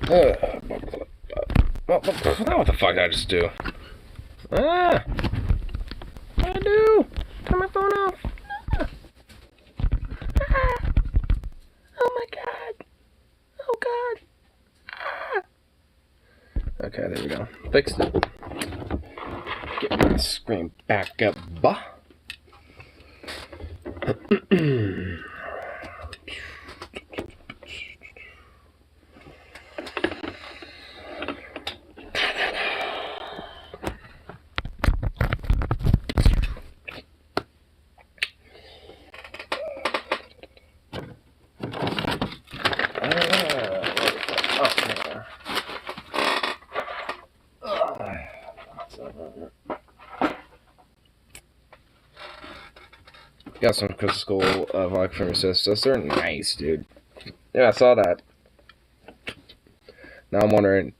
What the fuck did I just do? Ah! What did I do? Turn my phone off. Ah. Oh my god. Oh god. Ah. Okay, there we go. Fixed it. Get my screen back up, bah. Got some Crystal Skull vodka from your sisters. They're nice, dude. Yeah, I saw that. Now I'm wondering,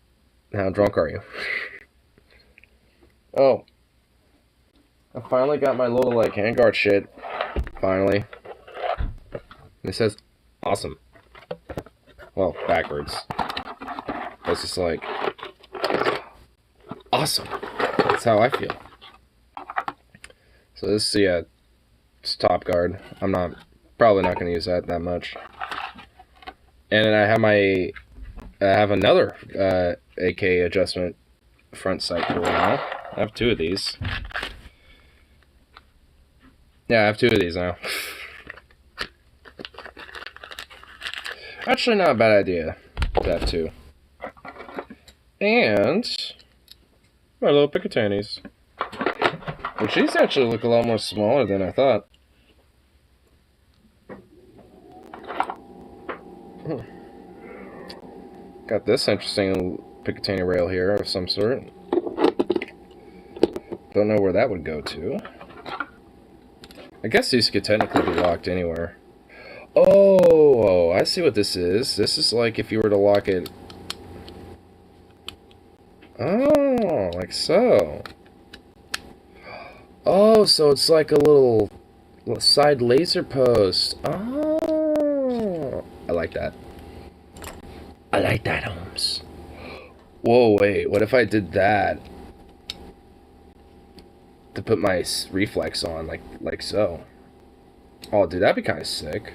how drunk are you? Oh. I finally got my little, like, handguard shit. Finally. And it says, awesome. Well, backwards. It's just like, awesome. That's how I feel. So this, yeah, it's top guard. I'm probably not going to use that much. And then I have another AK adjustment front sight tool now. I have two of these. Yeah, I have two of these now. Actually, not a bad idea to have two. And my little Picatinny's. Which these actually look a lot more smaller than I thought. Got this interesting Picatinny rail here of some sort. Don't know where that would go to. I guess these could technically be locked anywhere. Oh, I see what this is. This is like if you were to lock it. Oh, like so. Oh, so it's like a little side laser post. Oh, I like that. I like that, Holmes. Whoa, wait. What if I did that to put my reflex on, like so? Oh, dude, that'd be kind of sick.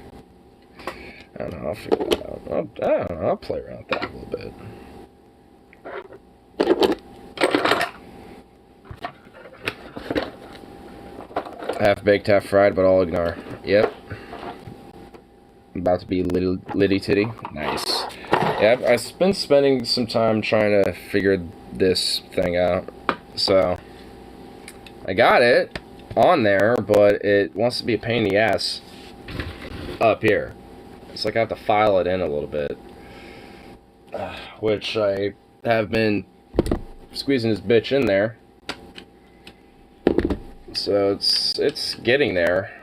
I don't know. I'll figure that out. I don't know. I'll play around with that a little bit. Half baked, half fried, but I'll ignore. Yep. I'm about to be litty titty. Nice. Yeah, I've been spending some time trying to figure this thing out. So, I got it on there, but it wants to be a pain in the ass up here. It's like I have to file it in a little bit. Which I have been squeezing this bitch in there. So it's getting there.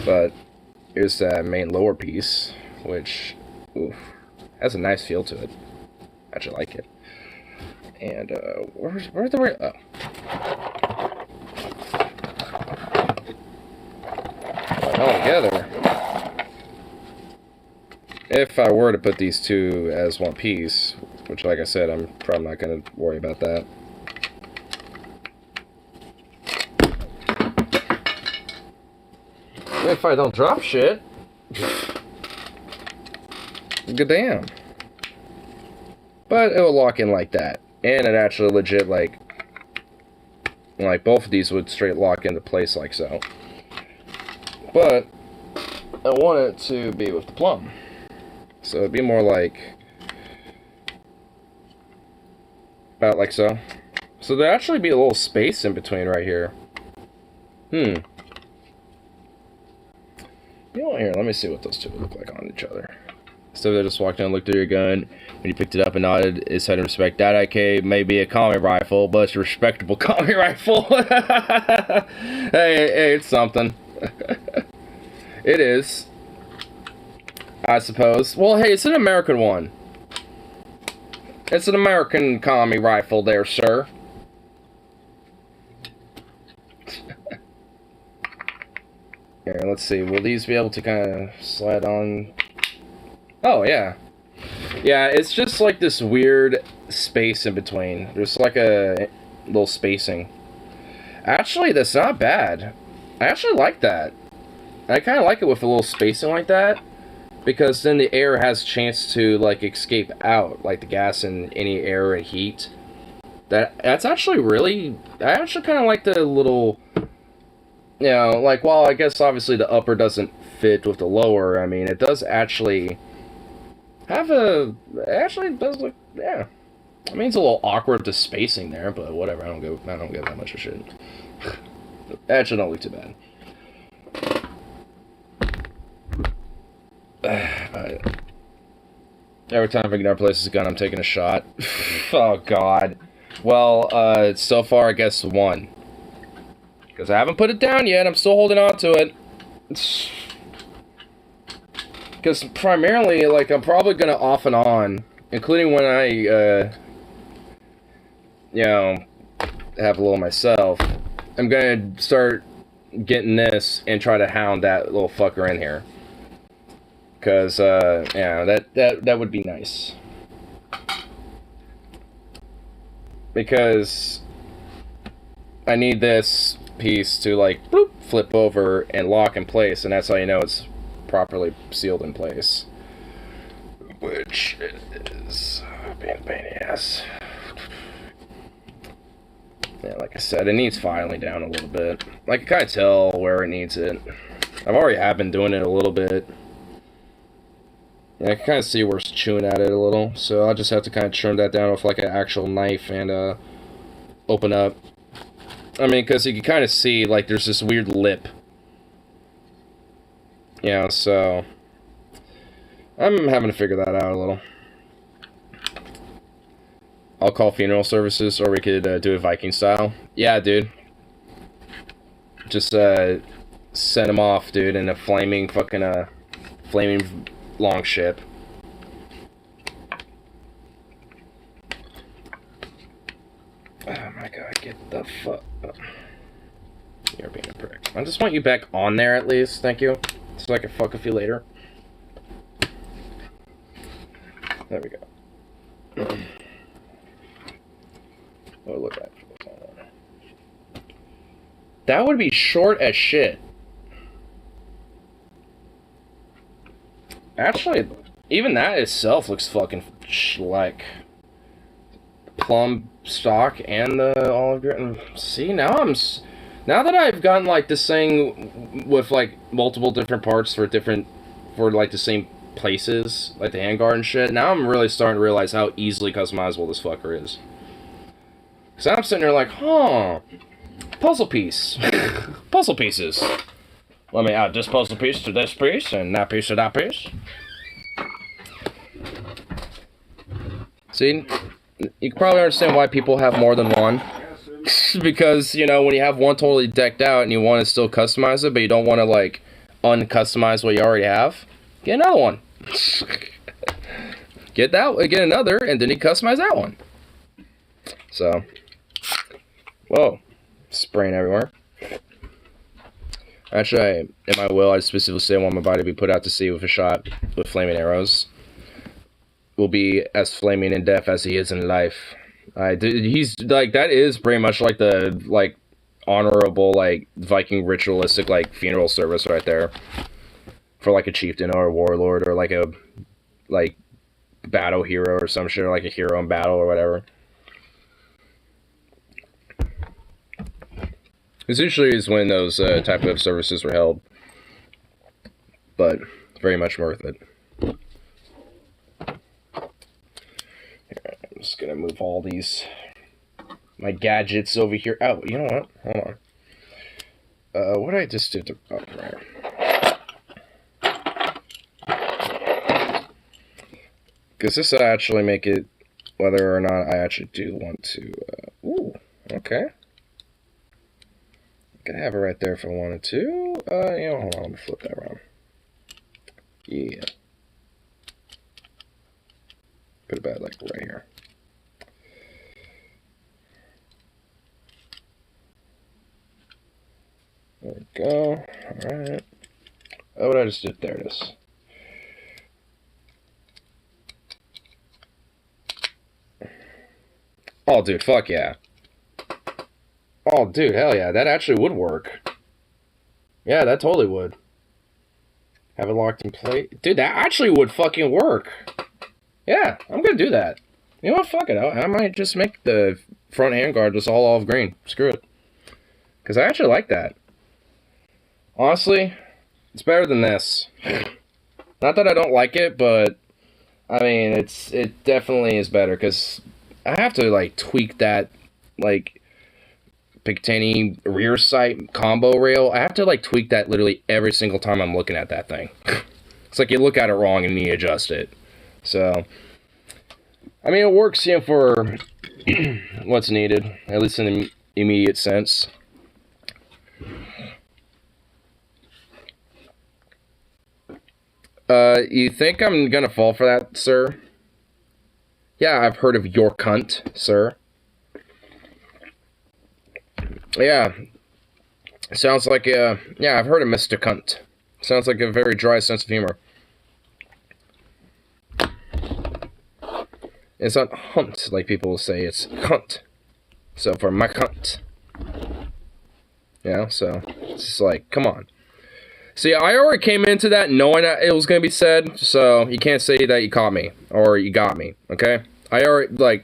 But here's that main lower piece, which has a nice feel to it. I actually like it. And where's the oh. All together. If I were to put these two as one piece, which, like I said, I'm probably not going to worry about that. If I don't drop shit, good damn. But it will lock in like that, and it actually legit like both of these would straight lock into place like so. But I want it to be with the plum. So it'd be more like about like so. So there'd actually be a little space in between right here. You know what, here, let me see what those two look like on each other. So they just walked in and looked at your gun. When he picked it up and nodded his head in respect, that AK may be a commie rifle, but it's a respectable commie rifle. hey, it's something. It is. I suppose. Well, hey, it's an American one. It's an American commie rifle there, sir. Here, let's see. Will these be able to kind of slide on? Oh, yeah. Yeah, it's just like this weird space in between. There's like a little spacing. Actually, that's not bad. I actually like that. I kind of like it with a little spacing like that. Because then the air has a chance to, like, escape out. Like the gas and any air and heat. That's actually really... I actually kind of like the little... You know, like, while I guess obviously the upper doesn't fit with the lower, I mean, it does actually have a... It actually does look... Yeah. I mean, it's a little awkward the spacing there, but whatever. I don't give that much of shit. That should not look too bad. Every time Ignore places a gun, I'm taking a shot. Oh, God. Well, so far, I guess one. Because I haven't put it down yet. I'm still holding on to it. Because primarily, like, I'm probably going to off and on. Including when I, you know, have a little myself. I'm going to start getting this and try to hound that little fucker in here. Because, yeah, that would be nice. Because I need this piece to, like, bloop, flip over and lock in place, and that's how you know it's properly sealed in place. Which is being a pain in the ass. Yeah, like I said, it needs filing down a little bit. Like, I can kind of tell where it needs it. I've already been doing it a little bit. Yeah, I can kind of see where it's chewing at it a little, so I'll just have to kind of trim that down with like an actual knife and open up. I mean, because you can kind of see, like, there's this weird lip. You know, so I'm having to figure that out a little. I'll call funeral services, or we could do it Viking style. Yeah, dude. Just send them off, dude, in a flaming fucking flaming long ship. Oh my god, get the fuck up. You're being a prick. I just want you back on there at least, thank you. So I can fuck with you later. There we go. Oh, look at that. That would be short as shit. Actually, even that itself looks fucking like plumb stock and the olive green. See, now that I've gotten like this thing with like multiple different parts for like the same places, like the handguard and shit. Now I'm really starting to realize how easily customizable this fucker is. Cause I'm sitting there like, huh, puzzle piece, puzzle pieces. Let me add this puzzle piece to this piece and that piece to that piece. See, you can probably understand why people have more than one. Because, you know, when you have one totally decked out and you want to still customize it, but you don't want to, like, uncustomize what you already have, get another one. Get another, and then you customize that one. So, whoa, spraying everywhere. Actually, in my will, I specifically say I want my body to be put out to sea with a shot with flaming arrows. Will be as flaming in death as he is in life. He's like, that is pretty much like the like honorable like Viking ritualistic like funeral service right there for like a chieftain or a warlord or like a like battle hero or some shit, or like a hero in battle or whatever. This usually is when those type of services were held, but very much worth it. I'm just gonna move all my gadgets over here. Oh, you know what? Hold on. What did I just do to... Oh, right. Because this will actually make it whether or not I actually do want to... ooh, okay. I could have it right there if I wanted to. You know, hold on, let me flip that around. Yeah. Put it back, like, right here. There we go. Alright. Oh, what did I just do? There it is. Oh, dude, fuck yeah. Oh, dude, hell yeah. That actually would work. Yeah, that totally would. Have it locked in place. Dude, that actually would fucking work. Yeah, I'm gonna do that. You know what? Fuck it. I might just make the front handguard just all olive green. Screw it. Because I actually like that. Honestly, it's better than this. Not that I don't like it, but I mean, it definitely is better because I have to like tweak that like Picatinny rear sight combo rail. I have to like tweak that literally every single time I'm looking at that thing. It's like you look at it wrong and you adjust it. So, I mean, it works, you know, for what's needed, at least in an immediate sense. You think I'm gonna fall for that, sir? Yeah, I've heard of your cunt, sir. Yeah, sounds like yeah, I've heard of Mr. Cunt. Sounds like a very dry sense of humor. It's not hunt, like people will say, it's cunt. So, for my cunt. You know, so, it's just like, come on. See, I already came into that knowing that it was going to be said, so you can't say that you caught me, or you got me, okay? I already, like,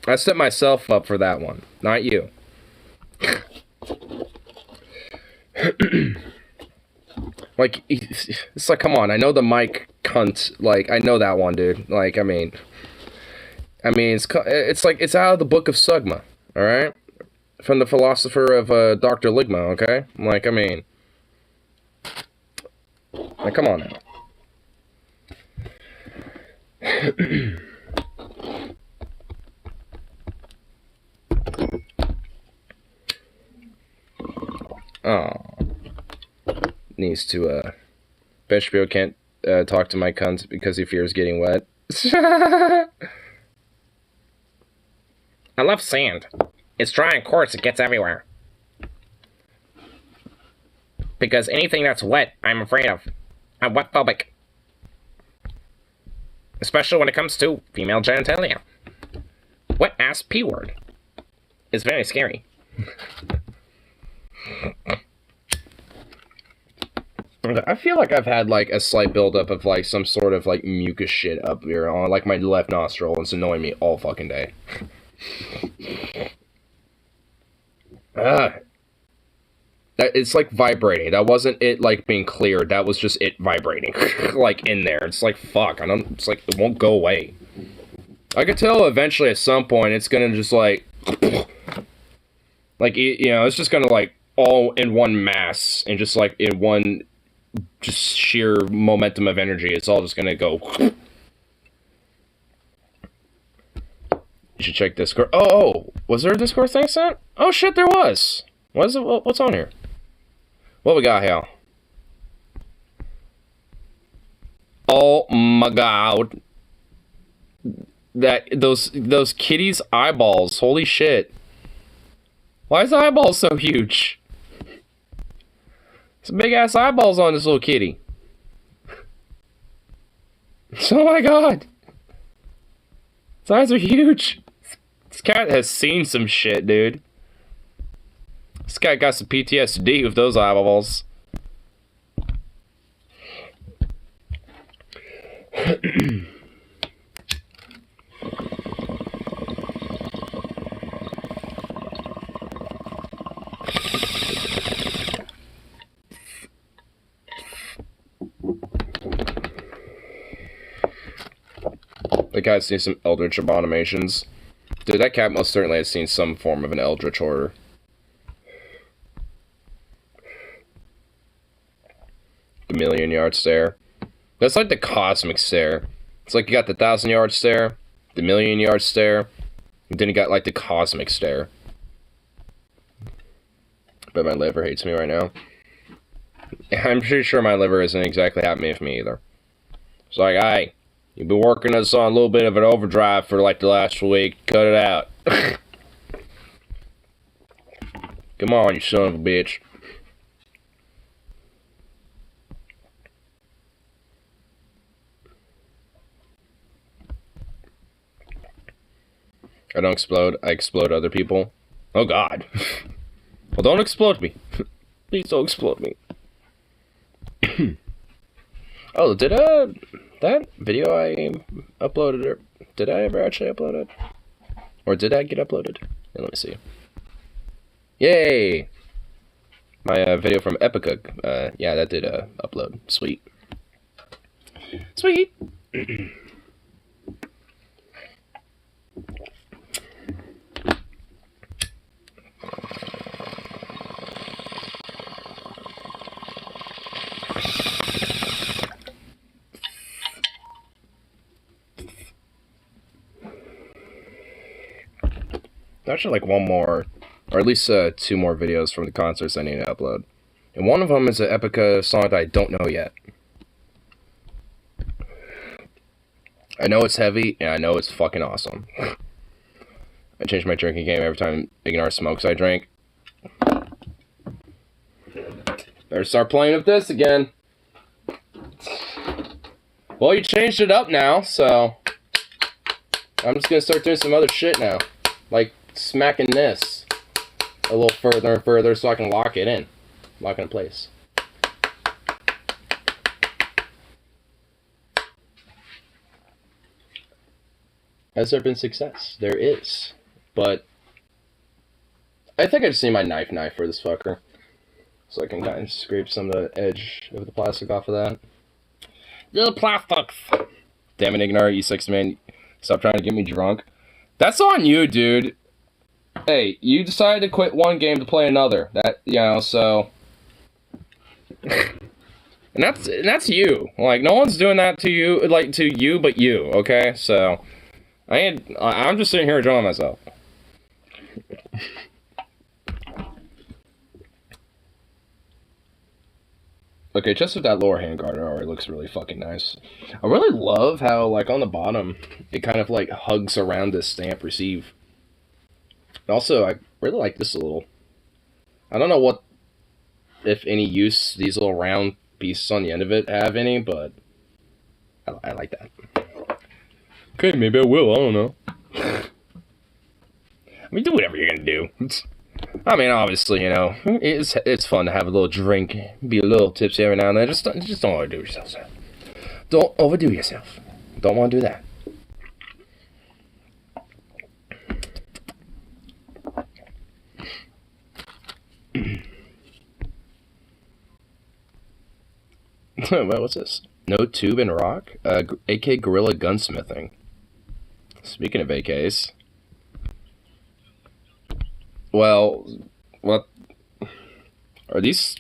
I set myself up for that one, not you. Like, it's like, come on, I know the mic cunt, like, I know that one, dude. Like, I mean, it's like, it's out of the Book of Sugma, alright? From the philosopher of, Dr. Ligma, okay? Like, I mean, like, come on now. Oh. Needs to, Benchbio can't, talk to my cunt because he fears getting wet. I love sand. It's dry and coarse, it gets everywhere. Because anything that's wet, I'm afraid of. I'm wet-phobic. Especially when it comes to female genitalia. Wet-ass P-word. It's very scary. I feel like I've had, like, a slight buildup of, like, some sort of, like, mucus shit up here on, like, my left nostril. It's annoying me all fucking day. It's like vibrating. That wasn't it like being cleared. That was just it vibrating, like in there. It's like fuck. I don't. It's like it won't go away. I could tell eventually at some point it's gonna just like you know, it's just gonna like all in one mass and just like in one just sheer momentum of energy. It's all just gonna go. You should check Discord. Oh, was there a Discord thing sent? Oh shit, there was. What is it? What's on here? What we got here? Oh my god. Those kitties' eyeballs. Holy shit. Why is the eyeball so huge? Some big ass eyeballs on this little kitty. Oh my god. His eyes are huge. This cat has seen some shit, dude. This guy got some PTSD with those eyeballs. The guy's seen some Eldritch abominations. Dude, that cat most certainly has seen some form of an Eldritch horror. The million-yard stare. That's like the cosmic stare. It's like you got the 1,000-yard stare, the million-yard stare, and then you got like the cosmic stare. But my liver hates me right now. I'm pretty sure my liver isn't exactly happy with me either. It's like, hey, you've been working us on a little bit of an overdrive for like the last week. Cut it out. Come on, you son of a bitch. I don't explode. I explode other people. Oh God. Well, don't explode me. Please don't explode me. Oh, did that video I uploaded, or did I ever actually upload it? Or did that get uploaded? Yeah, let me see. Yay! My video from Epica, yeah, that did upload. Sweet. Sweet! Actually, like one more, or at least 2 more videos from the concerts I need to upload. And one of them is an Epica song that I don't know yet. I know it's heavy, and I know it's fucking awesome. I change my drinking game every time Ignore smokes I drink. Better start playing with this again. Well, you changed it up now, so I'm just gonna start doing some other shit now. Like smacking this a little further and further so I can lock it in. Lock it in place. Has there been success? There is. But I think I just need my knife for this fucker. So I can kind of scrape some of the edge of the plastic off of that. The plastic! Damn it, Ignore, E6 man. Stop trying to get me drunk. That's on you, dude. Hey, you decided to quit one game to play another. That, you know, so... and that's you. Like, no one's doing that to you, like, to you but you, okay? So, I'm just sitting here enjoying myself. Okay, just with that lower handguard, it already looks really fucking nice. I really love how, like, on the bottom, it kind of, like, hugs around this stamp receive. Also, I really like this little... I don't know what, if any use these little round pieces on the end of it have any, but I like that. Okay, maybe I will, I don't know. I mean, do whatever you're gonna do. I mean, obviously, you know, it's fun to have a little drink, be a little tipsy every now and then. Just don't overdo yourself, sir. Don't overdo yourself. Don't want to do that. Wait, what's this? No tube and rock? AK Gorilla Gunsmithing. Speaking of AKs. Well, what? Are these...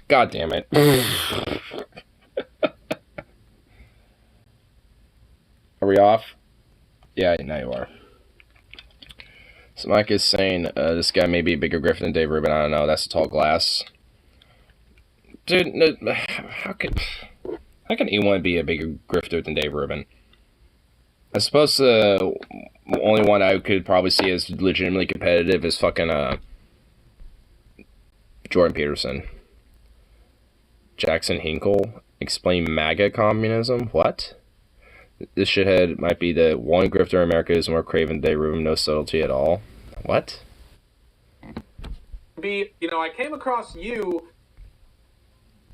God damn it. Are we off? Yeah, now you are. So Mike is saying this guy may be a bigger grifter than Dave Rubin. I don't know. That's a tall glass. Dude, no, how can anyone be a bigger grifter than Dave Rubin? I suppose the only one I could probably see as legitimately competitive is fucking Jordan Peterson. Jackson Hinkle. Explain MAGA communism? What? This shithead might be the one grifter in America who's more craven than Dave Rubin, no subtlety at all. What? You know, I came across you.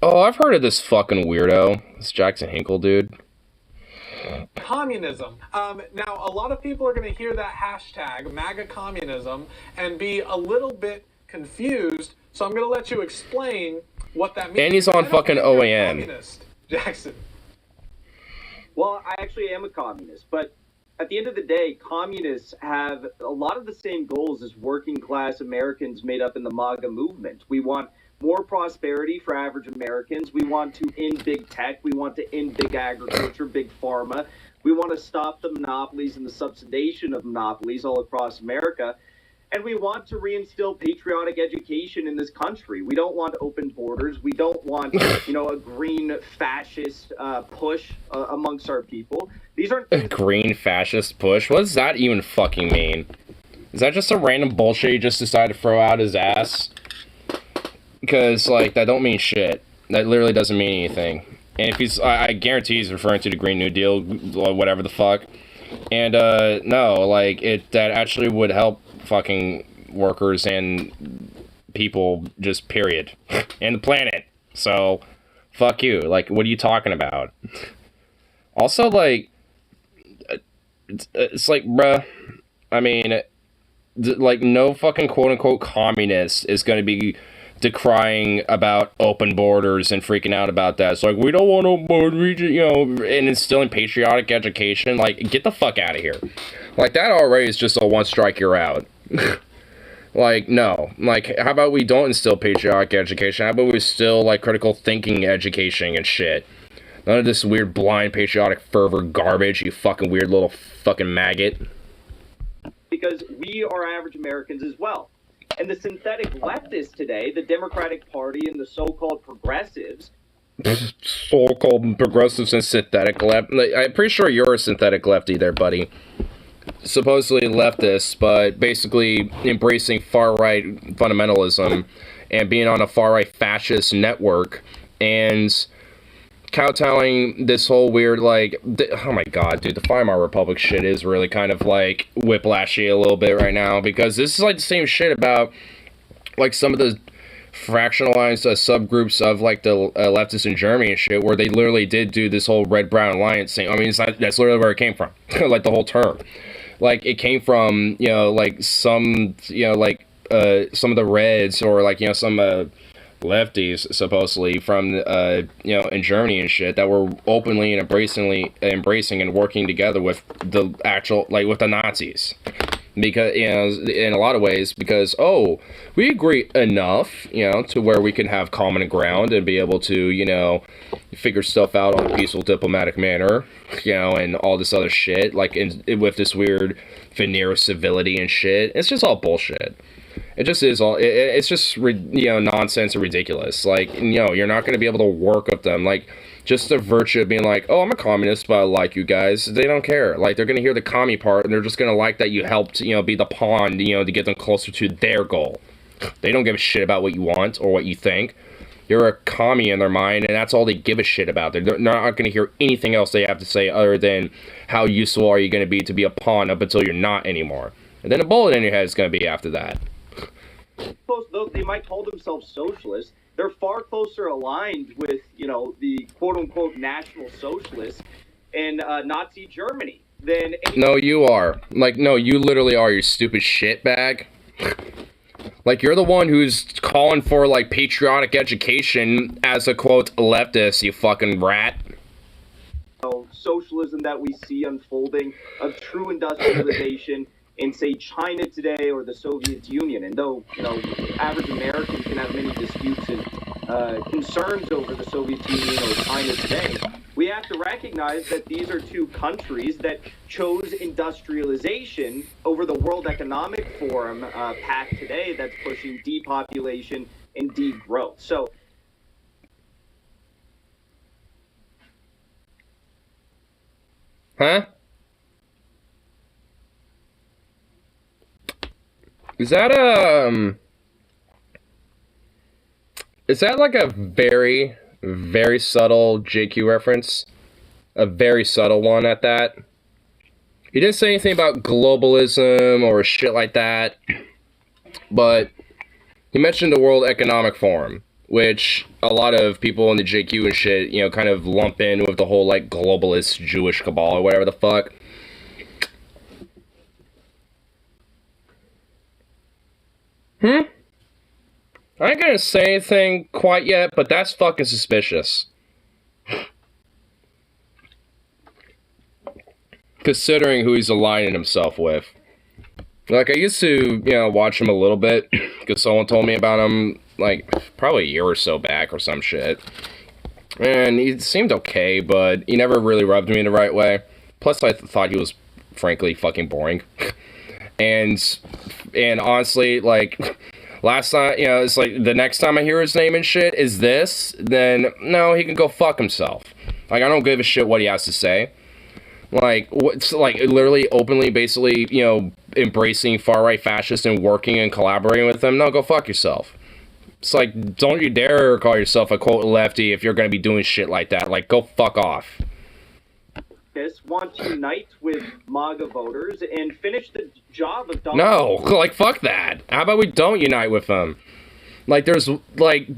Oh, I've heard of this fucking weirdo. This Jackson Hinkle dude. Communism. Now, a lot of people are going to hear that hashtag, MAGA communism, and be a little bit confused, so I'm going to let you explain what that means. And he's on fucking OAN. Jackson. Well, I actually am a communist, but at the end of the day, communists have a lot of the same goals as working class Americans made up in the MAGA movement. We want more prosperity for average Americans. We want to end big tech. We want to end big agriculture, big pharma. We want to stop the monopolies and the subsidization of monopolies all across America. And we want to reinstill patriotic education in this country. We don't want open borders. We don't want, you know, a green fascist push amongst our people. These aren't a green fascist push? What does that even fucking mean? Is that just some random bullshit he just decided to throw out his ass? Because, like, that don't mean shit. That literally doesn't mean anything. And if he's, I guarantee he's referring to the Green New Deal, or whatever the fuck. And no, like that actually would help fucking workers and people, just period, and the planet. So fuck you. Like, what are you talking about? Also, like, it's like, bruh, I mean, like, no fucking quote-unquote communist is going to be decrying about open borders and freaking out about that. It's like, we don't want open borders, you know, and instilling patriotic education. Like, get the fuck out of here. Like, that already is just a one strike, you're out. Like, no. Like, how about we don't instill patriotic education? How about we still, like, critical thinking education and shit? None of this weird blind patriotic fervor garbage, you fucking weird little fucking maggot. Because we are average Americans as well. And the synthetic leftists today, the Democratic Party and the so-called progressives. So-called progressives and synthetic left. I'm pretty sure you're a synthetic lefty there, buddy. Supposedly leftists, but basically embracing far-right fundamentalism and being on a far-right fascist network and kowtowing this whole weird, like, oh my god, dude, the Weimar Republic shit is really kind of, like, whiplashy a little bit right now, because this is, like, the same shit about, like, some of the fractionalized subgroups of, like, the leftists in Germany and shit, where they literally did do this whole Red-Brown Alliance thing. I mean, that's literally where it came from, like, the whole term. Like, it came from, you know, like, some, you know, like, some of the Reds, or, like, you know, some, lefties supposedly from you know, in Germany and shit, that were openly and embracing and working together with the actual, like, with the Nazis, because, you know, in a lot of ways, because, oh, we agree enough, you know, to where we can have common ground and be able to, you know, figure stuff out on a peaceful diplomatic manner, you know, and all this other shit, like, with this weird veneer of civility and shit. It's just all bullshit. It just is all, it's just, you know, nonsense and ridiculous. Like, you know, you're not going to be able to work with them. Like, just the virtue of being like, oh, I'm a communist, but I like you guys. They don't care. Like, they're going to hear the commie part, and they're just going to like that you helped, you know, be the pawn, you know, to get them closer to their goal. They don't give a shit about what you want or what you think. You're a commie in their mind, and that's all they give a shit about. They're not going to hear anything else they have to say other than how useful are you going to be a pawn up until you're not anymore. And then a bullet in your head is going to be after that. Though they might call themselves socialists, they're far closer aligned with, you know, the quote-unquote National Socialists in Nazi Germany than any. No, you are. Like, no, you literally are, you stupid shitbag. Like, you're the one who's calling for, like, patriotic education as a, quote, leftist, you fucking rat. Socialism that we see unfolding, of true industrialization in, say, China today or the Soviet Union. And though, you know, average Americans can have many disputes and concerns over the Soviet Union or China today, we have to recognize that these are two countries that chose industrialization over the World Economic Forum path today that's pushing depopulation and degrowth. So, huh? Is that like a very, very subtle JQ reference? A very subtle one at that? He didn't say anything about globalism or shit like that, but he mentioned the World Economic Forum, which a lot of people in the JQ and shit, you know, kind of lump in with the whole, like, globalist Jewish cabal or whatever the fuck. I ain't gonna say anything quite yet, but that's fucking suspicious. Considering who he's aligning himself with. Like, I used to, you know, watch him a little bit, because someone told me about him, like, probably a year or so back or some shit. And he seemed okay, but he never really rubbed me in the right way. Plus, I thought he was, frankly, fucking boring. And honestly, like, last time, you know, it's like, the next time I hear his name and shit is this, then, no, he can go fuck himself. Like, I don't give a shit what he has to say. Like, what's, like, literally, openly, basically, you know, embracing far-right fascists and working and collaborating with them, no, go fuck yourself. It's like, don't you dare call yourself a, quote, lefty if you're gonna be doing shit like that. Like, go fuck off. anarchists want to unite with MAGA voters and finish the job of Donald No, Trump. like, fuck that. How about we don't unite with them? Like, there's, like,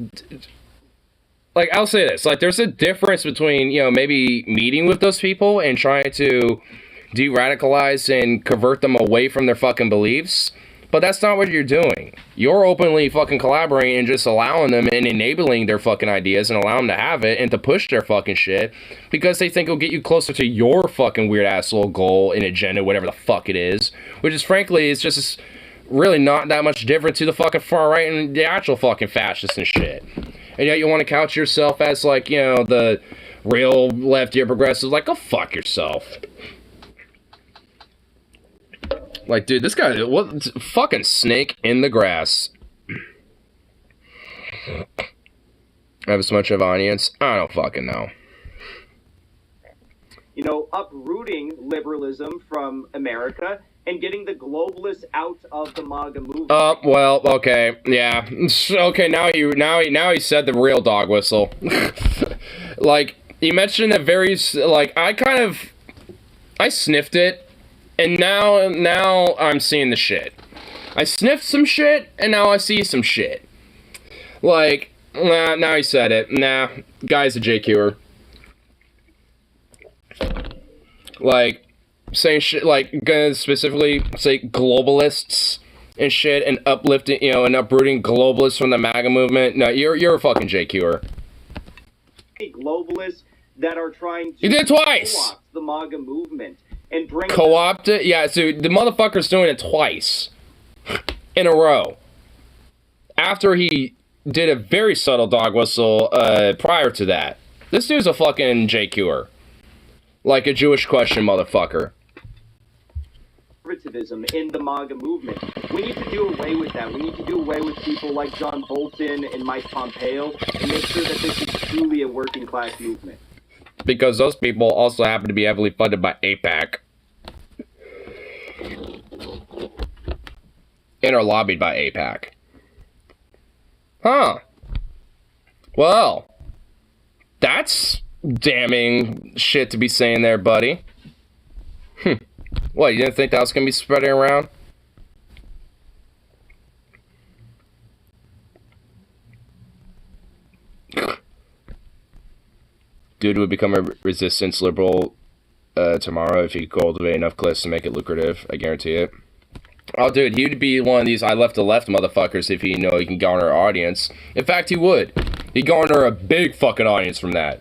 I'll say this. Like, there's a difference between, you know, maybe meeting with those people and trying to de-radicalize and convert them away from their fucking beliefs. But that's not what you're doing. You're openly fucking collaborating and just allowing them and enabling their fucking ideas and allowing them to have it and to push their fucking shit because they think it'll get you closer to your fucking weird ass little goal and agenda, whatever the fuck it is. Which is, frankly, it's just really not that much different to the fucking far right and the actual fucking fascists and shit. And yet you want to couch yourself as, like, you know, the real lefty or progressive. Like, go fuck yourself. Like, dude, this guy, what, fucking snake in the grass. Have so much of an audience? I don't fucking know. You know, uprooting liberalism from America and getting the globalists out of the MAGA movement. Well, okay, yeah. Okay, now he said the real dog whistle. Like, you mentioned a very, like, I sniffed it. And now I'm seeing the shit. I sniffed some shit, and now I see some shit. Like, nah, now he said it. Nah, guy's a JQer. Like, saying shit, like, gonna specifically say globalists and shit, and uplifting, you know, and uprooting globalists from the MAGA movement. No, you're a fucking JQer. Globalists that are trying to You did it twice! co-opt the MAGA movement. And bring Co-opt it? Yeah, so the motherfucker's doing it twice. In a row. After he did a very subtle dog whistle prior to that. This dude's a fucking JQer. Like a Jewish question motherfucker. conservatism in the MAGA movement. We need to do away with that. We need to do away with people like John Bolton and Mike Pompeo and make sure that this is truly a working class movement. Because those people also happen to be heavily funded by AIPAC. And are lobbied by AIPAC. Huh. Well, that's damning shit to be saying there, buddy. What, you didn't think that was going to be spreading around? Dude would become a resistance liberal tomorrow if he could cultivate enough clicks to make it lucrative. I guarantee it. Oh, dude, he'd be one of these I left the left motherfuckers if he he can garner an audience. In fact, he would. He'd garner a big fucking audience from that.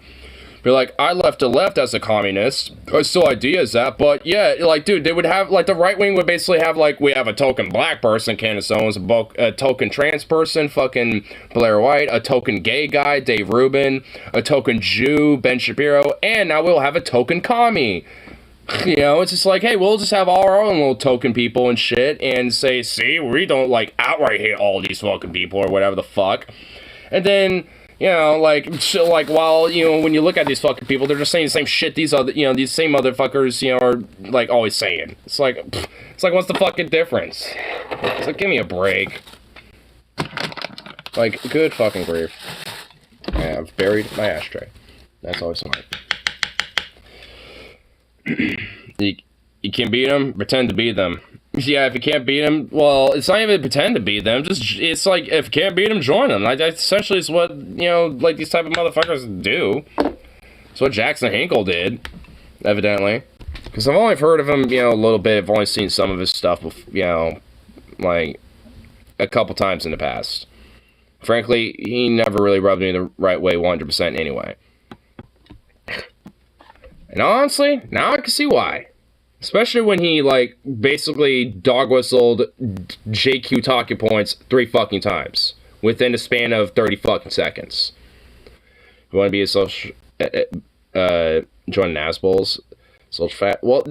Be like, I left the left as a communist. I still ideas that, but yeah, like, dude, they would have, like, the right wing would basically have, like, we have a token black person, Candace Owens, a token trans person, fucking Blair White, a token gay guy, Dave Rubin, a token Jew, Ben Shapiro, and now we'll have a token commie. You know, it's just like, hey, we'll just have all our own little token people and shit, and say, see, we don't, like, outright hate all these fucking people, or whatever the fuck. And then, you know, like, while, you know, when you look at these fucking people, they're just saying the same shit these other, you know, these same motherfuckers, you know, are, like, always saying. It's like, what's the fucking difference? It's like, give me a break. Like, good fucking grief. I've buried my ashtray. That's always smart. You can't beat them, pretend to beat them. Yeah, if you can't beat them, well, it's not even pretend to beat them. Just, it's like, if you can't beat them, join them. Like, that essentially is what, you know, like, these type of motherfuckers do. It's what Jackson Hinkle did, evidently. Because I've only heard of him, you know, a little bit. I've only seen some of his stuff, you know, like, a couple times in the past. Frankly, he never really rubbed me the right way 100% anyway. And honestly, now I can see why. Especially when he, like, basically dog-whistled JQ talking points 3 fucking times. Within a span of 30 fucking seconds. You want to be a social... join NASBOLs? Social fat... Well,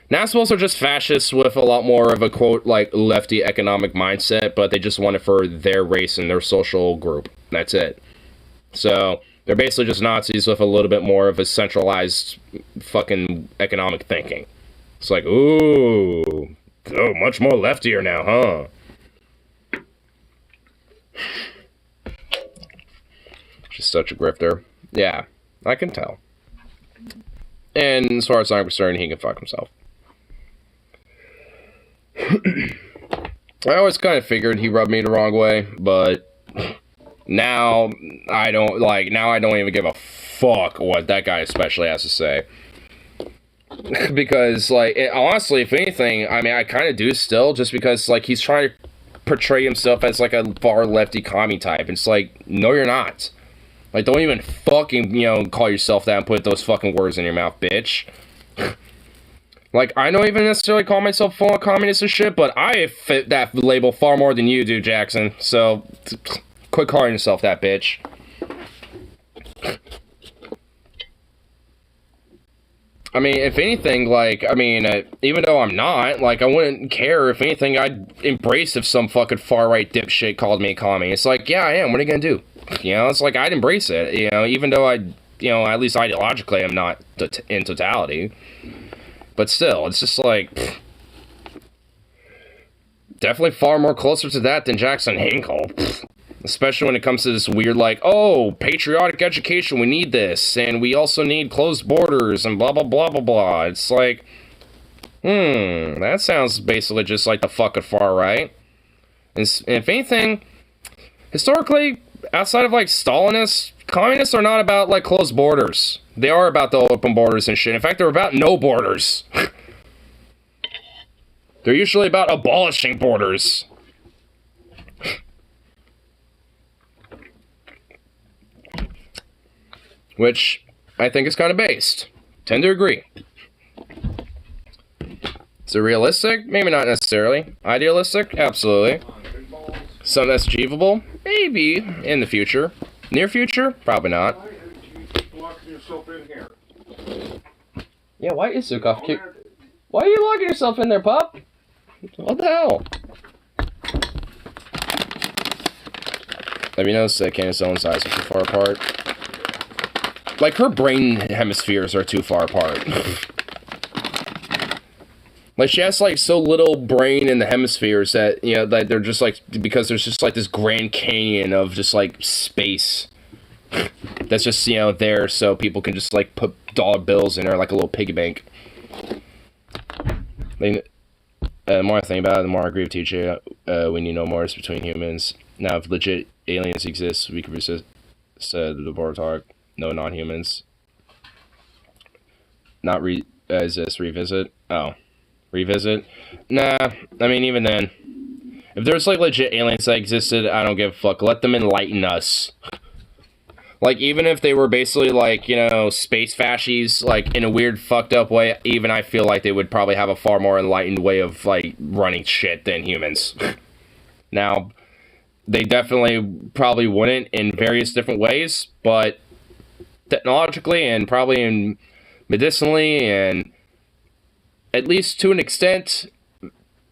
NASBOLs are just fascists with a lot more of a, quote, like, lefty economic mindset, but they just want it for their race and their social group. That's it. So... they're basically just Nazis with a little bit more of a centralized fucking economic thinking. It's like, ooh, oh, much more leftier now, huh? Just such a grifter. Yeah, I can tell. And as far as I'm concerned, he can fuck himself. I always kind of figured he rubbed me the wrong way, but now I don't even give a fuck what that guy especially has to say. Because, like, honestly, if anything, I mean, I kind of do still, just because, like, he's trying to portray himself as, like, a far lefty commie type. It's like, no, you're not. Like, don't even fucking, call yourself that and put those fucking words in your mouth, bitch. Like, I don't even necessarily call myself full communist and shit, but I fit that label far more than you do, Jackson. So, quit calling yourself that, bitch. I mean, if anything, like, even though I'm not, like, I wouldn't care. If anything, I'd embrace if some fucking far-right dipshit called me a commie. It's like, yeah, I am. What are you gonna do? It's like, I'd embrace it, even though at least ideologically, I'm not in totality. But still, it's just like, definitely far more closer to that than Jackson Hinkle. Especially when it comes to this weird, like, oh, patriotic education, we need this, and we also need closed borders, and blah, blah, blah, blah, blah. It's like, that sounds basically just like the fucking far right. And if anything, historically, outside of, like, Stalinists, communists are not about, like, closed borders. They are about the open borders and shit. In fact, they're about no borders. They're usually about abolishing borders. Which I think is kind of based. Tend to agree. Is it realistic? Maybe not necessarily. Idealistic? Absolutely. Something that's achievable? Maybe in the future. Near future? Probably not. Yeah, why is Zukov? Why are you locking yourself in there, pup? What the hell? Have you noticed that Candace Owens' eyes are too far apart? Like, her brain hemispheres are too far apart. Like, she has, like, so little brain in the hemispheres that, that they're just, like, because there's just, like, this Grand Canyon of just, like, space. That's just, there so people can just, like, put dollar bills in there like a little piggy bank. The more I think about it, the more I agree with TJ. We need no more between humans. Now, if legit aliens exist, we could resist the Bortalk. No non-humans. Not exist, revisit. Oh. Revisit? Nah, I mean, even then. If there's, like, legit aliens that existed, I don't give a fuck. Let them enlighten us. Like, even if they were basically, like, space fascies, like, in a weird, fucked up way, even I feel like they would probably have a far more enlightened way of, like, running shit than humans. Now, they definitely probably wouldn't in various different ways, but technologically and probably in medicinally and at least to an extent,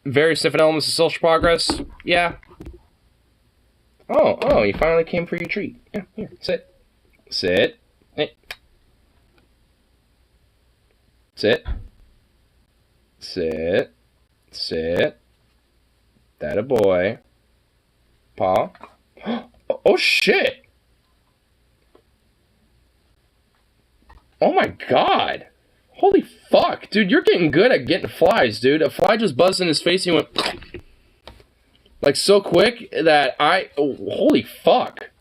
various different elements of social progress, yeah. Oh, you finally came for your treat. Yeah, here, sit. Sit. Hey. Sit. Sit. Sit. That a boy. Paw. Oh, shit. Oh my god. Holy fuck. Dude, you're getting good at getting flies, dude. A fly just buzzed in his face and he went... like, so quick that holy fuck.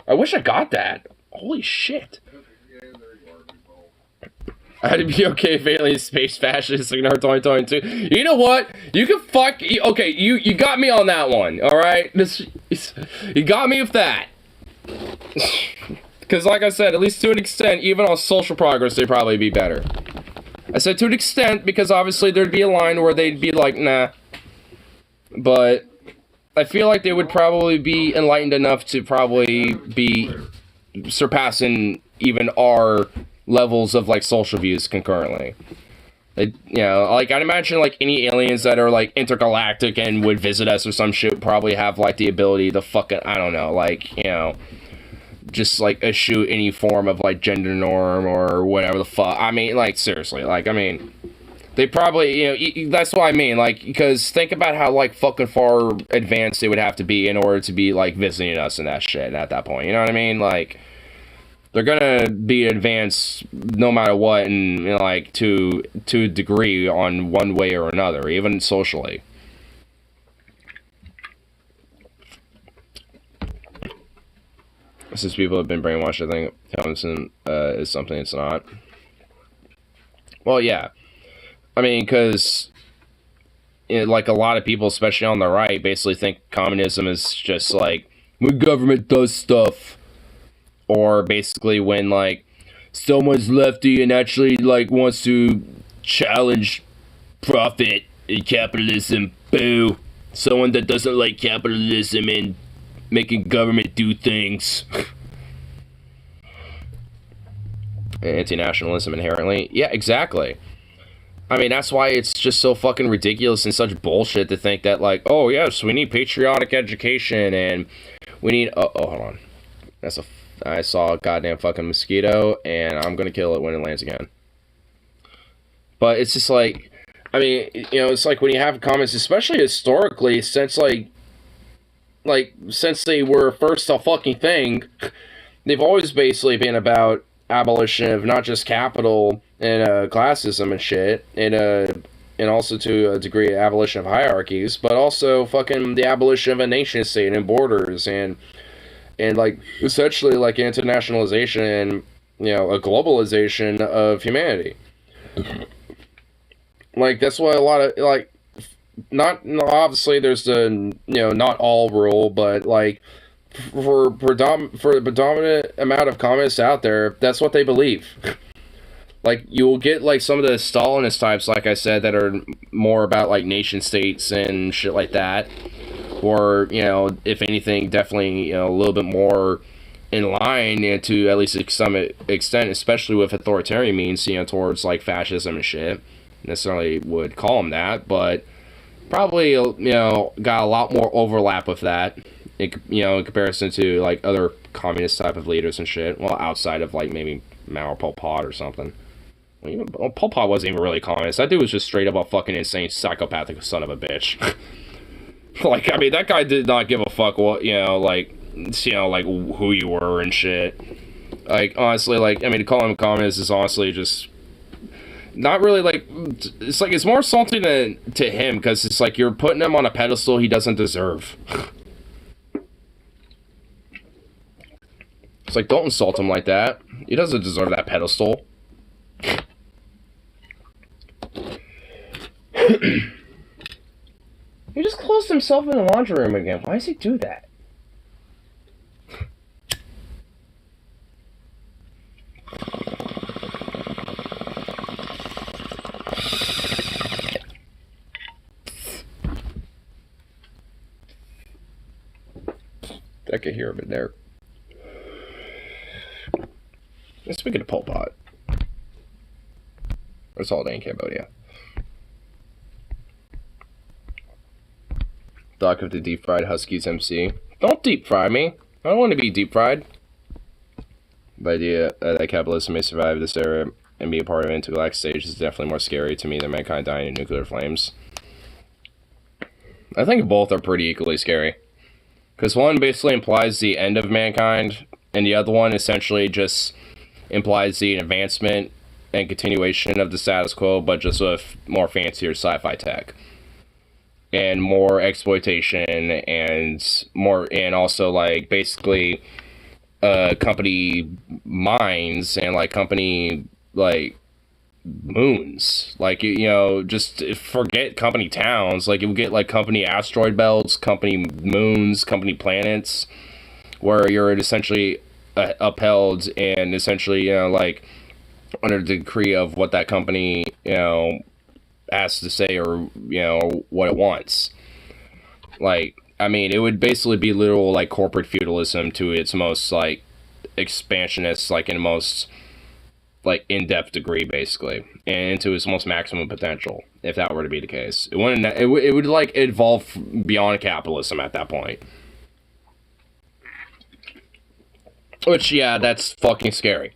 I wish I got that. Holy shit. I'd be okay if alien space fascist ignore 2022. You know what? You can fuck... Okay, you got me on that one, alright? You got me with that. Because, like I said, at least to an extent, even on social progress, they'd probably be better. I said to an extent, because obviously there'd be a line where they'd be like, nah. But I feel like they would probably be enlightened enough to probably be surpassing even our levels of, like, social views concurrently. Like, I'd imagine, like, any aliens that are, like, intergalactic and would visit us or some shit would probably have, like, the ability to fucking, I don't know, like, just, like, eschew any form of, like, gender norm or whatever the fuck. I mean, like, seriously, like, I mean, they probably, that's what I mean, like, because think about how, like, fucking far advanced they would have to be in order to be, like, visiting us and that shit at that point, you know what I mean? Like, they're gonna be advanced no matter what, and you know, like to a degree on one way or another, even socially. Since people have been brainwashed, I think communism is something it's not. Well, yeah. I mean, because like a lot of people, especially on the right, basically think communism is just like when government does stuff, or basically when like someone's lefty and actually like wants to challenge profit and capitalism. Boo! Someone that doesn't like capitalism and making government do things. Anti-nationalism inherently. Yeah, exactly. I mean, that's why it's just so fucking ridiculous and such bullshit to think that, like, oh, yes, we need patriotic education and we need... Oh, hold on. I saw a goddamn fucking mosquito and I'm gonna kill it when it lands again. But it's just like... I mean, you know, it's like when you have comments, especially historically, since, since they were first a fucking thing, they've always basically been about abolition of not just capital and classism and shit, and also to a degree abolition of hierarchies, but also fucking the abolition of a nation state and borders and like essentially like internationalization and, you know, a globalization of humanity. Like that's why a lot of like not obviously there's the, you know, not all rule, but like for the predominant amount of communists out there, that's what they believe. Like you'll get like some of the Stalinist types, like I said, that are more about like nation states and shit like that, or, you know, if anything, definitely, you know, a little bit more in line, and to at least some extent, especially with authoritarian means, you know, towards like fascism and shit. Necessarily would call them that, but probably, you know, got a lot more overlap with that, you know, in comparison to like other communist type of leaders and shit. Well, outside of like maybe Mao or Pol Pot or something. Well, even Pol Pot wasn't even really communist. That dude was just straight up a fucking insane psychopathic son of a bitch. Like, I mean, that guy did not give a fuck what, you know, like who you were and shit. Like, honestly, like, I mean, to call him a communist is honestly just not really, like, it's like, it's more insulting to him, because it's like you're putting him on a pedestal he doesn't deserve. It's like, don't insult him like that. He doesn't deserve that pedestal. He just closed himself in the laundry room again. Why does he do that? I could hear him in there. Speaking of Pol Pot, it's all day in Cambodia. Doc of the Deep Fried Huskies MC. Don't deep fry me. I don't want to be deep fried. The idea that capitalism may survive this era and be a part of an intergalactic stage is definitely more scary to me than mankind dying in nuclear flames. I think both are pretty equally scary. Because one basically implies the end of mankind, and the other one essentially just implies the advancement and continuation of the status quo, but just with more fancier sci-fi tech. And more exploitation and more, and also like basically company mines and like company like moons, like, you know, just forget company towns. Like, you get like company asteroid belts, company moons, company planets, where you're essentially upheld and essentially, you know, like under the decree of what that company, you know, has to say, or, you know, what it wants. Like, I mean, it would basically be literal like corporate feudalism to its most like expansionist, like in most like in-depth degree, basically, and to its most maximum potential, if that were to be the case. It wouldn't, it would like evolve beyond capitalism at that point. Which, yeah, that's fucking scary.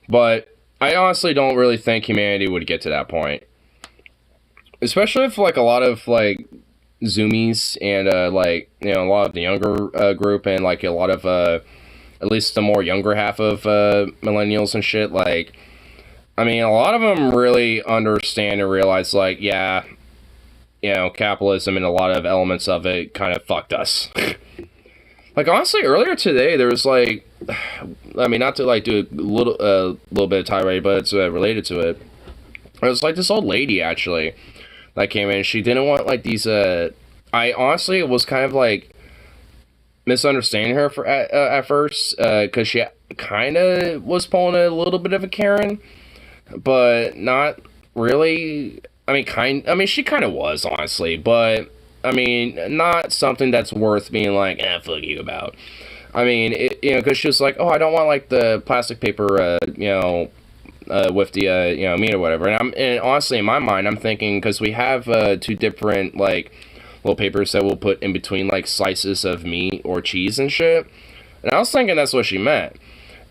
But I honestly don't really think humanity would get to that point. Especially if like a lot of like Zoomies and like, you know, a lot of the younger group and like a lot of at least the more younger half of millennials and shit, like, I mean, a lot of them really understand and realize, like, yeah, you know, capitalism and a lot of elements of it kind of fucked us. Like, honestly, earlier today, there was, like, I mean, not to, like, do a little bit of tirade, but it's related to it. It was, like, this old lady, actually, that came in. She didn't want, like, these, I honestly was kind of, like, misunderstanding her at first, because she kind of was pulling a little bit of a Karen, but not really. I mean, she kind of was, honestly, but, I mean, not something that's worth being like, fuck you about. I mean, you know, because she was like, oh, I don't want, like, the plastic paper, you know, with the, you know, meat or whatever. And honestly, in my mind, I'm thinking, because we have, two different, like, little papers that we'll put in between, like, slices of meat or cheese and shit. And I was thinking that's what she meant.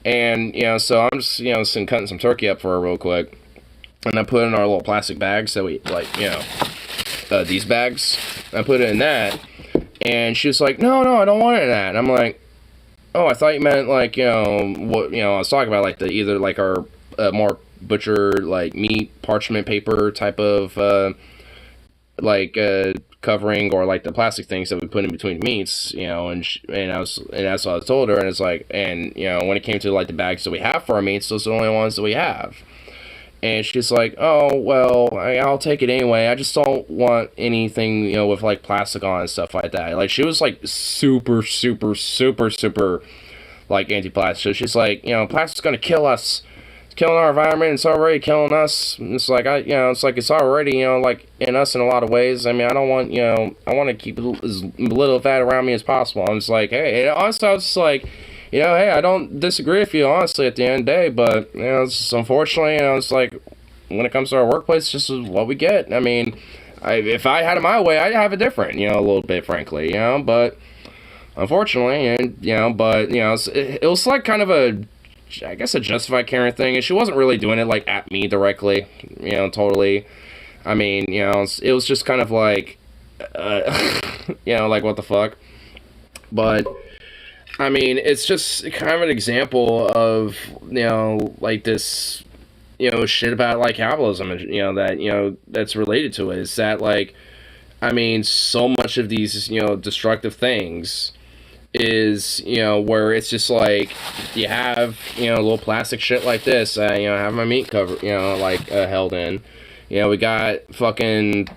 And, you know, so I'm just, you know, cutting some turkey up for her real quick. And I put it in our little plastic bags that we, like, you know, these bags. I put it in that. And she was like, no, I don't want it in that. And I'm like, oh, I thought you meant, like, you know, what, you know, I was talking about, like, either, like, our more butcher, like, meat, parchment paper type of, like, covering, or, like, the plastic things that we put in between meats, you know, and that's what I told her, and it's like, and, you know, when it came to, like, the bags that we have for our meats, those are the only ones that we have. And she's like, oh, well, I'll take it anyway. I just don't want anything, you know, with, like, plastic on and stuff like that. Like, she was, like, super, like, anti-plastic. So she's like, you know, plastic's gonna kill us. It's killing our environment. It's already killing us. And it's like, you know, it's like, it's already, you know, like, in us in a lot of ways. I mean, I don't want, you know, I want to keep as little of that around me as possible. I'm just like, hey, honestly, I was just like, you know, hey, I don't disagree with you, honestly, at the end of the day, but, you know, it's unfortunately, you know, it's like, when it comes to our workplace, it's just what we get. I mean, if I had it my way, I'd have it different, you know, a little bit, frankly, you know, but, unfortunately, and, you know, but, you know, it was like kind of I guess a justified Karen thing, and she wasn't really doing it, like, at me directly, you know, totally. I mean, you know, it was just kind of like, you know, like, what the fuck, but, I mean, it's just kind of an example of, you know, like, this, you know, shit about, like, capitalism, and, you know, that, you know, that's related to it, is that, like, I mean, so much of these, you know, destructive things is, you know, where it's just, like, you have, you know, little plastic shit like this, you know, have my meat covered, you know, like, held in, you know, we got fucking,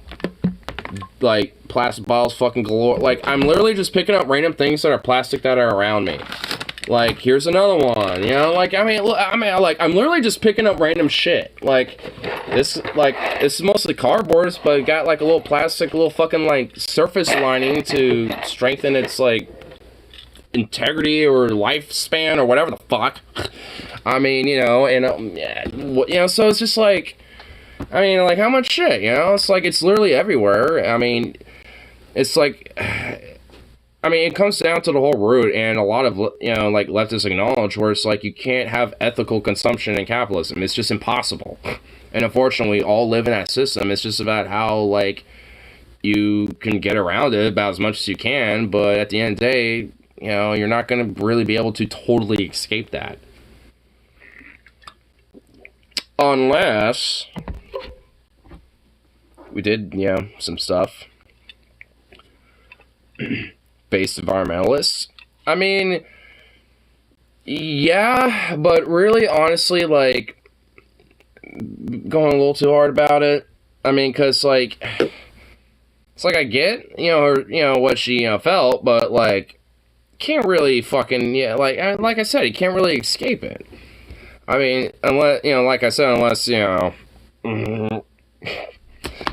like, plastic bottles fucking galore. Like, I'm literally just picking up random things that are plastic that are around me. Like, here's another one, you know, like, I mean, like, I'm literally just picking up random shit. Like, this is mostly cardboard, but it got, like, a little plastic, little fucking, like, surface lining to strengthen its, like, integrity or lifespan or whatever the fuck. I mean, you know, and, you know, so it's just, like, I mean, like, how much shit, you know? It's like, it's literally everywhere. I mean, it's like, I mean, it comes down to the whole root, and a lot of, you know, like, leftists acknowledge where it's like, you can't have ethical consumption in capitalism. It's just impossible. And unfortunately, we all live in that system. It's just about how, like, you can get around it about as much as you can, but at the end of the day, you know, you're not going to really be able to totally escape that. Unless we did, you know, some stuff based environmentalists. I mean, yeah, but really, honestly, like, going a little too hard about it. I mean, because, like, it's like, I get, you know, her, you know, what she, you know, felt, but, like, can't really fucking, yeah, like I said, you can't really escape it. I mean, unless, you know, like I said, unless, you know,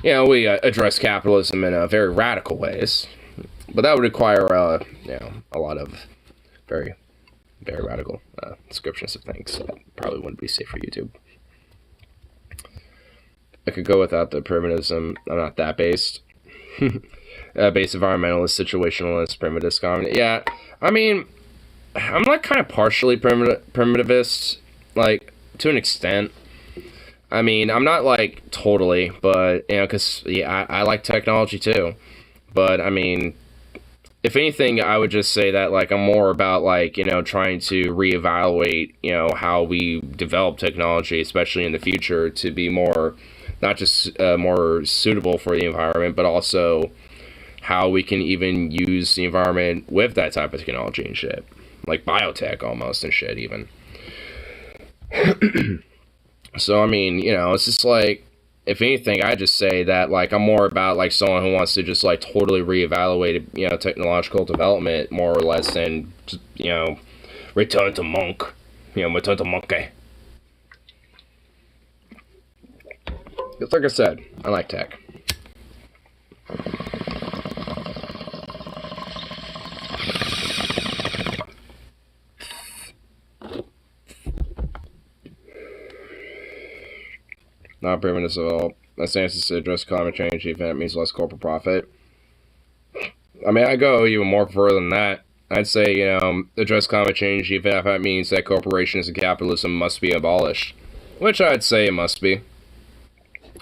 you know, we address capitalism in very radical ways. But that would require, you know, a lot of very, very radical descriptions of things. That probably wouldn't be safe for YouTube. I could go without the primitivism. I'm not that based. Based environmentalist, situationalist, primitivist, communist. Yeah, I mean, I'm like kind of partially primitivist, like, to an extent. I mean, I'm not, like, totally, but, you know, because, yeah, I like technology, too. But, I mean, if anything, I would just say that, like, I'm more about, like, you know, trying to reevaluate, you know, how we develop technology, especially in the future, to be more, not just more suitable for the environment, but also how we can even use the environment with that type of technology and shit. Like biotech almost and shit, even. So, I mean, you know, it's just like, if anything, I just say that, like, I'm more about, like, someone who wants to just, like, totally reevaluate, you know, technological development, more or less, than, you know, return to monk. You know, return to monkey. It's like I said, I like tech. Not proving this at all. My stance is to address climate change, even if it means less corporate profit. I mean, I go even more further than that. I'd say, you know, address climate change, even if that means that corporations and capitalism must be abolished. Which I'd say it must be.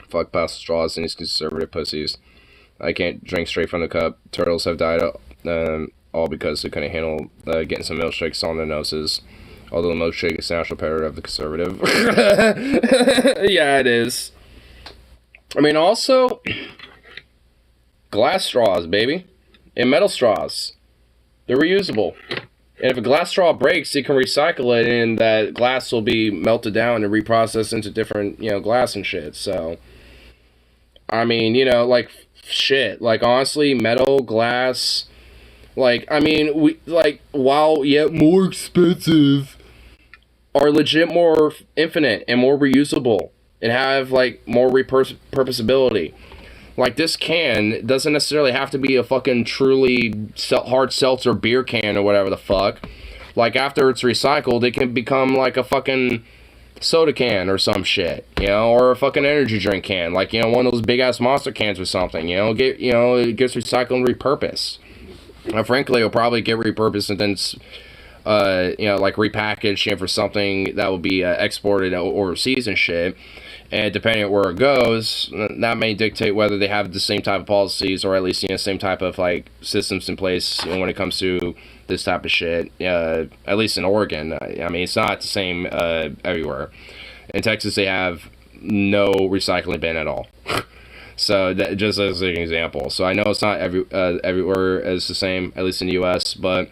Fuck plastic straws and these conservative pussies. I can't drink straight from the cup. Turtles have died all because they couldn't handle getting some milkshakes on their noses. Although the milkshake is the national parrot of the conservative. Yeah, it is. I mean, also, glass straws, baby. And metal straws. They're reusable. And if a glass straw breaks, you can recycle it, and that glass will be melted down and reprocessed into different, you know, glass and shit. So, I mean, you know, like, shit. Like, honestly, metal, glass, like, I mean, we, like, while, yeah, more expensive, are legit more infinite and more reusable and have, like, more repurposability. Like, this can doesn't necessarily have to be a fucking truly hard seltzer beer can or whatever the fuck. Like, after it's recycled, it can become, like, a fucking soda can or some shit, you know, or a fucking energy drink can. Like, you know, one of those big-ass Monster cans or something, you know, it gets recycled and repurposed. Now, frankly, it'll probably get repurposed and then you know, like repackaged, you know, for something that will be exported overseas and shit. And depending on where it goes, that may dictate whether they have the same type of policies or at least, you know, same type of, like, systems in place, you know, when it comes to this type of shit. At least in Oregon. I mean, it's not the same everywhere. In Texas, they have no recycling bin at all. So, that, just as an example. So, I know it's not everywhere as the same, at least in the U.S., but,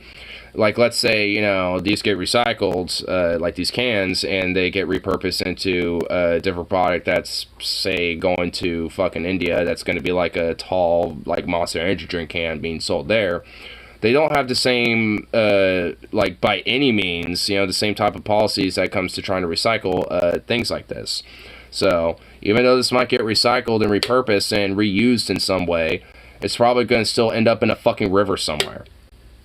like, let's say, you know, these get recycled, like these cans, and they get repurposed into a different product that's, say, going to fucking India, that's going to be like a tall, like, Monster energy drink can being sold there. They don't have the same, like, by any means, you know, the same type of policies that comes to trying to recycle things like this. So, even though this might get recycled and repurposed and reused in some way, it's probably going to still end up in a fucking river somewhere.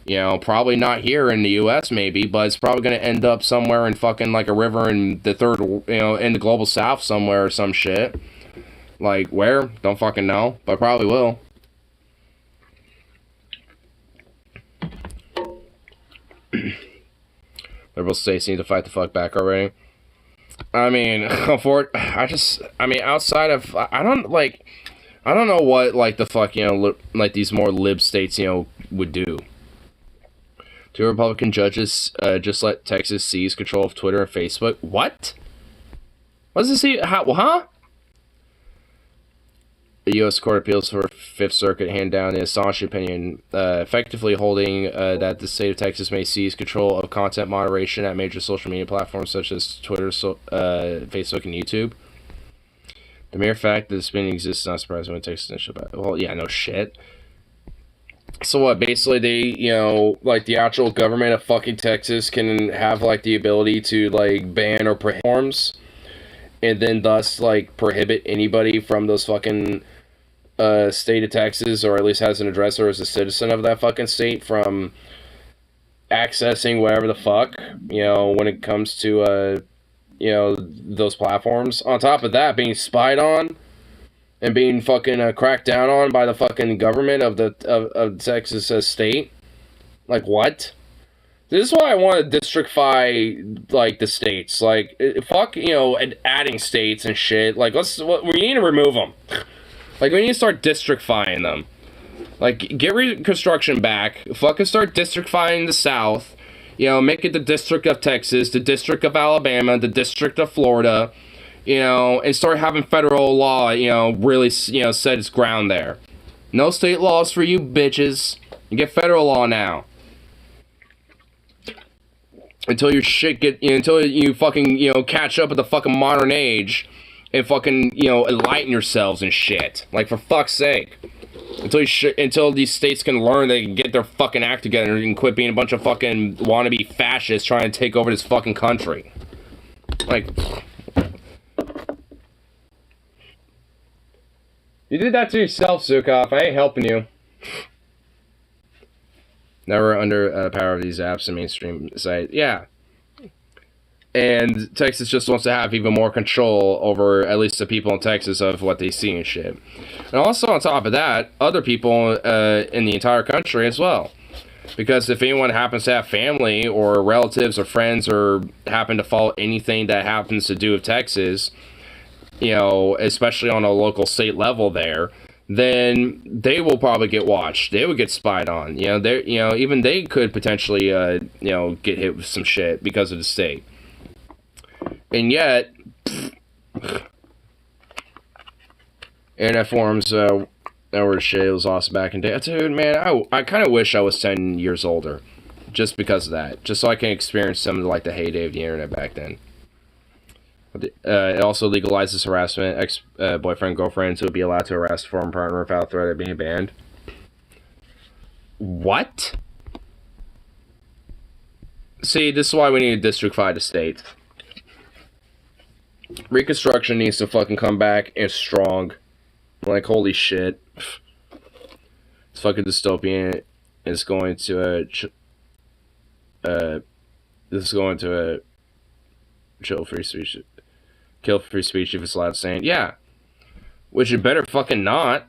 You know, probably not here in the U.S. maybe, but it's probably going to end up somewhere in fucking, like, a river in the third, you know, in the global south somewhere or some shit. Like, where? Don't fucking know, but probably will. Liberal states need to fight the fuck back already. I mean, outside of, I don't know what, like, the fuck, you know, like, these more lib states, you know, would do. 2 Republican judges just let Texas seize control of Twitter and Facebook. What? What does this see? Huh? The U.S. Court of Appeals for Fifth Circuit handed down the Assange opinion, effectively holding that the state of Texas may seize control of content moderation at major social media platforms such as Twitter, Facebook, and YouTube. The mere fact that this opinion exists is not surprising when Texas initially. Well, yeah, no shit. So what, basically they, you know, like, the actual government of fucking Texas can have, like, the ability to, like, ban or prohibit forms, and then thus, like, prohibit anybody from those fucking state of Texas, or at least has an address or is a citizen of that fucking state, from accessing whatever the fuck, you know, when it comes to, you know, those platforms. On top of that, being spied on and being fucking cracked down on by the fucking government of the Texas state. Like, what? This is why I want to districtify, like, the states. Like, fuck, you know, adding states and shit. Like, we need to remove them. Like, we need to start districtifying them. Like, get Reconstruction back. Fucking start districtifying the South. You know, make it the District of Texas, the District of Alabama, the District of Florida. You know, and start having federal law, you know, really, you know, set its ground there. No state laws for you bitches. You get federal law now. Until your shit until you fucking, you know, catch up with the fucking modern age and fucking, you know, enlighten yourselves and shit. Like, for fuck's sake. Until these states can learn they can get their fucking act together and quit being a bunch of fucking wannabe fascists trying to take over this fucking country. Like, you did that to yourself, Zukov. I ain't helping you. Never under the power of these apps and mainstream site. Yeah. And Texas just wants to have even more control over at least the people in Texas of what they see and shit. And also on top of that, other people in the entire country as well. Because if anyone happens to have family or relatives or friends or happen to follow anything that happens to do with Texas, you know, especially on a local state level there, then they will probably get watched. They would get spied on. You know, even they could potentially, you know, get hit with some shit because of the state. And yet, internet forums, that were shit. It was awesome back in the day. Dude, man, I kind of wish I was 10 years older, just because of that. Just so I can experience some of like the heyday of the internet back then. It also legalizes harassment. Ex-boyfriend, girlfriends would be allowed to harass a former partner without threat of being banned. What? See, this is why we need to districtify the state. Reconstruction needs to fucking come back and strong. Like, holy shit. It's fucking dystopian. It's going to chill free speech. Kill free speech if it's allowed saying. Yeah. Which it better fucking not.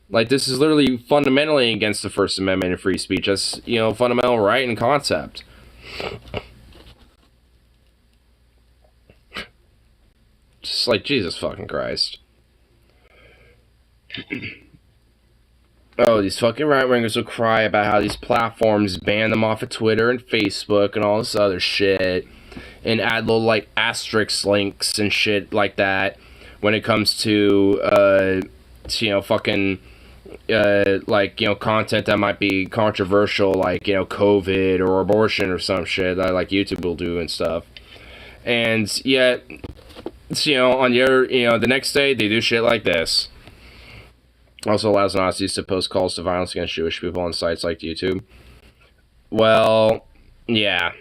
Like, this is literally fundamentally against the First Amendment and free speech. That's, you know, fundamental right and concept. Just like, Jesus fucking Christ. Oh, these fucking right-wingers will cry about how these platforms ban them off of Twitter and Facebook and all this other shit. And add little, like, asterisk links and shit like that when it comes to, you know, fucking, like, you know, content that might be controversial, like, you know, COVID or abortion or some shit that, like, YouTube will do and stuff. And yet, you know, on your, you know, the next day, they do shit like this. Also allows Nazis to post calls to violence against Jewish people on sites like YouTube. Well, yeah.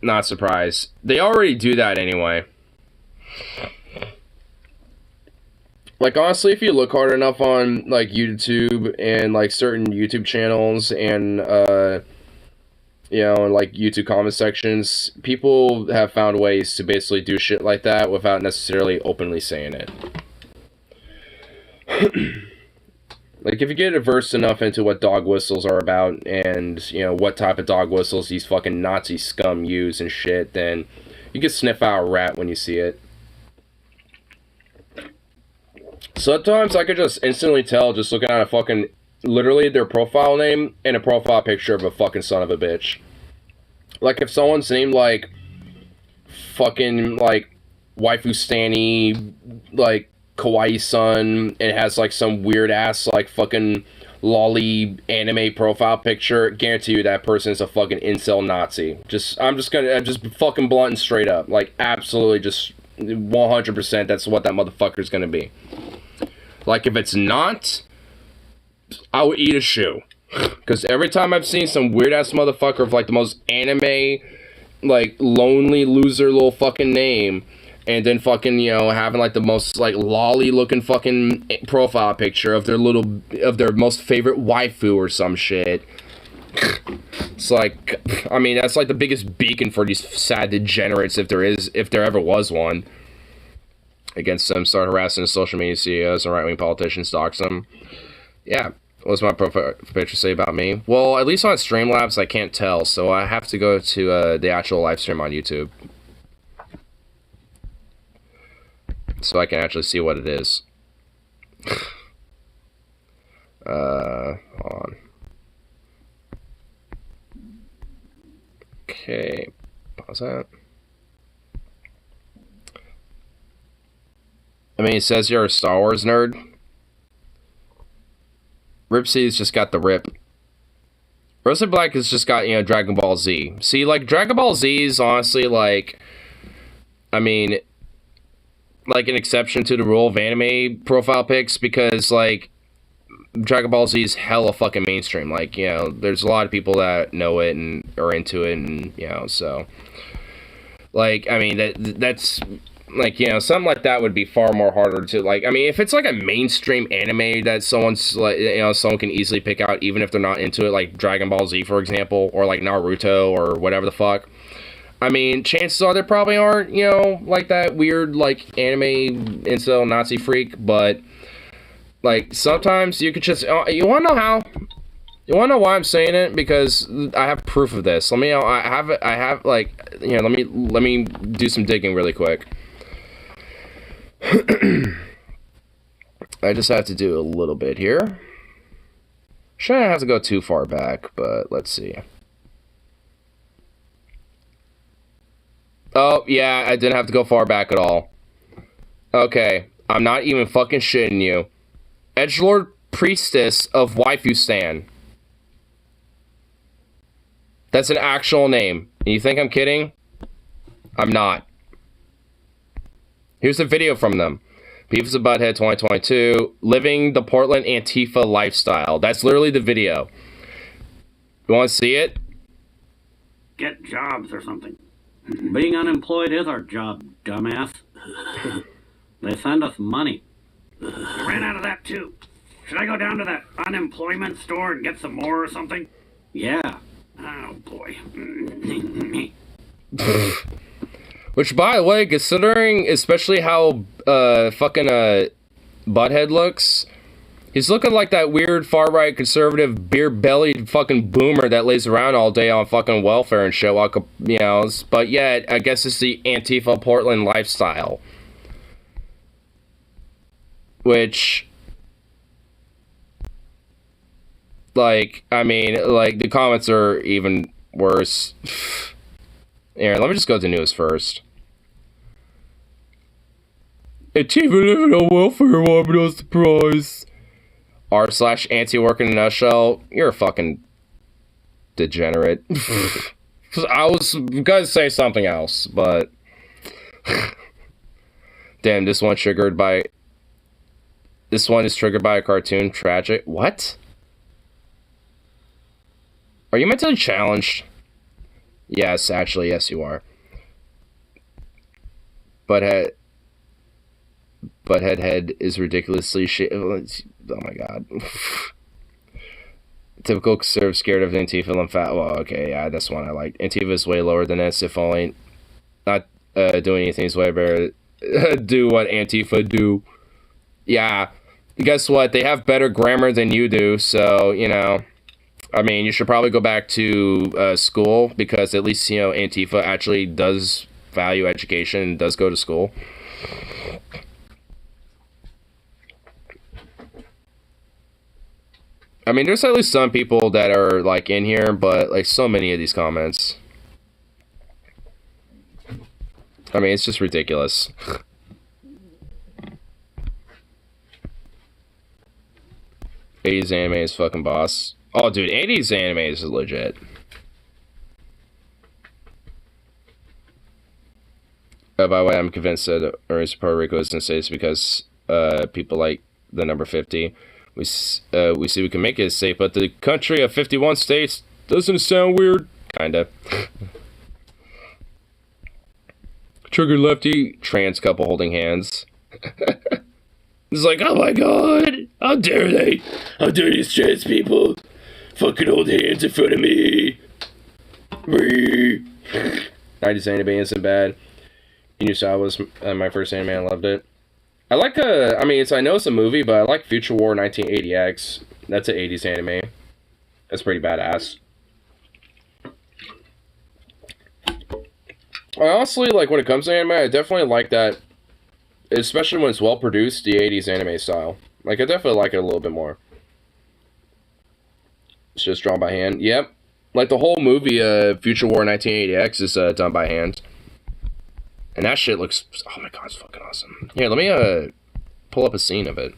Not surprised. They already do that anyway. Like, honestly, if you look hard enough on, like, YouTube and, like, certain YouTube channels and, you know, and, like, YouTube comment sections, people have found ways to basically do shit like that without necessarily openly saying it. Like, if you get versed enough into what dog whistles are about and, you know, what type of dog whistles these fucking Nazi scum use and shit, then you can sniff out a rat when you see it. Sometimes I could just instantly tell just looking at a fucking, literally their profile name and a profile picture of a fucking son of a bitch. Like, if someone's named, like, fucking, like, Waifu Stanny, like, Kawaii-san, and it has, like, some weird-ass, like, fucking lolly anime profile picture, guarantee you that person is a fucking incel Nazi. I'm just fucking blunt and straight up. Like, absolutely just 100% that's what that motherfucker's gonna be. Like, if it's not, I would eat a shoe. Because every time I've seen some weird-ass motherfucker of, like, the most anime, like, lonely loser little fucking name, and then fucking, you know, having, like, the most, like, lolly-looking fucking profile picture of their most favorite waifu or some shit. It's like, I mean, that's, like, the biggest beacon for these sad degenerates, if there ever was one. Against them, start harassing the social media CEOs and right-wing politicians, dox them. Yeah. What's my profile picture say about me? Well, at least on Streamlabs, I can't tell, so I have to go to the actual live stream on YouTube. So I can actually see what it is. Hold on. Okay, pause that. I mean, it says you're a Star Wars nerd. Ripsy's just got the rip. Roasted Black has just got, you know, Dragon Ball Z. See, like, Dragon Ball Z is honestly, like, I mean, like an exception to the rule of anime profile pics because, like, Dragon Ball Z is hella fucking mainstream. Like, you know, there's a lot of people that know it and are into it, and, you know, so, like, I mean, that's, like, you know, something like that would be far more harder to, like, I mean, if it's, like, a mainstream anime that someone's, like, you know, someone can easily pick out, even if they're not into it, like Dragon Ball Z, for example, or, like, Naruto, or whatever the fuck, I mean, chances are there probably aren't, you know, like, that weird, like, anime incel Nazi freak, but, like, sometimes you could just, you wanna know how? You wanna know why I'm saying it? Because I have proof of this. Let me, I have, like, you know, let me do some digging really quick. I just have to do a little bit here. Shouldn't have to go too far back, but let's see. Oh, yeah, I didn't have to go far back at all. Okay, I'm not even fucking shitting you. Edgelord Priestess of Waifustan. That's an actual name. And you think I'm kidding? I'm not. Here's a video from them. Beavis and Butthead 2022. Living the Portland Antifa lifestyle. That's literally the video. You want to see it? Get jobs or something. Being unemployed is our job, dumbass. They send us money. I ran out of that too. Should I go down to that unemployment store and get some more or something? Yeah. Oh boy. Which, by the way, considering especially how fucking Butthead looks, he's looking like that weird far-right conservative beer-bellied fucking boomer that lays around all day on fucking welfare and shit, like, you know, but yet, I guess it's the Antifa Portland lifestyle. Which, like, I mean, like, the comments are even worse. Here, let me just go to news first. Antifa living on welfare, why am I not surprised? r/anti working in a nutshell. You're a fucking degenerate. I was gonna say something else, but damn, this one is triggered by a cartoon. Tragic. What? Are you mentally challenged? Yes, actually, yes, you are. Butthead head is ridiculously oh my god. Typical conservative scared of the Antifa lymphat. Well, okay, yeah, that's one I like. Antifa is way lower than this, if only not doing anything is way better. Do what Antifa do. Yeah, guess what? They have better grammar than you do, so, you know, I mean, you should probably go back to school, because at least, you know, Antifa actually does value education and does go to school. I mean, there's at least some people that are, like, in here, but, like, so many of these comments. I mean, it's just ridiculous. 80s anime is fucking boss. Oh, dude, 80s anime is legit. By the way, I'm convinced that Puerto Rico is in states because people like the number 50. We see we can make it safe, but the country of 51 states doesn't sound weird? Kinda. Triggered lefty, trans couple holding hands. It's like, oh my god, how dare they? How dare these trans people fucking hold hands in front of me? 90s anime isn't bad. Inuyasha was my first anime, I loved it. I like I mean, I know it's a movie, but I like Future War 1980X. That's an 80s anime. That's pretty badass. I honestly, like, when it comes to anime, I definitely like that, especially when it's well produced, the 80s anime style. Like, I definitely like it a little bit more. It's just drawn by hand. Yep. Like the whole movie, Future War 1980X is done by hand. And that shit looks... Oh my god, it's fucking awesome. Here, let me pull up a scene of it.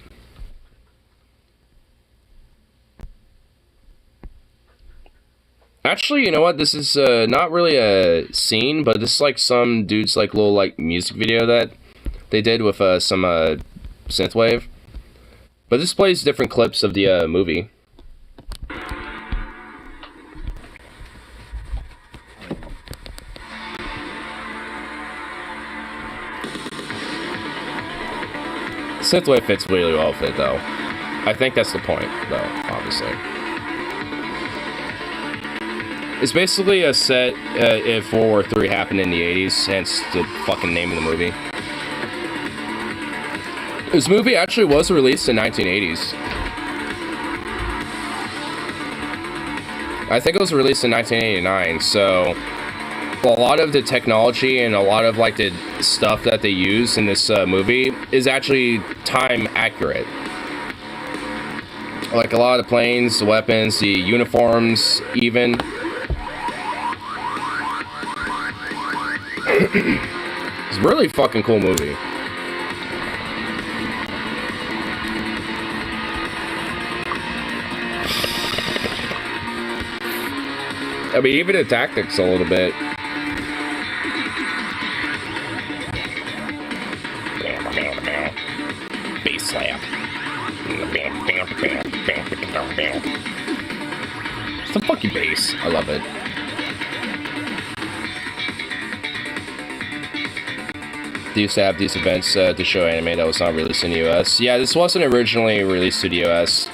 Actually, you know what? This is not really a scene, but this is like some dude's like little like music video that they did with some synthwave. But this plays different clips of the movie. Synthwave fits really well with it, though. I think that's the point, though, obviously. It's basically a set if World War III happened in the 80s, hence the fucking name of the movie. This movie actually was released in 1980s. I think it was released in 1989, so a lot of the technology and a lot of like the stuff that they use in this movie is actually time accurate. Like a lot of the planes, the weapons, the uniforms, even. It's a really fucking cool movie. I mean, even the tactics a little bit. Bass slap. It's the fucking bass. I love it. They used to have these events to show anime that was not released in the US. Yeah, this wasn't originally released to the US.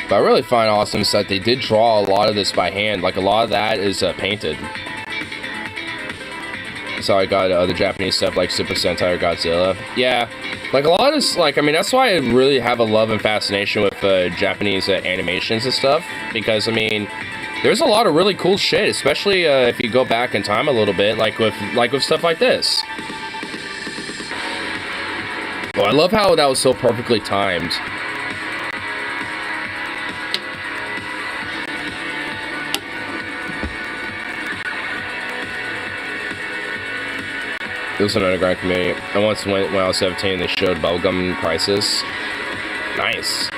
But I really find awesome is that they did draw a lot of this by hand. Like, a lot of that is painted. So I got other Japanese stuff like Super Sentai or Godzilla. Yeah, like a lot of this, like, I mean, that's why I really have a love and fascination with Japanese animations and stuff. Because, I mean, there's a lot of really cool shit, especially if you go back in time a little bit, like with stuff like this. Oh, I love how that was so perfectly timed. It was an underground community. I once went when I was 17. They showed Bubblegum Crisis. Nice.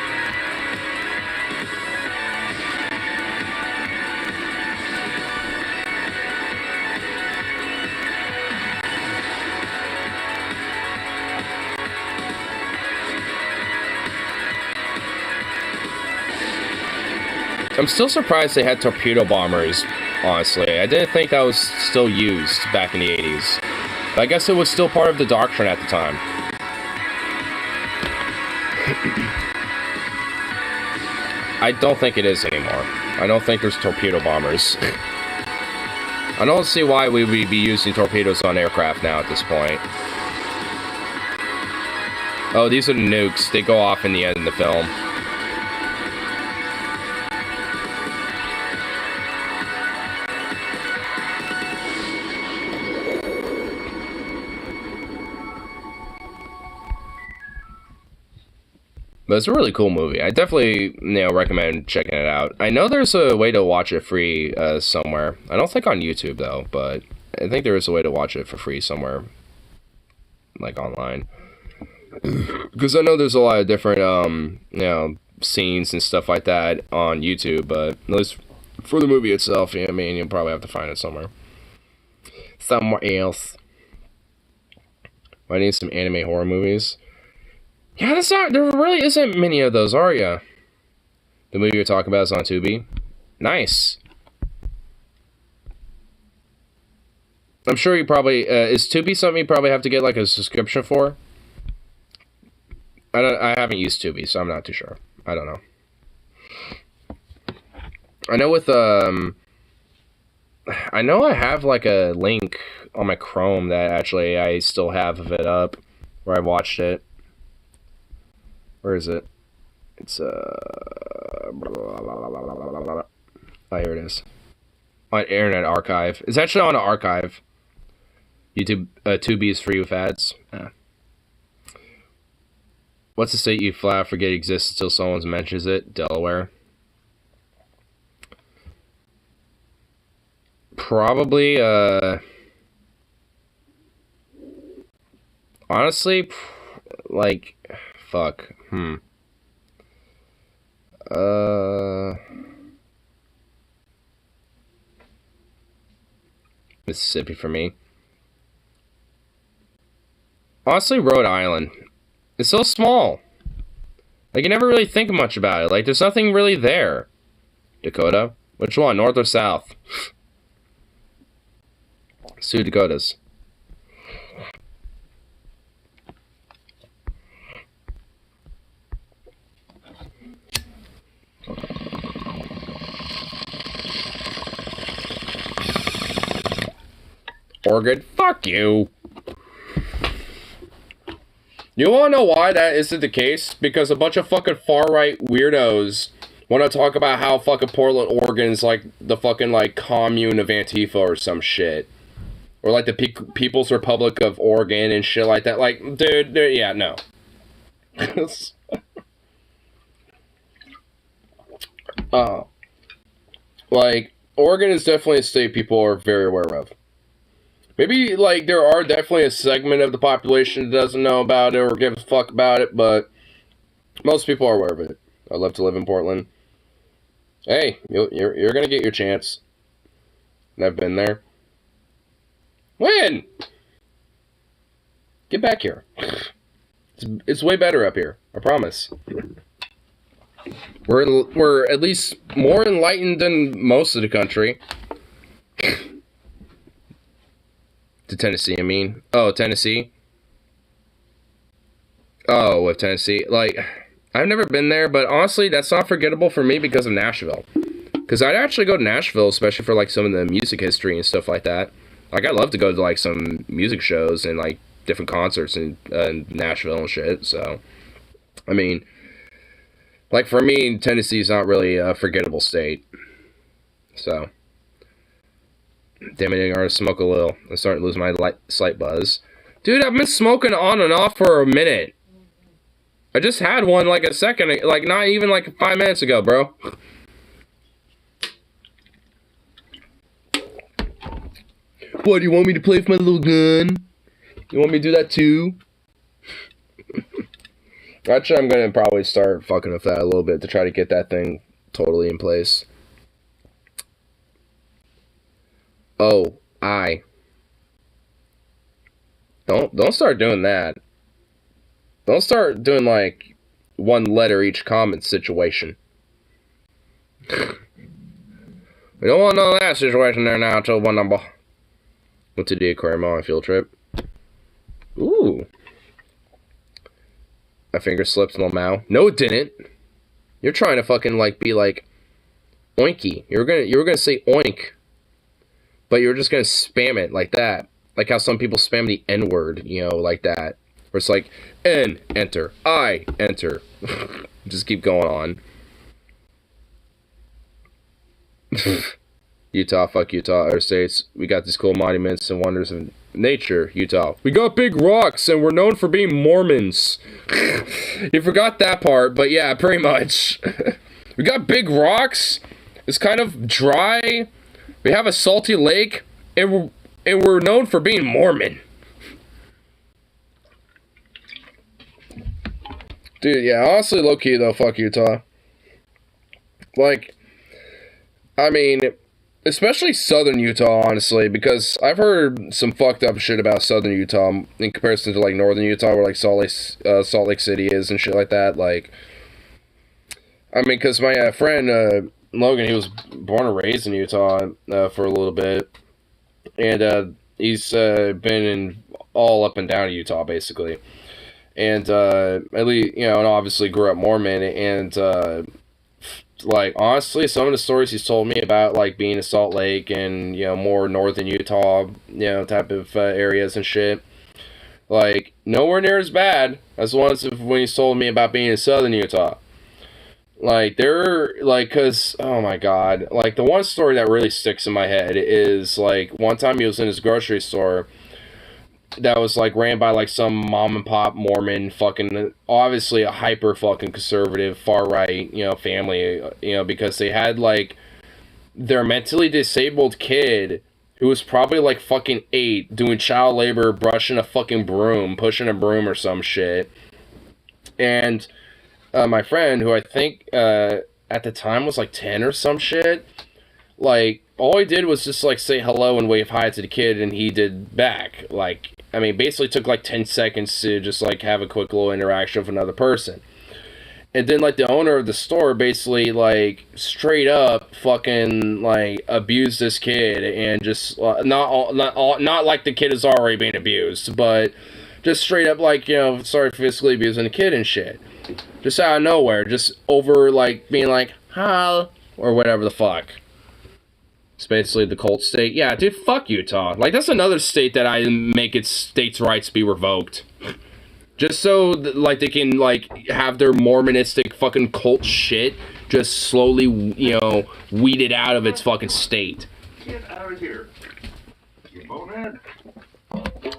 I'm still surprised they had torpedo bombers, honestly. I didn't think that was still used back in the 80s. But I guess it was still part of the doctrine at the time. I don't think it is anymore. I don't think there's torpedo bombers. I don't see why we would be using torpedoes on aircraft now at this point. Oh, these are the nukes. They go off in the end of the film. But it's a really cool movie. I definitely, recommend checking it out. I know there's a way to watch it free somewhere. I don't think on YouTube, though, but I think there is a way to watch it for free somewhere, like online. Because I know there's a lot of different, scenes and stuff like that on YouTube, but at least for the movie itself, I mean, you'll probably have to find it somewhere. Somewhere else. I need some anime horror movies. Yeah, there really isn't many of those, are ya? The movie you're talking about is on Tubi. Nice. I'm sure you probably, is Tubi something you probably have to get like a subscription for? I haven't used Tubi, so I'm not too sure. I don't know. I know with, I know I have like a link on my Chrome that actually I still have of it up, where I watched it. Where is it? It's oh, here it is. On Internet Archive. It's actually on an archive. YouTube, Tubi is free with ads. What's the state you flat forget exists until someone mentions it? Delaware. Probably, honestly, like, fuck. Mississippi for me. Honestly, Rhode Island. It's so small. Like, you never really think much about it. Like, there's nothing really there. Dakota? Which one? North or south? It's 2 Dakotas. Oregon? Fuck you. You wanna know why that isn't the case? Because a bunch of fucking far-right weirdos want to talk about how fucking Portland, Oregon is like the fucking like commune of Antifa or some shit. Or like the People's Republic of Oregon and shit like that. Like, dude, yeah, no. Like, Oregon is definitely a state people are very aware of. Maybe, like, there are definitely a segment of the population that doesn't know about it or give a fuck about it, but most people are aware of it. I'd love to live in Portland. Hey, you're gonna get your chance. I've been there. When? Get back here. It's way better up here. I promise. We're at least more enlightened than most of the country. To Tennessee, I mean. Oh, Tennessee. Oh, with Tennessee. Like, I've never been there, but honestly, that's not forgettable for me because of Nashville. Because I'd actually go to Nashville, especially for, like, some of the music history and stuff like that. Like, I'd love to go to, like, some music shows and, like, different concerts in Nashville and shit, so. I mean, like, for me, Tennessee's not really a forgettable state. So. Damn it, I'm gonna smoke a little. I'm starting to lose my slight buzz. Dude, I've been smoking on and off for a minute. I just had one like a second, like not even like 5 minutes ago, bro. What, do you want me to play with my little gun? You want me to do that too? Actually, I'm gonna probably start fucking with that a little bit to try to get that thing totally in place. Oh, Don't start doing that. Don't start doing, like, one letter each comment situation. We don't want none of that situation there now until one number. Went to the aquarium on a field trip. Ooh. My finger slipped in the mouth. No, it didn't. You're trying to fucking, like, be like, oinky. You were gonna say oink. But you're just gonna spam it like that. Like how some people spam the N-word, you know, like that. Where it's like, N, enter. I, enter. Just keep going on. Utah, fuck Utah, other states. We got these cool monuments and wonders of nature, Utah. We got big rocks and we're known for being Mormons. You forgot that part, but yeah, pretty much. We got big rocks. It's kind of dry. We have a salty lake, and we're known for being Mormon. Dude, yeah, honestly, low-key, though, fuck Utah. Like, I mean, especially southern Utah, honestly, because I've heard some fucked up shit about southern Utah in comparison to, like, northern Utah, where, like, Salt Lake City is and shit like that. Like, I mean, because my friend, Logan, he was born and raised in Utah for a little bit, and he's been in all up and down Utah, basically. And, at least, you know, and obviously grew up Mormon, and, like, honestly, some of the stories he's told me about, like, being in Salt Lake and, you know, more northern Utah, you know, type of areas and shit, like, nowhere near as bad as the ones when he's told me about being in southern Utah. Like, they're, like, because, oh my god. Like, the one story that really sticks in my head is, like, one time he was in his grocery store that was, like, ran by, like, some mom and pop Mormon fucking, obviously a hyper fucking conservative, far right, you know, family, you know, because they had, like, their mentally disabled kid who was probably, like, fucking 8, doing child labor, brushing a fucking broom, pushing a broom or some shit. And my friend, who I think at the time was like 10 or some shit, like, all he did was just, like, say hello and wave hi to the kid, and he did back. Like, I mean, basically took, like, 10 seconds to just, like, have a quick little interaction with another person. And then, like, the owner of the store basically, like, straight up fucking, like, abused this kid, and just, not like the kid is already being abused, but just straight up, like, you know, started physically abusing the kid and shit. Just out of nowhere, just over, like, being like, hi, or whatever the fuck. It's basically the cult state. Yeah, dude, fuck Utah. Like, that's another state that I make its states' rights be revoked. Just so, like, they can, like, have their Mormonistic fucking cult shit just slowly, you know, weeded out of its fucking state. Get out of here. You bonehead.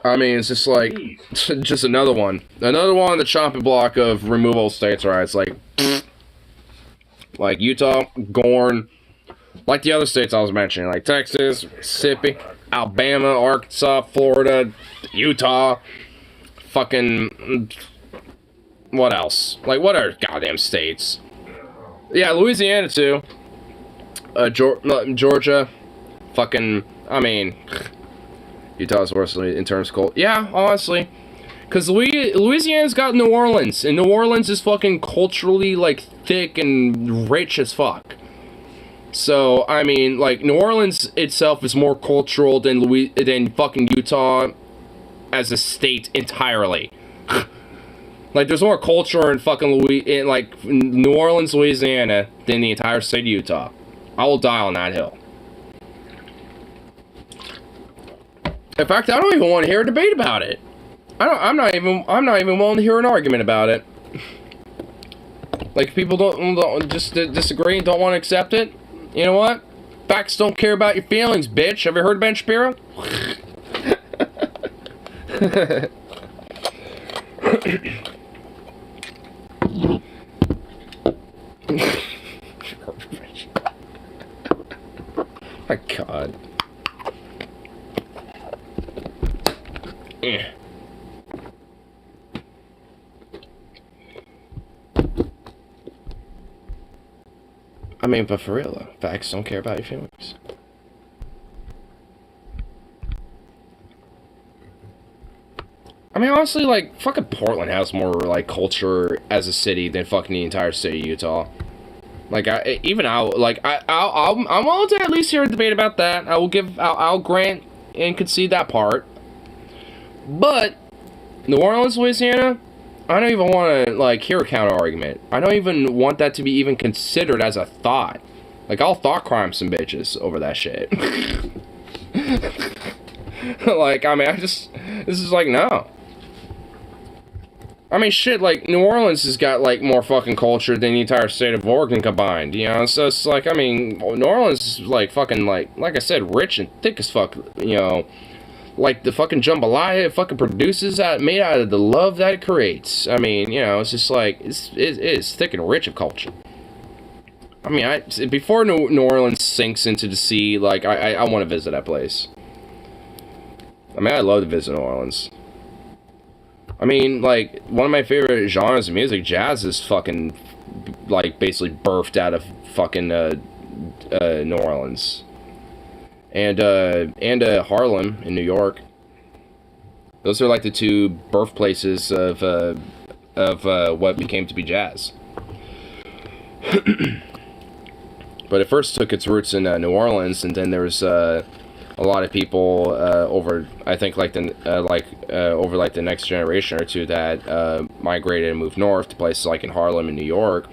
I mean, it's just like, just another one. Another one on the chopping block of removal states' rights. Like Utah, Gorn, like the other states I was mentioning, like Texas, Mississippi, Alabama, Arkansas, Florida, Utah, fucking, what else? Like, what are goddamn states? Yeah, Louisiana, too. Georgia, fucking, I mean, Utah's worse in terms of cold. Yeah, honestly. Because Louisiana's got New Orleans, and New Orleans is fucking culturally, like, thick and rich as fuck. So, I mean, like, New Orleans itself is more cultural than fucking Utah as a state entirely. Like, there's more culture in fucking New Orleans, Louisiana than the entire state of Utah. I will die on that hill. In fact, I don't even want to hear a debate about it. I'm not even willing to hear an argument about it. Like, if people don't just disagree and don't want to accept it, you know what? Facts don't care about your feelings, bitch. Have you heard of Ben Shapiro? My God. I mean, but for real though, facts don't care about your feelings. I mean, honestly, like, fucking Portland has more, like, culture as a city than fucking the entire state of Utah. Like, I'm willing to at least hear a debate about that. I'll grant and concede that part. But New Orleans, Louisiana, I don't even want to, like, hear a counter argument. I don't even want that to be even considered as a thought. Like, I'll thought crime some bitches over that shit. Like, I mean, this is like, no. I mean, shit, like, New Orleans has got, like, more fucking culture than the entire state of Oregon combined, you know? So it's like, I mean, New Orleans is, like, fucking, like I said, rich and thick as fuck, you know? Like, the fucking jambalaya it fucking produces made out of the love that it creates. I mean, you know, it's just like, it is thick and rich of culture. I mean, before New Orleans sinks into the sea, like, I want to visit that place. I mean, I'd love to visit New Orleans. I mean, like, one of my favorite genres of music, jazz, is fucking, like, basically birthed out of fucking New Orleans. And Harlem in New York. Those are like the two birthplaces of what became to be jazz. But it first took its roots in New Orleans, and then there was a lot of people over, I think, like over like the next generation or two that migrated and moved north to places like in Harlem and New York,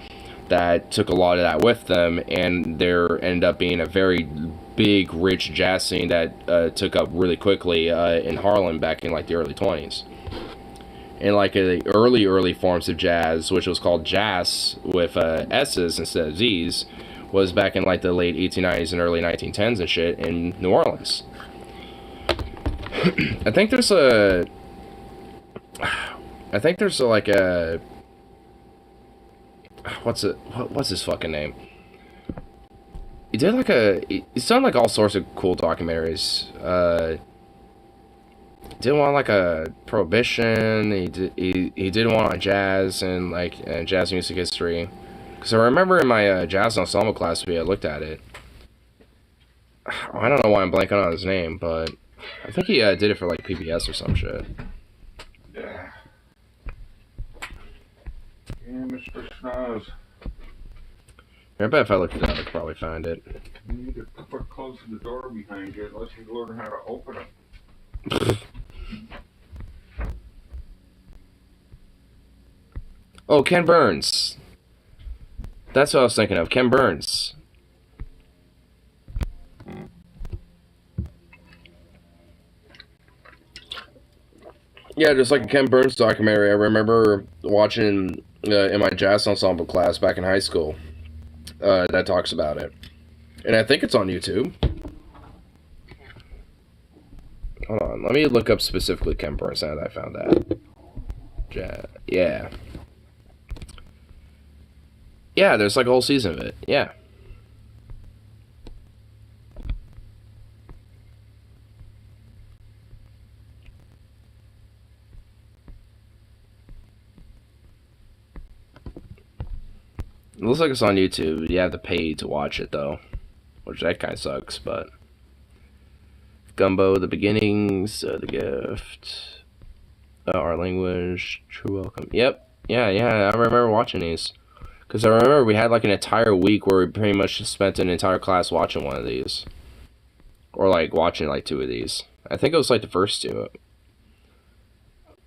that took a lot of that with them, and there ended up being a very big, rich jazz scene that took up really quickly in Harlem back in like the early 20s. in like the early forms of jazz, which was called jazz with S's instead of Z's, was back in like the late 1890s and early 1910s and shit in New Orleans. I think there's like a what's his fucking name? He's done like all sorts of cool documentaries. Did one on like a prohibition. He did one on jazz and like jazz music history. Because I remember in my jazz ensemble class I looked at it. I don't know why I'm blanking on his name, but I think he did it for like PBS or some shit. Yeah. Yeah, Mr. Snaz. I bet if I looked it up, I could probably find it. You need to put closing the door behind you unless you learn how to open it. Oh, Ken Burns. That's what I was thinking of. Ken Burns. Yeah, there's like a Ken Burns documentary I remember watching in my jazz ensemble class back in high school that talks about it. And I think it's on YouTube. Hold on, let me look up specifically Ken Burns now that I found that. Yeah. Yeah, there's like a whole season of it. Yeah. It looks like it's on YouTube. You have to pay to watch it though, which that kind of sucks, but Gumbo, The Beginnings, The Gift, Our Language, True Welcome. Yep. Yeah, I remember watching these. Because I remember we had like an entire week where we pretty much just spent an entire class watching one of these. Or like watching like two of these. I think it was like the first two.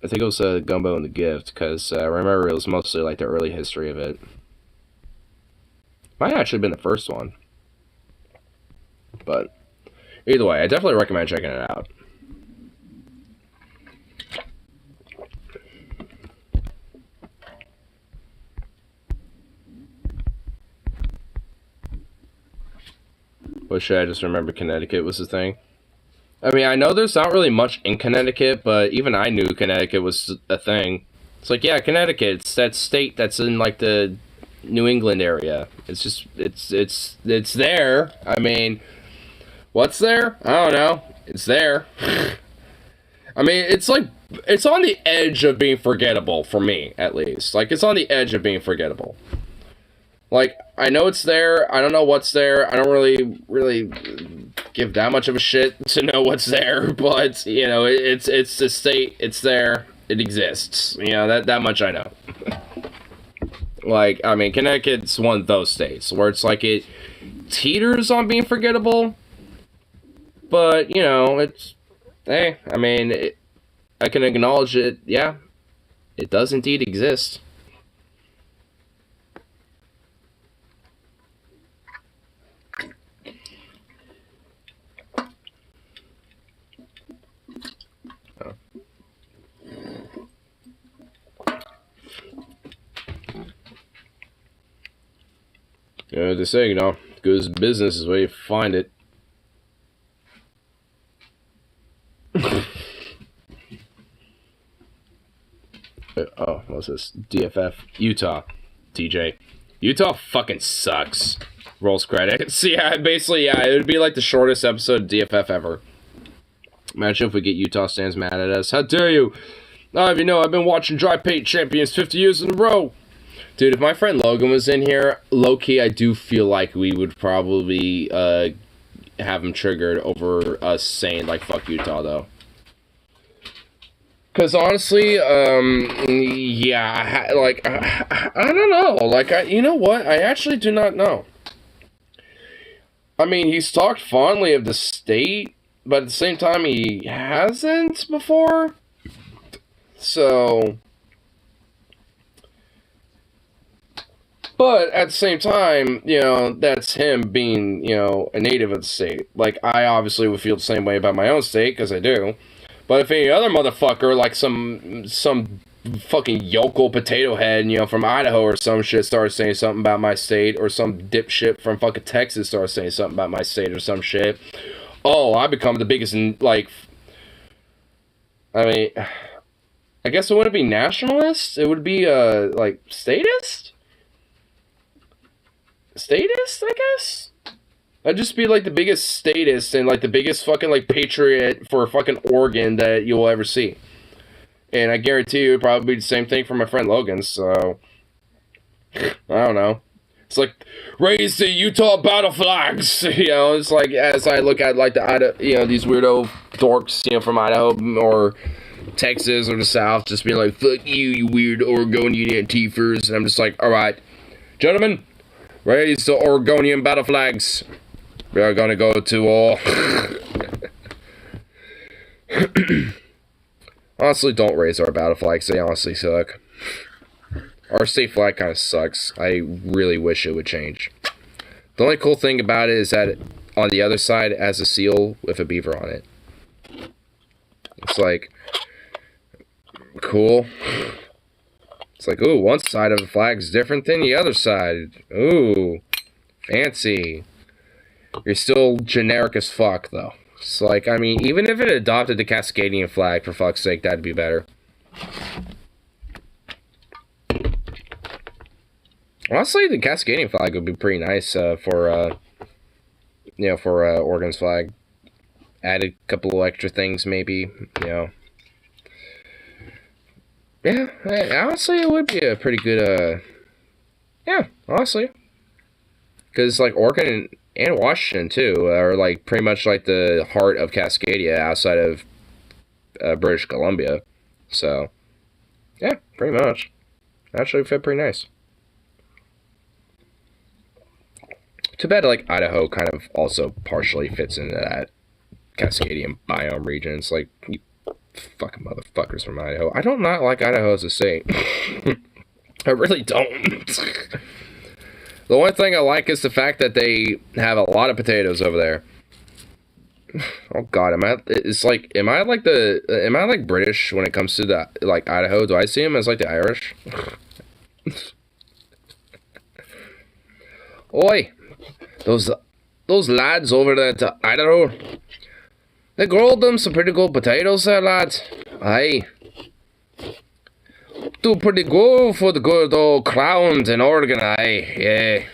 I think it was Gumbo and The Gift, because I remember it was mostly like the early history of it. Might have actually been the first one. But either way, I definitely recommend checking it out. Wish I just remembered Connecticut was the thing. I mean, I know there's not really much in Connecticut, but even I knew Connecticut was a thing. It's like, yeah, Connecticut, it's that state that's in like the New England area. It's just, it's there. I mean, what's there? I don't know. It's there. I mean, it's like, it's on the edge of being forgettable for me, at least. Like, it's on the edge of being forgettable. Like, I know it's there. I don't know what's there. I don't really give that much of a shit to know what's there. But, you know, it's the state. It's there. It exists. You know, that much I know. Like, I mean, Connecticut's one of those states where it's like it teeters on being forgettable. But, you know, it's, hey, I mean, I can acknowledge it. Yeah, it does indeed exist. You know what they say, you know, good as business is where you find it. Oh, what's this? DFF. Utah. TJ. Utah fucking sucks. Rolls credits. Yeah, basically, yeah, it would be like the shortest episode of DFF ever. Imagine if we get Utah stands mad at us. How dare you? You know, I've been watching Dry Paint Champions 50 years in a row. Dude, if my friend Logan was in here, low-key, I do feel like we would probably have him triggered over us saying, like, fuck Utah, though. Because, honestly, yeah, like, I don't know. Like, you know what? I actually do not know. I mean, he's talked fondly of the state, but at the same time, he hasn't before. So... But at the same time, you know, that's him being, you know, a native of the state. Like, I obviously would feel the same way about my own state, because I do. But if any other motherfucker, like some fucking yokel potato head, you know, from Idaho or some shit starts saying something about my state, or some dipshit from fucking Texas starts saying something about my state or some shit, oh, I become the biggest, like, I mean, I guess it wouldn't be nationalist, it would be, like, statist? Statist, I guess? I'd just be, like, the biggest statist and, like, the biggest fucking, like, patriot for fucking Oregon that you'll ever see. And I guarantee you it would probably be the same thing for my friend Logan, so... I don't know. It's like, raise the Utah battle flags! You know, it's like, as I look at, like, the Idaho, you know, these weirdo dorks, you know, from Idaho, or Texas, or the South, just being like, fuck you, you weird Oregonian Antifers, and I'm just like, alright, gentlemen, raise the Oregonian battle flags. We are gonna go to war. Honestly, don't raise our battle flags. They honestly suck. Our state flag kind of sucks. I really wish it would change. The only cool thing about it is that on the other side it has a seal with a beaver on it. It's like, cool. It's like, ooh, one side of the flag is different than the other side. Ooh, fancy. You're still generic as fuck, though. It's like, I mean, even if it adopted the Cascadian flag, for fuck's sake, that'd be better. Honestly, the Cascadian flag would be pretty nice for, you know, for Oregon's flag. Add a couple of extra things, maybe, you know. Yeah, honestly, it would be a pretty good, yeah, honestly. Because, like, Oregon and Washington, too, are, like, pretty much, like, the heart of Cascadia outside of British Columbia. So, yeah, pretty much. Actually fit pretty nice. Too bad, like, Idaho kind of also partially fits into that Cascadian biome region. It's like, you fucking motherfuckers from Idaho. I don't not like Idaho as a state. I really don't. The only thing I like is the fact that they have a lot of potatoes over there. Oh God, am I like British when it comes to the, like, Idaho? Do I see them as like the Irish? Oi, those lads over there to Idaho, they grow them some pretty good potatoes there, lads. Aye. Do pretty good for the good old crowns in Oregon, aye, yeah.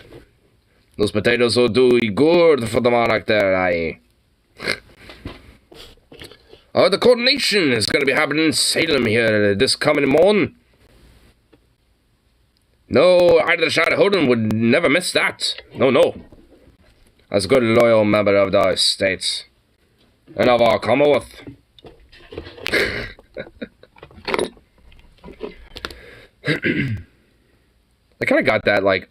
Those potatoes will do good for the monarch there, aye. The coronation is going to be happening in Salem here this coming morning. No, Irish Idahoan would never miss that. No, no. As a good loyal member of the States and of our Commonwealth. I kind of got that, like,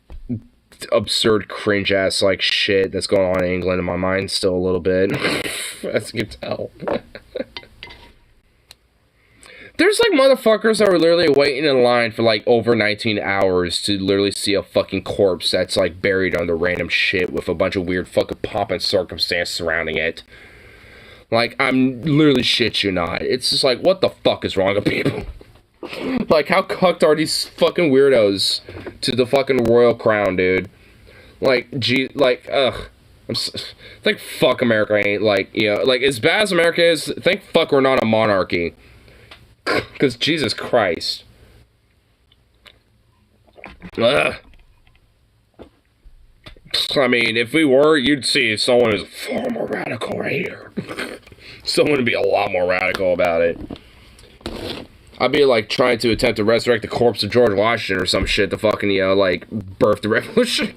absurd cringe-ass, like, shit that's going on in England in my mind still a little bit. As you can tell. There's, like, motherfuckers that were literally waiting in line for, like, over 19 hours to literally see a fucking corpse that's, like, buried under random shit with a bunch of weird fucking pomp and circumstance surrounding it. Like, I'm literally shit you not. It's just like, what the fuck is wrong with people? Like, how cucked are these fucking weirdos to the fucking royal crown, dude? Like, gee, like, ugh. Think fuck America ain't, like, you know, like, as bad as America is, think fuck we're not a monarchy. Because Jesus Christ. Ugh. I mean, if we were, you'd see someone who's far more radical right here. Someone would be a lot more radical about it. I'd be like trying to attempt to resurrect the corpse of George Washington or some shit to fucking, you know, like, birth the revolution.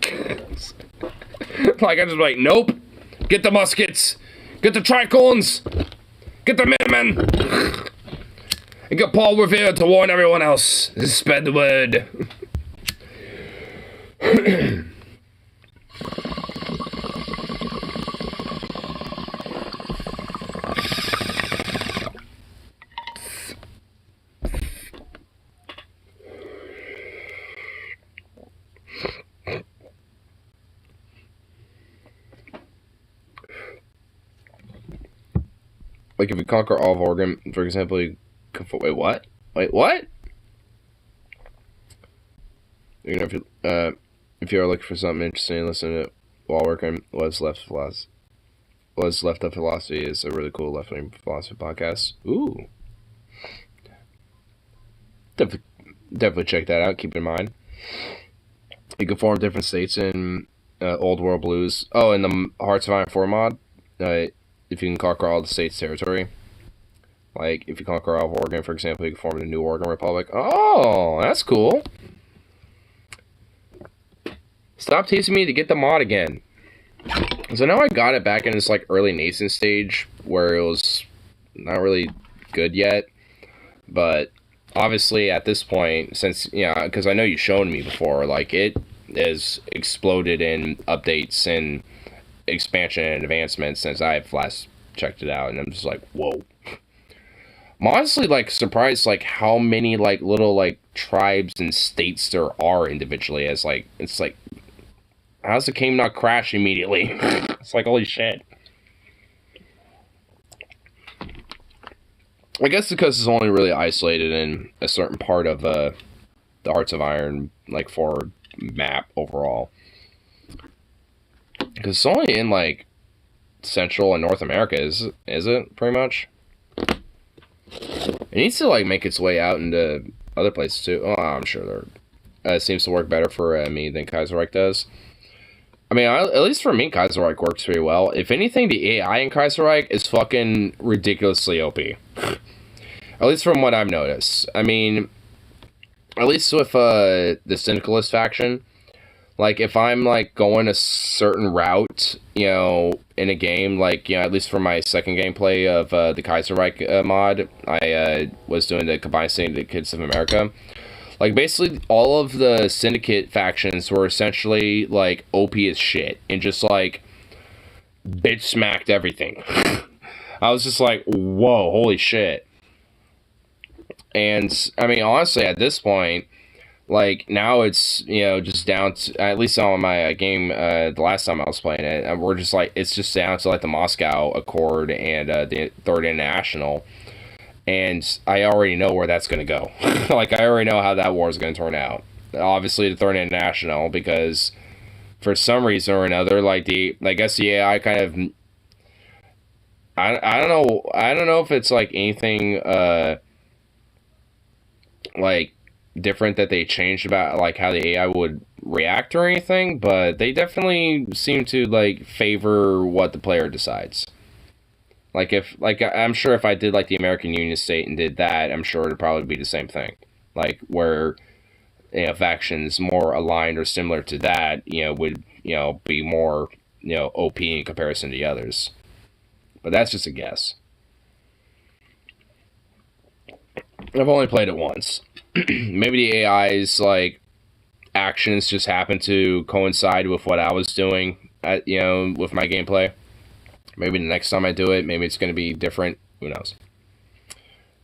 Like, I just be like, nope. Get the muskets. Get the tricorns. Get the Minutemen. And get Paul Revere to warn everyone else. Spread the word. Like, if we conquer all of Oregon, for example, you... Wait, what? Wait, what? You know, if you are looking for something interesting, listen to it while working. What's Left of Philosophy is a really cool left-wing philosophy podcast. Ooh. Definitely check that out. Keep in mind. You can form different states in Old World Blues. Oh, in the Hearts of Iron 4 mod, if you can conquer all the states' territory. Like, if you conquer all of Oregon, for example, you can form the New Oregon Republic. Oh, that's cool. Stop teasing me to get the mod again. So now I got it back in this, like, early nascent stage where it was not really good yet. But obviously at this point, since, because I know you've shown me before, like, it has exploded in updates and expansion and advancements since I've last checked it out, and I'm just like, whoa. I'm honestly, like, surprised, like, how many, like, little, like, tribes and states there are individually, as, like, it's like, how's the game not crash immediately? It's like, holy shit. I guess because it's only really isolated in a certain part of the Hearts of Iron, like, 4 map overall. Because it's only in, like, Central and North America, is it, pretty much? It needs to, like, make its way out into other places, too. Oh, I'm sure it seems to work better for me than Kaiserreich does. I mean, at least for me, Kaiserreich works pretty well. If anything, the AI in Kaiserreich is fucking ridiculously OP. At least from what I've noticed. I mean, at least with the Syndicalist faction, like, if I'm, like, going a certain route, in a game, like, at least for my second gameplay of the Kaiserreich mod, I was doing the Combined Syndicates of America. Like, basically, all of the Syndicate factions were essentially, like, OP as shit. And just, like, bitch smacked everything. I was just like, whoa, holy shit. And, I mean, honestly, at this point, like, now it's, just down to, at least on my game, the last time I was playing it, we're just, like, it's just down to, like, the Moscow Accord and the Third International. And I already know where that's going to go. Like, I already know how that war is going to turn out. Obviously, the Third International, because for some reason or another, like, I guess the AI kind of, I don't know if it's, like, anything, like, different that they changed about, like, how the AI would react or anything, but they definitely seem to, like, favor what the player decides. Like, I'm sure if I did, like, the American Union state and did that, I'm sure it'd probably be the same thing. Like, where, factions more aligned or similar to that, would, be more, OP in comparison to the others. But that's just a guess. I've only played it once. Maybe the AI's, like, actions just happen to coincide with what I was doing, with my gameplay. Maybe the next time I do it, maybe it's going to be different. Who knows?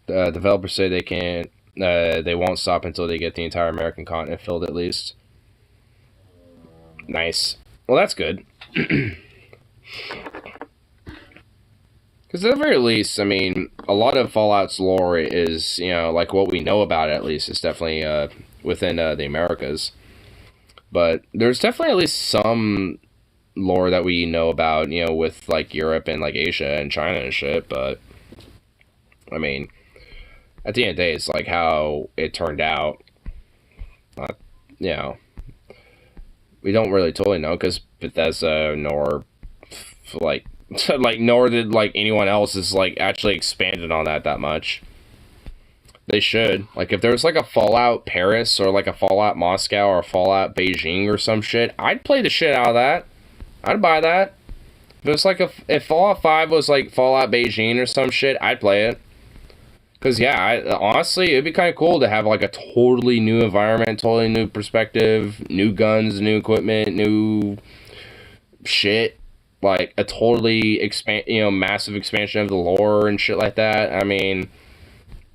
The developers say they can't, they won't stop until they get the entire American continent filled, at least. Nice. Well, that's good. Because at the very least, I mean, a lot of Fallout's lore is, like, what we know about it, at least, is definitely within the Americas. But there's definitely at least some lore that we know about, with, like, Europe and, like, Asia and China and shit, but, I mean, at the end of the day, it's, like, how it turned out, we don't really totally know, because Bethesda, nor, like, nor did, like, anyone else is, like, actually expanded on that much. They should. Like, if there was, like, a Fallout Paris, or, like, a Fallout Moscow, or a Fallout Beijing, or some shit, I'd play the shit out of that. I'd buy that. If it was like if Fallout 5 was like Fallout Beijing or some shit, I'd play it. Cause yeah, honestly, it'd be kind of cool to have like a totally new environment, totally new perspective, new guns, new equipment, new shit. Like a totally massive expansion of the lore and shit like that. I mean,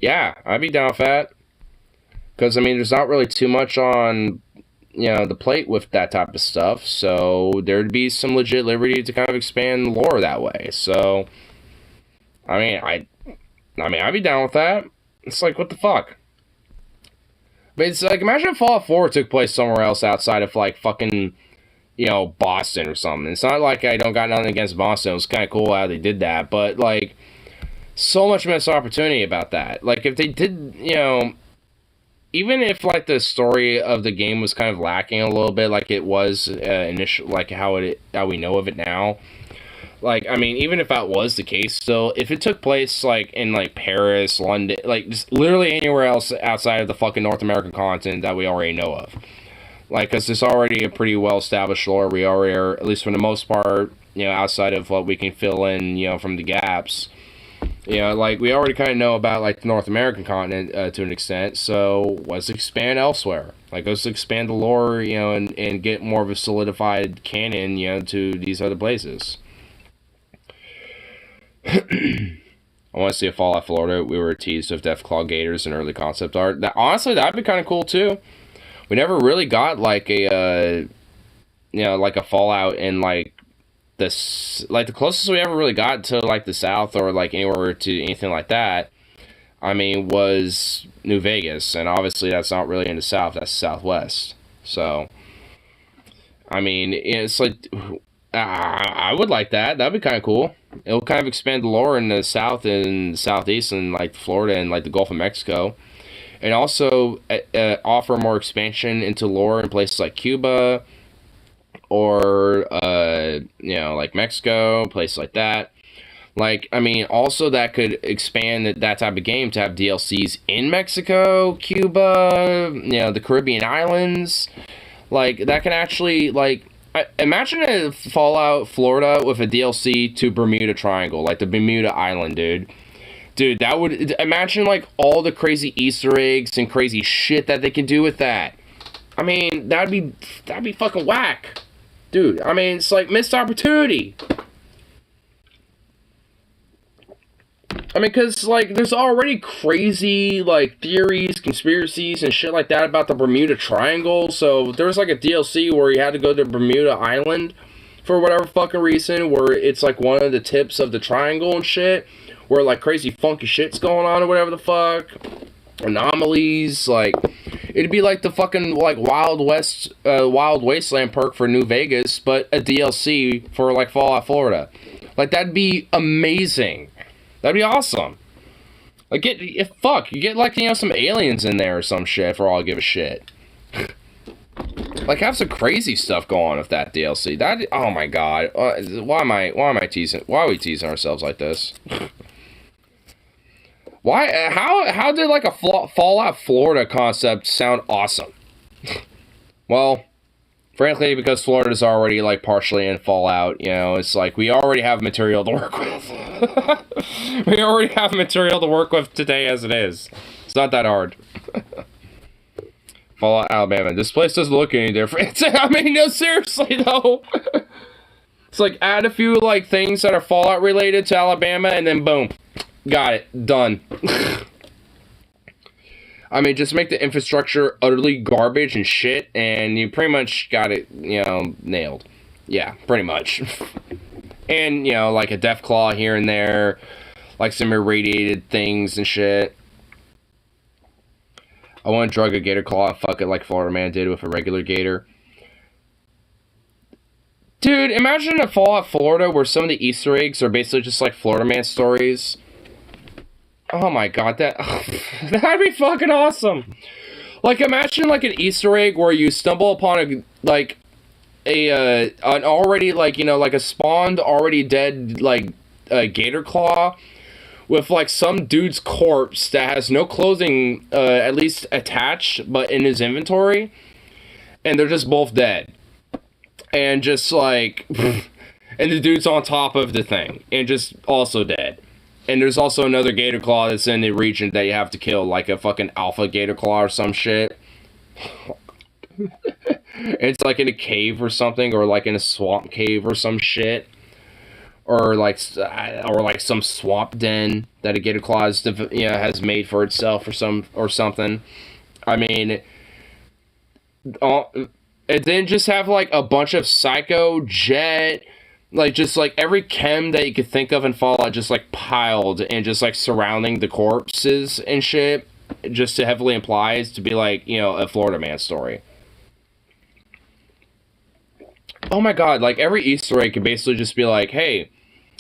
yeah, I'd be down with that. Cause I mean, there's not really too much on the plate with that type of stuff, so there'd be some legit liberty to kind of expand the lore that way. So, I mean, I'd be down with that. It's like, what the fuck? But But it's like, imagine if Fallout 4 took place somewhere else outside of, like, fucking, you know, Boston or something. It's not like I don't got nothing against Boston. It was kind of cool how they did that. But, like, so much missed opportunity about that. Like, if they did, you know, even if, like, the story of the game was kind of lacking a little bit, like it was initial, like how we know of it now. Like, I mean, even if that was the case, still, if it took place, like, in, like, Paris, London, like, just literally anywhere else outside of the fucking North American continent that we already know of. Like, because there's already a pretty well-established lore. We already are, at least for the most part, you know, outside of what we can fill in, you know, from the gaps. You know, like, we already kind of know about, like, the North American continent to an extent, so let's expand elsewhere. Like, let's expand the lore, you know, and get more of a solidified canon, you know, to these other places. I want to see a Fallout Florida. We were teased with Deathclaw Gators and early concept art. That, honestly, that'd be kind of cool, too. We never really got, like, a, you know, like, a Fallout in, like, this, like, the closest we ever really got to, like, the South or, like, anywhere to anything like that, I mean, was New Vegas. And obviously that's not really in the South, that's Southwest. So, I mean, it's like, I would like that. That'd be kind of cool. It'll kind of expand the lore in the South and Southeast and, like, Florida and, like, the Gulf of Mexico. And also offer more expansion into lore in places like Cuba or, you know, like Mexico, places like that. Like, I mean, also that could expand that type of game to have DLCs in Mexico, Cuba, you know, the Caribbean islands. Like, that can actually, like, imagine a Fallout Florida with a DLC to Bermuda Triangle, like the Bermuda Island, dude. Dude, that would, imagine, like, all the crazy Easter eggs and crazy shit that they can do with that. I mean, that'd be fucking whack. Dude, I mean, it's like missed opportunity. I mean, because, like, there's already crazy, like, theories, conspiracies, and shit like that about the Bermuda Triangle. So, there's, like, a DLC where you had to go to Bermuda Island for whatever fucking reason, where it's, like, one of the tips of the triangle and shit, where, like, crazy funky shit's going on or whatever the fuck. Anomalies, like, it'd be like the fucking, like, Wild West, Wild Wasteland perk for New Vegas, but a DLC for, like, Fallout Florida. Like, that'd be amazing. That'd be awesome. Like, you get, like, you know, some aliens in there or some shit for all I give a shit. Like, have some crazy stuff going on with that DLC. That, oh my god. Why am I teasing? Why are we teasing ourselves like this? Why? How did, like, a Fallout Florida concept sound awesome? Well, frankly, because Florida's already, like, partially in Fallout, you know, it's like we already have material to work with. We already have material to work with today as it is. It's not that hard. Fallout Alabama. This place doesn't look any different. I mean, no, seriously, though. It's like, add a few, like, things that are Fallout related to Alabama, and then boom. Got it. Done. I mean, just make the infrastructure utterly garbage and shit, and you pretty much got it, you know, nailed. Yeah, pretty much. And, you know, like a Deathclaw here and there, like some irradiated things and shit. I want to drug a gator claw and fuck it like Florida Man did with a regular gator. Dude, imagine a Fallout Florida where some of the Easter eggs are basically just like Florida Man stories. Oh my god, that'd be fucking awesome. Like, imagine, like, an Easter egg where you stumble upon an already, like, you know, like a spawned, already dead, like, gator claw with, like, some dude's corpse that has no clothing, at least attached, but in his inventory, and they're just both dead. And just, like, and the dude's on top of the thing, and just also dead. And there's also another gator claw that's in the region that you have to kill, like a fucking alpha gator claw or some shit. It's like in a cave or something, or like in a swamp cave or some shit. Or like some swamp den that a gator claw has, you know, has made for itself or something. I mean, and then just have like a bunch of Psycho, Jet, like, just, like, every chem that you could think of in Fallout just, like, piled and just, like, surrounding the corpses and shit. just to heavily implies to be like, you know, a Florida Man story. Oh my god, like every Easter egg could basically just be like, hey,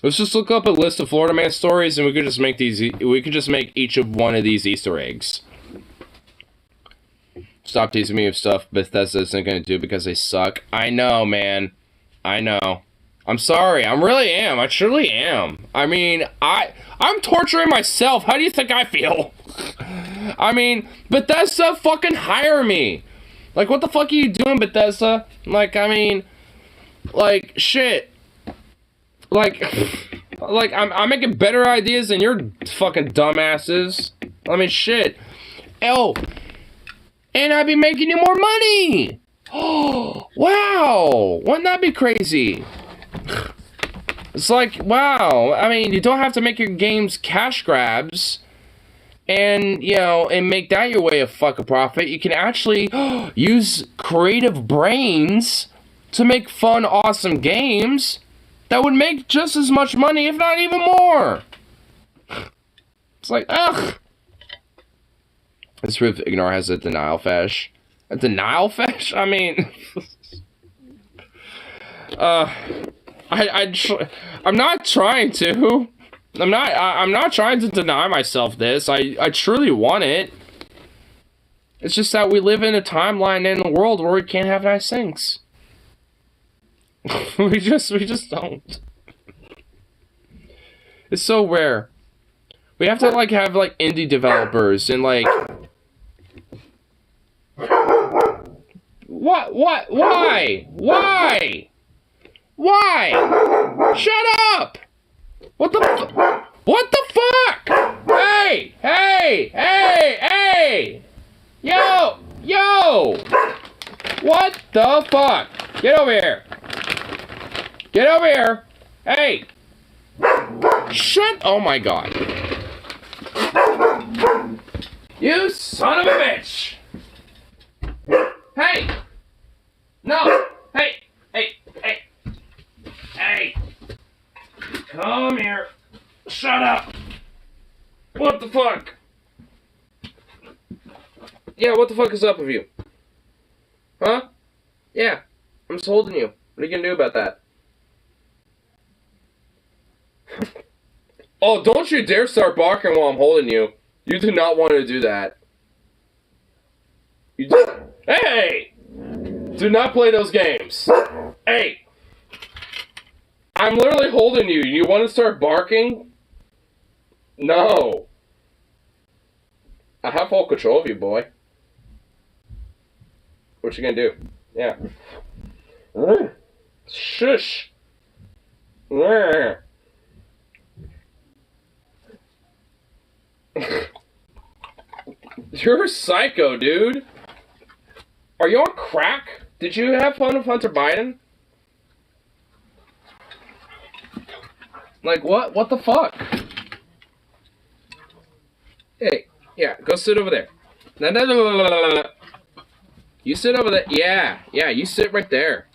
let's just look up a list of Florida Man stories and we could just make each of one of these Easter eggs. Stop teasing me of stuff Bethesda isn't gonna do because they suck. I know, man. I know. I'm sorry. I really am. I truly am. I mean, I'm torturing myself. How do you think I feel? I mean, Bethesda, fucking hire me. Like, what the fuck are you doing, Bethesda? Like, I mean, like, shit. Like, I'm making better ideas than your fucking dumbasses. I mean, shit. Oh, and I'd be making you more money. Oh, wow. Wouldn't that be crazy? It's like, wow. I mean, you don't have to make your games cash grabs and, you know, and make that your way of fucking profit. You can actually use creative brains to make fun, awesome games that would make just as much money, if not even more. It's like, ugh. This proof Ignore has a denial fesh. A denial fesh? I mean, I'm not trying to. I'm not trying to deny myself this. I truly want it. It's just that we live in a timeline in a world where we can't have nice things. we just don't. It's so rare. We have to like have like indie developers and like what? Why? Shut up! What the fuck? Hey! Yo! What the fuck? Get over here! Hey! Oh my god. You son of a bitch! Hey! No! Hey! Come here. Shut up. What the fuck? Yeah, what the fuck is up with you? Huh? Yeah, I'm just holding you. What are you gonna do about that? Oh, don't you dare start barking while I'm holding you. You do not want to do that. Hey! Do not play those games. Hey! I'm literally holding you. You want to start barking? No. I have full control of you, boy. What you gonna do? Yeah. Shush. You're a psycho, dude. Are you on crack? Did you have fun with Hunter Biden? Like, what? What the fuck? Hey, yeah, go sit over there. No. You sit over there. Yeah, you sit right there.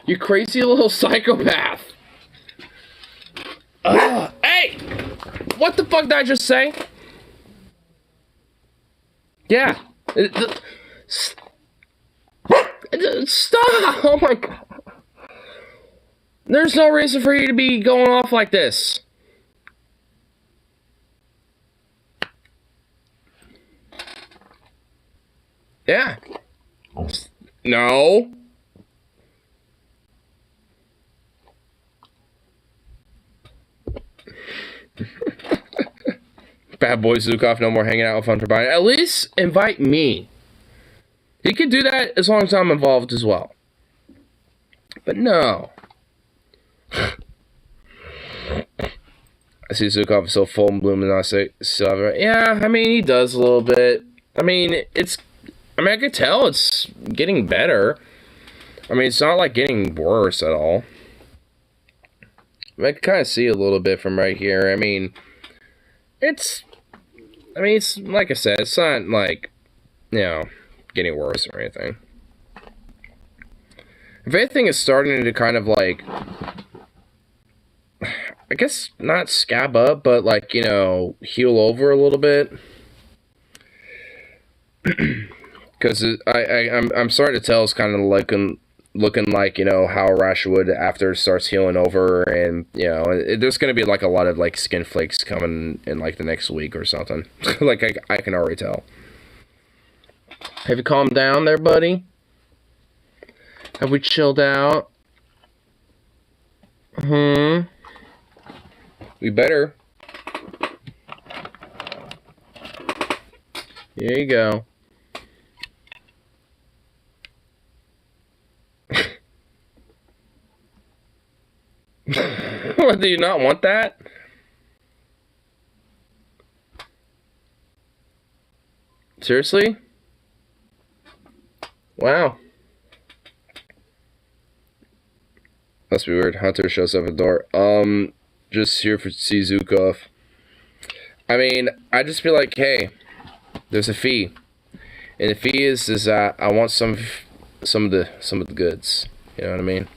You crazy little psychopath. Hey! What the fuck did I just say? Yeah. Stop! Oh my god. There's no reason for you to be going off like this. Yeah. No. Bad boy Zukov, no more hanging out with Hunter Biden. At least invite me. He could do that as long as I'm involved as well. But no. I see Zukov is so full and blooming and I say, yeah, I mean, he does a little bit. I mean, I could tell it's getting better. I mean, it's not like getting worse at all. I can kind of see a little bit from right here. I mean, it's like I said, it's not like, you know, getting worse or anything. If anything is starting to kind of like, I guess not scab up, but like, you know, heal over a little bit. Because I'm sorry to tell, it's kind of looking like, you know, how a rash would after it starts healing over, and, you know, there's going to be like a lot of like skin flakes coming in like the next week or something. Like I can already tell. Have you calmed down there, buddy? Have we chilled out? We better. Here you go. What, do you not want that? Seriously? Wow. Must be weird. Hunter shows up at the door. Just here to see Zukov. I mean, I just feel like, hey, there's a fee, and the fee is I want some of the goods. You know what I mean?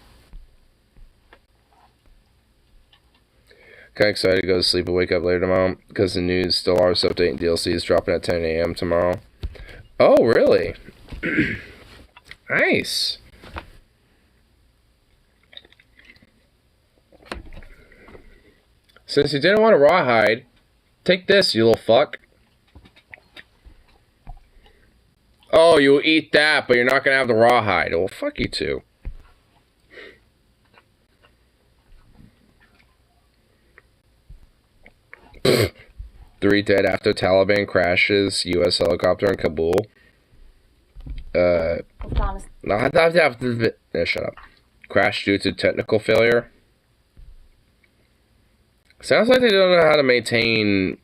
Kinda excited to go to sleep and wake up later tomorrow because the news, Stellaris update and DLC is dropping at 10 a.m. tomorrow. Oh, really? Nice. Since you didn't want a rawhide, take this, you little fuck. Oh, you'll eat that, but you're not gonna have the rawhide. Well, fuck you too. Three dead after Taliban crashes U.S. helicopter in Kabul. No, shut up. Crash due to technical failure. Sounds like they don't know how to maintain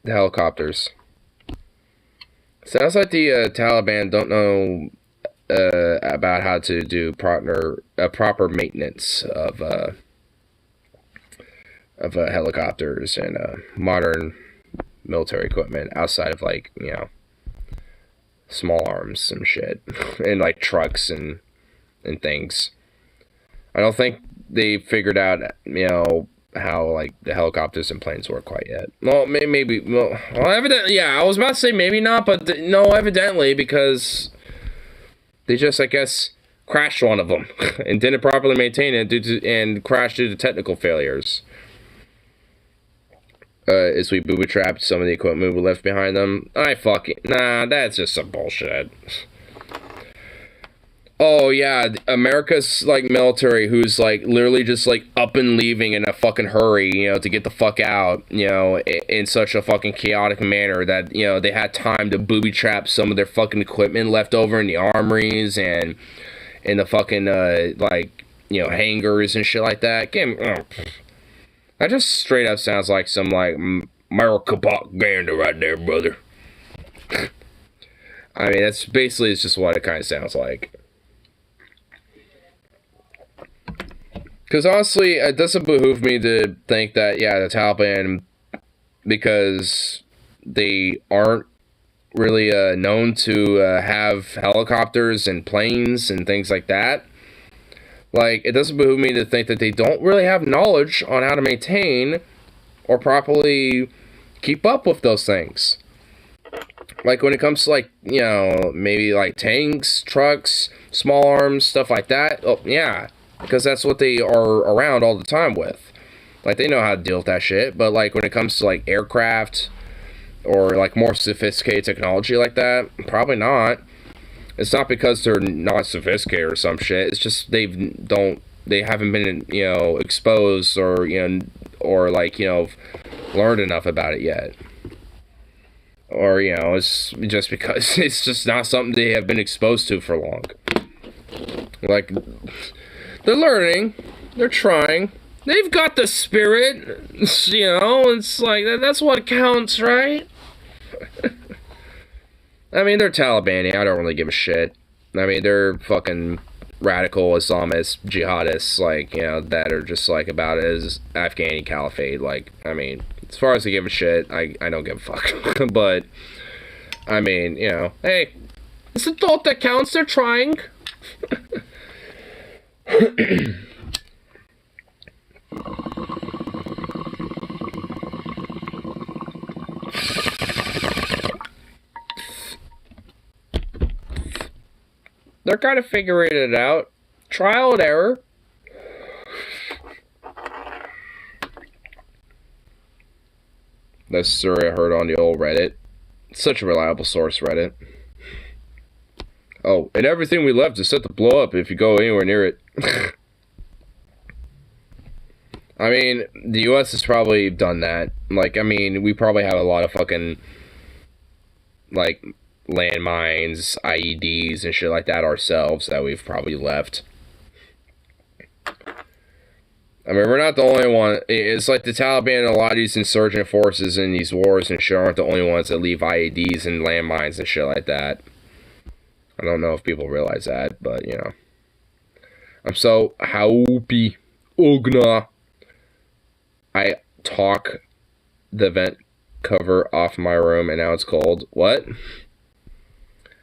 the helicopters. Sounds like the Taliban don't know about how to do proper maintenance of helicopters and modern military equipment outside of, like, you know, small arms and shit and like trucks and things. I don't think they figured out, you know, how like the helicopters and planes work quite yet. Well, maybe. Well, evidently, yeah. I was about to say maybe not, but no, evidently, because they just, I guess, crashed one of them and didn't properly maintain it and crashed due to technical failures. As we booby trapped some of the equipment we left behind them. Nah, that's just some bullshit. Oh yeah, America's like military, who's like literally just like up and leaving in a fucking hurry, you know, to get the fuck out, you know, in such a fucking chaotic manner that, you know, they had time to booby trap some of their fucking equipment left over in the armories and in the fucking like, you know, hangars and shit like that. That just straight up sounds like some like America propaganda right there, brother. I mean, that's basically, it's just what it kind of sounds like. Because honestly, it doesn't behoove me to think that, yeah, the Taliban, because they aren't really known to have helicopters and planes and things like that. Like, it doesn't behoove me to think that they don't really have knowledge on how to maintain or properly keep up with those things. Like, when it comes to, like, you know, maybe, like, tanks, trucks, small arms, stuff like that. Oh, yeah. Because that's what they are around all the time with. Like, they know how to deal with that shit. But, like, when it comes to, like, aircraft or, like, more sophisticated technology like that, probably not. It's not because they're not sophisticated or some shit. It's just they haven't been, you know, exposed or, you know, or, like, you know, learned enough about it yet. Or, you know, it's just because it's just not something they have been exposed to for long. Like, they're learning. They're trying. They've got the spirit. You know, it's like, that's what counts, right? I mean, they're Taliban. I don't really give a shit. I mean, they're fucking radical Islamists, jihadists, like, you know, that are just, like, about as Afghani caliphate. Like, I mean, as far as I give a shit, I don't give a fuck. But, I mean, you know, hey, it's the thought that counts. They're trying. They're kind of figuring it out. Trial and error. That's a story I heard on the old Reddit. Such a reliable source, Reddit. Oh, and everything we left is set to blow up if you go anywhere near it. I mean, the US has probably done that. Like, I mean, we probably have a lot of fucking, like, landmines, IEDs, and shit like that ourselves that we've probably left. I mean, we're not the only one. It's like the Taliban and a lot of these insurgent forces in these wars and shit aren't the only ones that leave IEDs and landmines and shit like that. I don't know if people realize that, but, you know. I'm so happy. Ogna. I talk the vent cover off my room and now it's cold. What?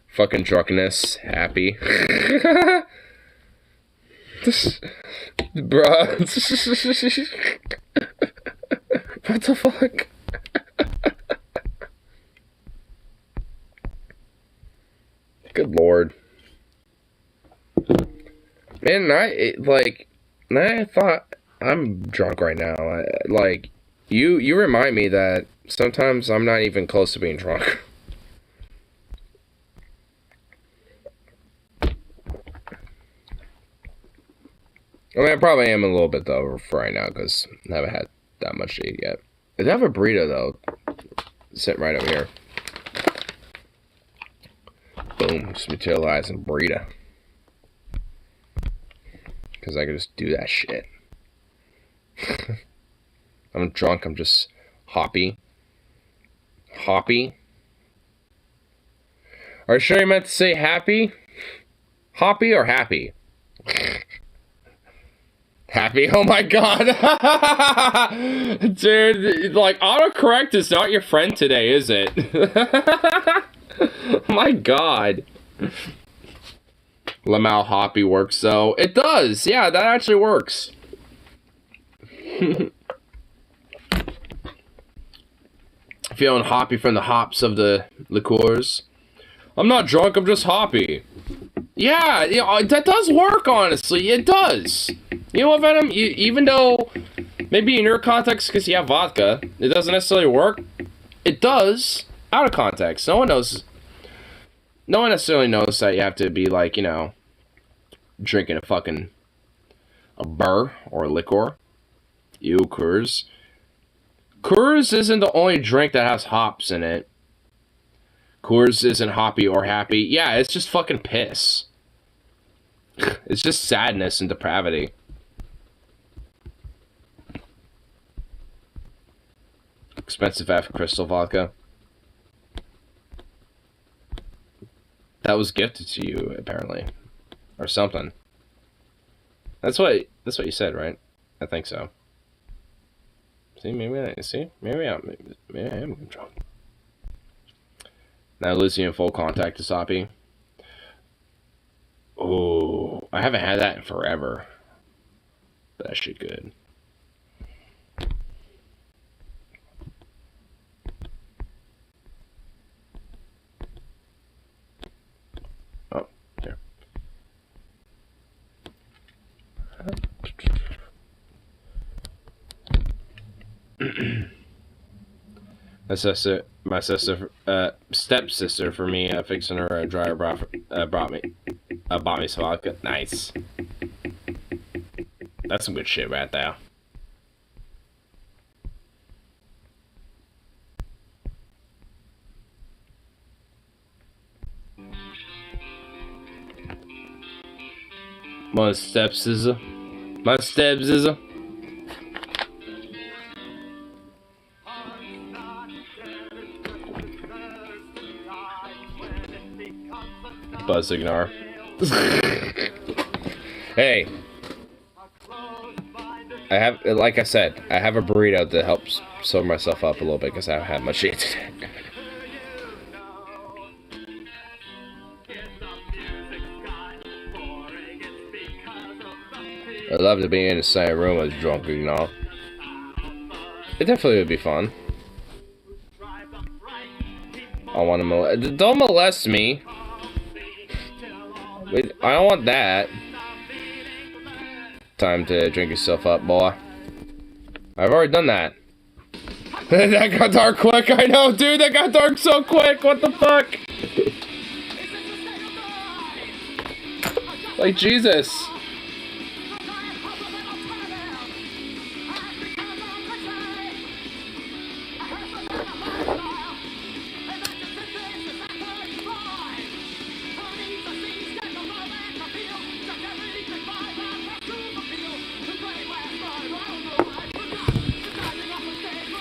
Fucking drunkenness. Happy. Bruh. What the fuck? Good lord. Man, I thought I'm drunk right now. Like, you remind me that sometimes I'm not even close to being drunk. I mean, I probably am a little bit, though, for right now, because I haven't had that much to eat yet. I have a burrito, though, sitting right over here. Boom, just materializing burrito. Because I can just do that shit. I'm drunk, I'm just hoppy. Hoppy? Are you sure you meant to say happy? Hoppy or happy? Happy? Oh my god! Dude, like, autocorrect is not your friend today, is it? My god. Lamau Hoppy works, though. It does! Yeah, that actually works. Feeling hoppy from the hops of the liqueurs. I'm not drunk, I'm just hoppy. Yeah, you know, that does work, honestly. It does. You know what, Venom? Even though, maybe in your context, because you have vodka, it doesn't necessarily work. It does, out of context. No one knows. No one necessarily knows that you have to be, like, you know, drinking a burr or a liquor. Ew, Coors. Coors isn't the only drink that has hops in it. Coors isn't hoppy or happy. Yeah, it's just fucking piss. It's just sadness and depravity. Expensive F crystal vodka. That was gifted to you, apparently. Or something. That's what you said, right? I think so. See, maybe I am drunk. Now losing in full contact to Soppy. Oh, I haven't had that in forever. But that shit good. Oh, here. My stepsister for me, fixing her dryer bought me some vodka. Nice. That's some good shit right there. My stepsister. My stepsister. Buzz ignore. Hey. I have, like I said, I have a burrito that helps sober myself up a little bit because I haven't had much to eat today. I'd love to be in the same room as drunk, you know. It definitely would be fun. I want to don't molest me. Wait, I don't want that. Time to drink yourself up, boy. I've already done that. That got dark quick, I know, dude, that got dark so quick, what the fuck? Like, Jesus.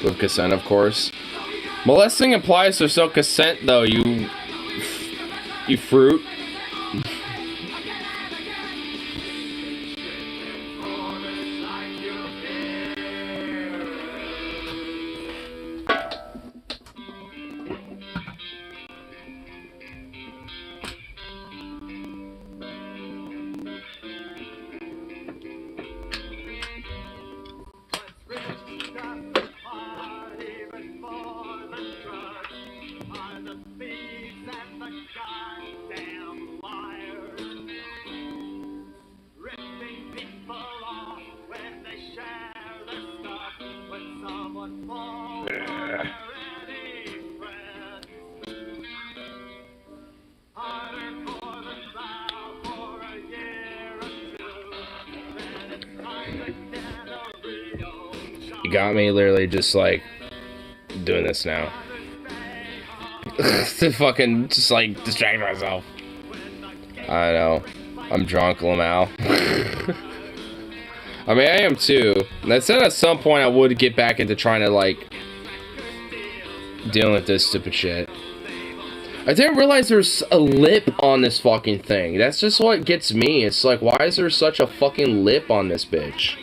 With consent, of course. Molesting implies there's no consent, though, you fruit. You got me literally just like doing this now. To fucking just like distract myself. I know. I'm drunk, Lamau. I mean, I am too. And I said at some point I would get back into trying to like dealing with this stupid shit. I didn't realize there's a lip on this fucking thing. That's just what gets me. It's like, why is there such a fucking lip on this bitch?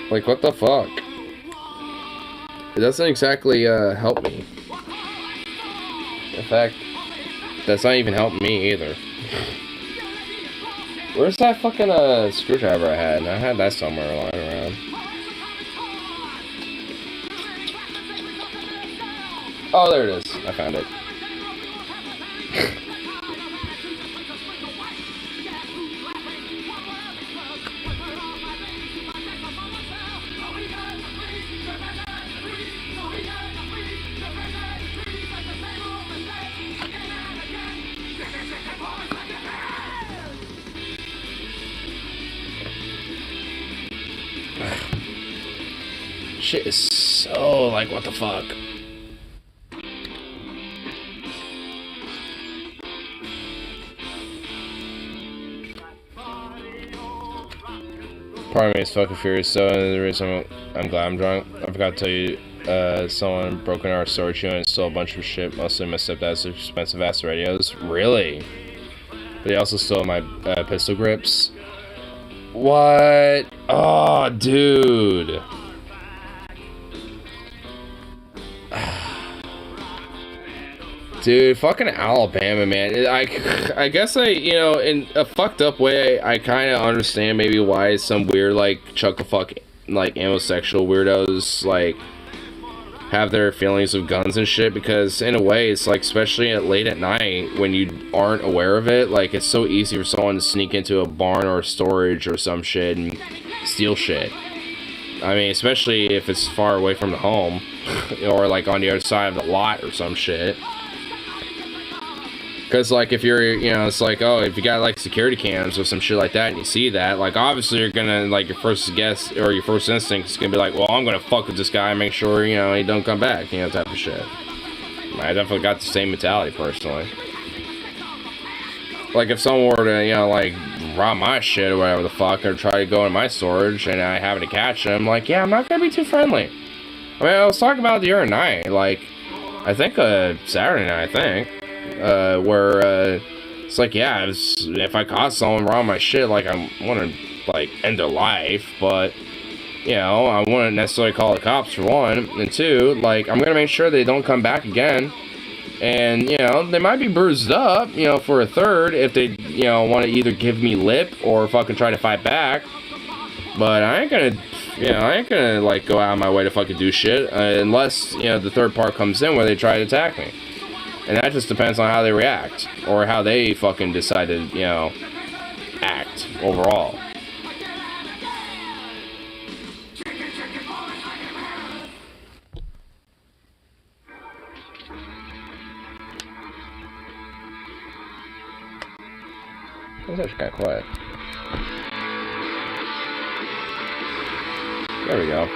Like, what the fuck? It doesn't exactly help me. In fact, that's not even helping me either. Where's that fucking screwdriver I had? I had that somewhere lying around. Oh, there it is. I found it. Shit is so like, what the fuck? Part of me is fucking furious, so the reason I'm glad I'm drunk. I forgot to tell you, someone broke into our storage unit and stole a bunch of shit, mostly my stepdad's expensive ass radios. Really? But he also stole my pistol grips. What? Oh, dude. Dude, fucking Alabama, man. I guess you know, in a fucked up way, I kind of understand maybe why some weird, like, chuck-the-fuck, like, homosexual weirdos, like, have their feelings of guns and shit, because in a way, it's like, especially late at night, when you aren't aware of it, like, it's so easy for someone to sneak into a barn or a storage or some shit and steal shit. I mean, especially if it's far away from the home, or, like, on the other side of the lot or some shit. Because, like, if you're, you know, it's like, oh, if you got, like, security cams or some shit like that and you see that, like, obviously you're gonna, like, your first guess or your first instinct is gonna be like, well, I'm gonna fuck with this guy and make sure, you know, he don't come back, you know, type of shit. I definitely got the same mentality, personally. Like, if someone were to, you know, like, rob my shit or whatever the fuck, or try to go in my storage and I happen to catch them, like, yeah, I'm not gonna be too friendly. I mean, I was talking about the other night, like, I think, Saturday night, I think. Where it's like, yeah, if I caught someone wrong my shit, like, I want to, like, end their life, but, you know, I wouldn't necessarily call the cops, for one, and two, like, I'm gonna make sure they don't come back again, and, you know, they might be bruised up, you know, for a third, if they, you know, want to either give me lip, or fucking try to fight back, but I ain't gonna, like, go out of my way to fucking do shit, unless, you know, the third part comes in where they try to attack me. And that just depends on how they react. Or how they fucking decide to, you know, act overall. That's actually kind of quiet. There we go.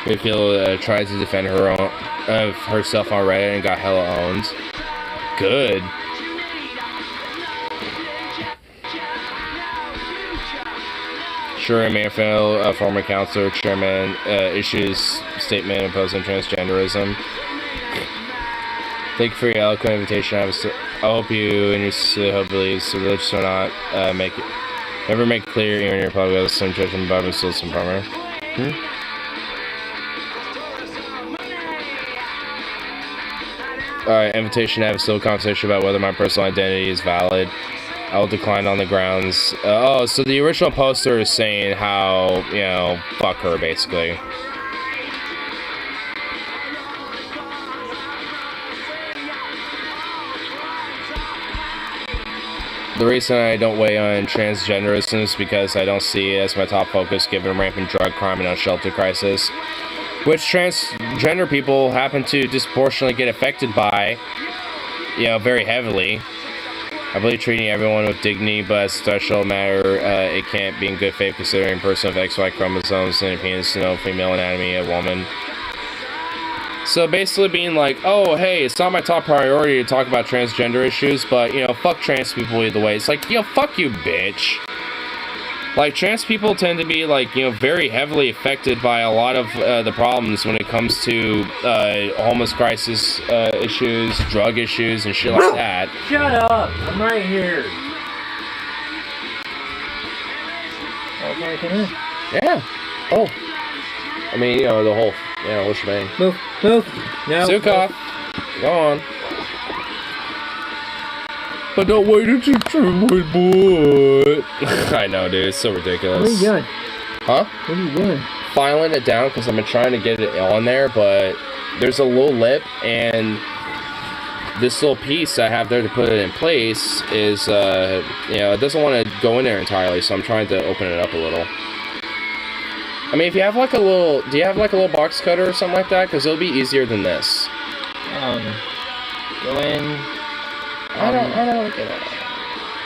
Mayfield tries to defend herself on Reddit and got hella owned. Good. Sure, Mayfield, former counselor, chairman, issues statement opposing transgenderism. Thank you for your eloquent invitation. I hope you and your sister believes religious or not, never make clear even in your public some judgment about Mr. Farmer. Alright, invitation to have a civil conversation about whether my personal identity is valid. I will decline on the grounds. So the original poster is saying how, you know, fuck her, basically. The reason I don't weigh on transgenderism is because I don't see it as my top focus given rampant drug crime and unsheltered crisis, which transgender people happen to disproportionately get affected by, you know, very heavily. I believe treating everyone with dignity, but as a special matter, it can't be in good faith considering a person of XY chromosomes and a penis to know female anatomy, a woman. So basically being like, oh, hey, it's not my top priority to talk about transgender issues, but, you know, fuck trans people either way. It's like, yo, fuck you, bitch. Like, trans people tend to be, like, you know, very heavily affected by a lot of the problems when it comes to homeless crisis issues, drug issues, and shit like that. Shut up! I'm right here. Okay, come in. Yeah. Oh. I mean, you know, the whole, you know, whole shebang. Move. No. Sukov. Go on. But don't wait until turn my boy. I know, dude. It's so ridiculous. What are you doing? Huh? What are you doing? Filing it down because I've been trying to get it on there, but there's a little lip, and this little piece I have there to put it in place is, you know, it doesn't want to go in there entirely, so I'm trying to open it up a little. I mean, if you have like a little, do you have like a little box cutter or something like that? Because it'll be easier than this. Go in. I don't get it.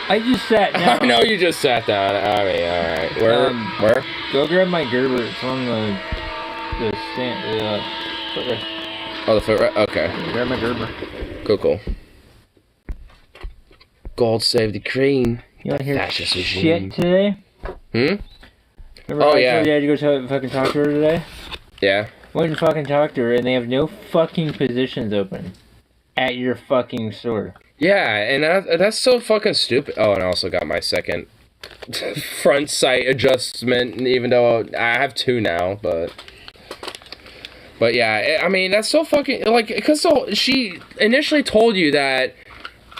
I just sat down. I know you just sat down. I mean, alright. Where? Go grab my Gerber. It's on the stand, the footrest. Oh, the footrest? Okay. Grab my Gerber. Cool. Gold save the cream. You want to hear Fascist shit regime. today? Hmm? Remember I told you I had to go fucking talk to her today? Yeah. Went to fucking talk to her, and they have no fucking positions open at your fucking store. Yeah, and that's so fucking stupid. Oh, and I also got my second front sight adjustment, even though I have two now, but yeah, I mean, that's so fucking, like, because she initially told you that,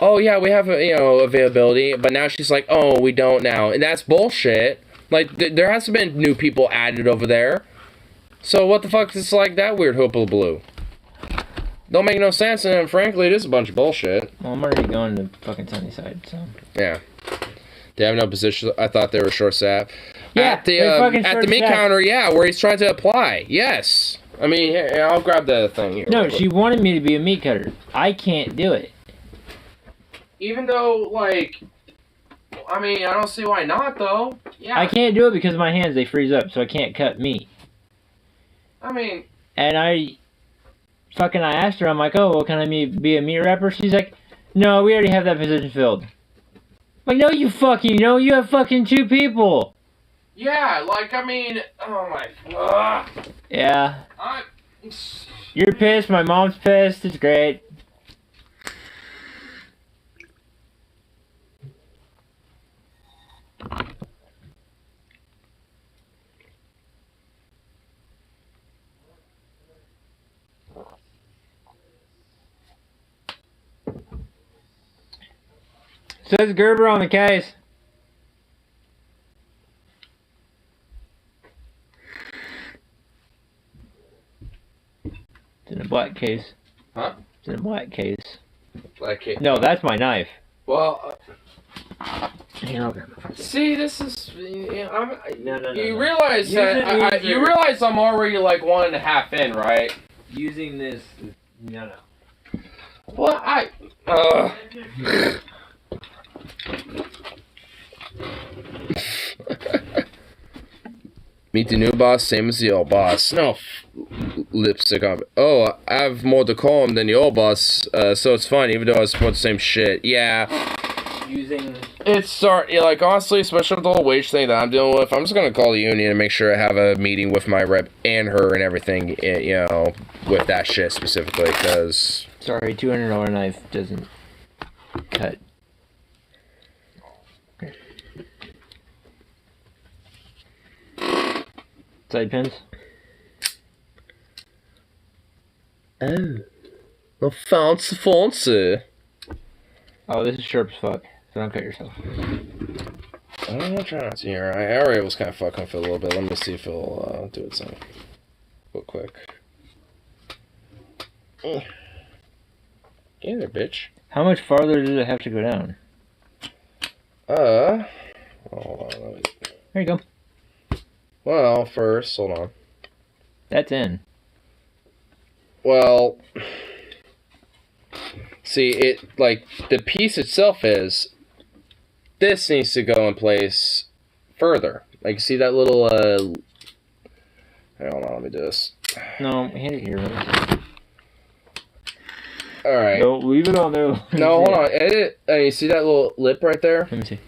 oh yeah, we have, you know, availability, but now she's like, oh, we don't now, and that's bullshit. Like, there hasn't been new people added over there, so what the fuck is like that weird hoopla-blue? Don't make no sense, and frankly, it is a bunch of bullshit. Well, I'm already going to fucking Sunnyside, so. Yeah. They have no position. I thought they were short-staffed. Yeah, at the meat counter, yeah, where he's trying to apply. Yes. I mean, here, I'll grab the thing here. No, she wanted me to be a meat cutter. I can't do it. Even though, like, I mean, I don't see why not, though. Yeah. I can't do it because of my hands, they freeze up, so I can't cut meat. I mean. And I asked her, I'm like, oh, well, can I be a meat wrapper? She's like, no, we already have that position filled. I'm like, no, you fucking, you have fucking 2 people. Yeah, like, I mean, oh my, Yeah. You're pissed, my mom's pissed, it's great. Says Gerber on the case. It's in a black case. Huh? It's in a black case. Like it. No, that's my knife. Well, Here, okay. see, this is. No. You realize that you realize I'm already like 1.5 in, right? Using this. No. Well, Meet the new boss, same as the old boss. No, lipstick on. Oh, I have more decorum than the old boss, so it's fine, even though I support the same shit. Yeah. Using. It's like honestly, especially with the whole wage thing that I'm dealing with, I'm just gonna call the union and make sure I have a meeting with my rep and her and everything, you know, with that shit specifically, because. Sorry, $200 knife doesn't cut. Side pins? Oh. No fancy. Oh, this is sharp as fuck. So don't cut yourself. I'm gonna try not to hear. I already was kind of fucking with it a little bit. Let me see if it'll do its thing. Real quick. Get in there, bitch. How much farther does it have to go down? Hold on. Let me... There you go. Well, first, hold on. That's in. Well, see, it, like, the piece itself is, this needs to go in place further. Like, see that little, hold on, let me do this. No, hand it here. Alright. No, leave it on there. No, hold on. Edit. You see that little lip right there? Let me see.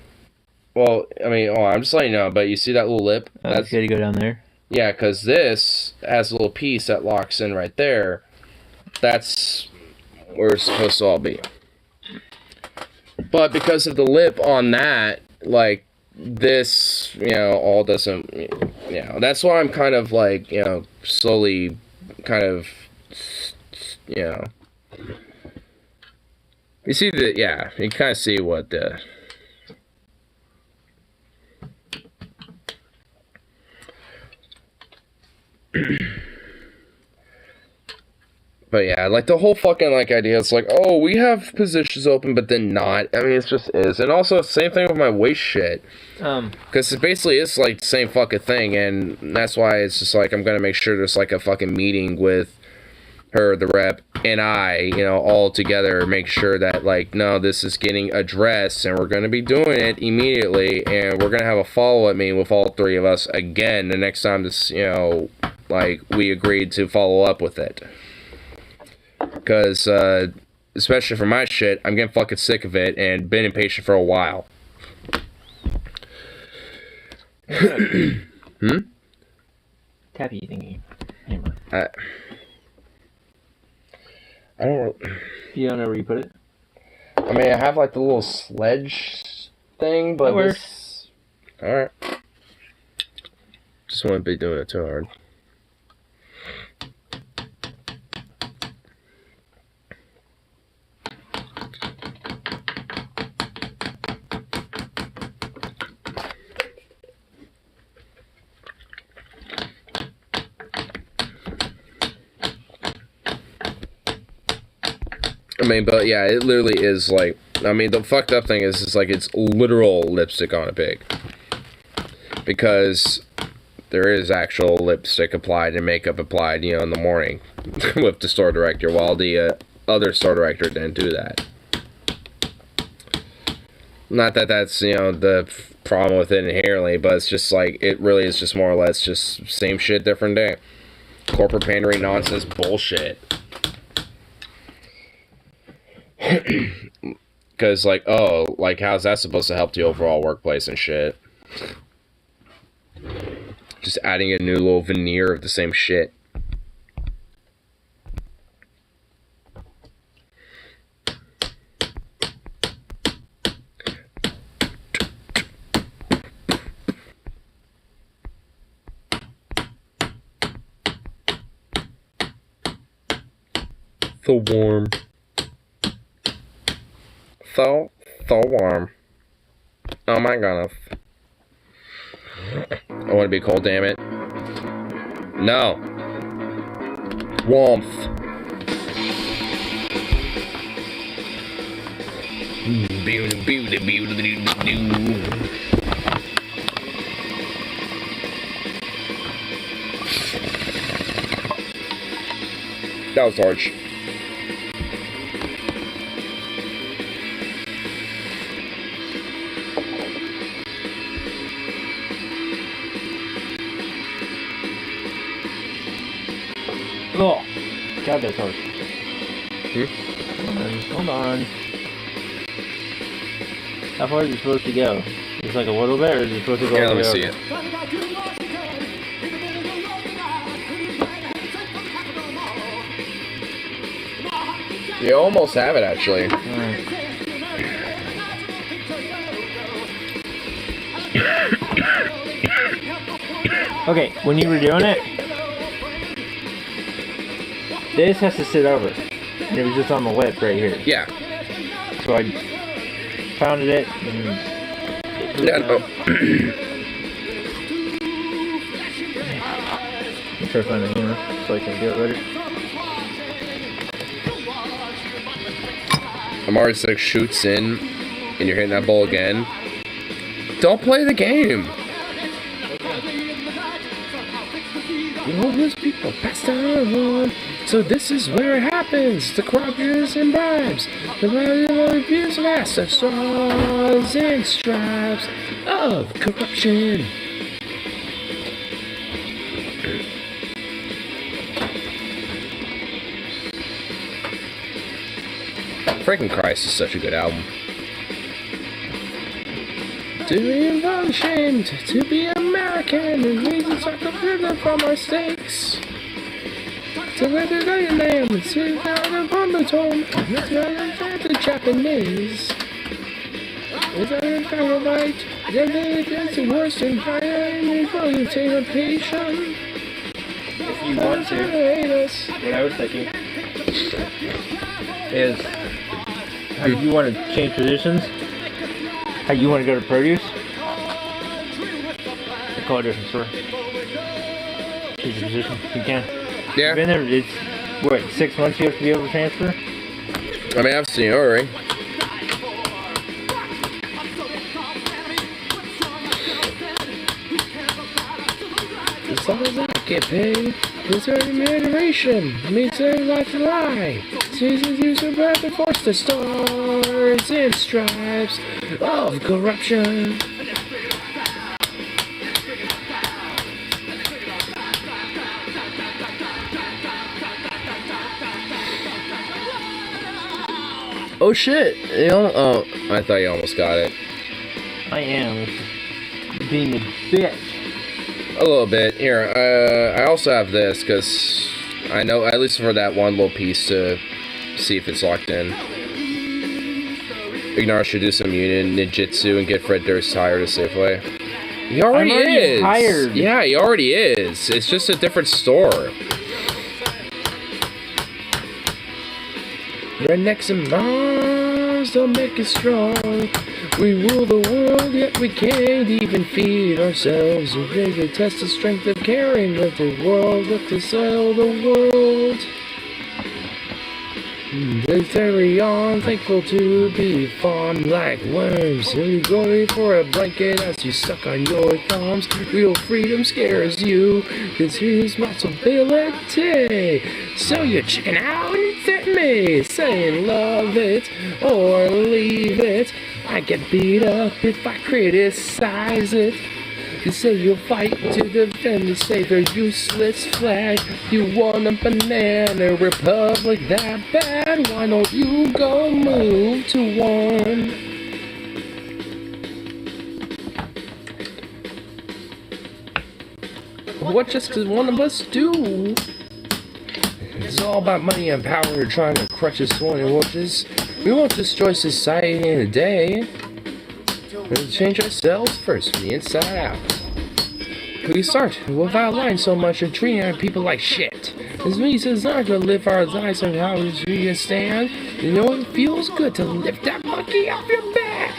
Well, I mean, I'm just letting you know, but you see that little lip? That's got to go down there. Yeah, because this has a little piece that locks in right there. That's where it's supposed to all be. But because of the lip on that, like, this, you know, all doesn't, you know, that's why I'm kind of, like, you know, slowly kind of, you know. You see the, yeah, you kind of see what the... But yeah, like the whole fucking like idea, it's like, oh, we have positions open, but then not. I mean, it just is. And also, same thing with my waste shit. Because it basically is like the same fucking thing, and that's why it's just like, I'm gonna make sure there's like a fucking meeting with her, the rep, and I, you know, all together, make sure that like, no, this is getting addressed, and we're gonna be doing it immediately, and we're gonna have a follow-up meeting with all three of us again the next time this, you know, like, we agreed to follow up with it. Because, especially for my shit, I'm getting fucking sick of it and been impatient for a while. Tappy thingy. Hammer. I don't... You don't know where you put it? I mean, I have like the little sledge thing, but this... Alright. Just wouldn't be doing it too hard. I mean, but yeah, it literally is like, I mean, the fucked up thing is like, it's literal lipstick on a pig. Because there is actual lipstick applied and makeup applied, you know, in the morning with the store director, while the other store director didn't do that. Not that that's, you know, the problem with it inherently, but it's just like, it really is just more or less just same shit, different day. Corporate pandering nonsense bullshit. Because, like, oh, like, how's that supposed to help the overall workplace and shit? Just adding a new little veneer of the same shit. So warm. So warm. Oh my goodness. I want to be cold, damn it. No. Warmth. That was large. Oh, God, that's hard. Hmm? Hold on. How far is it supposed to go? Just like a little bit, or is it supposed to go Yeah, all let the me way see over? it. You almost have it, actually. Alright. Okay, when you were doing it, this has to sit over. And it was just on the lip right here. Yeah. So I pounded it and Yeah, no. I'm trying to find a hammer so I can do it better. Amari 6 shoots in, and you're hitting that ball again. Don't play the game. You don't lose people, pass down. So this is where it happens. The corruptions and bribes. The abuse of assets, straws and stripes of corruption. Freaking Christ is such a good album. To be ashamed to be American and reasons are completely from our mistakes. To let it lay name and sit down upon the tomb. It's not the Japanese. Is that a kind right? That's the worst and higher in the patient. If you want to, what I was thinking is how you want to change positions, how you want to go to produce, call a different store. Change your position if you can. Yeah. You've been there, it's what, 6 months you have to be able to transfer? I mean, I've seen it already. As long as I get paid, it's a remuneration. Means a lot to lie. Seasons use a breath to force the stars and stripes of corruption. Oh shit! Oh, I thought you almost got it. I am. It's being a bitch. A little bit. Here, I also have this, because I know, at least for that one little piece, to see if it's locked in. Ignar should do some union ninjutsu and get Fred Durst hired at Safeway. He already is! Hired. Yeah, he already is. It's just a different store. Rednecks and Mars don't make us strong. We rule the world, yet we can't even feed ourselves. We bring to test the strength of caring with the world, with to sell the world. They carry on, thankful to be fawned like worms. You glory for a blanket as you suck on your thumbs. Real freedom scares you, cause here's responsibility. So you chicken out and set me, saying love it or leave it. I get beat up if I criticize it. You say you'll fight to defend the savior, useless flag. You want a banana republic that bad? Why don't you go move to one? What just does one of us do? It's all about money and power, trying to crush us one and watches. We won't destroy society in a day. We'll change ourselves first from the inside out. We start without lying so much and treating our people like shit. His reasons are to live our lives and how we can stand. You know it feels good to lift that monkey off your back.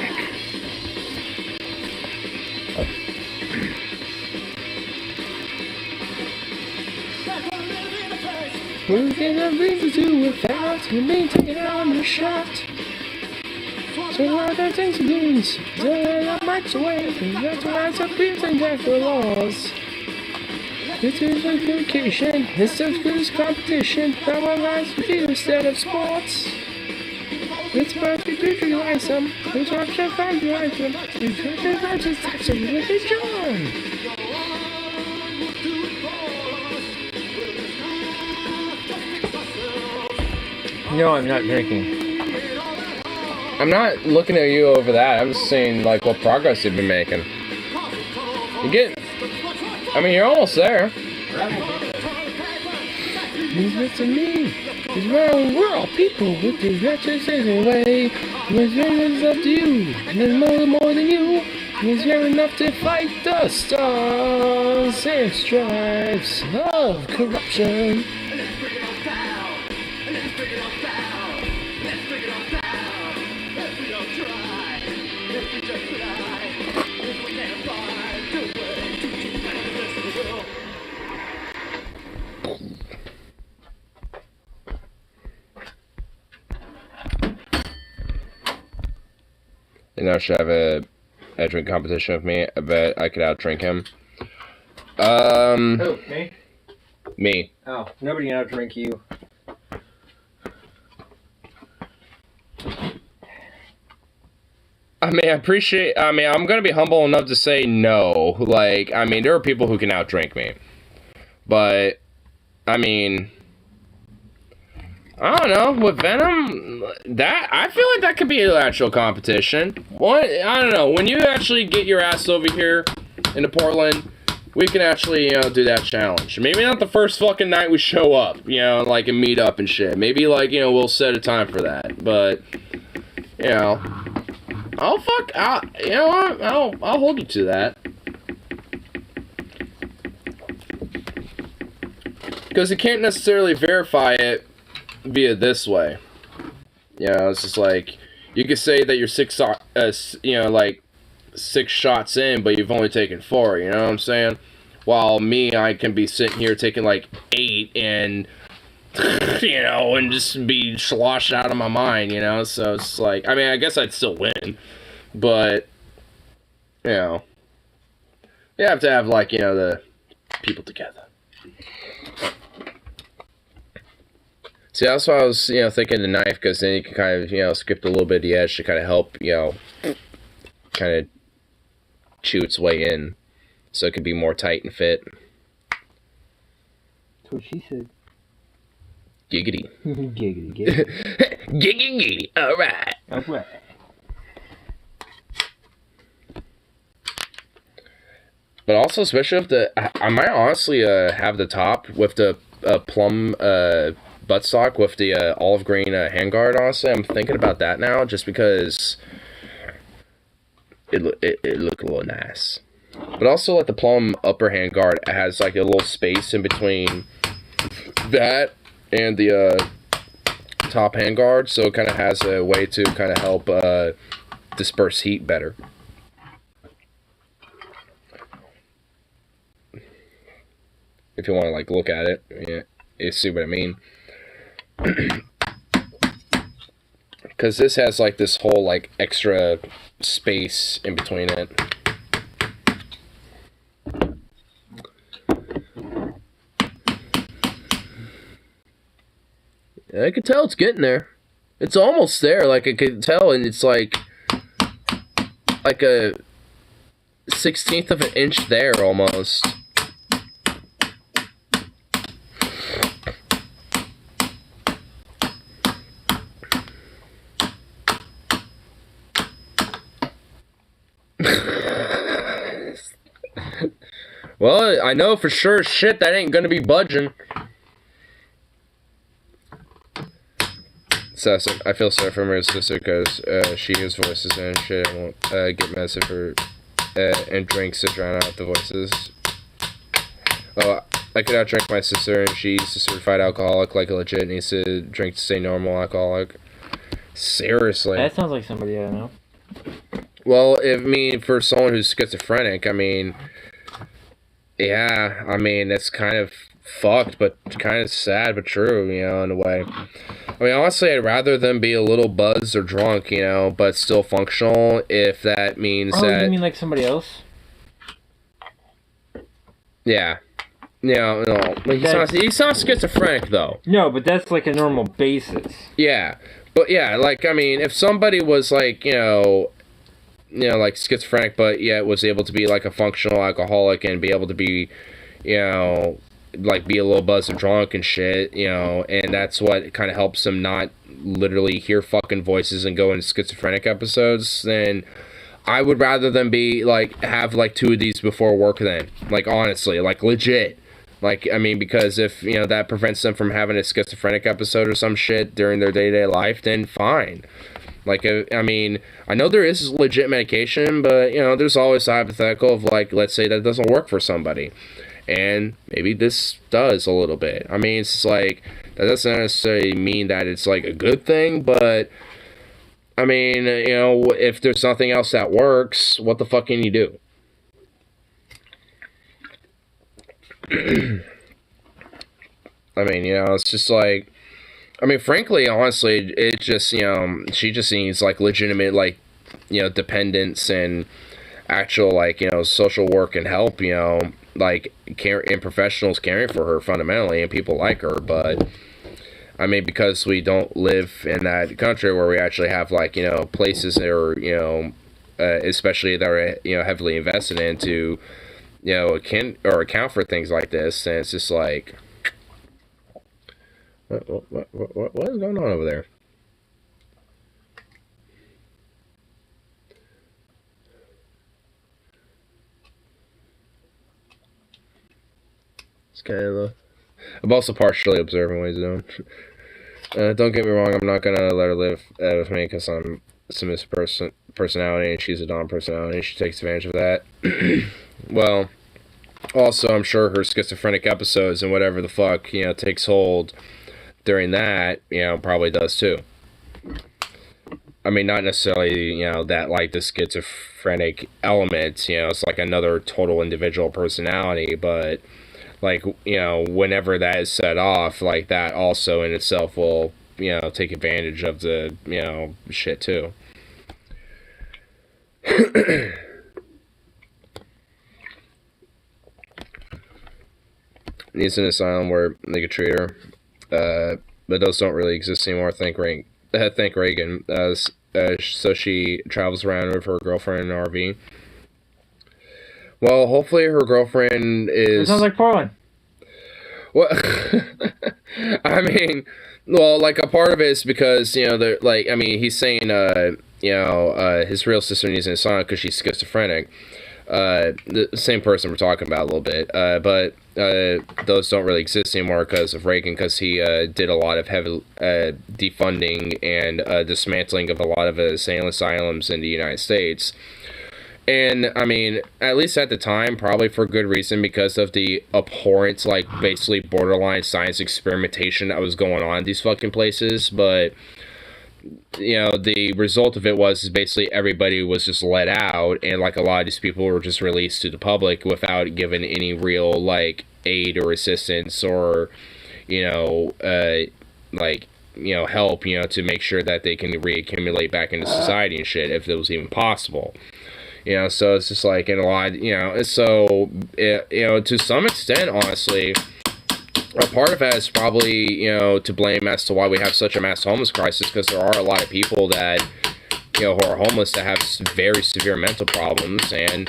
We're gonna bring you to without you maintaining on the shot. So what are things to do? They're not much away. That's why it's a beers and death for laws. This is a vacation. This is good competition. Now our lives with you instead of sports. It's perfect if you like some. It's what you find you like them. You can just touch it with a John. No, I'm not drinking. I'm not looking at you over that. I'm just saying, like, what progress you've been making. You're almost there. He's rich to me. He's we're all people with his riches away. His is up to you. There's more than you. He's here enough to fight the stars and stripes of corruption. And now should have a drink competition with me. I bet I could outdrink him. Who, me? Me. Oh, nobody can outdrink you. I'm gonna be humble enough to say no. Like, there are people who can outdrink me. But, I don't know, with Venom, I feel like that could be an actual competition. I don't know, when you actually get your ass over here into Portland, we can actually, do that challenge. Maybe not the first fucking night we show up, like, and meet up and shit. Maybe, like, we'll set a time for that. But, I'll hold you to that. Because you can't necessarily verify it via this way. It's just like, you could say that you're 6 shots in, but you've only taken 4, you know what I'm saying? While me, I can be sitting here taking like 8 and, and just be sloshed out of my mind, so it's like, I guess I'd still win, but, you have to have, like, the people together. See, that's why I was, thinking the knife, because then you can kind of, skip a little bit of the edge to kind of help, kind of chew its way in, so it can be more tight and fit. That's what she said. Giggity. Giggity, giggity. Giggity, alright. Alright. But also, especially if I might honestly have the top with the plum buttstock with the olive green handguard. Honestly, I'm thinking about that now, just because it look a little nice. But also, like, the plum upper handguard, it has like a little space in between that and the top handguard, so it kind of has a way to kind of help disperse heat better. If you want to, like, look at it, you see what I mean. Because this has, like, this whole, like, extra space in between it. I can tell it's getting there. It's almost there, like, I could tell, and it's like a 1/16 of an inch there, almost. Well, I know for sure shit that ain't gonna be budging. I feel sorry for my sister because she hears voices and shit and won't get mad for and drinks to drown out the voices. Oh, I could outdrink my sister, and she's a certified alcoholic, like legit needs to drink to stay normal alcoholic. Seriously. That sounds like somebody I know. Well, I mean, for someone who's schizophrenic, I mean, yeah, I mean, it's kind of fucked, but kind of sad, but true, you know, in a way. I mean, honestly, I'd rather them be a little buzzed or drunk, you know, but still functional, if that means that... you mean like somebody else? Yeah. No, he's not schizophrenic, though. No, but that's like a normal basis. Yeah. But, yeah, like, I mean, if somebody was, like, you know, like, schizophrenic, but yet was able to be, like, a functional alcoholic and be able to be, you know, like, be a little buzzed and drunk and shit, you know, and that's what kind of helps them not literally hear fucking voices and go into schizophrenic episodes, then I would rather them be, like, have, like, 2 of these before work then. Like, honestly, like, legit. Like, I mean, because if, you know, that prevents them from having a schizophrenic episode or some shit during their day-to-day life, then fine. Like, I mean, I know there is legit medication, but, you know, there's always the hypothetical of, like, let's say that doesn't work for somebody. And maybe this does a little bit. I mean, it's like, that doesn't necessarily mean that it's, like, a good thing, but, I mean, you know, if there's nothing else that works, what the fuck can you do? I mean, you know, it's just like, I mean, frankly, honestly, it just, you know, she just needs, like, legitimate, like, you know, dependence and actual, like, you know, social work and help, you know, like, care and professionals caring for her fundamentally, and people like her. But, I mean, because we don't live in that country where we actually have, like, you know, places that are, you know, especially that are, you know, heavily invested into, you know, account for things like this, and it's just like, what is going on over there? It's kind of I'm also partially observing what he's doing. Don't get me wrong, I'm not gonna let her live with me because I'm a submissive personality and she's a dom personality, and she takes advantage of that. Well, also, I'm sure her schizophrenic episodes and whatever the fuck, you know, takes hold during that, you know, probably does too. I mean, not necessarily, you know, that, like, the schizophrenic element, you know, it's like another total individual personality, but, like, you know, whenever that is set off, like, that also in itself will, you know, take advantage of the, you know, shit too. Needs an asylum where they could treat her, but those don't really exist anymore. Thank Reagan. So she travels around with her girlfriend in an RV. Well, hopefully her girlfriend is... It sounds like Portland. Well, I mean, well, like, a part of it is because, you know, they're, like, I mean, he's saying, you know, his real sister needs an asylum because she's schizophrenic. The same person we're talking about a little bit, but those don't really exist anymore because of Reagan, because he did a lot of heavy defunding and dismantling of a lot of insane asylums in the United States. And, I mean, at least at the time, probably for good reason, because of the abhorrent, like, basically borderline science experimentation that was going on in these fucking places, but... you know, the result of it was basically everybody was just let out, and, like, a lot of these people were just released to the public without given any real, like, aid or assistance or, you know, like, you know, help, you know, to make sure that they can reaccumulate back into society and shit, if it was even possible. You know, so it's just like, in a lot, you know, so, you know, to some extent, honestly, a part of that is probably, you know, to blame as to why we have such a mass homeless crisis, because there are a lot of people that, you know, who are homeless that have very severe mental problems, and,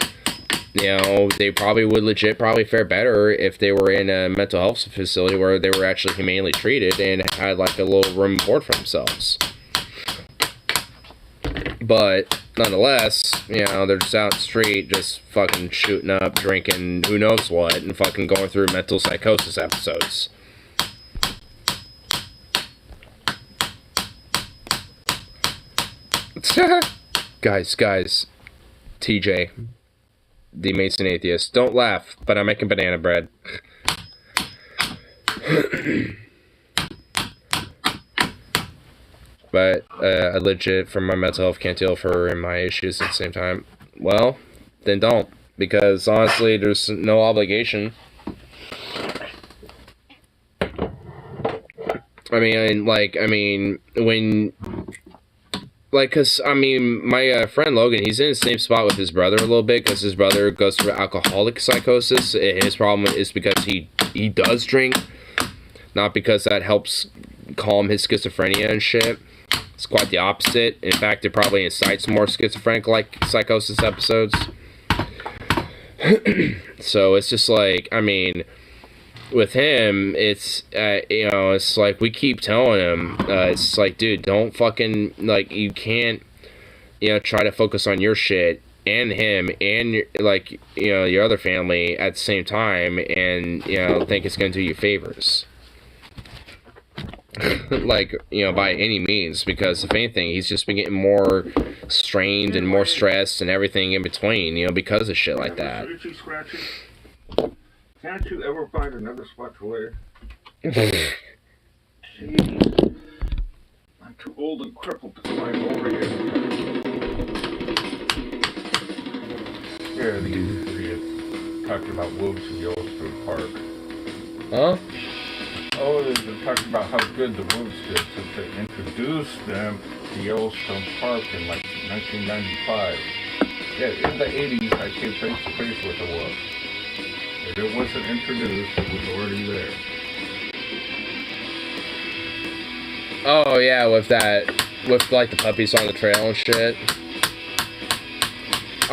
you know, they probably would legit probably fare better if they were in a mental health facility where they were actually humanely treated and had, like, a little room and board for themselves. But, nonetheless, you know, they're just out the street just fucking shooting up, drinking who knows what, and fucking going through mental psychosis episodes. Guys, TJ, the Mason Atheist, don't laugh, but I'm making banana bread. But I legit, for my mental health, can't deal with her and my issues at the same time. Well, then don't. Because honestly, there's no obligation. Cause my friend Logan, he's in the same spot with his brother a little bit, because his brother goes through alcoholic psychosis. His problem is because he does drink, not because that helps calm his schizophrenia and shit. It's quite the opposite. In fact, it probably incites more schizophrenic-like psychosis episodes. So it's just like, with him, it's, it's like we keep telling him, it's like, dude, don't fucking, like, you can't, try to focus on your shit and him and, your other family at the same time and, think it's going to do you favors. By any means, because if anything, he's just been getting more strained and more stressed and everything in between, because of shit like that. Itchy, scratchy. Can't you ever find another spot to lay? Jeez. I'm too old and crippled to climb over here. Yeah, these talking about wolves in Yellowstone Park. Huh? Oh, they're talking about how good the wolves did since they introduced them to Yellowstone Park in like 1995. Yeah, in the 80s, I came face to face with a wolf. If it wasn't introduced, it was already there. Oh yeah, with like the puppies on the trail and shit.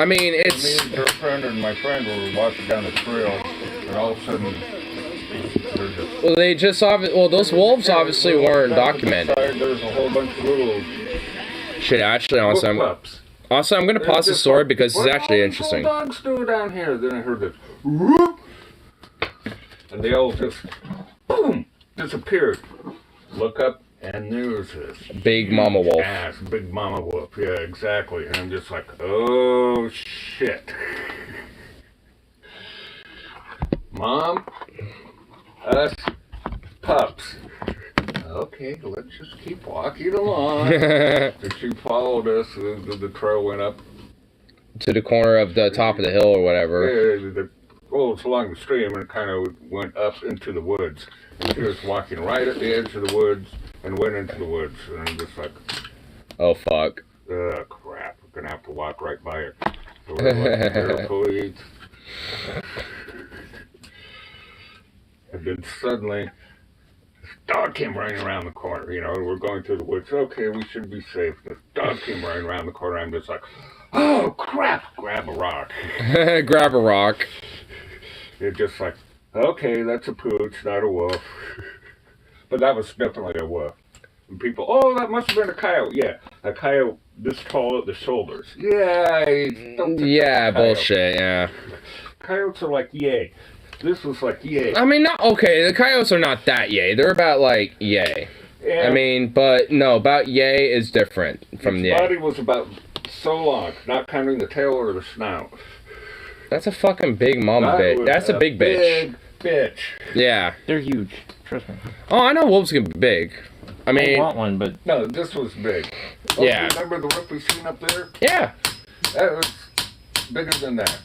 It's... Me and girlfriend and my friend were walking down the trail, and all of a sudden, those wolves obviously weren't documented. There's a whole bunch of little shit, actually, honestly, I'm gonna pause the story because it's actually interesting. What are dogs doing down here? Then I heard this, whoop, and they all just, boom, disappeared. Look up, and there's this big mama wolf. Big mama wolf, yeah, exactly. And I'm just like, oh shit. Mom, us pups. Okay, let's just keep walking along. And she followed us, the trail went up to the corner of the top of the hill or whatever. It's along the stream, and it kind of went up into the woods. And she was walking right at the edge of the woods and went into the woods. And I'm just like, oh fuck. Crap, we're gonna have to walk right by her. So we're like, carefully. And then suddenly, this dog came running around the corner. We're going through the woods. Okay, we should be safe. This dog came running around the corner. I'm just like, oh crap! Grab a rock. Grab a rock. It's just like, okay, that's a pooch, not a wolf. But that was definitely a wolf. And people, oh, that must have been a coyote. Yeah, a coyote this tall at the shoulders. Yeah, bullshit. Yeah. Coyotes are like yay. This was like yay. The coyotes are not that yay. They're about like yay. And about yay is different from yay. His body was about so long, not counting the tail or the snout. That's a fucking big mama bitch. That's a big bitch. Bitch. Yeah. They're huge. Trust me. Oh, I know wolves can be big. I want one, but... No, this was big. Oh, yeah. Remember the wolf we seen up there? Yeah. That was bigger than that.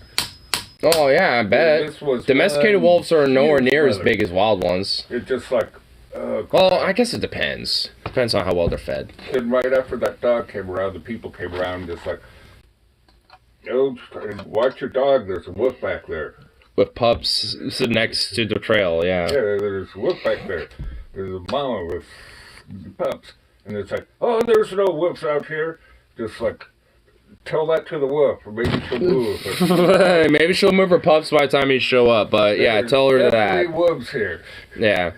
Oh, yeah, I bet. Domesticated wolves are nowhere near as big as wild ones. It's just like... well, I guess it depends. Depends on how well they're fed. And right after that dog came around, the people came around just like, oh, watch your dog, there's a wolf back there. With pups next to the trail, yeah. Yeah, there's a wolf back there. There's a mama with pups. And it's like, oh, there's no wolves out here. Just like, tell that to the wolf, or maybe she'll move. Maybe she'll move her pups by the time you show up, but yeah, tell her that. There's wolves here. Yeah.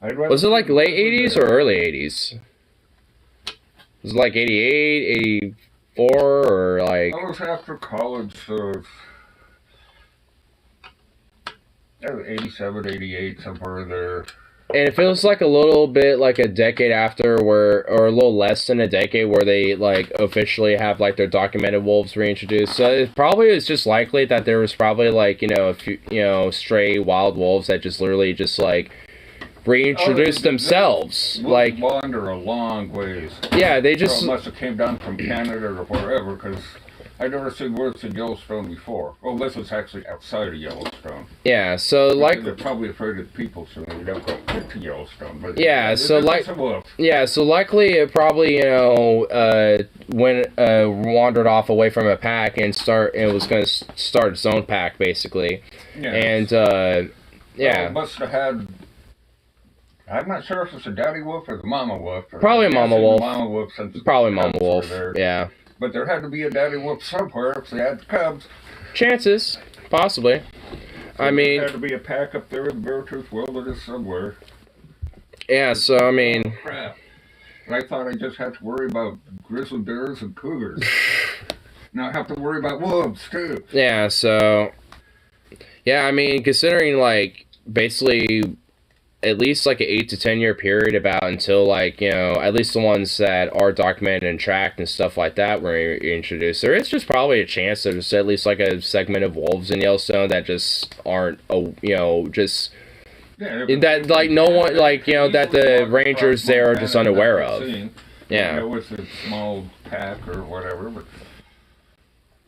Was it like late 80s or early 80s? Was it like 88, 84, or like... I was after college, so... 87, 88, somewhere there. And it feels like a little bit like a decade after where, or a little less than a decade where they like officially have like their documented wolves reintroduced. So it probably is just likely that there was probably like, a few, stray wild wolves that just literally just like reintroduced themselves. Like, wander a long ways. yeah, they So just, it must have came down from Canada or wherever, because I've never seen wolves in Yellowstone before. Oh, this is actually outside of Yellowstone. yeah, so like, They're probably afraid of people, so they don't go to Yellowstone. But Yeah, so it's like- a wolf. yeah, so likely it probably, wandered off away from a pack and it was going to start its own pack, basically. Yeah. And, Well, yeah. it must have had. I'm not sure if it's a daddy wolf or the mama wolf. Probably I'm mama guessing wolf. The mama wolf, since Probably the Mama cubs were Wolf, there. yeah. But there had to be a daddy wolf somewhere if they had cubs. Chances, possibly. I mean, There had to be a pack up there in the Beartooth Wilderness somewhere. yeah, so I mean, Crap. And I thought I just had to worry about grizzly bears and cougars. Now I have to worry about wolves too. yeah, so, yeah, I mean, considering, like, basically at least, like, an 8 to 10 year period about until, like, at least the ones that are documented and tracked and stuff like that were introduced, there is just probably a chance there's at least, like, a segment of wolves in Yellowstone that just aren't, just... Yeah, that, like, no one, like, that the rangers there are just unaware of. Yeah. It was a small pack or whatever, but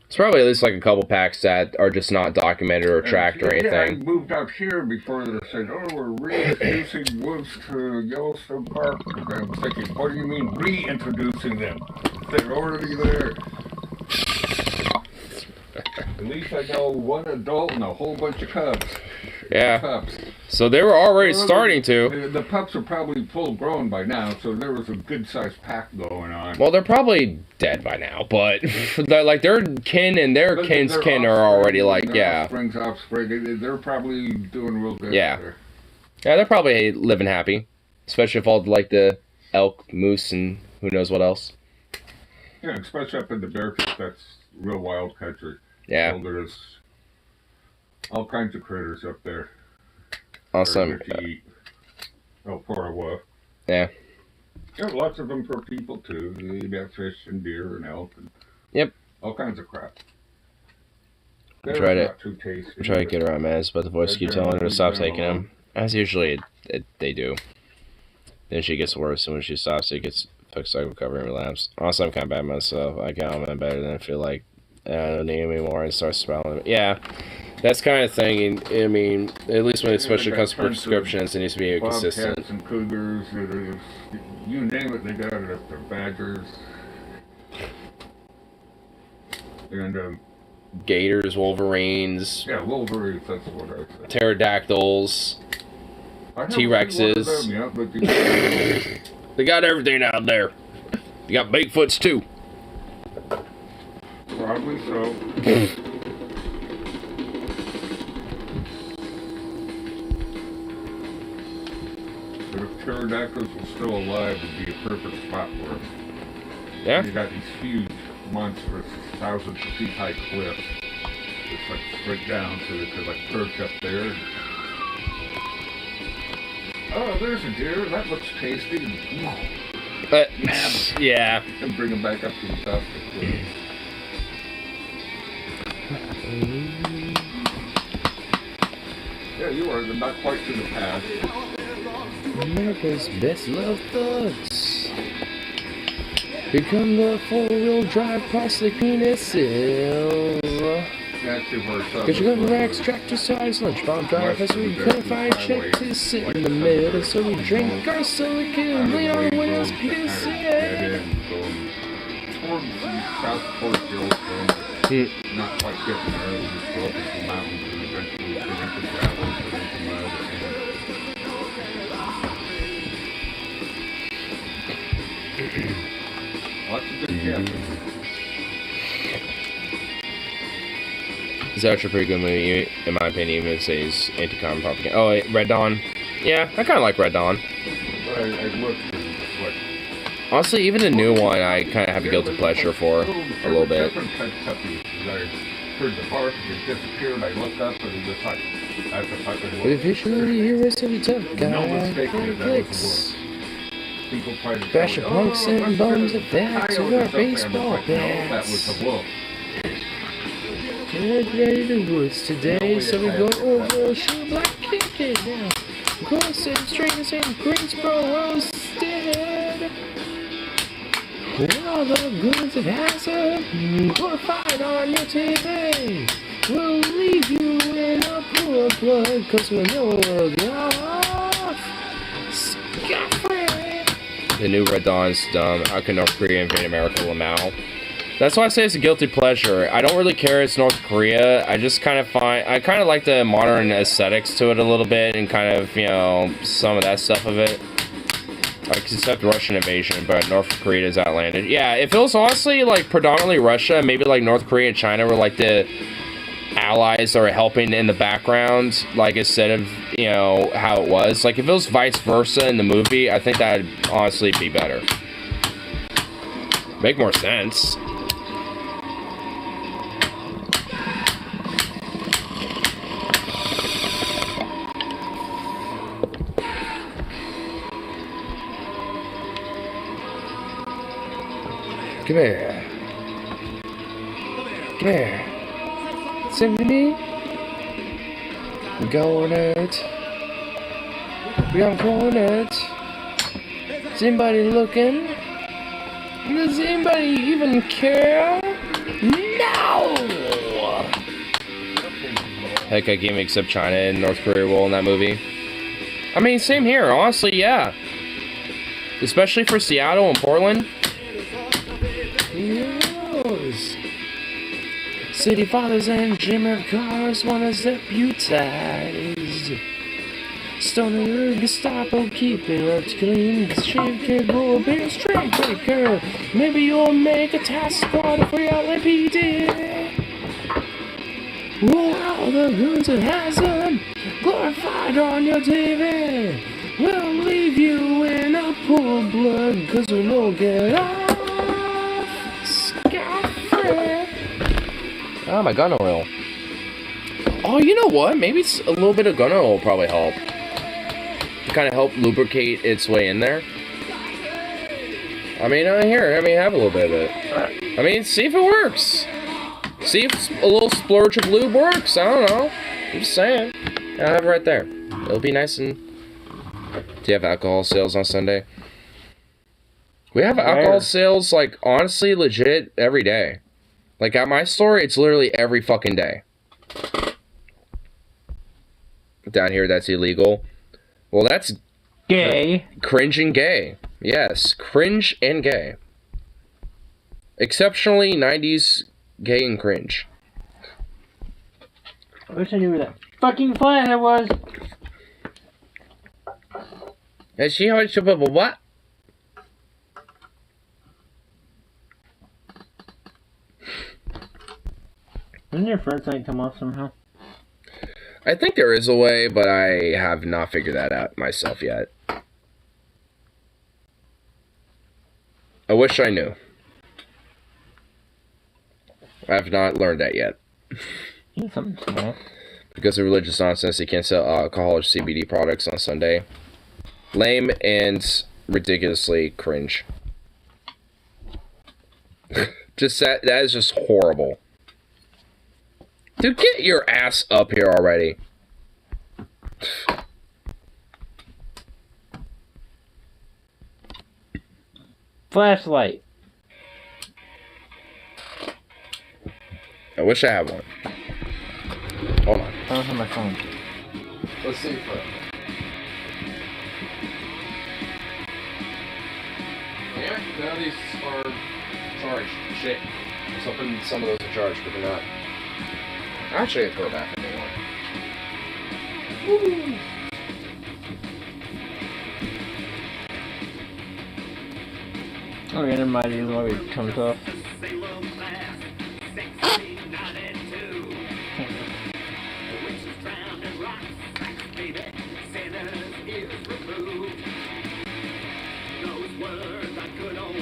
It's probably at least, like, a couple packs that are just not documented or tracked or Yeah, I anything. moved out here before they said, "Oh, we're reintroducing wolves to Yellowstone Park." And I'm thinking, what do you mean reintroducing them? They're already there. At least I know one adult and a whole bunch of cubs. Yeah. Pups. So they were already Well, starting to. The pups are probably full grown by now, so there was a good sized pack going on. Well, they're probably dead by now, but like their kin and their But kin's their kin are offspring, already like, their yeah. offspring's offspring, they're probably doing real good. Yeah. There. Yeah, they're probably living happy. Especially if all like the elk, moose, and who knows what else. Yeah, especially up in the Beartooth, that's real wild country. Yeah. Well, there's all kinds of critters up there. Awesome. To eat. Oh, poor wolf. Yeah. Yeah, lots of them for people too. You got fish and deer and elk and Yep. all kinds of crap. I tried it. Not too tasty. I'm trying to get around Maz, but the voice keeps telling her to stop taking them. As usually they do. Then she gets worse, and when she stops, it gets fixed like recovery and relapse. Also, I'm kind of bad myself. I get on better than I feel like I don't need anymore and start smelling. Yeah, that's kind of thing. And, I mean, at least when it especially comes to prescriptions, it needs to be consistent. Bobcats and cougars, you name it, they got it up there. Badgers. And, Gators, wolverines, yeah, wolverines, that's what I said. pterodactyls. I haven't seen T-Rexes. one of them yet, but you- They got everything out there. They got Bigfoots too. Probably so. But if pterodactyls were still alive, it'd be a perfect spot for them. Yeah. You got these huge, monstrous, thousands of feet high cliffs. It's like straight down, so they could like perch up there. Oh, there's a deer. That looks tasty. Yeah. And bring them back up to the top of the cliff. Yeah, you are not quite to the past. America's best loved thugs become the four-wheel drive across the cleanest hills. Actually, we're Cause you got the racks, tractor size, lunchbox drivers, we couldn't find shit to sit in the middle, so we drink our soda can lean on the wheels, piss it. Towards the south towards Yellowstone, not quite getting there, we just go up into the mountains and eventually get into gravel and get into mud. Lots of good camping. It's actually a pretty good movie, in my opinion, even if it says anti-common propaganda. Oh, wait, Red Dawn. Yeah, I kind of like Red Dawn. I looked and it's like, Honestly, even the new one, I kind of have a guilty pleasure for a little bit. Different type of puppies. I heard the bark, it disappeared. I looked up and it just like, that's a fucking We visually heroes of the tough guy. No mistake, that was the Clicks. people try to Bash tell your me, punks and bums of backs coyote of our or something. I'm just baseball like, no, that bats. was a wolf. Get ready to the woods today, so we go over shoe black kick it now. Cross and strings and Greensboro roasted. All the goods of hazard, glorified on your TV. We'll leave you in a pool of blood, cause we know we'll get off scot-free. The new Red Dawn's dumb. How can North Korea invade America, Lamau? That's why I say it's a guilty pleasure. I don't really care it's North Korea. I just kind of I kind of like the modern aesthetics to it a little bit and kind of, you know, some of that stuff of it. I accept Russian invasion, but North Korea is outlanded. Yeah, if it was honestly like predominantly Russia, maybe like North Korea and China were like the allies that were helping in the background, like instead of, you know, how it was. Like if it was vice versa in the movie, I think that'd honestly be better. Make more sense. Come here. Come here. Symphony. We going it. We on it. Is anybody looking? Does anybody even care? No! Heck, I can't accept China and North Korea role in that movie. I mean, same here, honestly, yeah. Especially for Seattle and Portland. Yes. City fathers and Jimmer cars want us deputized. Stoner Gestapo, keep it up clean. Shave kid will be a straight breaker. Maybe you'll make a task squad for your LAPD. Wow, the goons that has them glorified on your TV. We'll leave you in a pool of blood, cause we won't get off scot-free. Ah, my gun oil. Oh, you know what? Maybe it's a little bit of gun oil will probably help. To kind of help lubricate its way in there. I mean, here, have a little bit of it. I mean, see if it works. See if a little splurge of lube works. I don't know. I'm just saying. I have it right there. It'll be nice and... Do you have alcohol sales on Sunday? We have alcohol sales, like, honestly, legit, every day. Like, at my store, it's literally every fucking day. Down here, that's illegal. Well, that's... Gay. Cringe and gay. Yes, cringe and gay. Exceptionally 90s gay and cringe. I wish I knew where that fucking flathead was. And she holds up a what? Didn't your first light come off somehow? I think there is a way, but I have not figured that out myself yet. I wish I knew. I have not learned that yet. Yeah, something small. Because of religious nonsense, they can't sell alcohol or CBD products on Sunday. Lame and ridiculously cringe. Just that is just horrible. Dude, get your ass up here already. Flashlight. I wish I had one. Hold on. I don't have my phone. Let's see if yeah, none of these are charged. Shit. I was hoping some of those are charged, but they're not. Actually, I throw back if they want. Woo! Okay, never mind. It always comes off. Those words I could only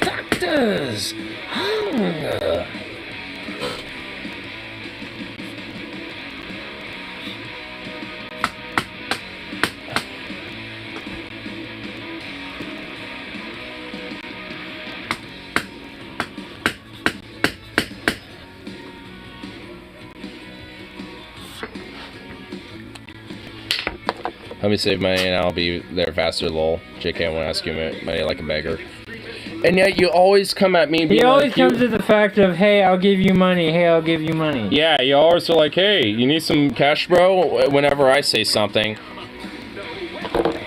Doctors! Hunger! Let me save money and I'll be there faster, lol. JK, I won't ask you money like a beggar. And yet you always come at me and be He always like, comes to the fact of, hey, I'll give you money, hey, I'll give you money. yeah, you always are like, hey, you need some cash, bro? Whenever I say something.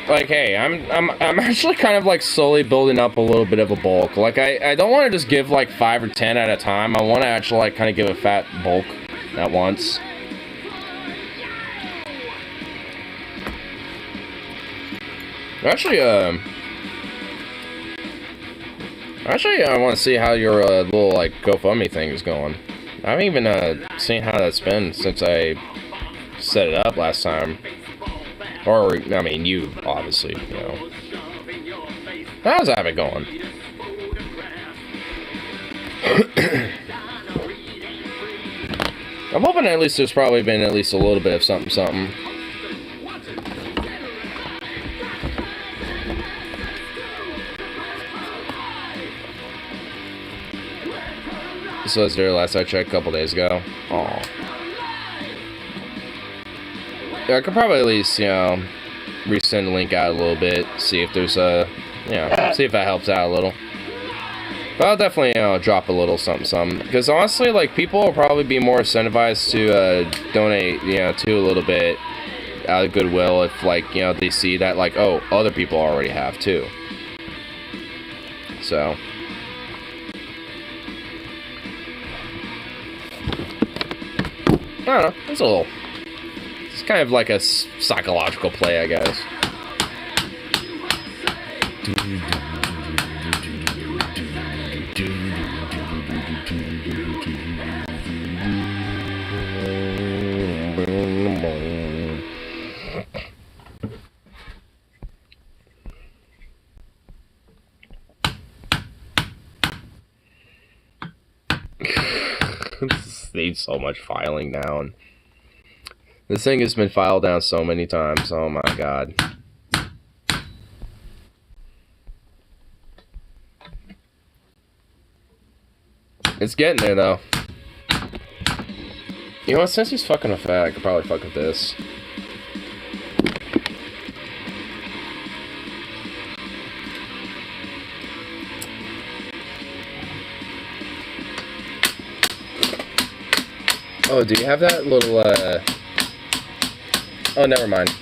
Like, hey, I'm actually kind of like slowly building up a little bit of a bulk. Like, I don't want to just give like 5 or 10 at a time. I want to actually like kind of give a fat bulk at once. Actually, I want to see how your little like GoFundMe thing is going. I haven't even seen how that's been since I set it up last time. Or, I mean, you, obviously, you know. How's that been going? I'm hoping at least there's probably been at least a little bit of something. This was there last I checked a couple days ago. Aw. Yeah, I could probably at least, you know, resend the link out a little bit, see if there's a, you know, see if that helps out a little. But I'll definitely, you know, drop a little something. Because honestly, like, people will probably be more incentivized to donate, you know, to a little bit out of goodwill if, like, you know, they see that, like, oh, other people already have too. So. I don't know, it's kind of like a psychological play, I guess. This needs so much filing down. This thing has been filed down so many times. Oh my god. It's getting there though. You know what? Since he's fucking with that, I could probably fuck with this. Oh, do you have that little, oh, never mind.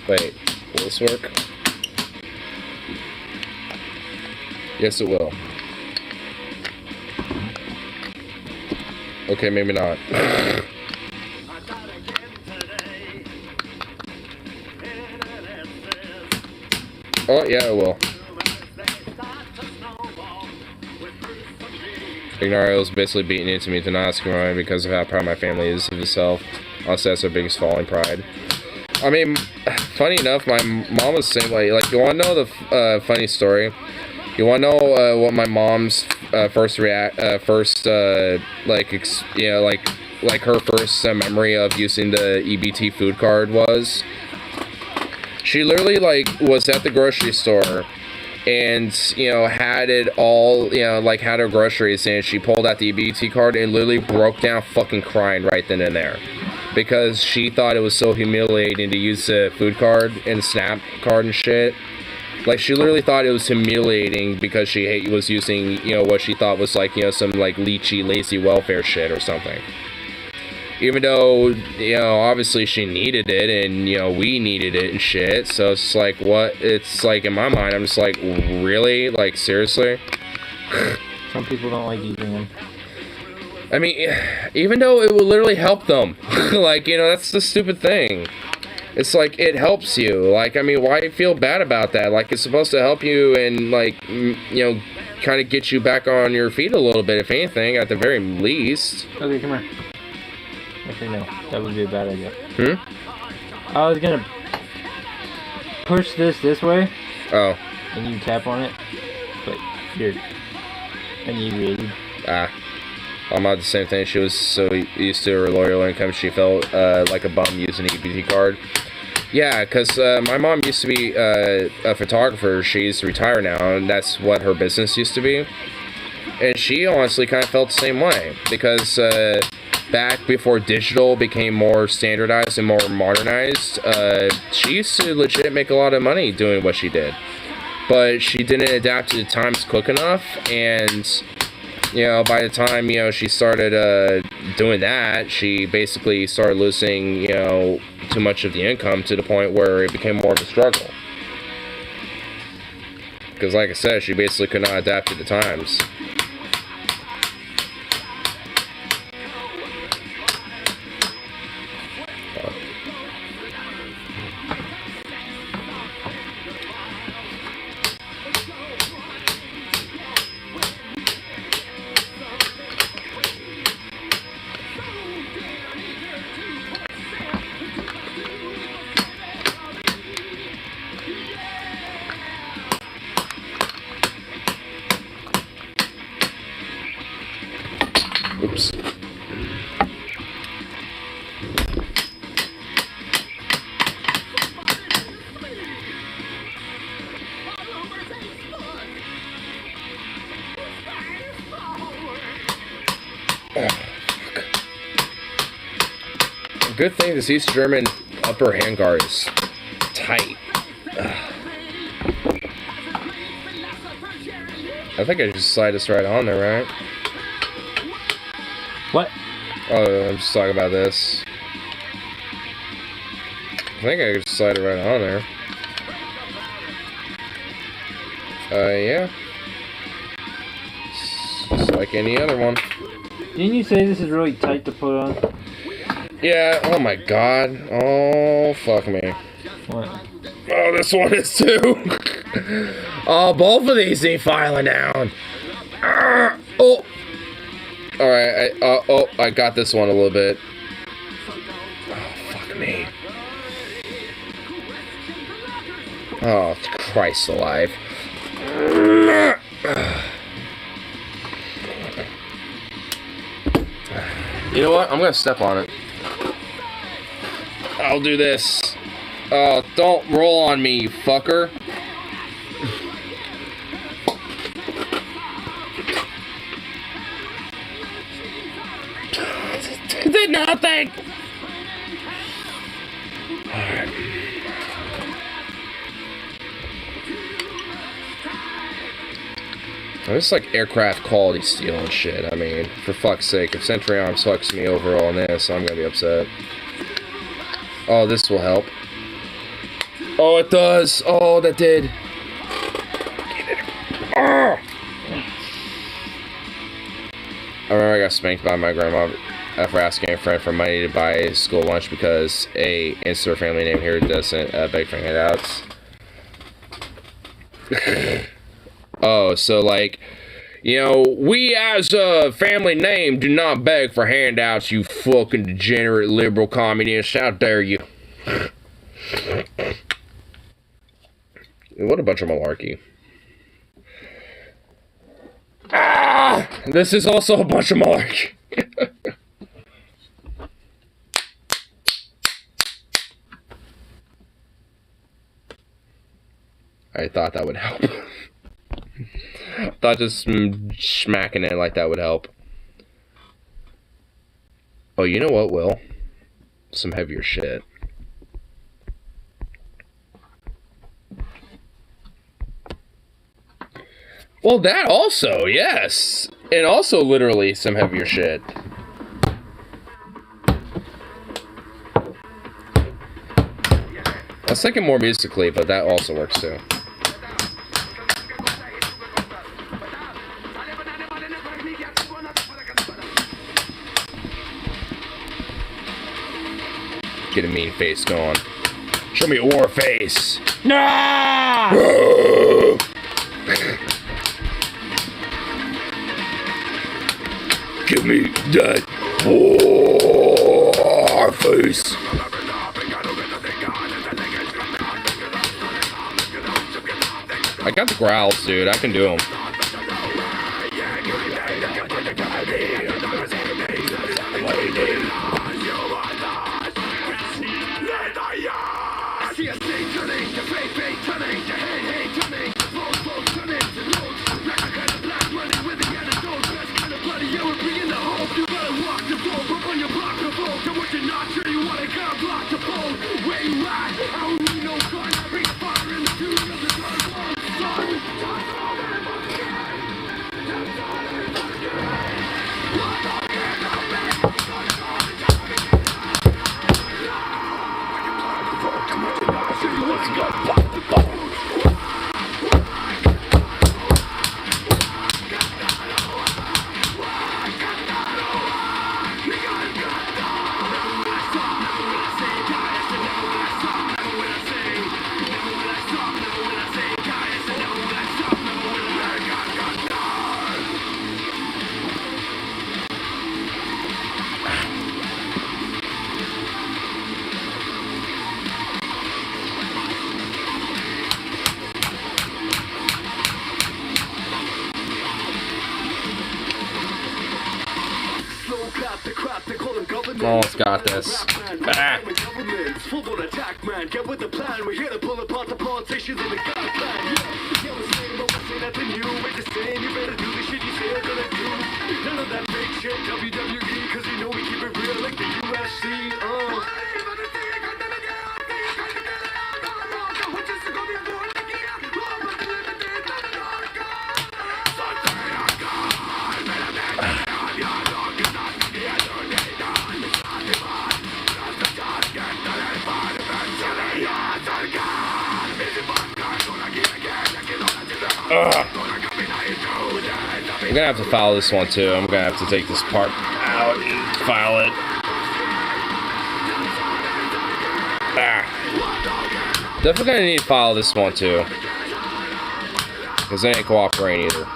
Wait, will this work? Yes, it will. Okay, maybe not. Oh, yeah, it will. Ignario is basically beating into me to not ask me because of how proud my family is of itself. Honestly, that's our biggest falling pride. I mean, funny enough, my mom was saying, like, you want to know the funny story? You want to know what my mom's first her first memory of using the EBT food card was? She literally, like, was at the grocery store and, you know, had it all, you know, like, had her groceries, and she pulled out the EBT card and literally broke down fucking crying right then and there. Because she thought it was so humiliating to use the food card and SNAP card and shit. Like, she literally thought it was humiliating because she was using, you know, what she thought was, like, you know, some, like, leechy, lazy welfare shit or something. Even though, you know, obviously she needed it and, you know, we needed it and shit. So it's like, what? It's like, in my mind, I'm just like, really? Like, seriously? Some people don't like using them. I mean, even though it would literally help them. Like, you know, that's the stupid thing. It's like, it helps you. Like, I mean, why feel bad about that? Like, it's supposed to help you and, like, you know, kind of get you back on your feet a little bit, if anything, at the very least. Okay, come here. Actually, no. That would be a bad idea. Hmm? I was gonna push this way. Oh. And you tap on it. But you're inebriated. Ah. I'm not the same thing. She was so used to her loyal income, she felt like a bum using an EBT card. Yeah, because my mom used to be a photographer. She's retired now, and that's what her business used to be. And she honestly kind of felt the same way. Because back before digital became more standardized and more modernized, she used to legit make a lot of money doing what she did. But she didn't adapt to the times quick enough, and, you know, by the time, you know, she started doing that, she basically started losing, you know, too much of the income to the point where it became more of a struggle. Because, like I said, she basically could not adapt to the times. Oops. Good thing this East German upper handguard is tight. I think I just slide this right on there, right? What? Oh, I'm just talking about this. I think I could slide it right on there. Yeah. Just like any other one. Didn't you say this is really tight to put on? Yeah, oh my god. Oh, fuck me. What? Oh, this one is too. Oh, both of these need filing down. Oh. Alright, I got this one a little bit. Oh, fuck me. Oh, Christ alive. You know what? I'm gonna step on it. I'll do this. Oh, don't roll on me, you fucker. Did nothing. Alright. This is like aircraft quality steel and shit. I mean, for fuck's sake, if Century Arms fucks me over on this, I'm gonna be upset. Oh, this will help. Oh, it does. Oh, that did. Get it. Oh! I remember I got spanked by my grandma for asking a friend for money to buy school lunch because a in-store family name here doesn't beg for handouts. Oh, so like, you know, we as a family name do not beg for handouts, you fucking degenerate liberal communists. How dare you? What a bunch of malarkey. Ah! This is also a bunch of malarkey. I thought that would help. Thought just smacking it like that would help. Oh, you know what, Will? Some heavier shit. Well, that also, yes. And also literally some heavier shit. I was thinking more musically, but that also works too. Get a mean face going. Show me a war face. Nah! Give me that war face. I got the growls, dude. I can do them. Almost got this. Ah. Get with the plan, we're here to pull apart the politicians and the God plan. Yeah, we're saying, but we're saying nothing new. We're just saying you better do the shit you say you're gonna do. None of that fake shit, WWE, cause you know we keep it real like the UFC. I'm gonna have to file this one too. I'm gonna have to take this part out and file it. Definitely gonna need to file this one too. Because they ain't cooperating either.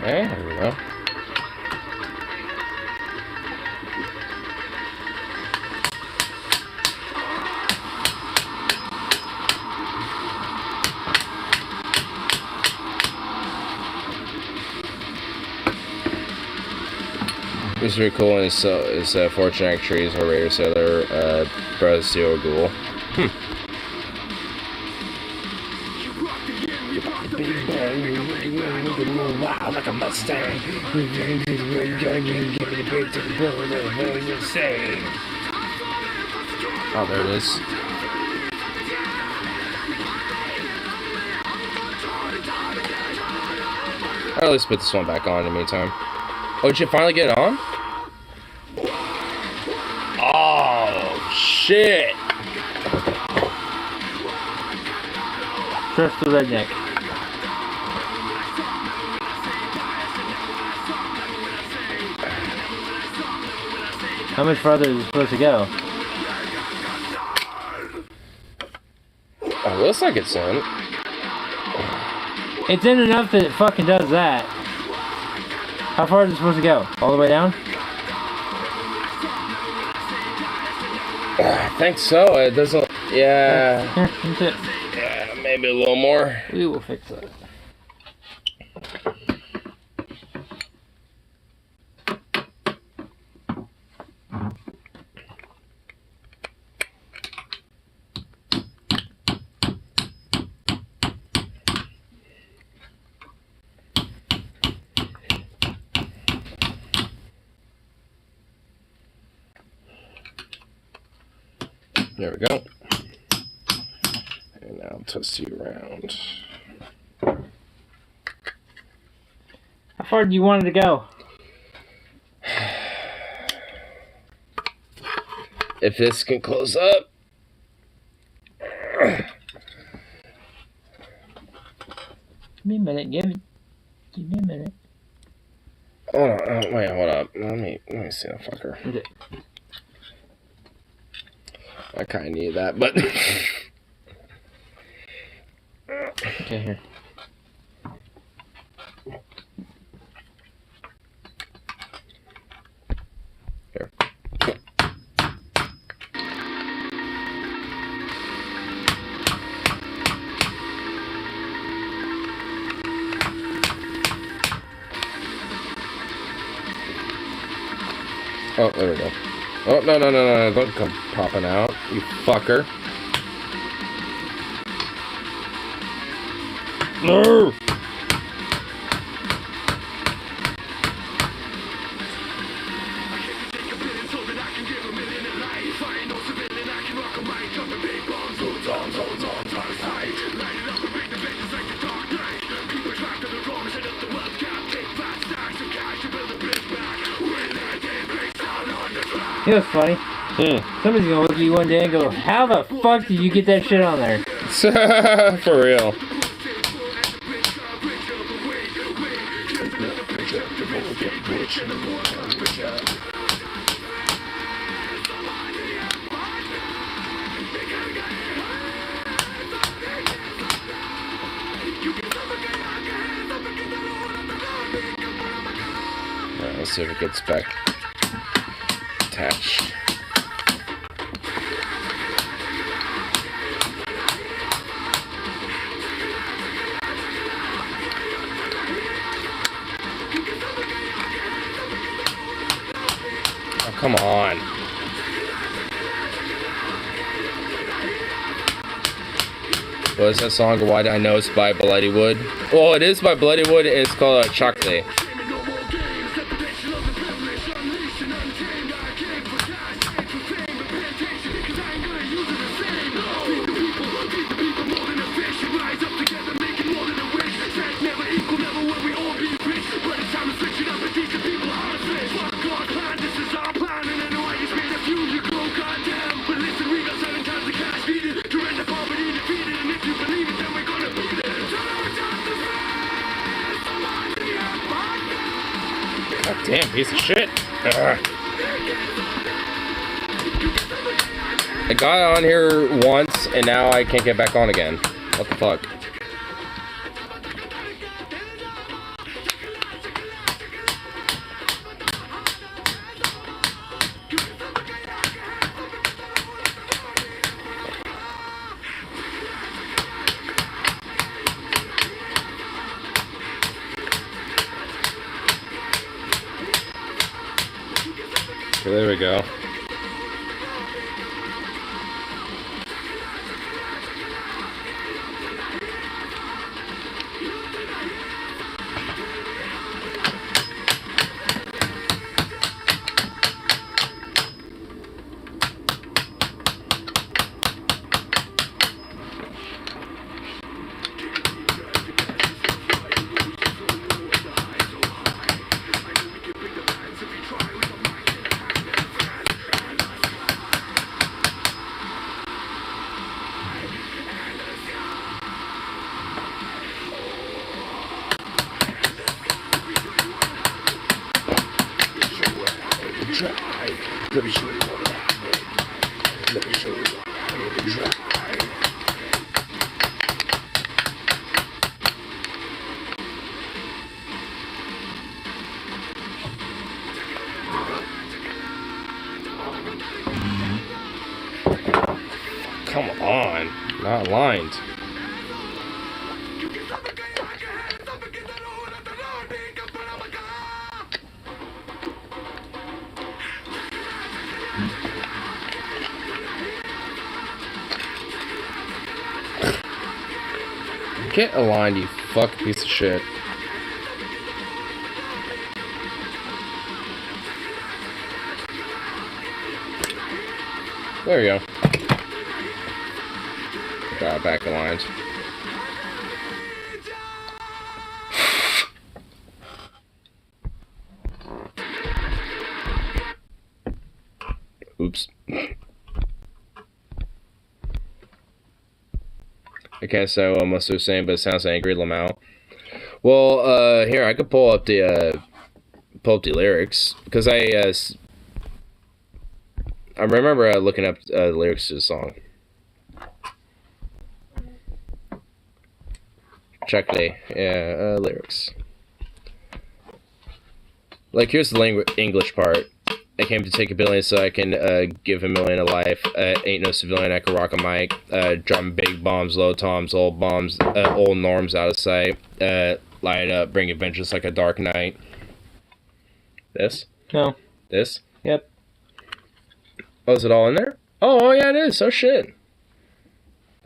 Okay, there we go. This is really cool, and it's Fortune trees or Raider Sailor, Brazil Ghoul. Big bang, you wild like a Mustang. Oh, there it is. I'll just put this one back on in the meantime. Oh, did you finally get it on? Oh, shit. Trust the redneck. How much farther is it supposed to go? Oh, looks like it's in. It's in enough that it fucking does that. How far is it supposed to go? All the way down? I think so. It doesn't. Yeah. Here, that's it. Yeah, maybe a little more. We will fix that. There we go. And now I'll twist you around. How far do you want it to go? If this can close up. Give me a minute. Give me a minute. Hold on. Oh, wait, hold up. Let me see that fucker. Okay. I kind of need that, but. Okay, here. Here. Oh, there we go. Oh, no, don't come popping out, you fucker. No! You know what's funny? Somebody's gonna look at you one day and go, how the fuck did you get that shit on there? For real. Alright, let's see if it gets back attached. Oh, come on. What is that song? Why Do I Know It's by Bloody Wood? Well, it is by Bloody Wood, and it's called Chocolate. Damn piece of shit. Ugh. I got on here once and now I can't get back on again. What the fuck? Okay, there we go. Let me show you what I mean. Let me show you what I mean. Come on, not lined. Get aligned, you fuck piece of shit. There we go. Got back aligned. Oops. Okay, so almost the same, but it sounds angry, Lamau. Well, here I could pull up the lyrics because I remember looking up the lyrics to the song. Check the lyrics. Like here's the English part. I came to take $1 billion so I can give $1 million a life. Ain't no civilian, I can rock a mic. Dropping big bombs, low toms, old bombs, old norms out of sight. Light it up, bring it vengeance like a dark night. This? No. This? Yep. Oh, is it all in there? Oh yeah, it is. Oh shit.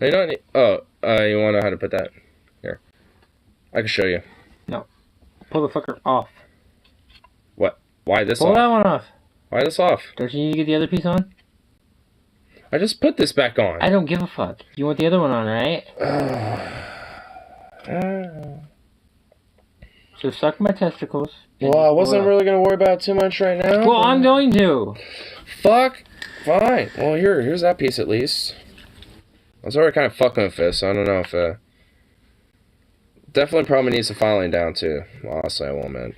You don't need. Oh, you want to know how to put that? Here, I can show you. No. Pull the fucker off. What? Why this Pull off? that one off. Why this off? Don't you need to get the other piece on? I just put this back on. I don't give a fuck. You want the other one on, right? So suck my testicles. Well, I wasn't really gonna worry about it too much right now. Well, I'm going to. Fuck. Fine. Well, here's that piece at least. I was already kind of fucking with this, so I don't know if definitely probably needs some filing down too. Well, honestly, I won't, man.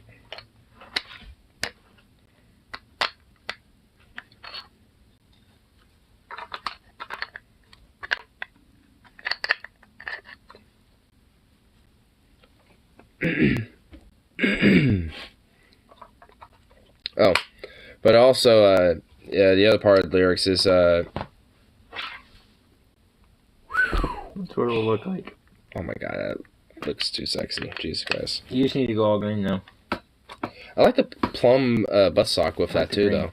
Oh, but also, yeah, the other part of the lyrics is, That's what it will look like. oh my god, that looks too sexy. Jesus Christ. You just need to go all green now. I like the plum butt sock with that too, green. though.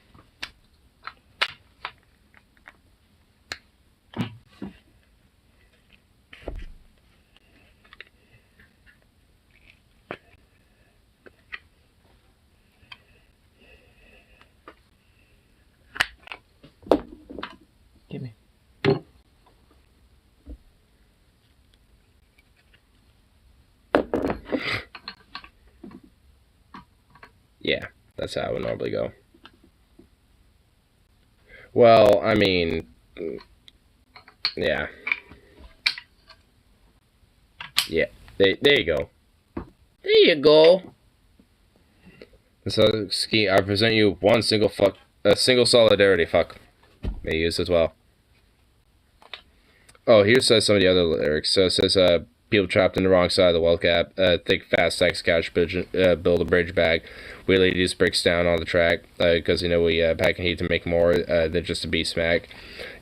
Give me. Yeah, that's how it would normally go. Well, I mean, yeah. Yeah, there you go. There you go. So, Ski, I present you one single solidarity fuck. May use as well. Oh, here says some of the other lyrics. So it says, people trapped in the wrong side of the wealth gap. Think fast, tax cash, build a bridge back. Wheelie just breaks down on the track because you know we pack and heat to make more than just to be smack.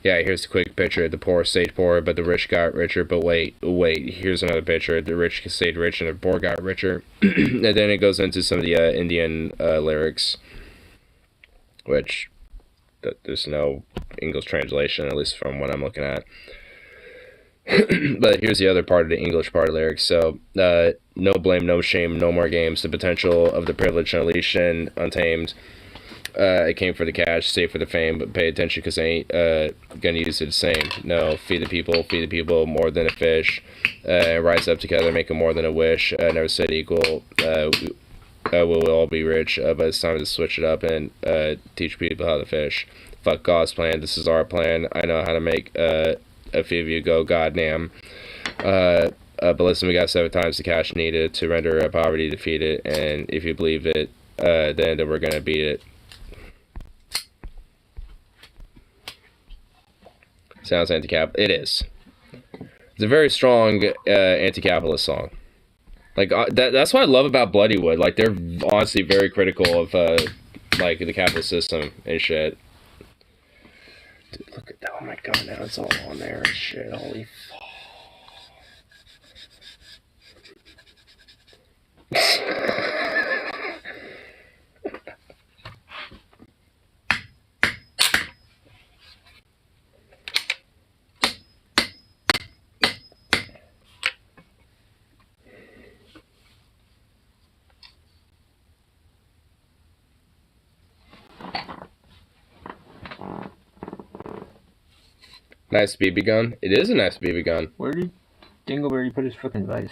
Yeah, here's the quick picture. The poor stayed poor, but the rich got richer. But wait, here's another picture. The rich stayed rich and the poor got richer. And then it goes into some of the Indian lyrics, which there's no English translation, at least from what I'm looking at. But here's the other part of the English part of lyrics. So, no blame, no shame, no more games. The potential of the privilege unleashed and untamed. It came for the cash, save for the fame, but pay attention because they ain't gonna use it the same. No, feed the people more than a fish. Rise up together, make it more than a wish. Never said equal. We'll all be rich, but it's time to switch it up and teach people how to fish. Fuck God's plan, this is our plan. I know how to make a few of you go goddamn. But listen, we got 7 times the cash needed to render poverty defeated, and if you believe it, then we're gonna beat it. Sounds anti-cap. It is. It's a very strong anti-capitalist song. Like that's what I love about Bloodywood. Like they're honestly very critical of like the capitalist system and shit. Dude, look at that! Oh my god, now it's all on there and shit. Holy fuck. Nice BB gun. It is a nice BB gun. Where did Dingleberry put his fucking vice?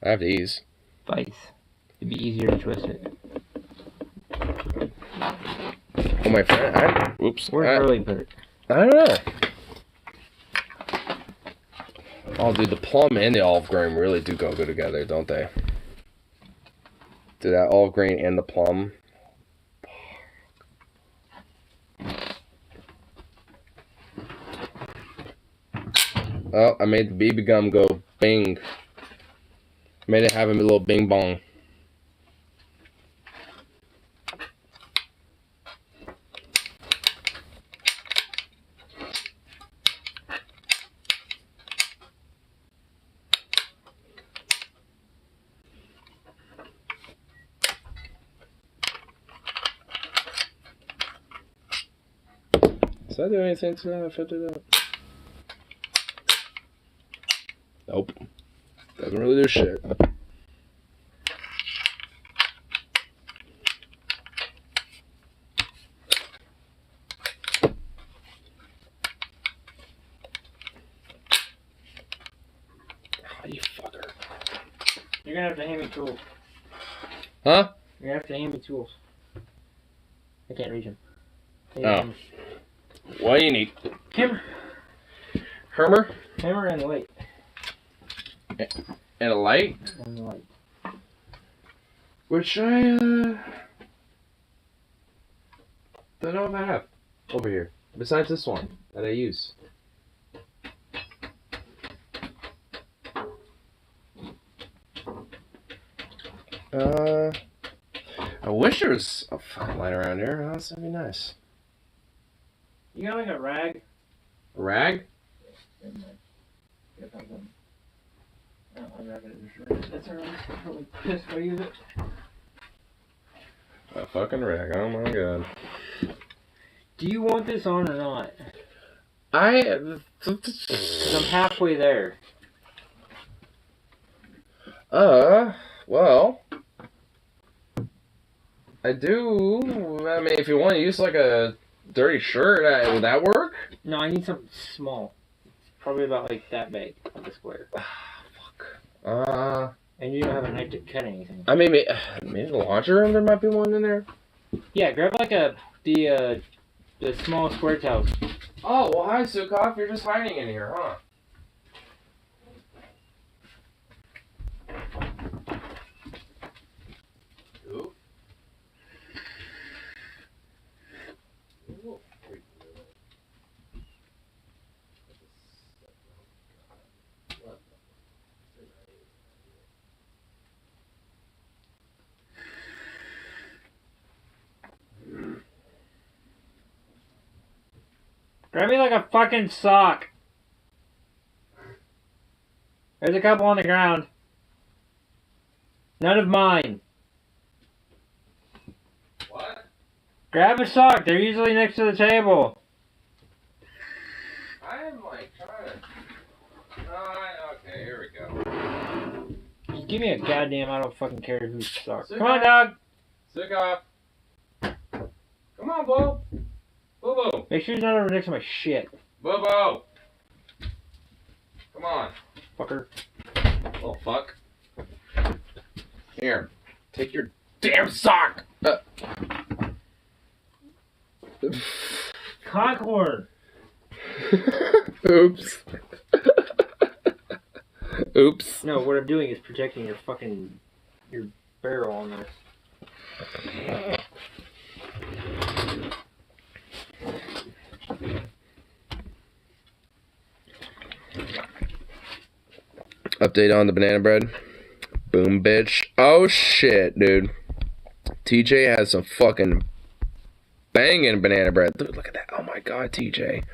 I have these. Vice. It'd be easier to twist it. Oh my friend. Whoops. Where'd Hurley put it? I don't know. Oh, dude, the plum and the olive green really do go good together, don't they? Dude, that olive green and the plum. Oh, I made the BB gum go bing. Made it have a little bing bong. Does that do anything to that? If I do that? Nope. Doesn't really do shit. Oh, you fucker. You're gonna have to hand me tools. Huh? You're gonna have to hand me tools. I can't reach them. Oh. What do you need? Hammer. Hammer? Hammer and light. And a light? And light. Which I, don't know if I have over here. Besides this one that I use. I wish there was a fucking light around here. Oh, that'd be nice. You got like a rag? A rag? I'm not gonna destroy it. That's alright. I'm probably pissed if I use it. A fucking rag. Oh my god. Do you want this on or not? Because I'm halfway there. Well, I do. I mean, if you want to use like a dirty shirt, would that work? No, I need something small. Probably about like that big, like a square. Fuck. And you don't have a knife to cut anything. I mean, maybe the laundry room, there might be one in there. Yeah, grab like the small square towels. Oh, well, hi, Sukov. You're just hiding in here, huh? Ooh. Grab me like a fucking sock. There's a couple on the ground. None of mine. What? Grab a sock. They're usually next to the table. I am like trying to. Okay, here we go. Just give me a goddamn, I don't fucking care whose sock. Sit Come on, down. dog. Sukov. Come on, Bo. Bobo. Make sure he's not over next to my shit. Bobo. Come on. Fucker. Little fuck. Here. Take your damn sock. Concord. Oops. Oops. No, what I'm doing is protecting your fucking, your barrel on this. Update on the banana bread. Boom, bitch. Oh, shit, dude. TJ has some fucking banging banana bread. Dude, look at that. Oh, my God, TJ.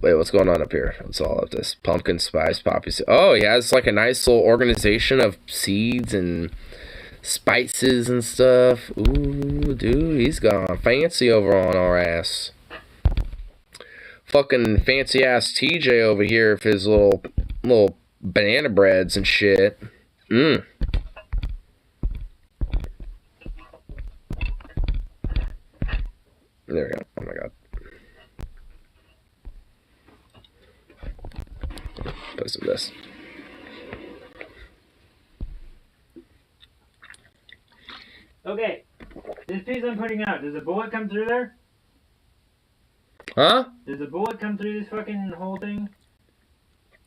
Wait, what's going on up here? What's all of this? Pumpkin spice, poppy seed. Oh, he has like a nice little organization of seeds and spices and stuff. Ooh, dude, he's gone fancy over on our ass. Fucking fancy ass TJ over here with his little banana breads and shit. There we go. Oh my God. Put some of this. Okay, this piece I'm putting out, does a bullet come through there? Huh? Does a bullet come through this fucking whole thing?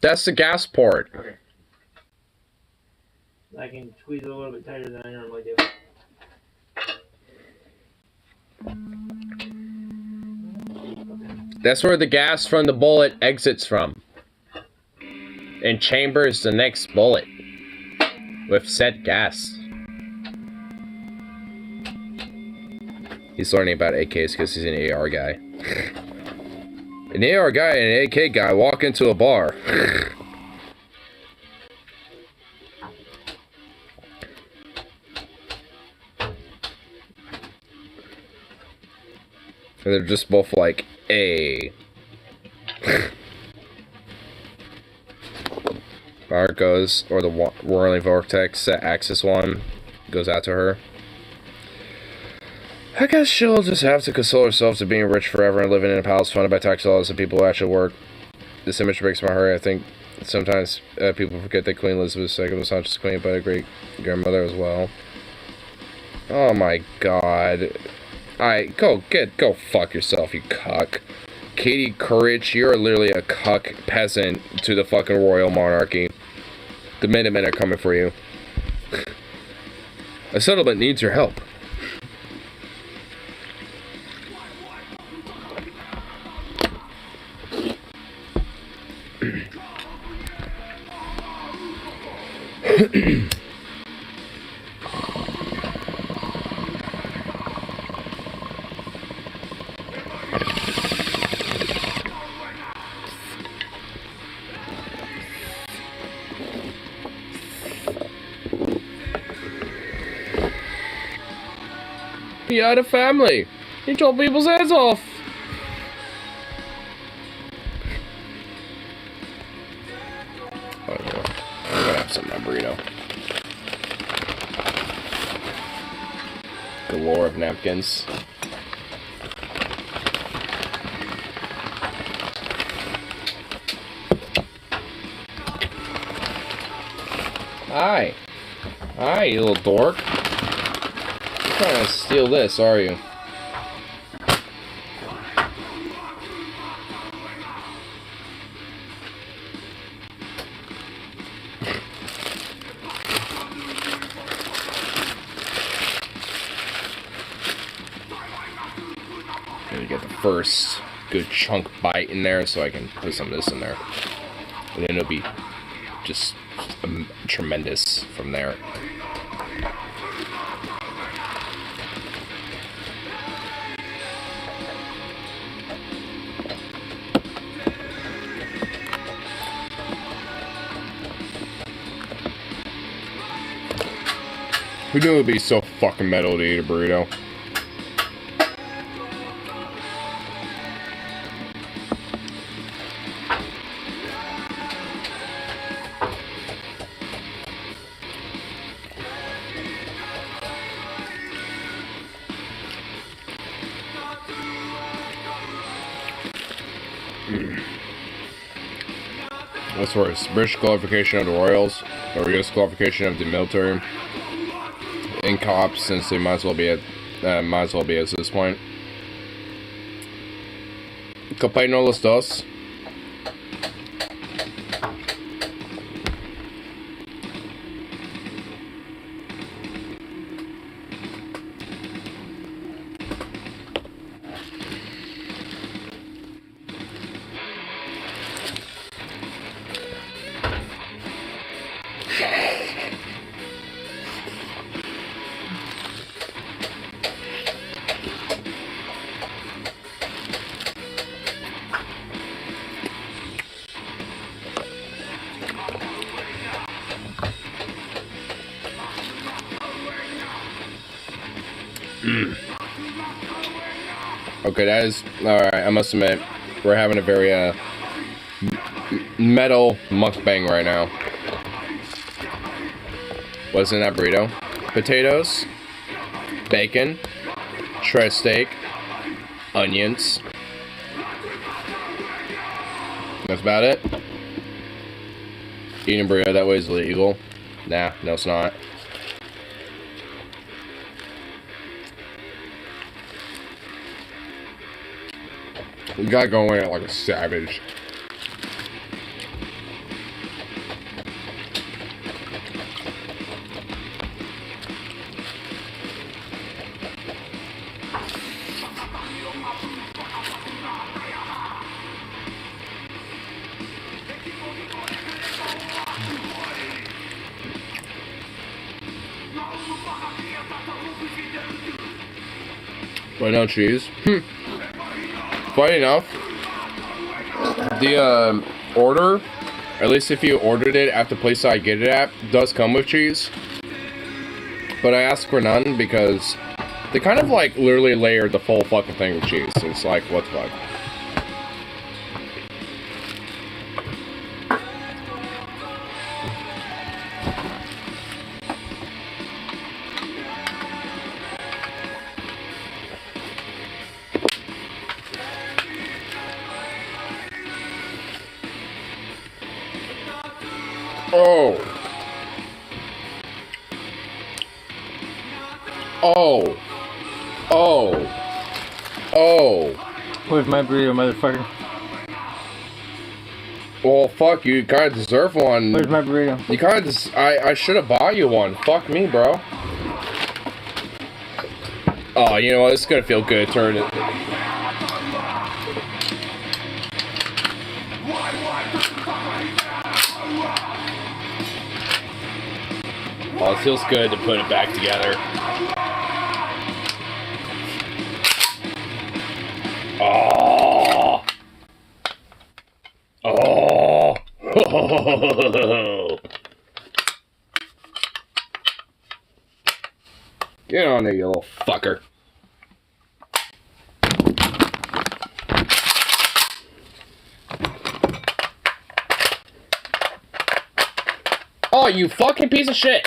That's the gas port. Okay. I can squeeze it a little bit tighter than I normally do. That's where the gas from the bullet exits from. And chamber is the next bullet. With said gas. He's learning about AKs because he's an AR guy. An AR guy and an AK guy walk into a bar. And they're just both like, "Hey." Fire goes, or the whirling vortex, that Axis one, goes out to her. I guess she'll just have to console herself to being rich forever and living in a palace funded by tax dollars and people who actually work. This image breaks my heart. I think sometimes people forget that Queen Elizabeth II was not just queen, but a great grandmother as well. Oh my God. Alright, go fuck yourself, you cuck. Katie Courage, you're literally a cuck peasant to the fucking royal monarchy. The Minutemen are coming for you. A settlement needs your help. He had a family. He chopped people's heads off. Oh, yeah. I'm gonna have some of my burrito. Galore of napkins. Hi. Hi, you little dork. You're trying to steal this, are you? Gonna get the first good chunk bite in there so I can put some of this in there. And then it'll be just tremendous from there. Who knew it would be so fucking metal to eat a burrito? As far as British qualification of the Royals, or US qualification of the military, in cops, since they might as well be at this point. Capaz no los dos. Okay, that is alright. I must admit, we're having a very metal mukbang right now. What's in that burrito? Potatoes, bacon, shredded steak, onions. That's about it. Eating a burrito that way is illegal. Nah, no it's not. You gotta go in it like a savage. But no cheese. Funny enough, the order, at least if you ordered it at the place I get it at, does come with cheese. But I asked for none because they kind of like literally layered the full fucking thing with cheese. It's like, what the fuck? Oh. Oh. Oh. Oh. Where's my burrito, motherfucker? Well, fuck you. You kind of deserve one. Where's my burrito? You kind of I should have bought you one. Fuck me, bro. Oh, you know what? It's gonna feel good. Turn it. Oh, it feels good to put it back together. Oh. Oh. Get on there, you little fucker. Oh, you fucking piece of shit.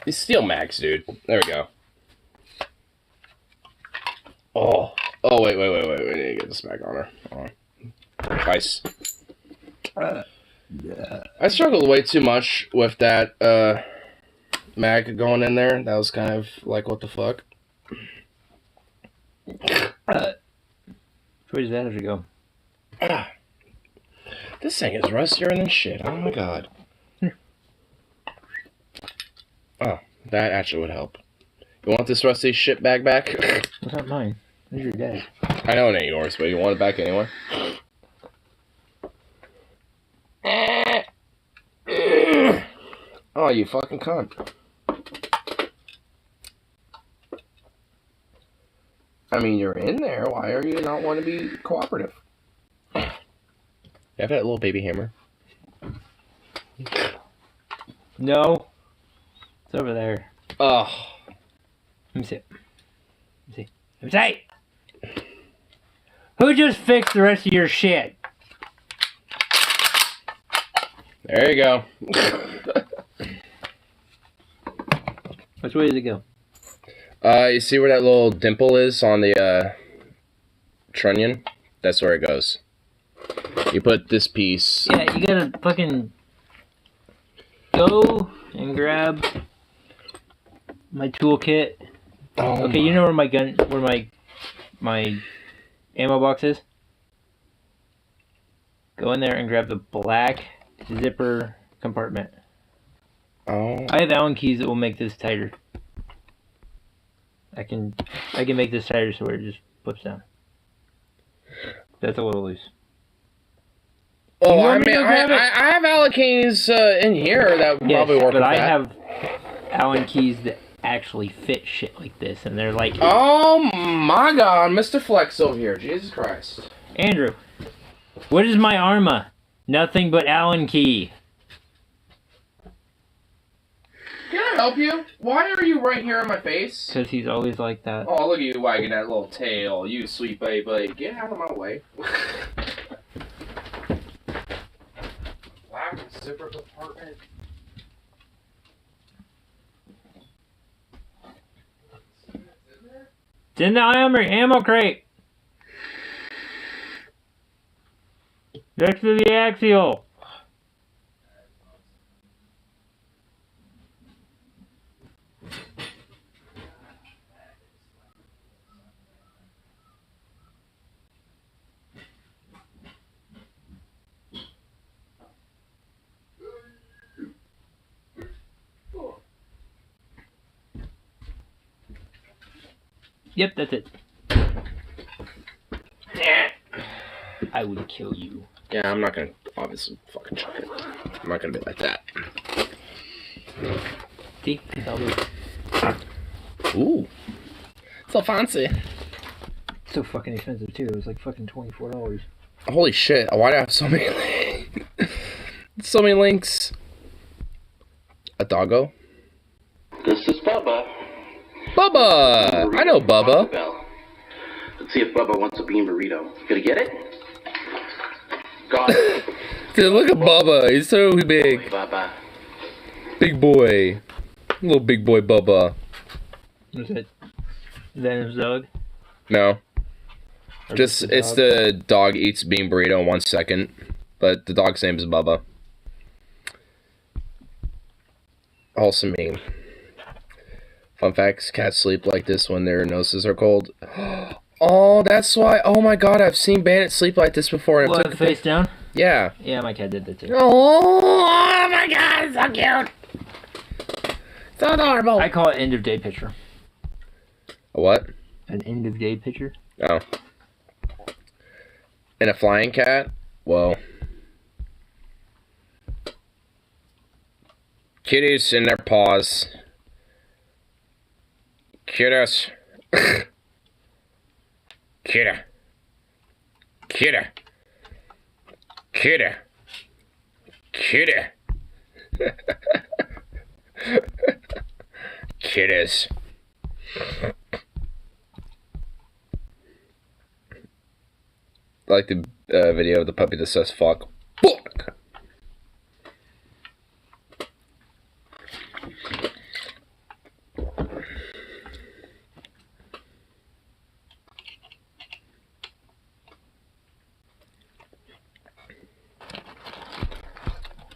These steel mags, dude. There we go. Oh. Oh, wait. We need to get this back on her. Hold on. Nice. I struggled way too much with that, mag going in there. That was kind of like, what the fuck? Where does that have to go? This thing is rustier than shit. Oh my god. Oh, that actually would help. You want this rusty shit bag back? It's not mine. It's your dad. I know it ain't yours, but you want it back anyway? Oh, you fucking cunt. I mean, you're in there. Why are you not want to be cooperative? You have that little baby hammer? No. It's over there. Oh. Let me see. Let me see. Who just fixed the rest of your shit? There you go. Which way does it go? You see where that little dimple is on the trunnion? That's where it goes. You put this piece. Yeah, you gotta fucking go and grab my toolkit. Oh Okay, you know where my ammo box is? Go in there and grab the black zipper compartment. Oh. I have Allen keys that will make this tighter. I can make this tighter so it just flips down. That's a little loose. Oh, You I want me mean, to grab it? I have Allen keys in here that would probably work but with I that. have Allen keys that actually fit shit like this, and they're like, Oh my god, Mr. Flex over here. Jesus Christ. Andrew, what is my Arma? Nothing but Allen key. Get help you? Why are you right here in my face? Because he's always like that. Oh, look at you wagging that little tail. You sweet baby. Get out of my way. Black zipper compartment. It's in the ammo crate. Next to the axial. Yep, that's it. I would kill you. Yeah, I'm not gonna obviously fucking chuck it. I'm not gonna be like that. See? Ooh. So fancy. So fucking expensive too. It was like fucking $24. Holy shit, why do I have so many so many links? A doggo? This is Bubba. Bubba! I know Bubba. Let's see if Bubba wants a bean burrito. Gonna get it? Got it. Dude, look at Bubba. He's so big. Bubba. Big boy. Little big boy Bubba. Is it Venom's dog? No. Or Just, the it's dog? the dog eats bean burrito in 1 second. But the dog's name is Bubba. Wholesome meme. Fun facts, cats sleep like this when their noses are cold. Oh, that's why. Oh my god, I've seen bandits sleep like this before. And I What, took a face down? Yeah. Yeah, my cat did that too. Oh my god, it's so cute. So adorable. I call it end of day picture. A what? An end of day picture? Oh. And a flying cat? Whoa. Kitties in their paws. Kitties. Kitty. Kitty. Kitty. Kitty. Kitties. I like the video of the puppy that says fuck. Fuck!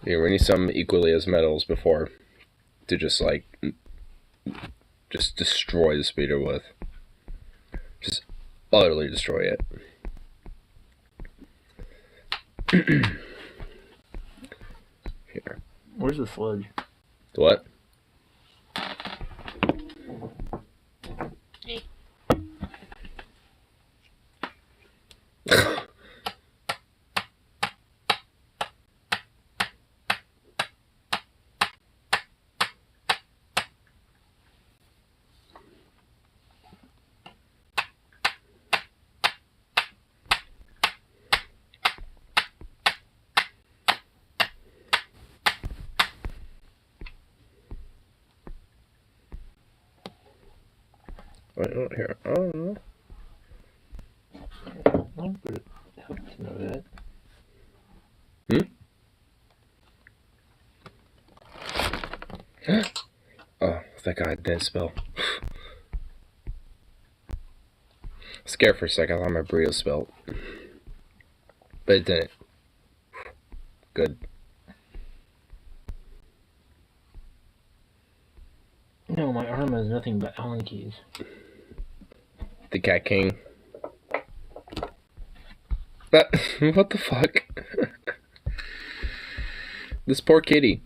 Yeah, we need some equally as metals before to just like just destroy the speeder with. Just utterly destroy it. Here. Where's the sludge? What? Wait, oh, here. Oh, no. Well, would it help to know that? Oh, thank God it didn't spill. Scared for a second, I thought my burrito spilled. But it didn't. Good. No, my arm has nothing but Allen keys. The Cat King. What the fuck? This poor kitty.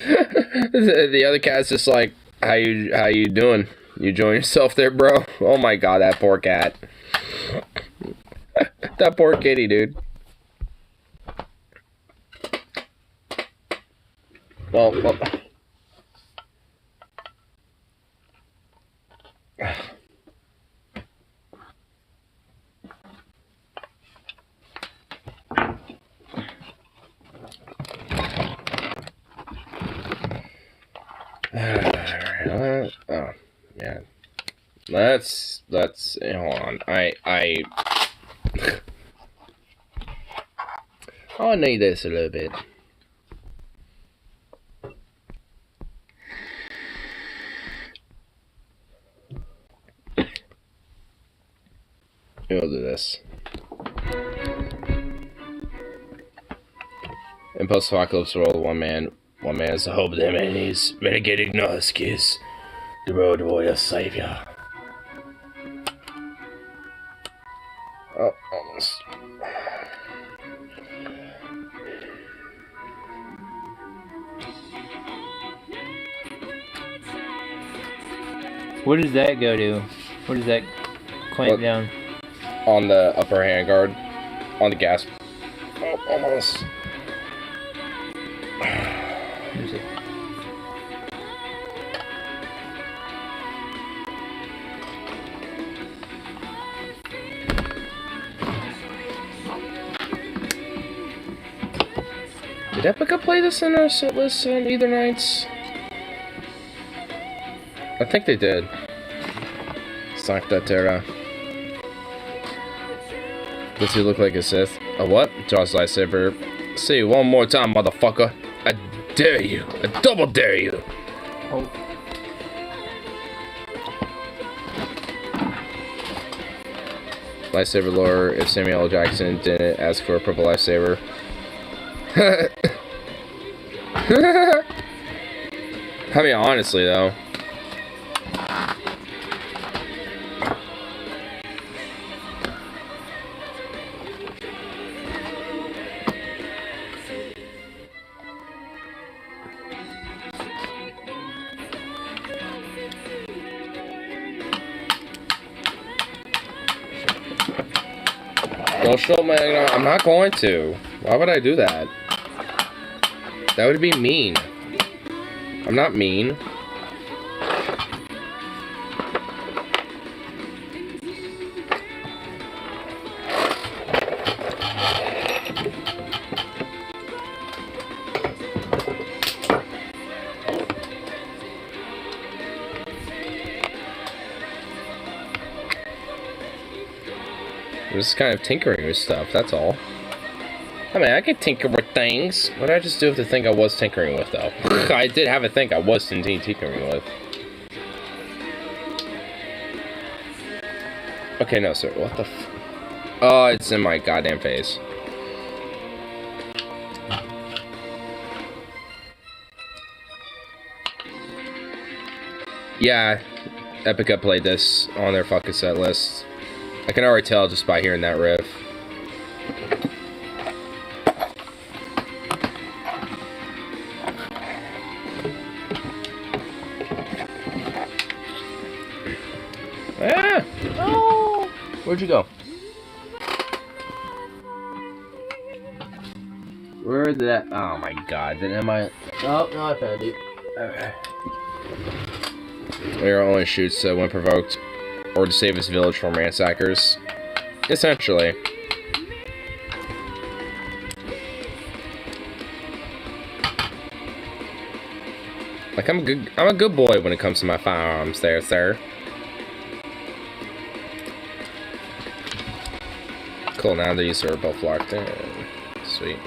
The other cat's just like, how you doing? You enjoying yourself there, bro? Oh my god, that poor cat. That poor kitty, dude. Well. Let's hold on. I'll need this a little bit. We'll do this. In post-apocalypse world, one man is the hope of them, and he's mitigating no excuse. The road warrior savior. Oh, almost. What does that go to? What does that clamp down? On the upper handguard. On the gas. Oh, almost. Did Epica play this in our set list on either nights? I think they did. Sancta Terra. Does he look like a Sith? A what? Jaws lightsaber. Say it one more time, motherfucker. I dare you. I double dare you. Oh. Lightsaber lore, if Samuel L. Jackson didn't ask for a purple lightsaber. I mean, honestly, though. Don't show my... I'm not going to. Why would I do that? That would be mean. I'm not mean. I'm just kind of tinkering with stuff, that's all. I mean, I can tinker with things. What did I just do with the thing I was tinkering with, though? I did have a thing I was indeed tinkering with. Okay, no, sir. What the f... Oh, it's in my goddamn face. Yeah, Epica played this on their fucking set list. I can already tell just by hearing that riff. Ah! Oh! Where'd you go? Where did that? Oh my god! Then am I? Oh no, I found you. Okay. Mayor only shoots when provoked, or to save his village from ransackers. Essentially. Like I'm a good boy when it comes to my firearms, there, sir. Cool. Now these are both locked in. Sweet.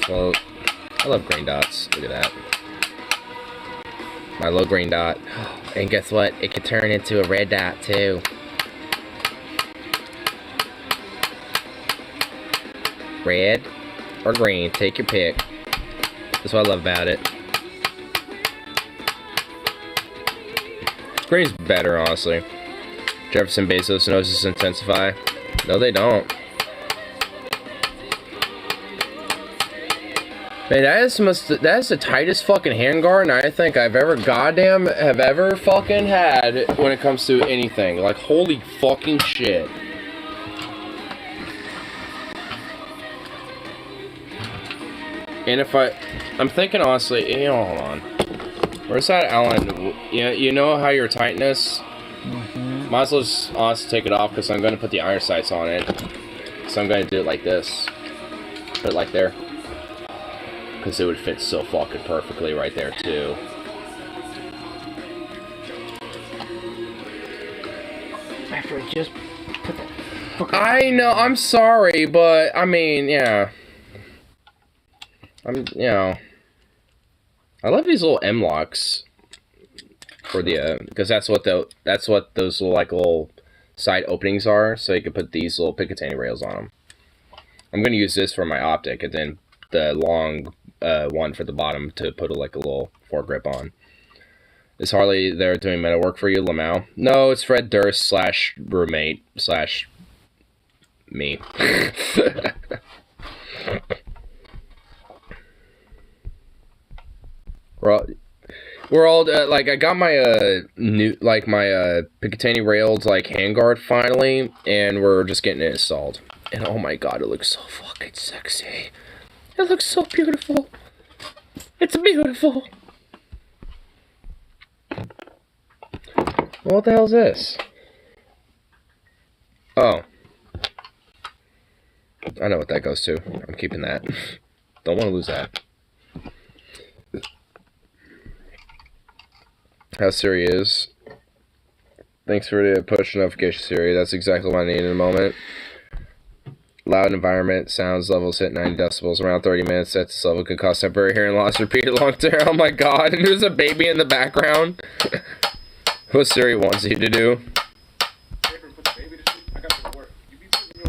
Well, I love green dots. Look at that. My little green dot. And guess what? It can turn into a red dot too. Red or green, take your pick. That's what I love about it. Green's better, honestly. Jefferson Bezos knows this intensify. No, they don't. Man, that is the tightest fucking handguard I think I've ever ever fucking had when it comes to anything. Like, holy fucking shit. And if I'm thinking honestly, you know, hold on. Where's that Allen? You know how your tightness? Might as well just honestly take it off because I'm going to put the iron sights on it. So I'm going to do it like this. Put it like there. because it would fit so fucking perfectly right there too. After I just put that. I know, I'm sorry, but I mean, yeah. I love these little M-locks for the because that's what those little little side openings are, so you can put these little Picatinny rails on them. I'm gonna use this for my optic, and then the long one for the bottom to put a little foregrip on. Is Harley there doing metal work for you, Lamau? No, it's Fred Durst / roommate / me. We're all like, I got my new my Picatinny railed handguard finally, and we're just getting it installed. And oh my god, it looks so fucking sexy. It looks so beautiful. It's beautiful. What the hell is this? Oh. I know what that goes to. I'm keeping that. Don't want to lose that. How Siri is. Thanks for the push notification, Siri. That's exactly what I need in a moment. Loud environment. Sounds levels hit 90 decibels. Around 30 minutes. At this level could cause temporary hearing loss. Repeated long term. Oh my god. And there's a baby in the background. What Siri wants you to do.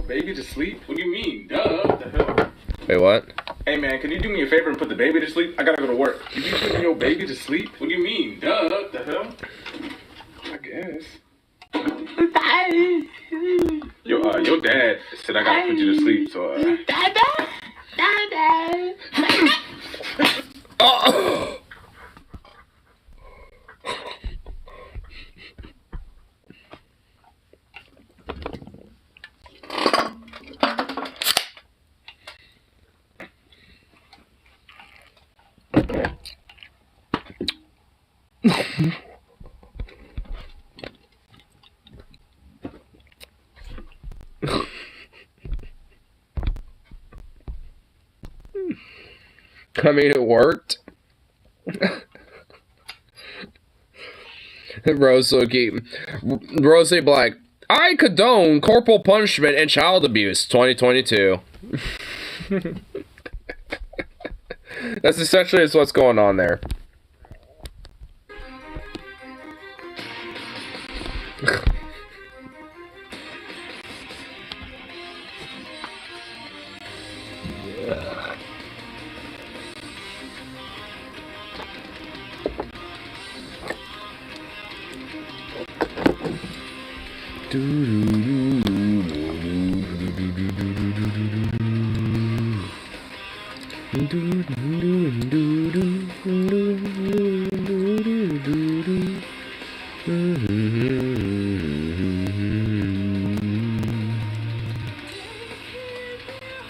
Baby to sleep? What do you mean? Duh. What the hell? Wait, what? Hey man, can you do me a favor and put the baby to sleep? I gotta go to work. You be putting your baby to sleep? What do you mean? Duh. What the hell? I guess. Your dad said I gotta put you to sleep, so Oh! I mean, it worked. Rosie Black. I condone corporal punishment and child abuse. 2022. That's essentially what's going on there.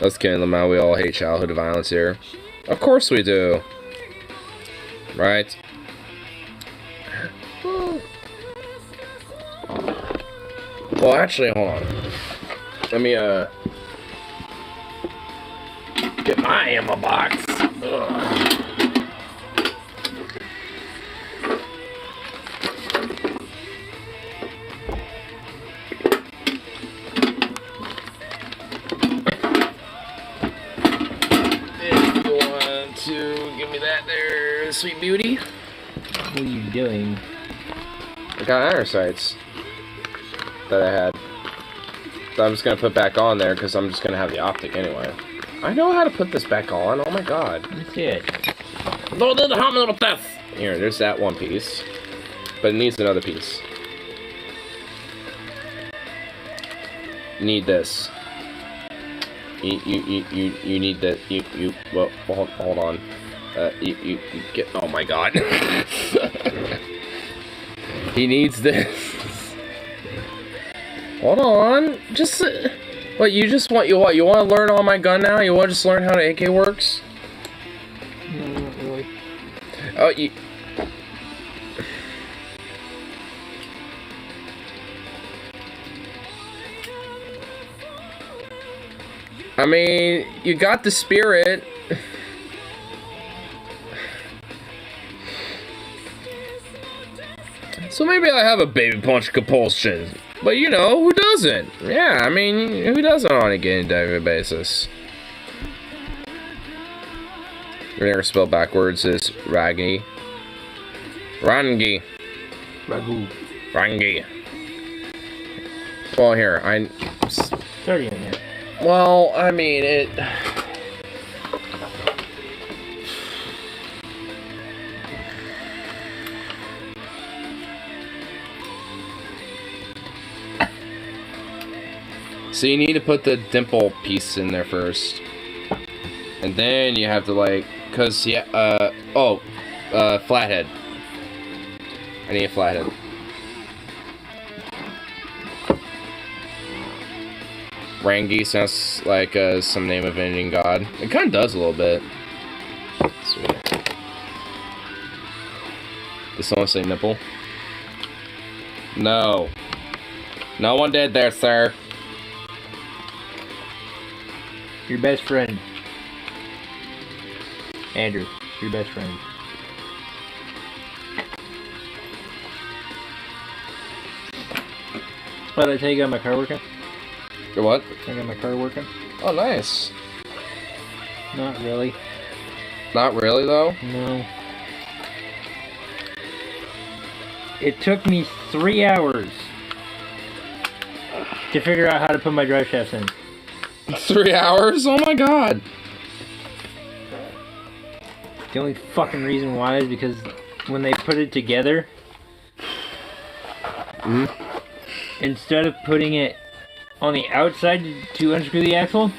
Let's get them out. We all hate childhood violence here. Of course we do. Right? Well, actually, hold on. Let me, get my ammo box. Ugh. If you want to give me that there, sweet beauty. What are you doing? I got iron sights that I had. So I'm just gonna put back on there because I'm just gonna have the optic anyway. I know how to put this back on. Oh my god. That's it. Here, there's that one piece, but it needs another piece. Need this. You need that. Well, hold on. You get. Oh my god. He needs this. Hold on. Just. What, you just want. You want to learn on my gun now? You want to just learn how the AK works? No, not really. Oh, you. I mean, you got the spirit. So maybe I have a baby punch compulsion. But you know, who doesn't? Yeah, I mean, who doesn't on a daily basis? Vinegar spelled backwards is Raggy. Rangi. Ragu. Rangi. Well, here, It's already in there. well, I mean, it... So you need to put the dimple piece in there first. And then you have to like, cause yeah, flathead. I need a flathead. Rangi sounds like some name of an Indian god. It kind of does a little bit. Sweet. Does someone say nipple? No. No one did there, sir. Your best friend. Andrew, your best friend. What, did I tell you I got my car working? Your what? I got my car working? Oh, nice. Not really. Not really, though? No. It took me 3 hours to figure out how to put my drive shafts in. 3 hours? Oh my god. The only fucking reason why is because when they put it together, instead of putting it on the outside to unscrew the axle,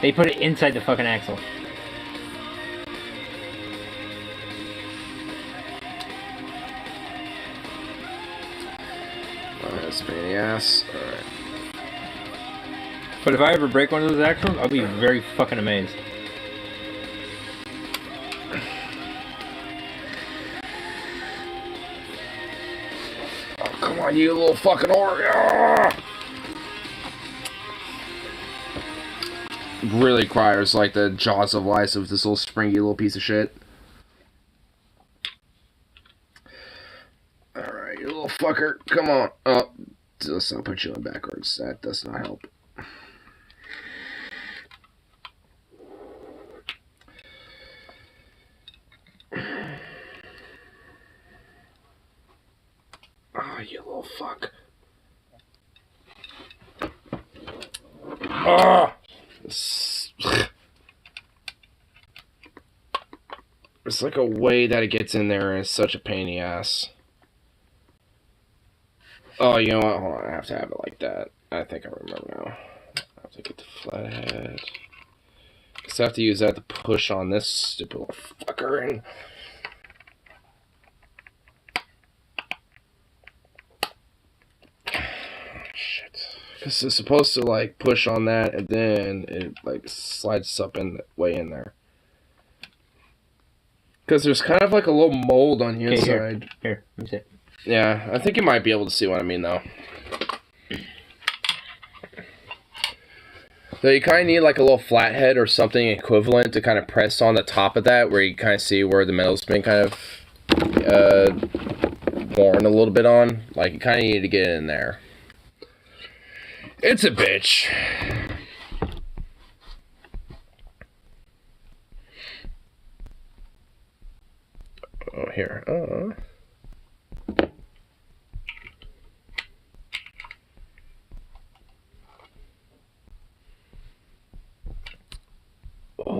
they put it inside the fucking axle. Oh, that's a pain in the ass. Alright. But if I ever break one of those axles, I'll be very fucking amazed. Oh, come on, you little fucking whore. Ah! Really requires like the jaws of life of this little springy little piece of shit. Alright, you little fucker. Come on. Oh, let's not put you in backwards. That does not help. Oh, you little fuck. Ah! It's like a way that it gets in there and it's such a pain in the ass. Oh, you know what? Hold on, I have to have it like that. I think I remember now. I have to get the flathead. Because I have to use that to push on this stupid little fucker and... Because it's supposed to like push on that and then it like slides up in way in there. Because there's kind of like a little mold on the inside. Here, let me see. Yeah, I think you might be able to see what I mean though. So you kind of need like a little flathead or something equivalent to kind of press on the top of that where you kind of see where the metal's been kind of worn a little bit on. Like you kind of need to get it in there. It's a bitch. Oh, here. Oh,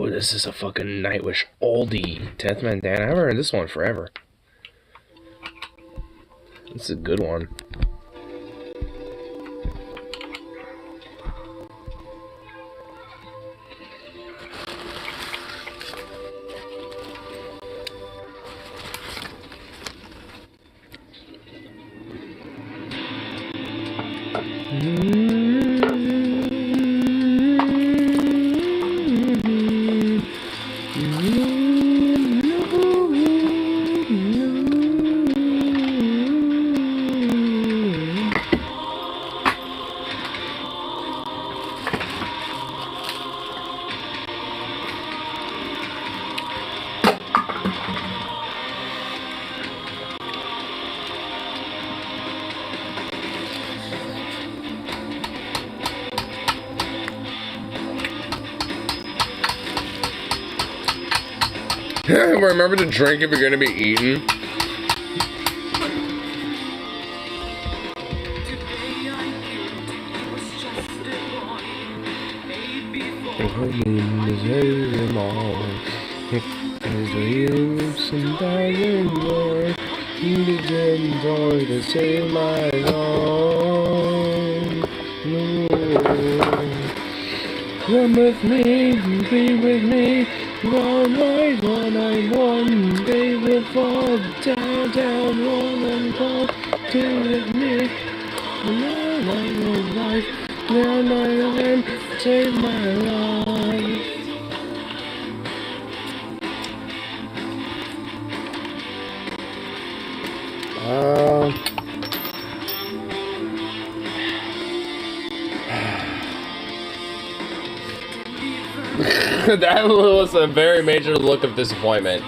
this is a fucking Nightwish oldie. 10th Man Dan. I haven't heard this one forever. It's a good one. Remember to drink if you're gonna be eating. To save my life. Come with me, be with me. One night, one day will fall down, one and call to with me. Now my life, now my life, save my life. That was a very major look of disappointment.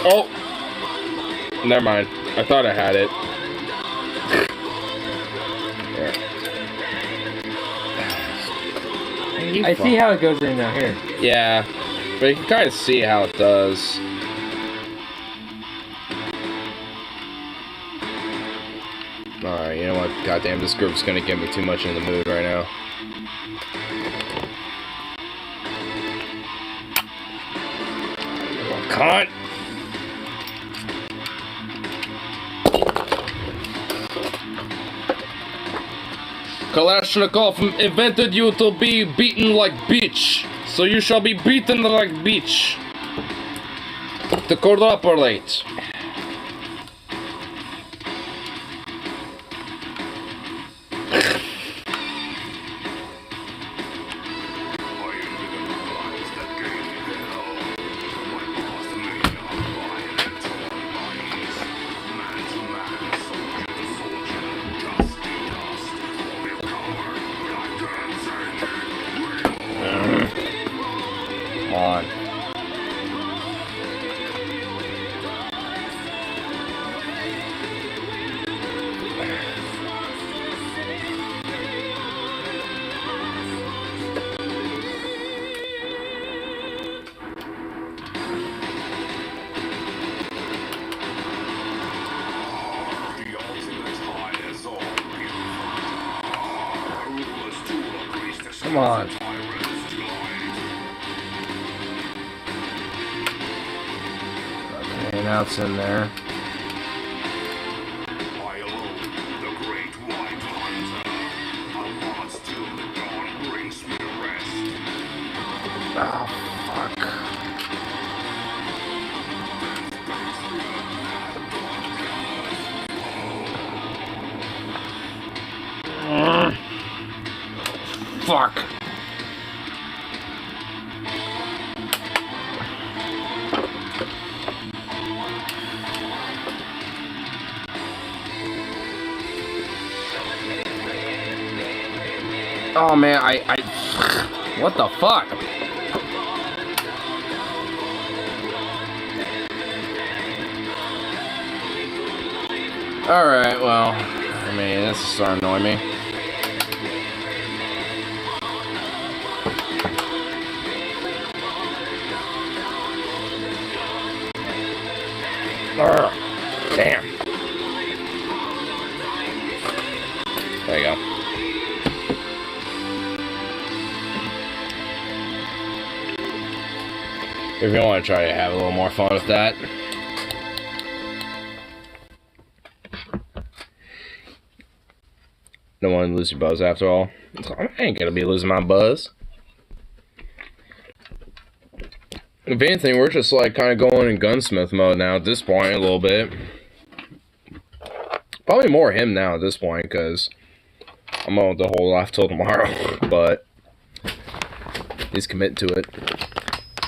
Oh! Never mind. I thought I had it. I see how it goes in now, here. Yeah, but you can kind of see how it does. Alright, you know what? Goddamn, this group's gonna get me too much in the mood right now. Oh, cunt! Kalashnikov invented you to be beaten like bitch, so you shall be beaten like bitch. To cooperate. On. Come on. Okay, now it's in there. Oh, fuck. Fuck. Oh man, what the fuck? Alright, well, I mean, this is starting to annoy me. Urgh, damn. There you go. If you want to try to have a little more fun with that. Don't want to lose your buzz after all. I ain't gonna be losing my buzz. If anything, we're just like kind of going in gunsmith mode now at this point a little bit. Probably more him now at this point because I'm on the whole life till tomorrow, but he's committed to it.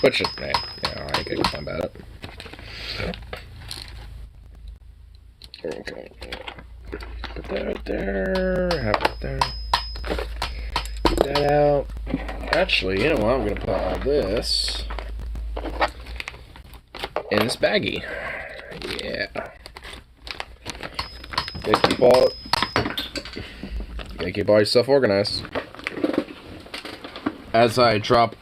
Which, hey, yeah, I ain't gonna complain about it. Okay. Put that right there. Have it there. Get that out. Actually, you know what? I'm gonna put all this in this baggie. Yeah. Gotta keep all your stuff organized. As I drop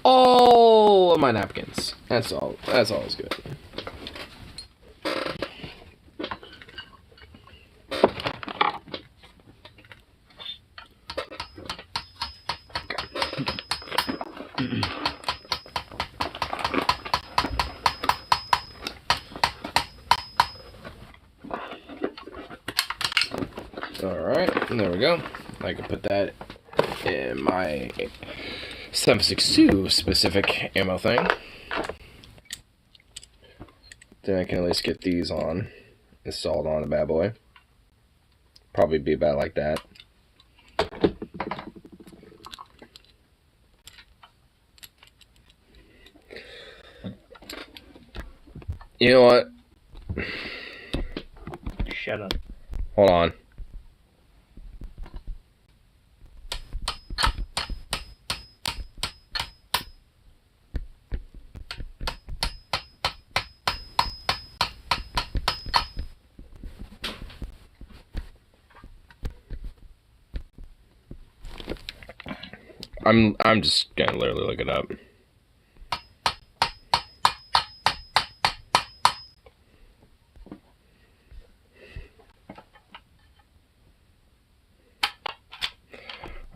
all of my napkins. That's all is good. Alright, there we go. I can put that in my 7.62 specific ammo thing. Then I can at least get these installed on the bad boy. Probably be about like that. You know what? Shut up. Hold on. I'm just gonna literally look it up.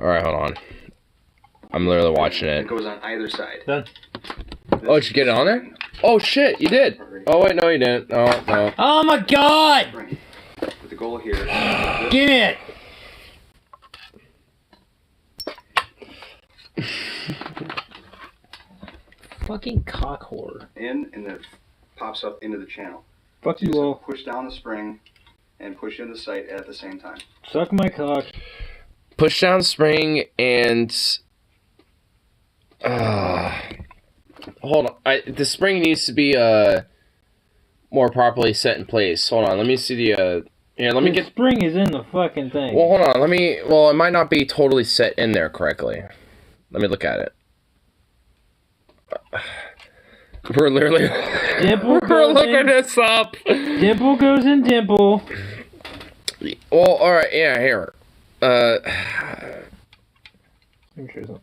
Alright, hold on. I'm literally watching it. It goes on either side. Done. Oh, did you get it on there? Oh shit, you did. Oh wait, no you didn't. Oh no. Oh my god! But the goal here is Give me it! Fucking cock whore. in, and then it pops up into the channel. Fuck You you just all. push down the spring and push in the sight at the same time. Suck my cock. Push down spring and hold on. The spring needs to be more properly set in place. Hold on, let me see the here, let me The get spring is in the fucking thing. well hold on, it might not be totally set in there correctly. Let me look at it. We're literally Dimple we're goes looking in, this up. dimple goes in dimple. Well, alright, yeah, here. Let me show you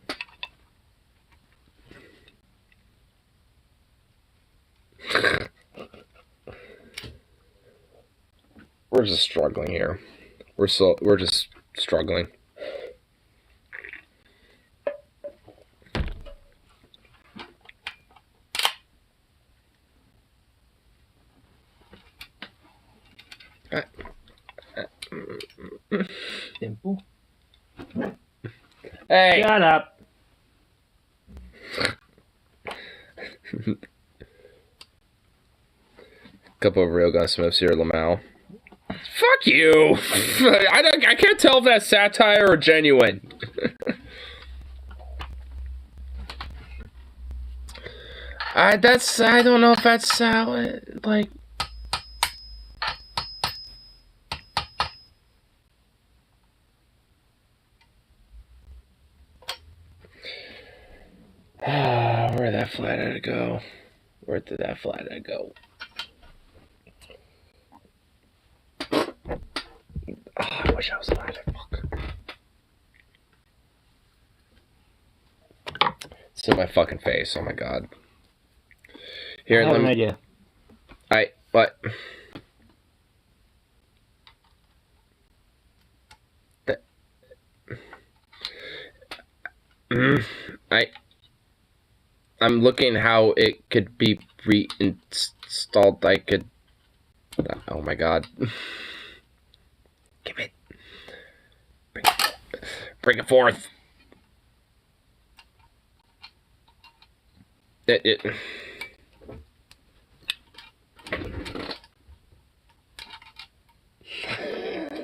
something. We're just struggling here. We're just struggling. Dimple. Hey. Shut up. Couple of real gunsmiths here, Lamau. Fuck you! I can't tell if that's satire or genuine. I don't know if that's like. Where did that flathead go? Where did that flathead go? I wish I was alive. Fuck. It's in my fucking face. Oh my god. Here, I have an idea. What? I'm looking how it could be reinstalled. Oh my god. Give it. Bring it forth.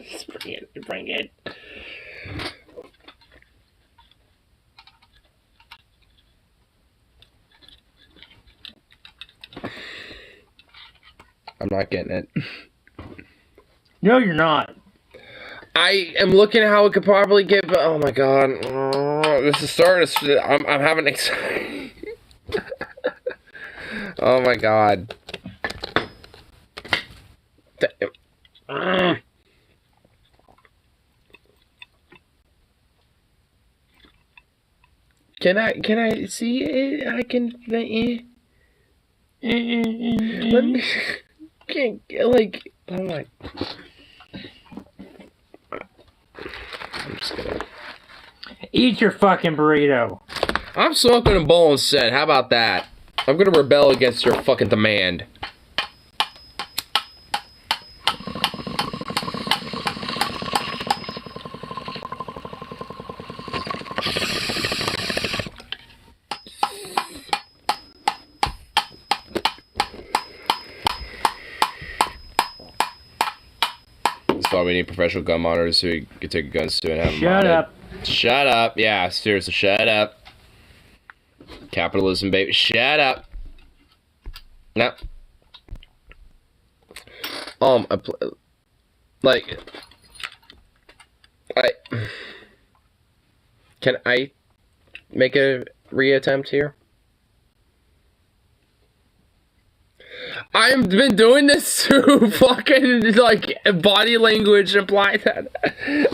Just bring it. I'm not getting it. No, you're not. I am looking at how it could probably get. Oh my god. this is starting to. I'm having anxiety. Oh my god. Damn. Can I see it? I can. Let me. Can't like. Oh my. I'm just gonna. Eat your fucking burrito. I'm smoking a bowl instead. How about that? I'm gonna rebel against your fucking demand. That's why we need professional gun monitors so we can take guns to and have them Shut modded. up. Shut up. Yeah, seriously, shut up. Capitalism, baby. Shut up. No. Can I make a reattempt here? I've been doing this to fucking, like, body language imply that.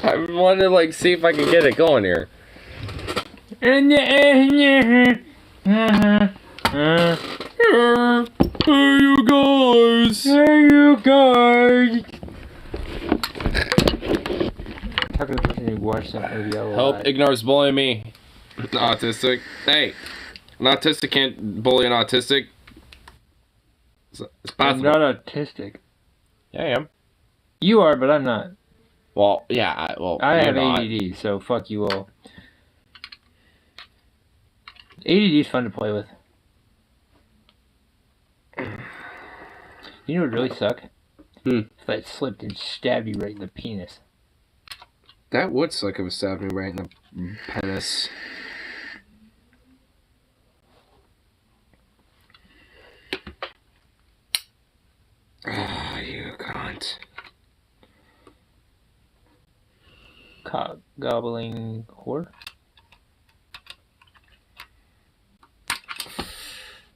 I want to, like, see if I can get it going here. Hey, you guys! Hey, you guys! How can a person who watched that movie Help, Ignar's bullying me. Autistic. Hey, an autistic can't bully an autistic. It's possible. I'm not autistic. Yeah, I am. You are, but I'm not. Well, yeah, I you're have not. ADD, so fuck you all. ADD is fun to play with. You know what would really suck? If that slipped and stabbed you right in the penis. That would suck if it stabbed me right in the penis. Ah, you cunt. Cock gobbling whore.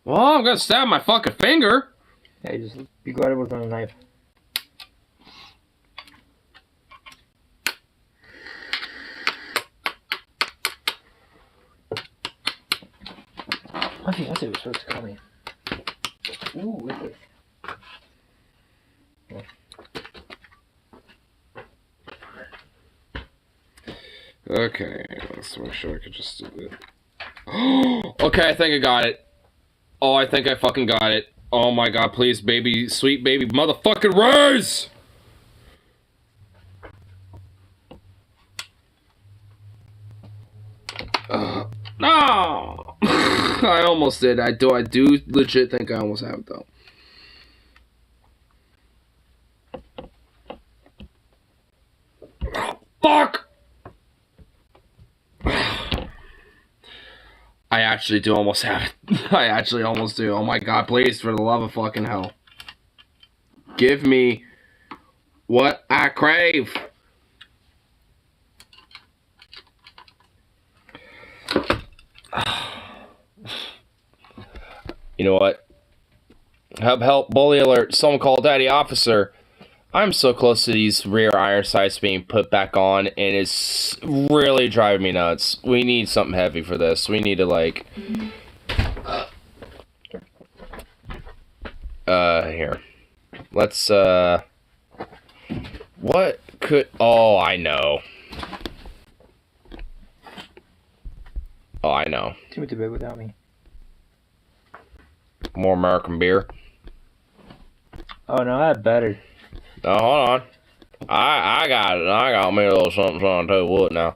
Well, I'm gonna stab my fucking finger. Yeah, just be glad it wasn't a knife. My fiance was supposed to call me. Ooh, what's this? Okay, let's make sure I could just do that. Okay, I think I got it. Oh, I think I fucking got it. Oh my god, please, baby, sweet baby motherfucking Rose! No! I almost did. I do legit think I almost have it, though. Fuck! I actually do almost have it. I actually almost do. Oh my god, please, for the love of fucking hell. Give me what I crave. You know what? Help, bully alert. Someone call daddy officer. I'm so close to these rear iron sights being put back on, and it's really driving me nuts. We need something heavy for this. We need to, like... here. Let's, what could... Oh, I know. Oh, I know. She went to bed without me. More American beer. Oh, no, I have better. Oh, hold on. I got it. I got me a little something on too. What now?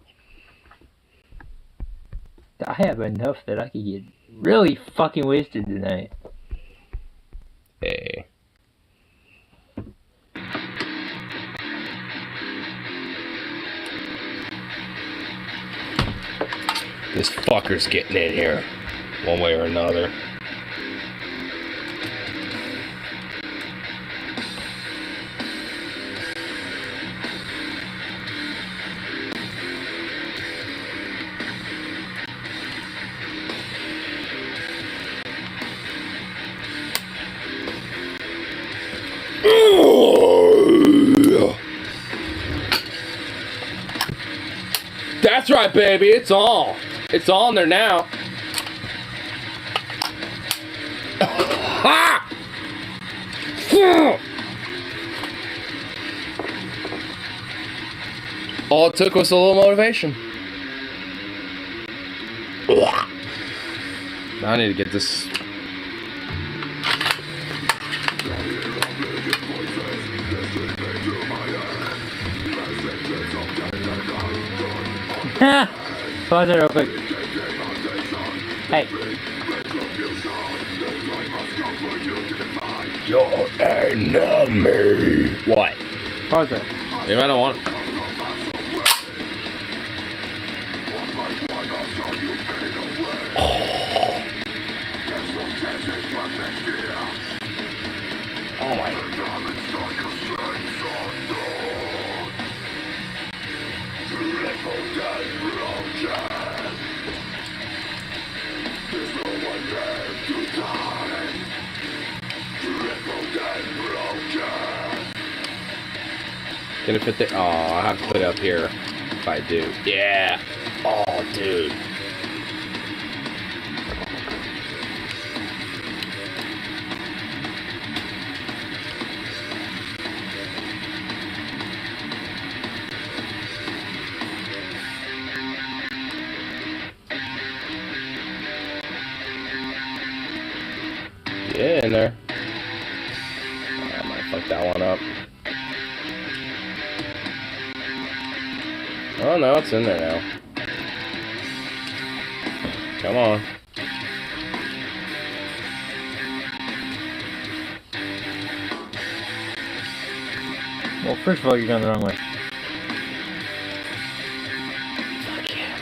I have enough that I could get really fucking wasted tonight. Hey. This fucker's getting in here, one way or another. That's right, baby. It's all. It's all in there now. Ah! All it took was a little motivation. Now I need to get this. Pause it real quick. Hey. Your enemy. What? Pause it. Maybe I don't want. Oh my. Gonna fit the. Oh, I have to put it up here if I do. Yeah. Oh, dude. Yeah, in there. I might fuck that one up. Oh no, it's in there now. Come on. Well, first of all, you're going the wrong way. Fuck yeah.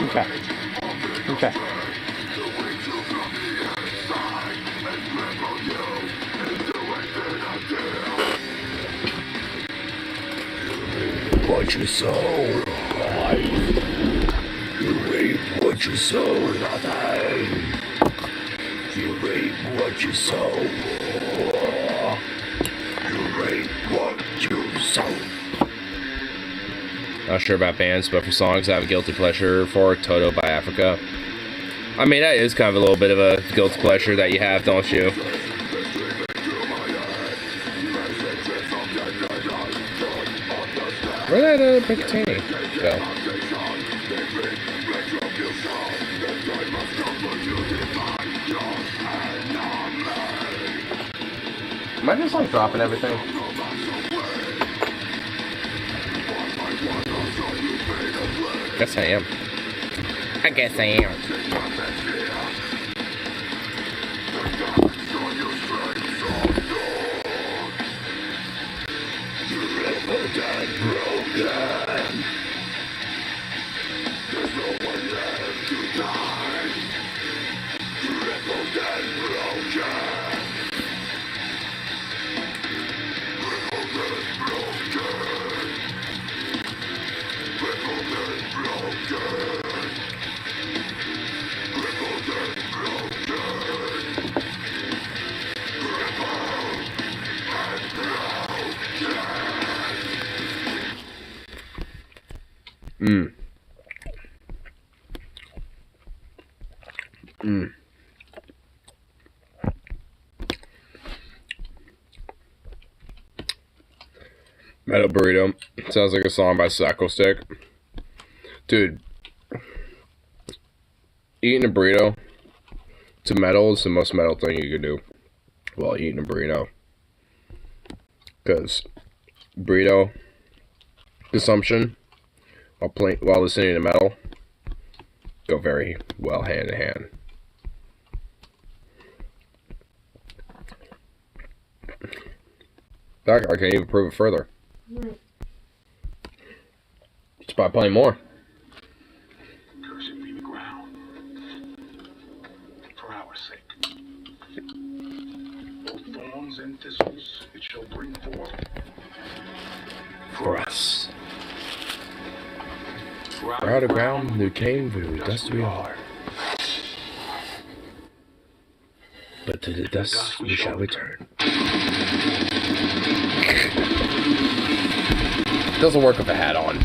Okay. Okay. What you sow, you reap what you sow, you reap what you sow, you reap what you sow. Not sure about bands, but for songs I have a guilty pleasure for Toto by Africa. I mean, that is kind of a little bit of a guilty pleasure that you have, don't you? Where did that Picatinny go? Am I just like dropping everything? Guess I am. I guess I am. Metal Burrito. Sounds like a song by Psycho Stick. Dude. Eating a burrito to metal is the most metal thing you can do while eating a burrito. Because burrito consumption while listening to metal go very well hand in hand. I can't even prove it further. Just by playing more. Cursed be the ground, for our sake. Both thorns and thistles it shall bring forth. For us. For out of ground, new came, we dust we are. But to the dust we shall return. Doesn't work with a hat on.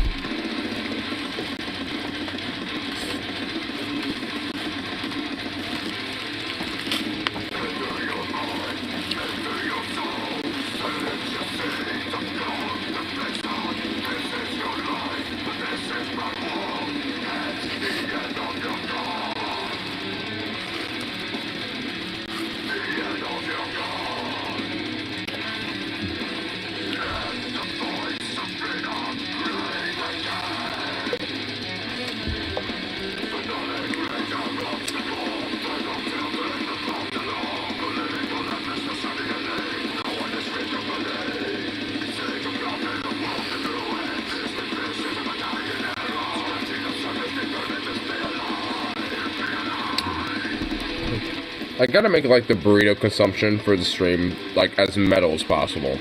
I gotta make like the burrito consumption for the stream like as metal as possible.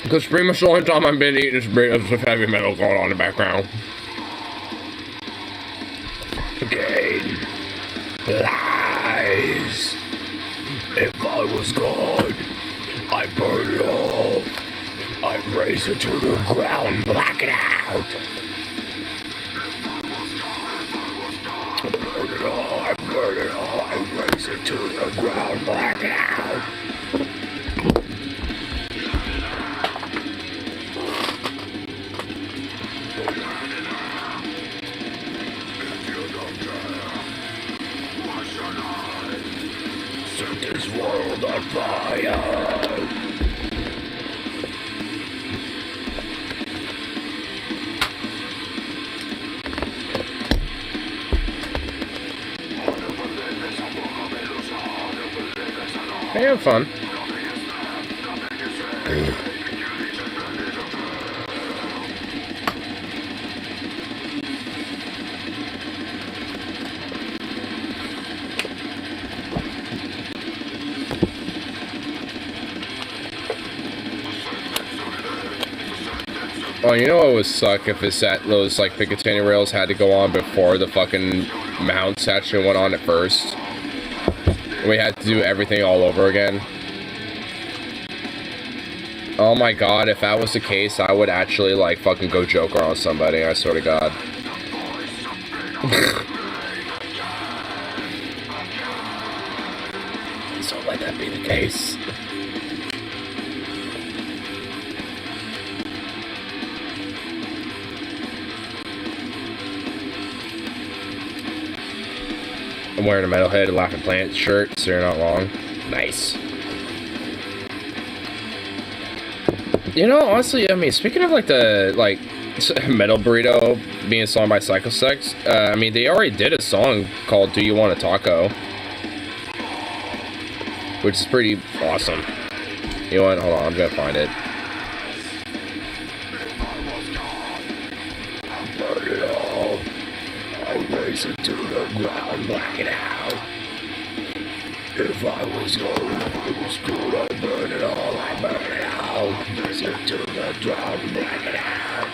Because pretty much the only time I've been eating is burritos with heavy metal going on in the background. Again. Lies. If I was God, I'd burn it all. I'd raise it to the ground, black it out. Burn it all, I burn it all, I raise it to the ground, black it out. Set this world on fire. Hey, have fun. Oh, you know what would suck if those like Picatinny rails had to go on before the fucking mounts actually went on at first. We had to do everything all over again. Oh my god, if that was the case, I would actually like fucking go Joker on somebody, I swear to god. So let that be the case. I'm wearing a Metalhead Laughing Plant shirt, so you're not wrong. Nice. You know, honestly, I mean, speaking of like the metal burrito being sung by Psychosex, I mean, they already did a song called "Do You Want a Taco," which is pretty awesome. You know what? Hold on, I'm gonna find it. Burn it all. I raise it to the ground, black it out. If I was going to school, I'd burn it all, I'd burn it out. Raise it to the ground, black it out.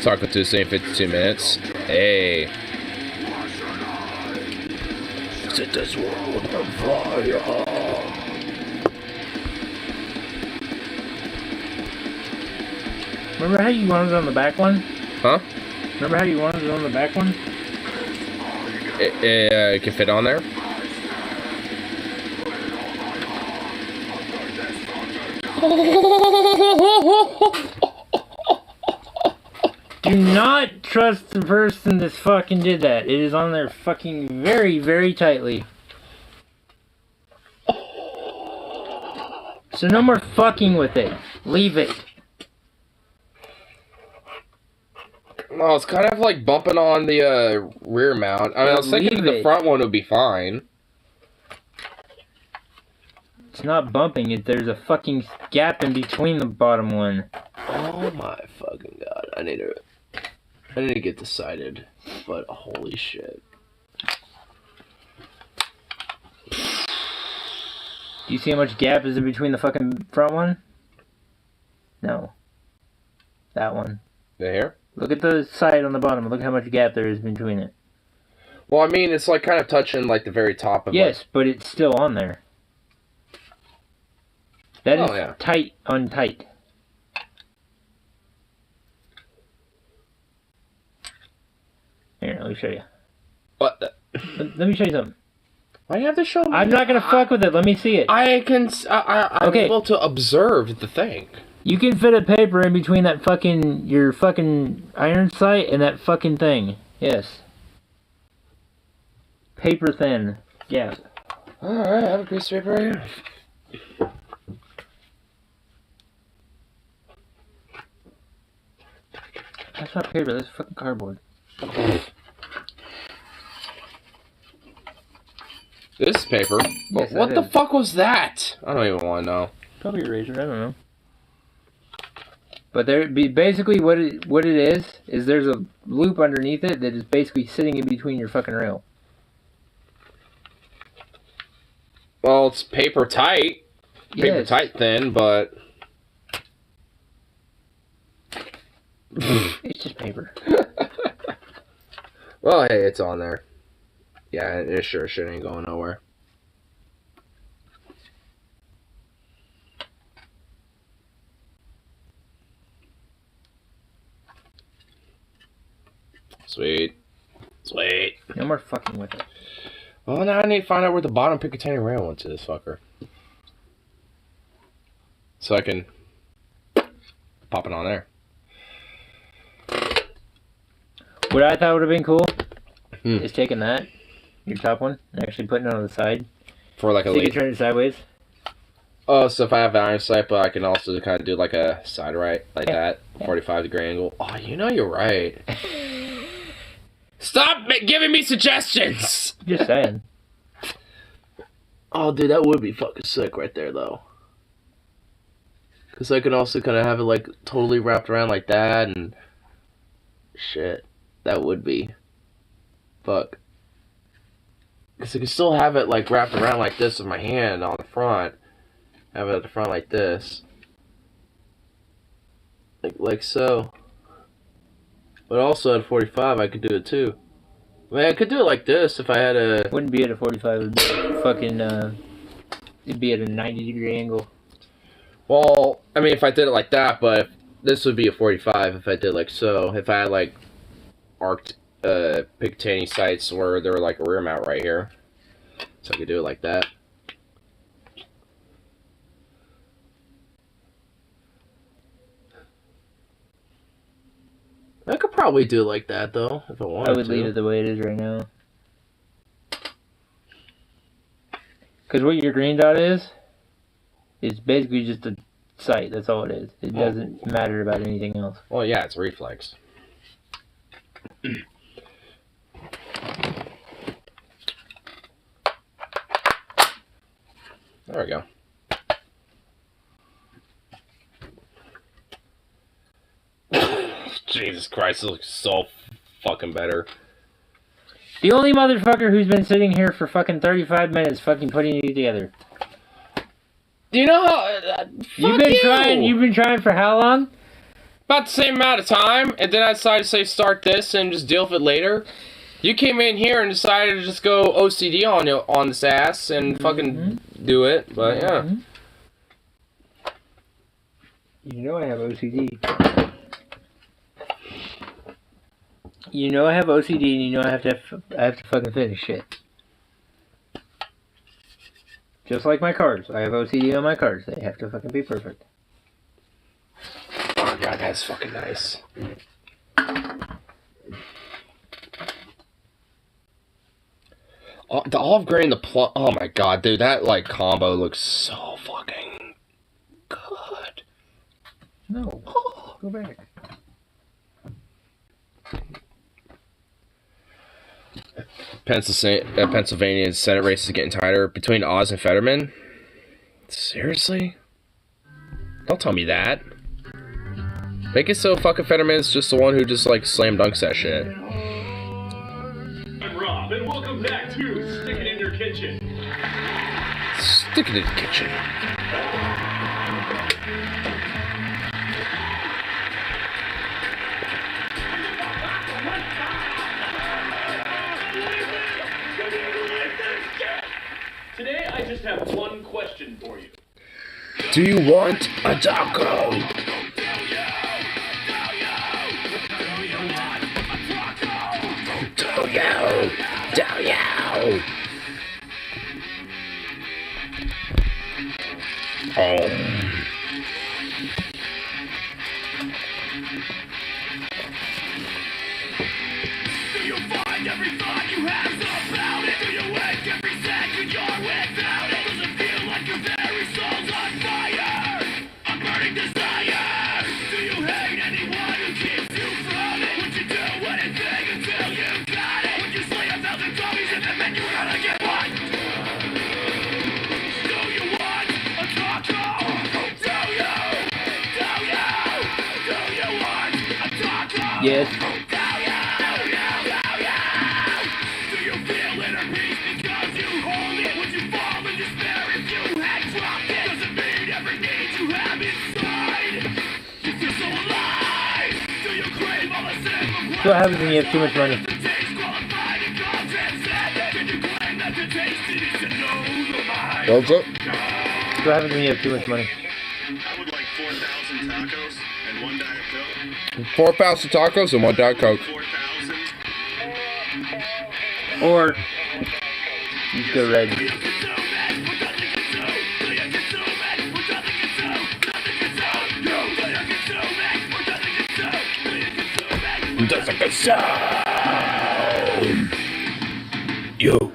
Taco Tuesday in 52 minutes. Hey. Set this world on fire. Remember how you wanted it on the back one? Huh? Remember how you wanted it on the back one? It can fit on there? Do not trust the person that fucking did that. It is on there fucking very, very tightly. So no more fucking with it. Leave it. No, it's kind of like bumping on the rear mount. I mean, I was thinking the front one would be fine. It's not bumping. There's a fucking gap in between the bottom one. Oh my fucking god! I need to get decided. But holy shit! Do you see how much gap is in between the fucking front one? No. That one. The hair? Look at the side on the bottom. Look how much gap there is between it. Well, I mean, it's like kind of touching like the very top of. Yes, but it's still on there. That is yeah. tight on tight. Here, let me show you. What? Let me show you something. Why do you have to show me? I'm not gonna fuck with it. Let me see it. I'm Okay. able to observe the thing. You can fit a paper in between that fucking your fucking iron sight and that fucking thing. Yes. Paper thin. Yeah. Alright, I have a piece of paper right here. That's not paper, that's fucking cardboard. This is paper. Yes, What that the is. fuck was that? I don't even want to know. Probably a razor, I don't know. But there be basically what it is there's a loop underneath it that is basically sitting in between your fucking rail. Well, it's paper tight. Paper Yes. tight thin, but... It's just paper. Well, hey, it's on there. Yeah, it sure shit ain't going nowhere. Sweet. Sweet. No more fucking with it. Well, now I need to find out where the bottom Picatinny rail went to this fucker. So I can pop it on there. What I thought would have been cool Hmm. is taking that, your top one, and actually putting it on the side. For like a So you lead. can turn it sideways. Oh, so if I have an iron sight, but I can also kind of do like a side right, like Yeah. that, 45-degree angle. Oh, you know you're right. Stop giving me suggestions! Just saying. Oh, dude, that would be fucking sick right there, though. Because I could also kind of have it, like, totally wrapped around like that, and... Shit. That would be... Fuck. Because I could still have it, like, wrapped around like this with my hand on the front. Have it at the front like this. Like so. But also at 45, I could do it too. I mean, I could do it like this if I had a... Wouldn't be at a 45, it'd be fucking, it'd be at a 90-degree angle. Well, I mean, if I did it like that, but this would be a 45 if I did like so. If I had, like, arced, Picatinny sights where they were, like, a rear mount right here. So I could do it like that. I could probably do it like that, though, if I wanted I would to. leave it the way it is right now. Because what your green dot is basically just a sight. That's all it is. It doesn't matter about anything else. Well, yeah, it's reflex. There we go. Jesus Christ, it looks so fucking better. The only motherfucker who's been sitting here for fucking 35 minutes fucking putting it together. Do you know how... You've been trying for how long? About the same amount of time, and then I decided to say start this and just deal with it later. You came in here and decided to just go OCD on this ass and fucking do it, but yeah. You know I have OCD. You know I have OCD, and you know I have to fucking finish shit. Just like my cars. I have OCD on my cars. They have to fucking be perfect. Oh god, that's fucking nice. The olive green and the plum. Oh my god, dude, that like combo looks so fucking good. No. Go back. Pennsylvania Senate race is getting tighter between Oz and Fetterman. Seriously? Don't tell me that. Make it so fucking Fetterman's just the one who just like slam dunks that shit. I'm Rob, and welcome back to Stick It In Your Kitchen. Stick it in the kitchen. just have one question for you. Do you want a taco? Do you? Do you find every thought you have about it? Do you wake every second you're without it? Does it feel like your very soul's on fire? A burning desire. Do you hate anyone who keeps you from it? Would you do anything until you got it? Would you slay 1,000 zombies if it meant you were gonna get one? Do you want a taco? Do you? Do you? Do you want a taco? Yes. So what happens when you have too much money? What's up? So what happens when you have too much money? I would like 4,000 tacos and 1 Diet Coke. 4,000 tacos and 1 Diet Coke. 4,000. Or you go red. Doesn't get sound. Yo.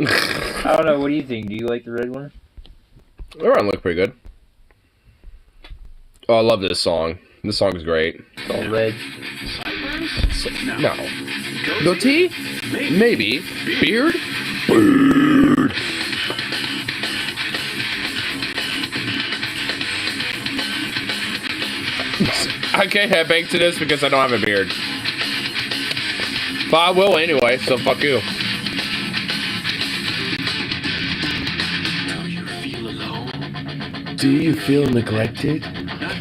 I don't know. What do you think? Do you like the red one? That one looked pretty good. Oh, I love this song. This song is great. It's all red. No. Goatee? Maybe. Beard? Beard. I can't have bank to this because I don't have a beard. But I will anyway, so fuck you. Do you feel neglected?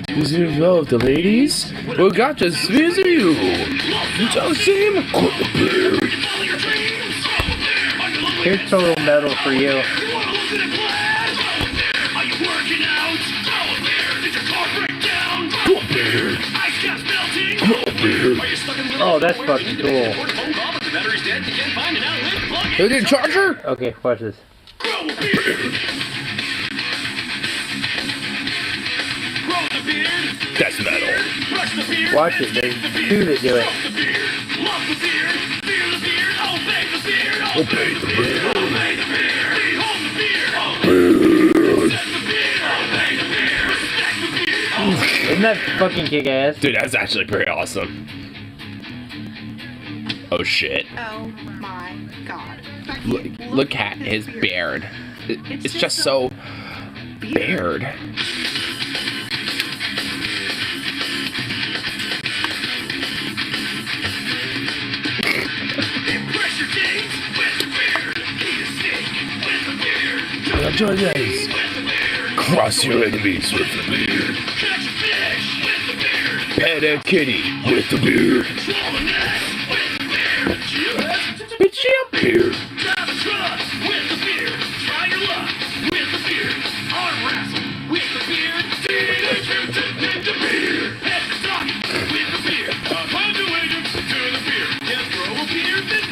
Does it involve the ladies? Well, got to visit you. Don't seem beard. Here's total metal for you. Oh, that's fucking cool. Who did charger? Okay, watch this. That's metal. Watch it. There's two that do it. Obey the beard. Isn't that fucking kick-ass? Dude, that's actually pretty awesome. Oh shit. Oh my god. Look at his beard. It's just so beard. Enjoy this. Cross your enemies with the beard. Pet a kitty with the beard. It's your beard.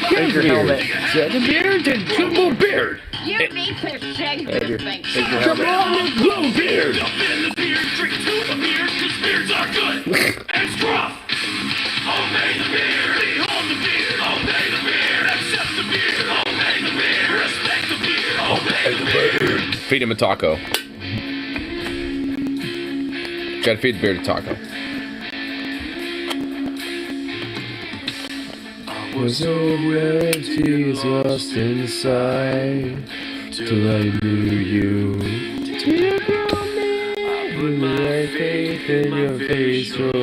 Here's your helmet. Get a beard and come on beard. You need to shave Here's your, this thing. here's your Come helmet. on, blue beard. And scruff! Obey the beard! Behold the beard! Obey the beard! Accept the beard! Obey the beard! Respect the beard! Obey the beard! Feed him a taco. Gotta feed the beard a taco. Was so empty, lost inside, till I knew you. Till with my faith in your face, oh,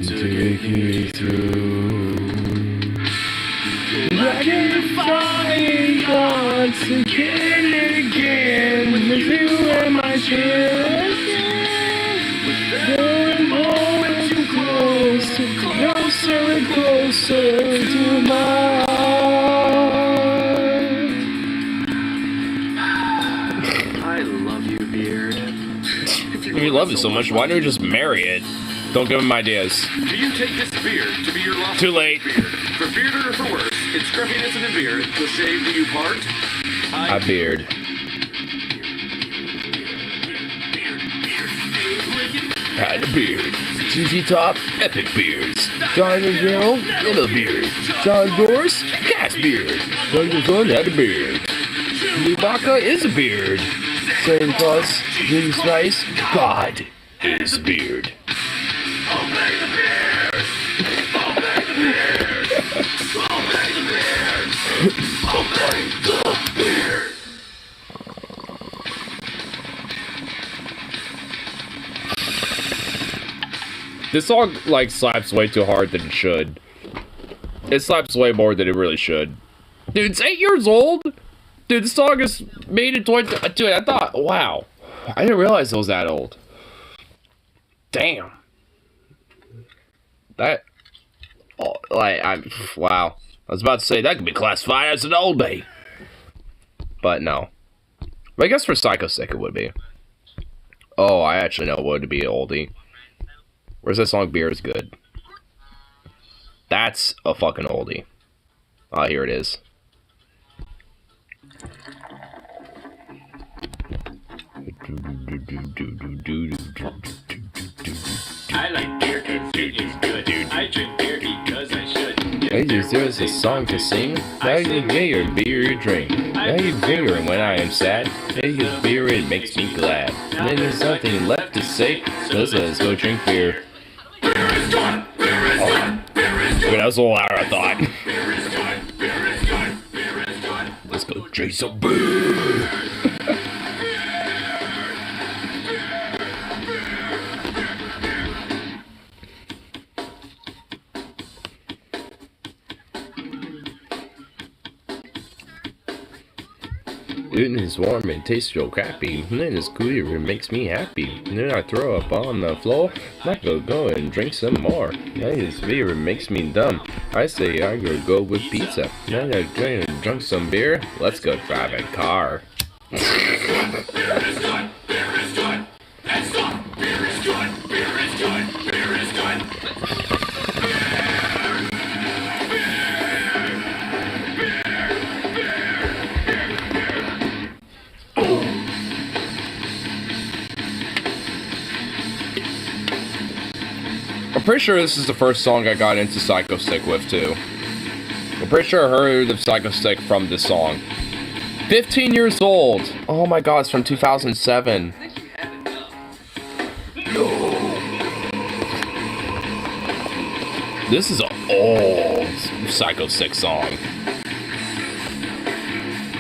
to take me through. Magnifying once again and again, with you and my children. Going more and too close, closer and closer to my heart. love you, Beard. If you love it so much, why don't you just marry it? Don't give him ideas. Do you take this beard to be your lawful Too late. beard? For bearded or for worse, in scruffiness and in beard, the shave do you part? A beard. Had a beard. ZZ Top, epic beards. Diner Girl, little beard. John Doris, cat's beard. Dr. Son had a beard. Chewbacca is a beard. Santa Claus, Jesus Christ, God is a beard. Obey the beard! Obey the beard! Obey the beard! Obey the beard! This song, like, slaps way too hard than it should. It slaps way more than it really should. Dude, it's 8 years old? Dude, this song is made in 20... Dude, I thought, wow. I didn't realize it was that old. Damn. That... Oh, like, wow. I was about to say, that could be classified as an oldie. But no. But I guess for Psycho Sick it would be. Oh, I actually know what would be an oldie. Where's that song, Beer is Good? That's a fucking oldie. Ah, here it is. I like beer cause it is good. I drink beer because I should. Hey, there's a song to sing. Now you get your beer, you drink. Now you beer when I am sad. Hey, your beer, it makes me glad. And then there's nothing left to say. So let's go drink beer. Beer is good. Beer is good. Beer is good. Wait, that was a little louder, I thought. Beer is good. Beer is good. Beer is good. Let's go drink some beer. It is warm and tastes so crappy. And then it's clear, it makes me happy. And then I throw up on the floor. I go and drink some more. Hey, this beer, it makes me dumb. I say I go with pizza. Then I drunk some beer. Let's go drive a car. Beer is good. Beer is good. Beer is good. And stop. Beer is good. Beer is good. Beer is good. I'm pretty sure this is the first song I got into Psycho Stick with, too. I'm pretty sure I heard of Psycho Stick from this song. 15 years old! Oh my god, it's from 2007. This is an old Psycho Stick song.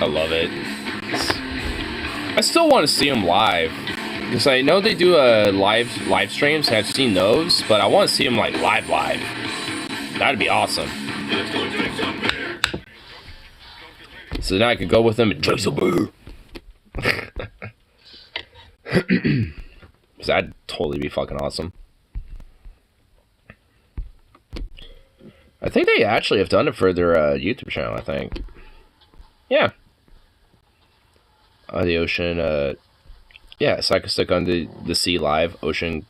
I love it. I still want to see them live. Because I know they do live streams, and I've seen those, but I want to see them like live. That'd be awesome. So then I could go with them and drink some beer. So that'd totally be fucking awesome. I think they actually have done it for their YouTube channel, I think. Yeah. The Ocean, yeah, Psycho Stick on the Sea Live, Ocean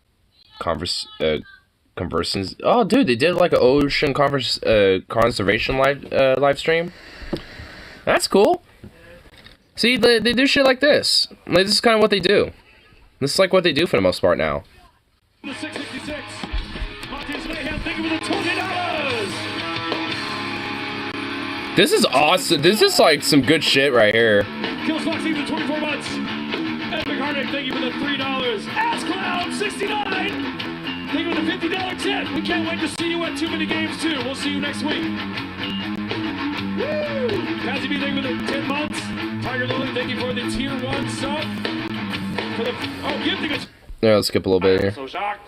Conversations. Oh, dude, they did like an Ocean Conservation live stream. That's cool. See, they do shit like this. Like, this is kind of what they do. This is like what they do for the most part now. The 656. Montez Mayhem, thank you for the $20. This is awesome. This is like some good shit right here. Kills Foxy for 24 months. Epic Heartache, thank you for the $3. Ass Cloud, 69. Thank you for the $50 tip. We can't wait to see you at Too Many Games too. We'll see you next week. Woo! Cassie B, thank you for the 10 months. Tiger Lily, thank you for the tier 1 sub. For the Yeah, let's skip a little bit here. So shocked.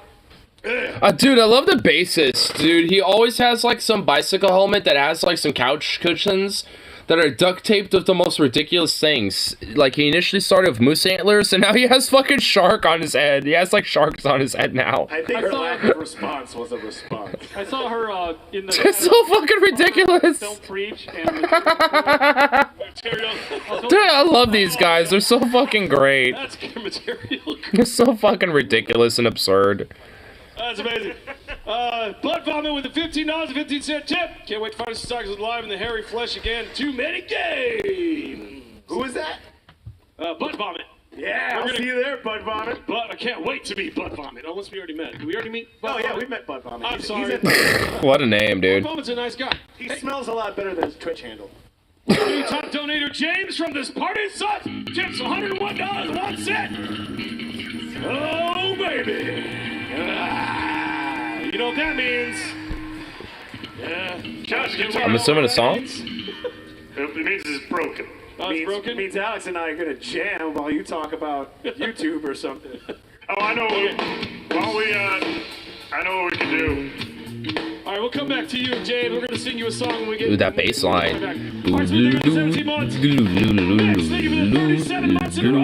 Dude, I love the bassist, dude. He always has like some bicycle helmet that has like some couch cushions. that are duct taped with the most ridiculous things. Like, he initially started with moose antlers, and now he has fucking shark on his head. He has, like, sharks on his head now. I think her lack of response was a response. I saw her in the. It's so fucking ridiculous. Don't preach and material. Dude, I love these guys. They're so fucking great. That's good material. They're so fucking ridiculous and absurd. That's amazing. Blood Vomit with a $15.15 tip. Can't wait to find some stocks live in the hairy flesh again. Too many games. Who is that? Blood Vomit. Yeah, I'll see you there, Bud Vomit. But I can't wait to meet Blood Vomit. Unless we already met. Did we already meet Blood Vomit? Yeah, we met Bud Vomit. I'm sorry. What a name, dude. Blood Vomit's a nice guy. He smells a lot better than his Twitch handle. Top donator James from this party suck tips $101.01. Oh baby! You know what that means? Yeah. Josh, I'm assuming a song? It means it's broken. Oh, it's broken? It means Alex and I are gonna jam while you talk about YouTube or something. Oh, I know. I know what we can do. All right, we'll come back to you, James. We're gonna sing you a song when we get. Ooh, that bass line. All right, so we're doing 17 months. Next, thank you for the 37 months in a row.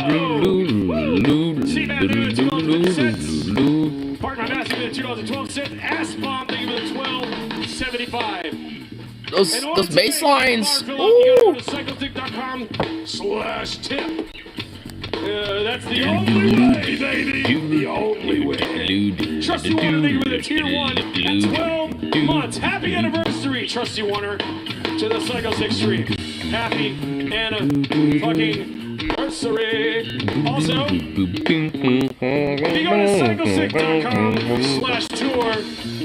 C-Man doing $2.50. Park My Master doing $2.12. Ass Bomb, thank you for the $12.75. Those bass lines. You gotta go to cycletick.com/tip. That's the only way, baby. The only way. Trusty Warner, thank you for the tier 1 at 12 months. Happy anniversary, Trusty Warner, to the Cycle 6 stream. Happy fucking-versary. Also, if you go to cyclestick.com/tour,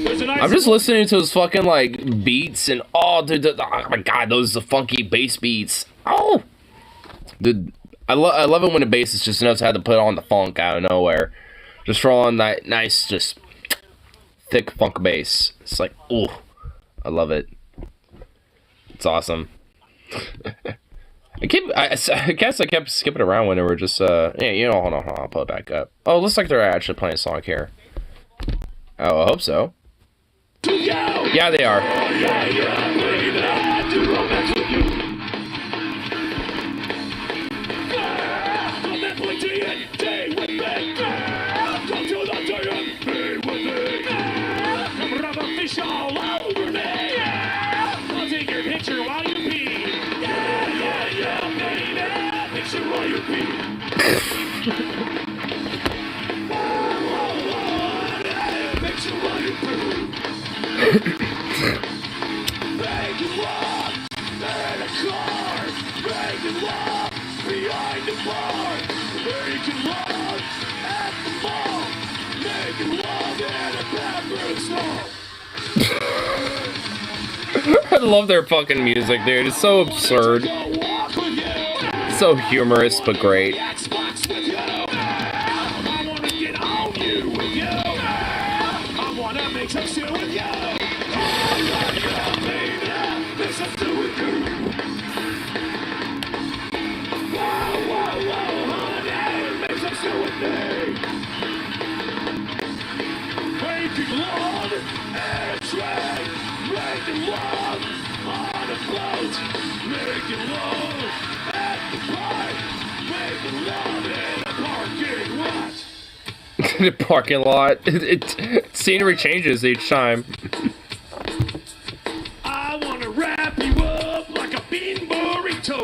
there's a nice. I'm just listening to his fucking, like, beats and, oh, dude, oh my god, those are funky bass beats. Oh! Dude, I love it when a bassist just knows how to put on the funk out of nowhere. Just throw on that nice, just thick funk bass. It's like, ooh, I love it. It's awesome. I guess I kept skipping around when they were just, yeah, you know, hold on, I'll pull it back up. Oh, it looks like they're actually playing a song here. Oh, I hope so. Yeah, they are. All over me. I'll take your picture while you pee. Yeah, baby. Picture while you pee. Picture while you pee. Making love in a car. Making love behind the bar. Making love at the mall. Making love in a bathroom stall. I love their fucking music, dude. It's so absurd. So humorous, but great. Making love on a boat, making love at the park, making love in a parking lot. The parking lot. Scenery changes each time. I wanna wrap you up like a bean burrito.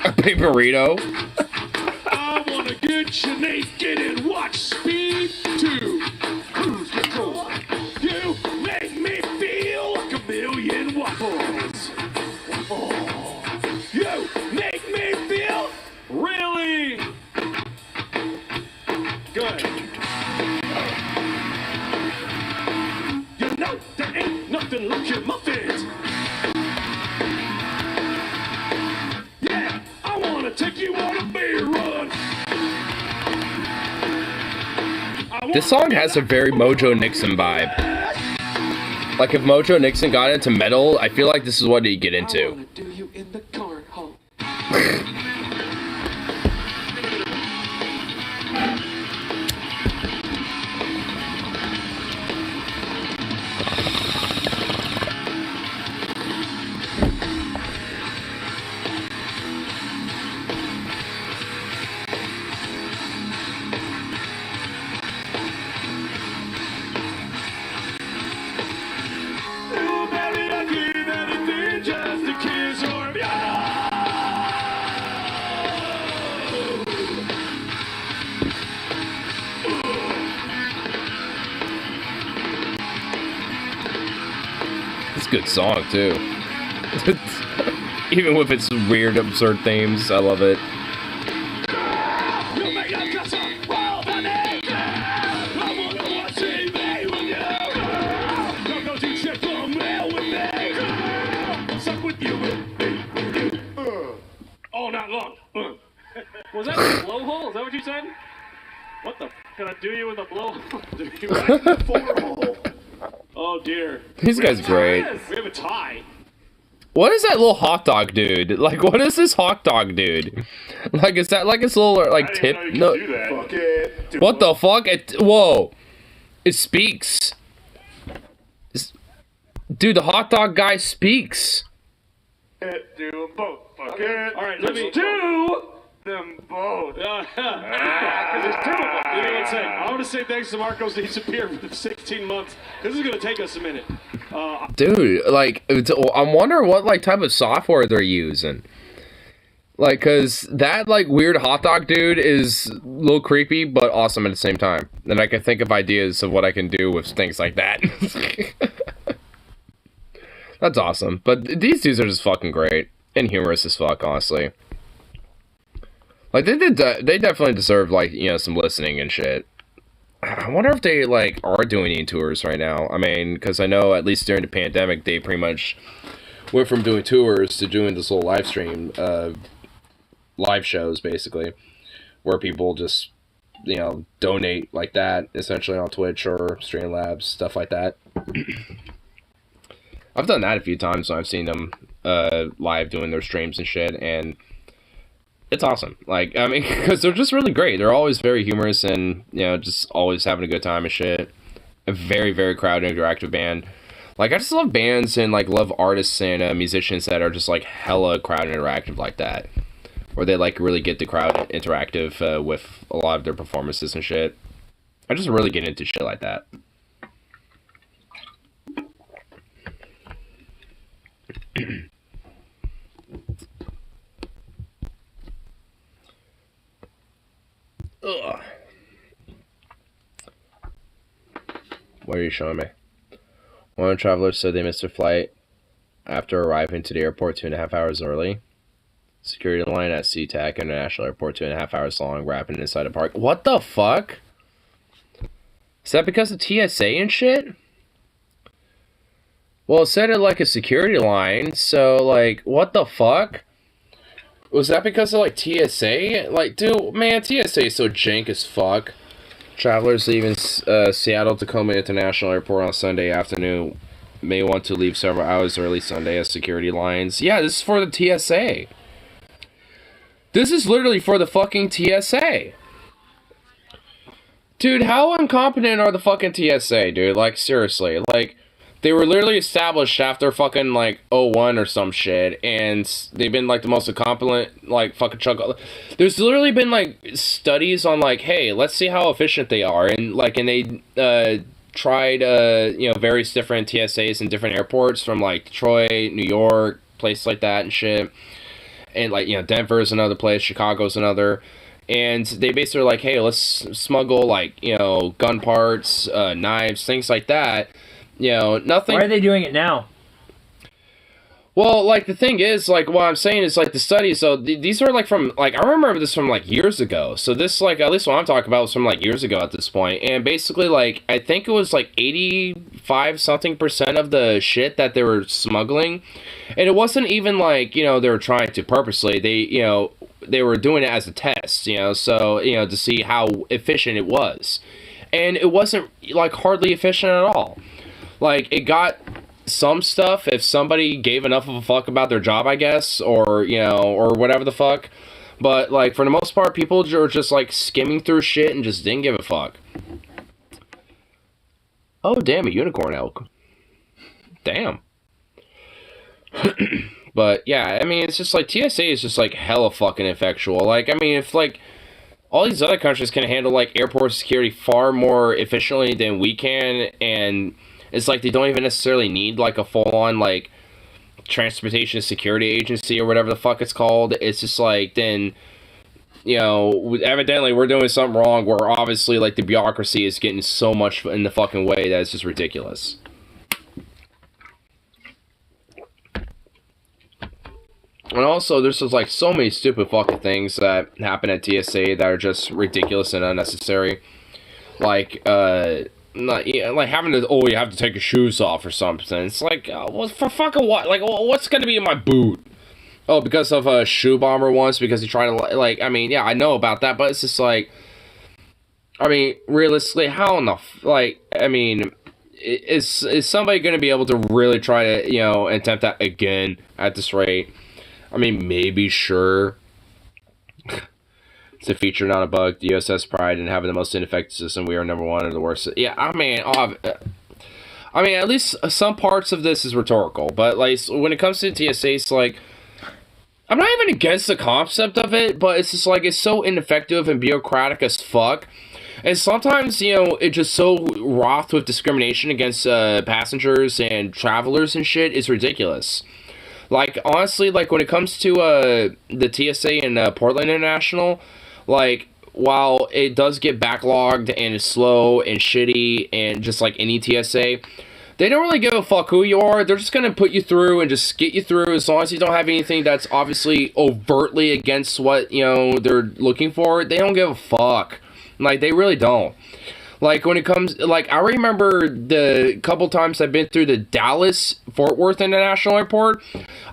A bean burrito? I wanna get you naked and watch Speed 2. Cruise control. You make me feel like a million waffles. Oh, you make me feel really good. You know there ain't nothing like your muffins. Yeah, I wanna take you on a beer run. This song has a very Mojo Nixon vibe. Like, if Mojo Nixon got into metal, I feel like this is what he'd get into. I wanna do you in the cornhole. It's a good song too. Even with its weird, absurd themes, I love it. All night long. Was that a blowhole? Is that what you said? What the? Can I do you with a blowhole? Do you with a blowhole? Oh dear. These guys great. We have a tie. What is that little hot dog dude? Like, what is this hot dog dude? Like, is that like his little like tip? No. Fuck it. What the fuck? Whoa! It speaks. Dude, the hot dog guy speaks. Do them both. Fuck it. All right, let's do them both. Because there's two of them. Give me 1 second. I want to say thanks to Marcos that he's appeared for 16 months. This is going to take us a minute. Dude, like, I'm wondering what like type of software they're using. Like, cause that like weird hot dog dude is a little creepy, but awesome at the same time. And I can think of ideas of what I can do with things like that. That's awesome. But these dudes are just fucking great and humorous as fuck, honestly. Like they definitely deserve like, you know, some listening and shit. I wonder if they like are doing any tours right now. I mean, because I know at least during the pandemic they pretty much went from doing tours to doing this little live stream, live shows basically, where people just, you know, donate like that essentially on Twitch or Streamlabs, stuff like that. I've done that a few times when I've seen them live doing their streams and shit, and it's awesome. Like, I mean, because they're just really great. They're always very humorous and, you know, just always having a good time and shit. A very, very crowded, interactive band. Like, I just love bands and, like, love artists and musicians that are just, like, hella crowd interactive like that. Where they, like, really get the crowd interactive with a lot of their performances and shit. I just really get into shit like that. Ugh. What are you showing me? One of the travelers said they missed their flight after arriving to the airport 2.5 hours early. Security line at SeaTac International Airport 2.5 hours long, wrapping inside a park. What the fuck? Is that because of TSA and shit? Well, it said it like a security line, so, like, what the fuck? Was that because of, like, TSA? Like, dude, man, TSA is so jank as fuck. Travelers leaving Seattle Tacoma International Airport on Sunday afternoon may want to leave several hours early Sunday as security lines. Yeah, this is for the TSA. This is literally for the fucking TSA. Dude, how incompetent are the fucking TSA, dude? Like, seriously. Like, they were literally established after fucking, like, 01 or some shit, and they've been, like, the most incompetent, like, fucking chunk. There's literally been, like, studies on, like, hey, let's see how efficient they are, and, like, and they, tried, you know, various different TSAs in different airports from, like, Detroit, New York, places like that and shit, and, like, you know, Denver's another place, Chicago's another, and they basically were like, hey, let's smuggle, like, you know, gun parts, knives, things like that. You know, nothing. Why are they doing it now? Well, like, the thing is, like, what I'm saying is, like, the studies, so these are, like, from, like, I remember this from, like, years ago. So this, like, at least what I'm talking about was from, like, years ago at this point. And basically, like, I think it was, like, 85-something% of the shit that they were smuggling. And it wasn't even, like, you know, they were trying to purposely. They, you know, they were doing it as a test, you know, so, you know, to see how efficient it was. And it wasn't, like, hardly efficient at all. Like, it got some stuff if somebody gave enough of a fuck about their job, I guess, or, you know, or whatever the fuck. But, like, for the most part, people were just, like, skimming through shit and just didn't give a fuck. Oh, damn, a unicorn elk. Damn. But, yeah, I mean, it's just, like, TSA is just, like, hella fucking effectual. Like, I mean, if, like, all these other countries can handle, like, airport security far more efficiently than we can, and it's like they don't even necessarily need, like, a full-on, like, transportation security agency or whatever the fuck it's called. It's just like, then, you know, evidently we're doing something wrong where obviously, like, the bureaucracy is getting so much in the fucking way that it's just ridiculous. And also, there's just, like, so many stupid fucking things that happen at TSA that are just ridiculous and unnecessary. Like, like having to, oh, you have to take your shoes off or something. It's like, well, for fucking what? Like, what's gonna be in my boot? Oh, because of a shoe bomber once, because he tried to, like, I mean, yeah, I know about that, but it's just like, I mean, realistically, how in the, like, I mean, is somebody gonna be able to really try to, you know, attempt that again at this rate? I mean, maybe, sure. It's a feature, not a bug. The USS Pride and having the most ineffective system. We are number one or the worst. Yeah, I mean, at least some parts of this is rhetorical. But, like, when it comes to TSA, it's like, I'm not even against the concept of it, but it's just like, it's so ineffective and bureaucratic as fuck. And sometimes, you know, it's just so wroth with discrimination against passengers and travelers and shit. It's ridiculous. Like, honestly, like, when it comes to the TSA in Portland International, like, while it does get backlogged and is slow and shitty and just like any TSA, they don't really give a fuck who you are. They're just going to put you through and just get you through as long as you don't have anything that's obviously overtly against what, you know, they're looking for. They don't give a fuck. Like, they really don't. Like, when it comes, like, I remember the couple times I've been through the Dallas-Fort Worth International Airport,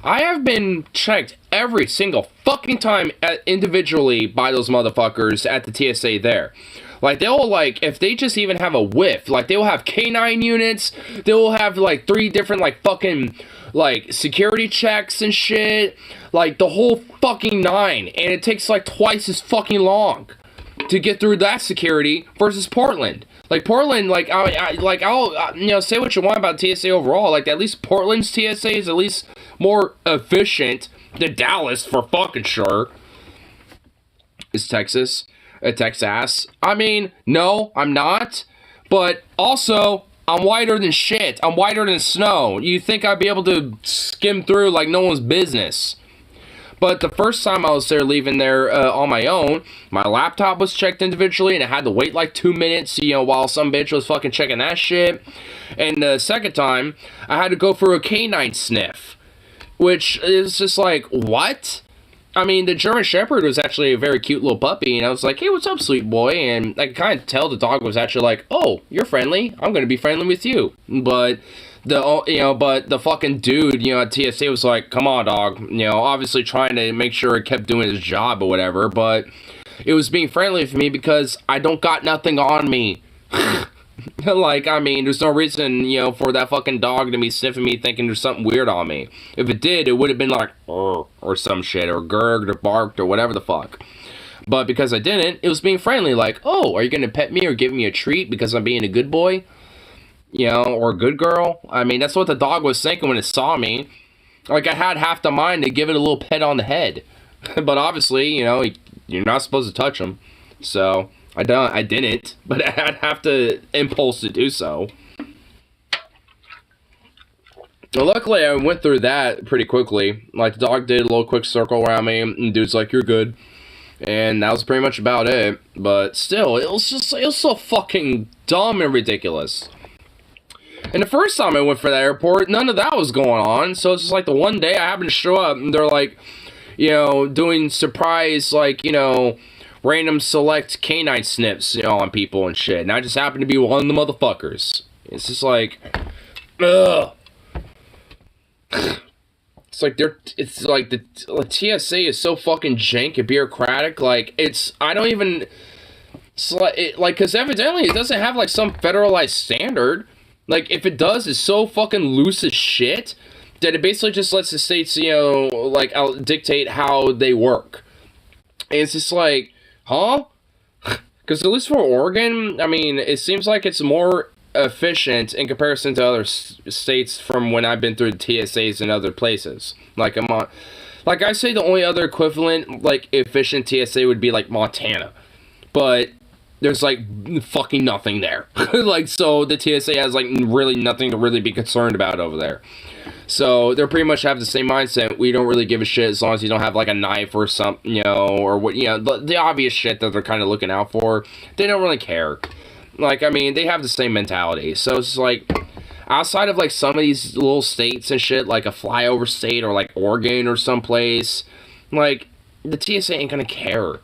I have been checked every single fucking time individually by those motherfuckers at the TSA there. Like, they'll, like, if they just even have a whiff, like, they will have K9 units, they will have, like, 3 different, like, fucking, like, security checks and shit, like, the whole fucking 9, and it takes, like, twice as fucking long to get through that security versus Portland. Like, Portland, like, I'll you know, say what you want about TSA overall, like, at least Portland's TSA is at least more efficient than Dallas, for fucking sure. Is Texas. I mean, no, I'm not, but also, I'm whiter than shit. I'm whiter than snow. You think I'd be able to skim through like no one's business. But the first time I was there, leaving there on my own, my laptop was checked individually, and I had to wait like 2 minutes, you know, while some bitch was fucking checking that shit. And the second time, I had to go for a canine sniff, which is just like, what? I mean, the German Shepherd was actually a very cute little puppy, and I was like, hey, what's up, sweet boy? And I could kind of tell the dog was actually like, oh, you're friendly. I'm going to be friendly with you. But the fucking dude, you know, at TSA was like, come on, dog. You know, obviously trying to make sure it kept doing his job or whatever, but it was being friendly with me because I don't got nothing on me. Like, I mean, there's no reason, you know, for that fucking dog to be sniffing me thinking there's something weird on me. If it did, it would have been like, or some shit, or gurged, or barked, or whatever the fuck. But because I didn't, it was being friendly, like, oh, are you gonna pet me or give me a treat because I'm being a good boy? You know, or a good girl? I mean, that's what the dog was thinking when it saw me. Like, I had half the mind to give it a little pet on the head. But obviously, you know, you're not supposed to touch him. So I didn't, but I had half the impulse to do so. Well, luckily, I went through that pretty quickly. Like, the dog did a little quick circle around me, and the dude's like, you're good. And that was pretty much about it. But still, it was so fucking dumb and ridiculous. And the first time I went for that airport, none of that was going on. So it's just like the one day I happened to show up, and they're like, you know, doing surprise, like, you know, random select canine snips, you know, on people and shit. And I just happened to be one of the motherfuckers. It's just like, ugh. It's like the TSA is so fucking jank and bureaucratic. Like, I don't even, it's like, because evidently it doesn't have like some federalized standard. Like, if it does, it's so fucking loose as shit that it basically just lets the states, you know, like, dictate how they work. And it's just like, huh? Because at least for Oregon, I mean, it seems like it's more efficient in comparison to other states from when I've been through the TSAs in other places. Like, I say the only other equivalent, like, efficient TSA would be, like, Montana. But there's, like, fucking nothing there. Like, so the TSA has, like, really nothing to really be concerned about over there. So they pretty much have the same mindset. We don't really give a shit as long as you don't have like a knife or something, you know, or what, you know, the obvious shit that they're kind of looking out for. They don't really care. Like, I mean, they have the same mentality. So it's like, outside of like some of these little states and shit, like a flyover state or like Oregon or someplace, like the TSA ain't gonna care.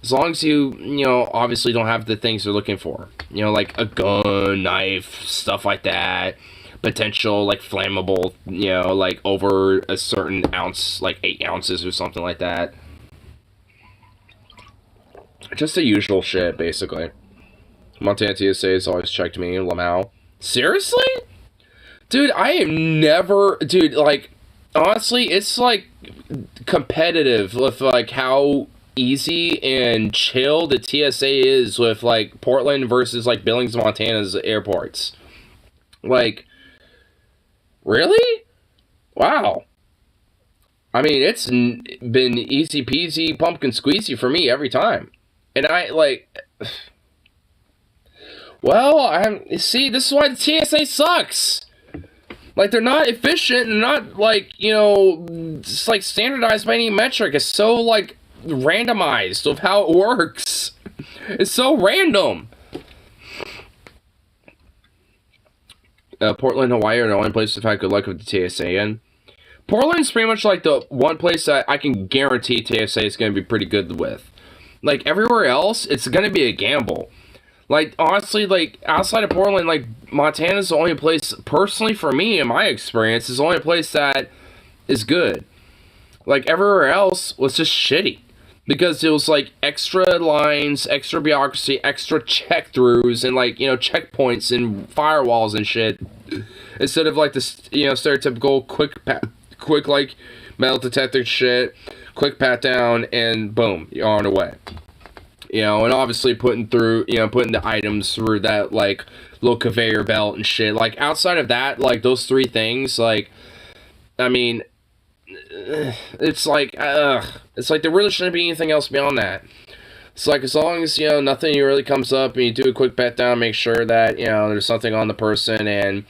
As long as you know, obviously don't have the things they're looking for. You know, like a gun, knife, stuff like that. Potential, like, flammable, you know, like, over a certain ounce, like 8 ounces or something like that. Just the usual shit, basically. Montana TSA has always checked me, Lamau. Seriously? Dude, I have never... Dude, like, honestly, it's, like, competitive with, like, how easy and chill the TSA is with, like, Portland versus, like, Billings, Montana's airports. Like... Really? Wow. I mean, it's been easy peasy, pumpkin squeezy for me every time. And I, like... Well, see, this is why the TSA sucks. Like, they're not efficient and not, like, you know, it's, like, standardized by any metric. It's so, like, randomized of how it works. It's so random. Portland, Hawaii are the only places I've had good luck with the TSA in. Portland's pretty much like the one place that I can guarantee TSA is going to be pretty good with. Like, everywhere else, it's going to be a gamble. Like, honestly, like, outside of Portland, like, Montana's the only place, personally for me, in my experience, is the only place that is good. Like, everywhere else was just shitty. Because it was, like, extra lines, extra bureaucracy, extra check-throughs, and, like, you know, checkpoints and firewalls and shit. Instead of, like, this, you know, stereotypical quick, like, metal detector shit, quick pat down, and boom, you're on the way. You know, and obviously putting the items through that, like, little conveyor belt and shit. Like, outside of that, like, those 3 things, like, I mean... It's like there really shouldn't be anything else beyond that. It's like, as long as, you know, nothing really comes up and you do a quick pat down, make sure that, you know, there's something on the person, and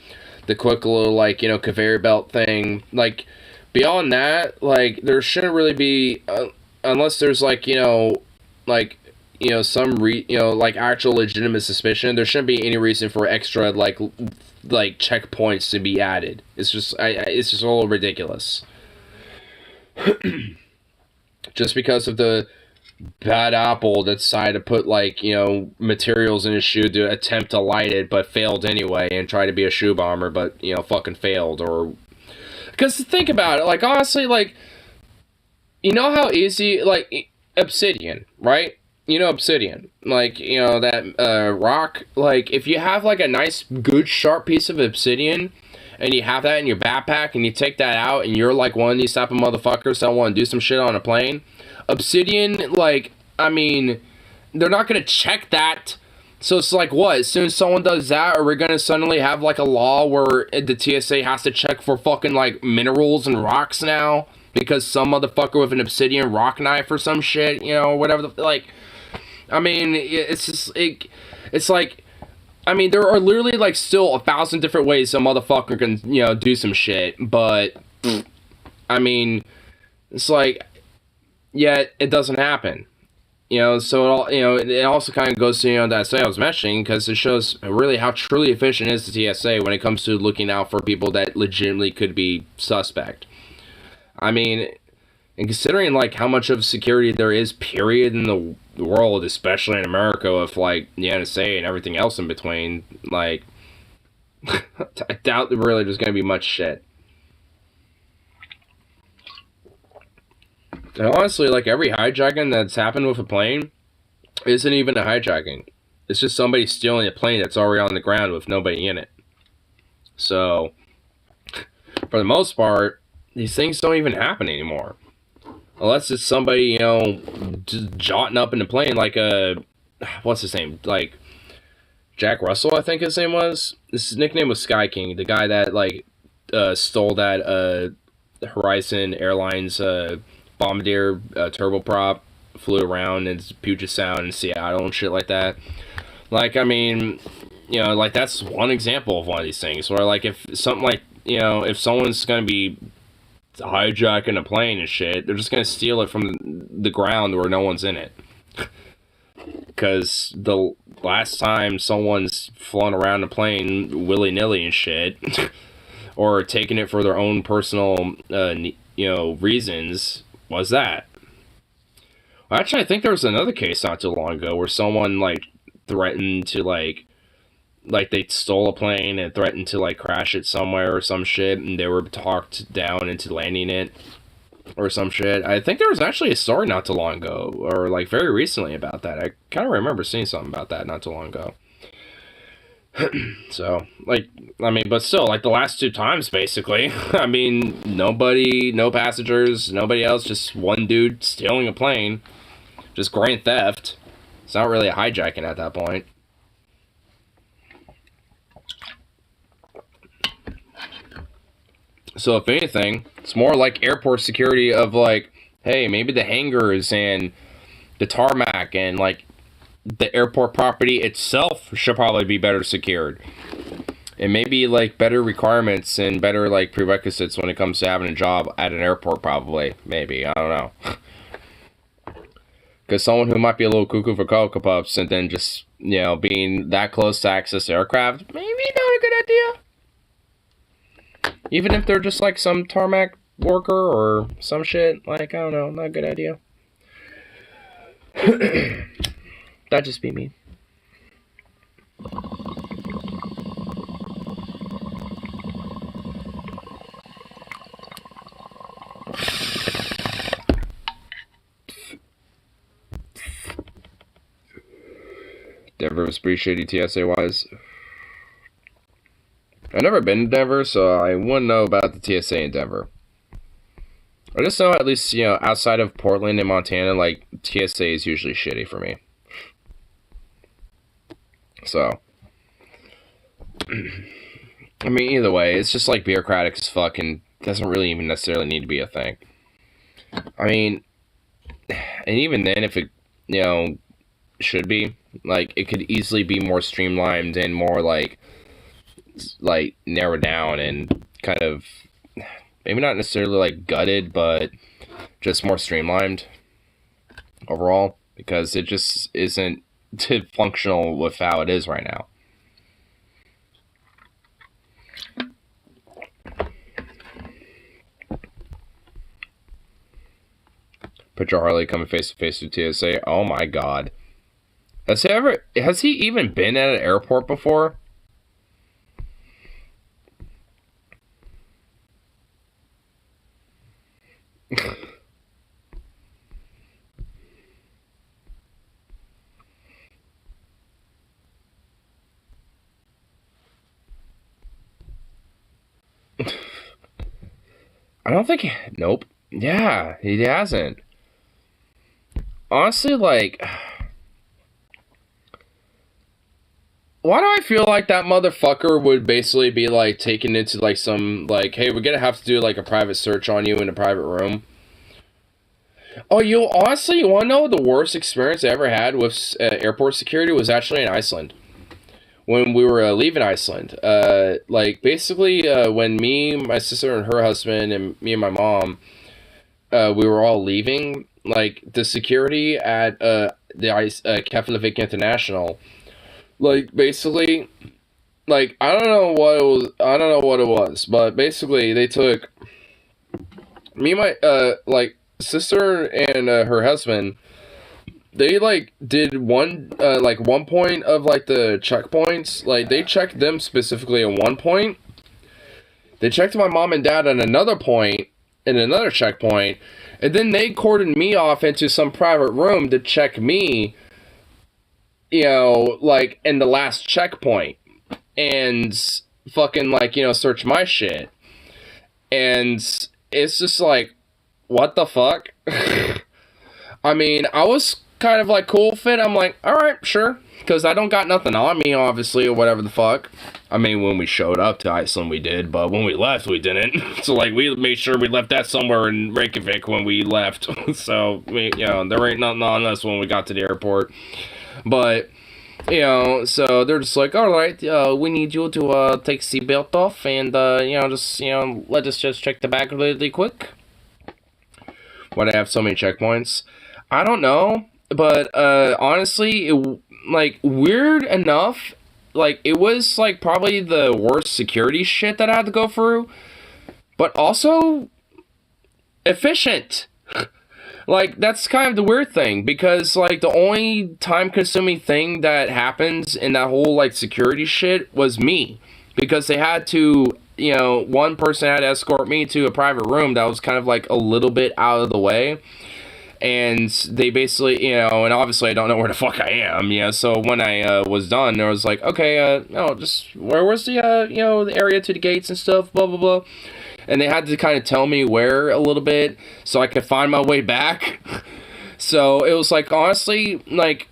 the quick little, like, you know, conveyor belt thing. Like, beyond that, like, there shouldn't really be, unless there's, like, you know, like, you know, like, actual legitimate suspicion, there shouldn't be any reason for extra, like checkpoints to be added. It's just a little ridiculous. Just because of the bad apple that decided to put, like, you know, materials in his shoe to attempt to light it, but failed anyway, and try to be a shoe bomber, but, you know, fucking failed. Or, because think about it, like, honestly, like, you know how easy, like, obsidian, right? You know obsidian, like, you know, that rock, like, if you have, like, a nice, good, sharp piece of obsidian, and you have that in your backpack, and you take that out, and you're, like, one of these type of motherfuckers that want to do some shit on a plane, obsidian, like, I mean, they're not gonna check that. So it's like, what, as soon as someone does that, are we gonna suddenly have, like, a law where the TSA has to check for fucking, like, minerals and rocks now? Because some motherfucker with an obsidian rock knife or some shit, you know, whatever, like, I mean, it's just, it's like, I mean, there are literally, like, still 1,000 different ways some motherfucker can, you know, do some shit, but, I mean, it's like, yet it doesn't happen, you know, so it all, you know, it also kind of goes to, you know, that I was mentioning, because it shows really how truly efficient is the TSA when it comes to looking out for people that legitimately could be suspect. I mean, and considering, like, how much of security there is, period, in the world, especially in America, with, like, the NSA and everything else in between, like, I doubt that really there's gonna be much shit. And honestly, like, every hijacking that's happened with a plane isn't even a hijacking. It's just somebody stealing a plane that's already on the ground with nobody in it. So, for the most part, these things don't even happen anymore. Unless it's somebody, you know, just jotting up in the plane, like, what's his name? Like, Jack Russell, I think his name was. His nickname was Sky King, the guy that, like, stole that, Horizon Airlines, Bombardier, turboprop, flew around in Puget Sound in Seattle and shit like that. Like, I mean, you know, like, that's one example of one of these things, where, like, if something like, you know, if someone's gonna be hijacking a plane and shit, they're just gonna steal it from the ground where no one's in it. Because last time someone's flown around a plane willy-nilly and shit, or taking it for their own personal, reasons, was that. Actually, I think there was another case not too long ago where someone, like, threatened to, like they stole a plane and threatened to, like, crash it somewhere or some shit, and they were talked down into landing it or some shit. I think there was actually a story not too long ago, or, like, very recently about that. I kind of remember seeing something about that not too long ago. So, like, I mean, but still, like, the last 2 times, basically, I mean, nobody, no passengers, nobody else, just one dude stealing a plane, just grand theft. It's not really a hijacking at that point. So, if anything, it's more like airport security of, like, hey, maybe the hangars and the tarmac and, like, the airport property itself should probably be better secured. And maybe, like, better requirements and better, like, prerequisites when it comes to having a job at an airport, probably. Maybe. I don't know. Because someone who might be a little cuckoo for Cocoa Puffs and then just, being that close to access aircraft, maybe not a good idea. Even if they're just, like, some tarmac worker or some shit. Like, I don't know. Not a good idea. That'd just be me. Denver was pretty shitty TSA-wise. I've never been to Denver, so I wouldn't know about the TSA in Denver. I just know, at least, outside of Portland and Montana, like, TSA is usually shitty for me. So, I mean, either way, it's just, like, bureaucratic as fuck and doesn't really even necessarily need to be a thing. I mean, and even then, if it, should be, like, it could easily be more streamlined and more, like, narrowed down and kind of, maybe not necessarily, like, gutted, but just more streamlined overall, because it just isn't functional with how it is right now. Picture Harley coming face to face with TSA. Oh my god. Has he even been at an airport before? I don't think... Nope. Yeah, he hasn't. Honestly, like... Why do I feel like that motherfucker would basically be, like, taken into, like, some, like, hey, we're gonna have to do, like, a private search on you in a private room? Oh, you wanna know the worst experience I ever had with airport security was actually in Iceland. When we were leaving Iceland. Like, basically, when me, my sister, and her husband, and me and my mom, we were all leaving, like, the security at the Keflavik International, like, basically, like, I don't know what it was, but basically, they took me and my, like, sister and her husband. They, like, did one point of, like, the checkpoints. Like, they checked them specifically at one point. They checked my mom and dad at another point, in another checkpoint. And then they cordoned me off into some private room to check me, like, in the last checkpoint. And fucking, like, search my shit. And it's just like, what the fuck? I mean, I was kind of like cool fit. I'm like, alright, sure, because I don't got nothing on me, obviously, or whatever the fuck. I mean, when we showed up to Iceland we did, but when we left we didn't. So, like, we made sure we left that somewhere in Reykjavik when we left. So, there ain't nothing on us when we got to the airport. But, so they're just like, alright, we need you to take seatbelt off and let us just check the bag really quick. Why do I have so many checkpoints? I don't know. But, honestly, like, weird enough, like, it was, like, probably the worst security shit that I had to go through, but also efficient. Like, that's kind of the weird thing, because, like, the only time-consuming thing that happens in that whole, like, security shit was me. Because they had to, you know, one person had to escort me to a private room that was kind of, like, a little bit out of the way. And they basically, you know, and obviously I don't know where the fuck I am, you know, so when I was done, I was like, okay, no, just, where's the, you know, the area to the gates and stuff, blah, blah, blah. And they had to kind of tell me where a little bit so I could find my way back. So it was like, honestly, like,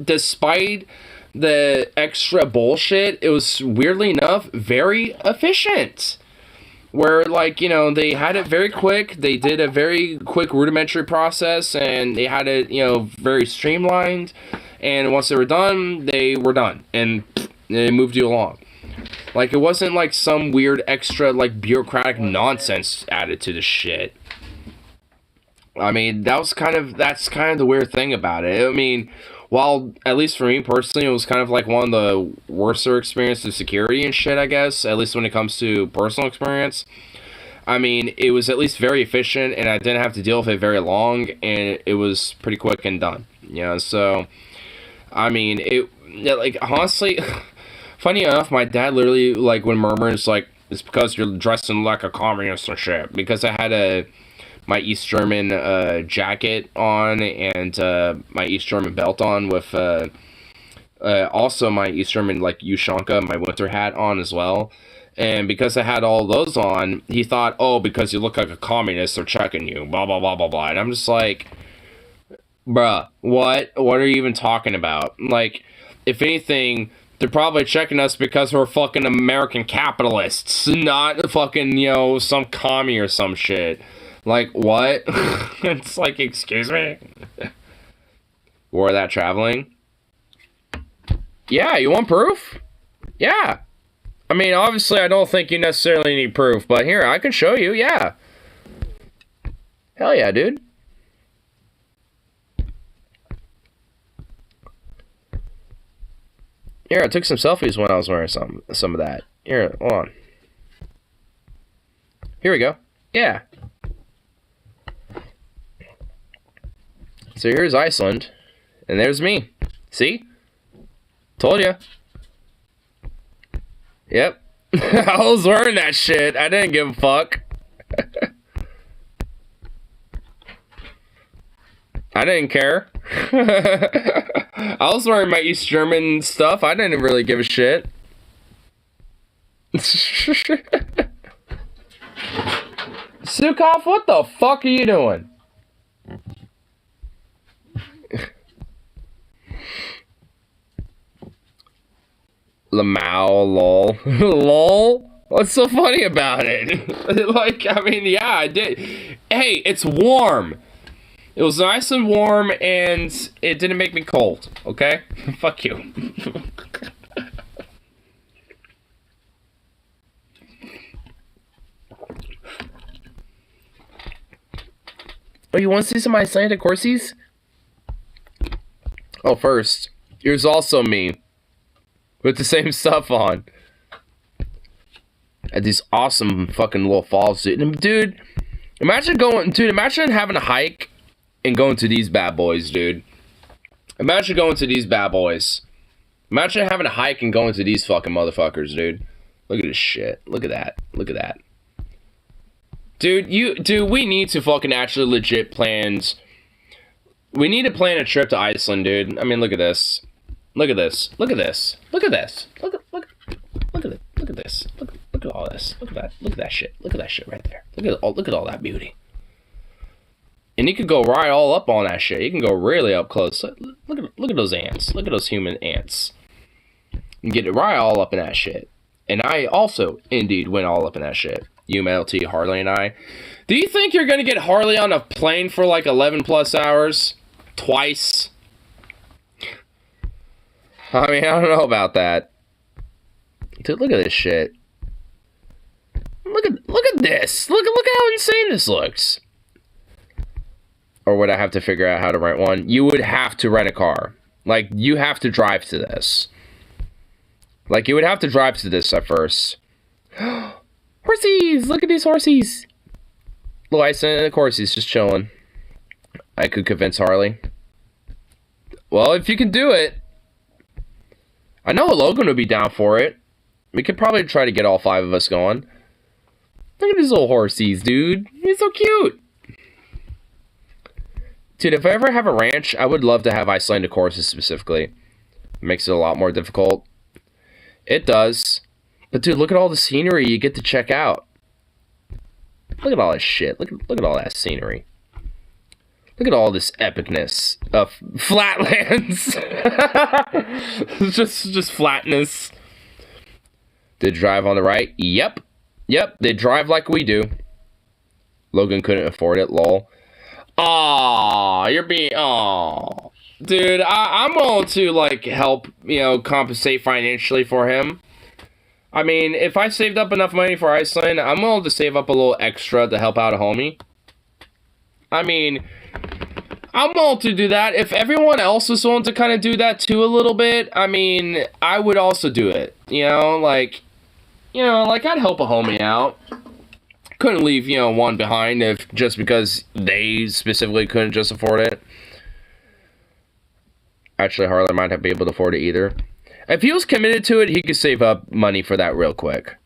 despite the extra bullshit, it was weirdly enough very efficient. Where, like, you know, they had it very quick, they did a very quick rudimentary process, and they had it, you know, very streamlined. And once they were done, and they moved you along. Like, it wasn't like some weird extra, like, bureaucratic nonsense added to the shit. I mean, that's kind of the weird thing about it. I mean, while, at least for me personally, it was kind of like one of the worser experiences of security and shit, I guess, at least when it comes to personal experience. I mean, it was at least very efficient, and I didn't have to deal with it very long, and it was pretty quick and done. You know, so, I mean, like, honestly... Funny enough, my dad literally, like, would murmur, it's like, it's because you're dressing like a communist and shit. Because I had my East German jacket on and my East German belt on with also my East German, like, Ushanka, my winter hat on as well. And because I had all those on, he thought, oh, because you look like a communist, they're checking you, blah, blah, blah, blah, blah. And I'm just like, bruh, what? What are you even talking about? Like, if anything... They're probably checking us because we're fucking American capitalists, not fucking, you know, some commie or some shit. Like, what? It's like, excuse me? Wore that traveling? Yeah, you want proof? Yeah. I mean, obviously, I don't think you necessarily need proof, but here, I can show you, yeah. Hell yeah, dude. Here, I took some selfies when I was wearing some of that. Here, hold on. Here we go. Yeah. So here's Iceland. And there's me. See? Told ya. Yep. I was wearing that shit. I didn't give a fuck. I didn't care. I was wearing my East German stuff. I didn't really give a shit. Sukov, what the fuck are you doing? Lamau, lol. Lol? What's so funny about it? Like, I mean, yeah, I did. Hey, it's warm. It was nice and warm, and it didn't make me cold, okay? Fuck you. Oh, you want to see some Icelandic horsies? Oh, first, here's also me. With the same stuff on. At these awesome fucking little falls, dude. Dude, imagine having a hike and going to these bad boys, dude. Imagine going to these bad boys. Imagine having a hike and going to these fucking motherfuckers, dude. Look at this shit. Look at that. Look at that. Dude, we need to fucking actually legit plan. We need to plan a trip to Iceland, dude. I mean, look at this. Look at this. Look at this. Look at this. Look at it. Look at this. Look at all this. Look at that. Look at that shit. Look at that shit right there. Look at all that beauty. And you could go right all up on that shit. You can go really up close. Look at those ants. Look at those human ants. You get it right all up in that shit. And I also, indeed, went all up in that shit. UMLT, Harley, and I. Do you think you're going to get Harley on a plane for like 11 plus hours? Twice? I mean, I don't know about that. Dude, look at this shit. Look at this. Look how insane this looks. Or would I have to figure out how to rent one? You would have to rent a car. Like, you have to drive to this. Like, you would have to drive to this at first. Horsies! Look at these horsies! Little Iceland and the horsies just chilling. I could convince Harley. Well, if you can do it. I know Logan would be down for it. We could probably try to get all 5 of us going. Look at these little horsies, dude. He's so cute. Dude, if I ever have a ranch, I would love to have Icelandic horses specifically. It makes it a lot more difficult. It does. But dude, look at all the scenery you get to check out. Look at all this shit. Look at all that scenery. Look at all this epicness of flatlands. just flatness. Did drive on the right? Yep. Yep, they drive like we do. Logan couldn't afford it, lol. Aw, you're being... Aw. Dude, I'm willing to, like, help, you know, compensate financially for him. I mean, if I saved up enough money for Iceland, I'm willing to save up a little extra to help out a homie. I mean, I'm willing to do that. If everyone else was willing to kind of do that too a little bit, I mean, I would also do it. You know, like I'd help a homie out. Couldn't leave, you know, one behind if just because they specifically couldn't just afford it. Actually, Harley might not be able to afford it either. If he was committed to it, he could save up money for that real quick.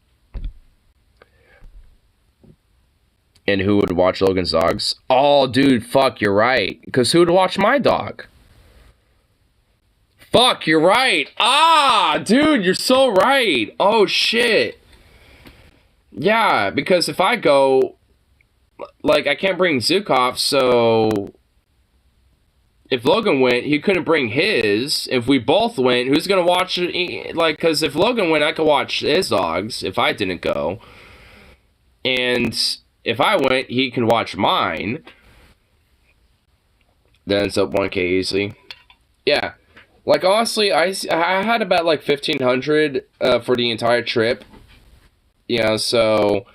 And who would watch Logan's dogs? Oh, dude, fuck, you're right. Because who would watch my dog? Fuck, you're right. Ah, dude, you're so right. Oh, shit. Yeah, because if I go, like, I can't bring Zukov, so if Logan went, he couldn't bring his. If we both went, who's going to watch it? Like, because if Logan went, I could watch his dogs if I didn't go. And if I went, he can watch mine. Then it's up 1K easily. Yeah. Like, honestly, I had about, like, 1,500 for the entire trip. You know, so,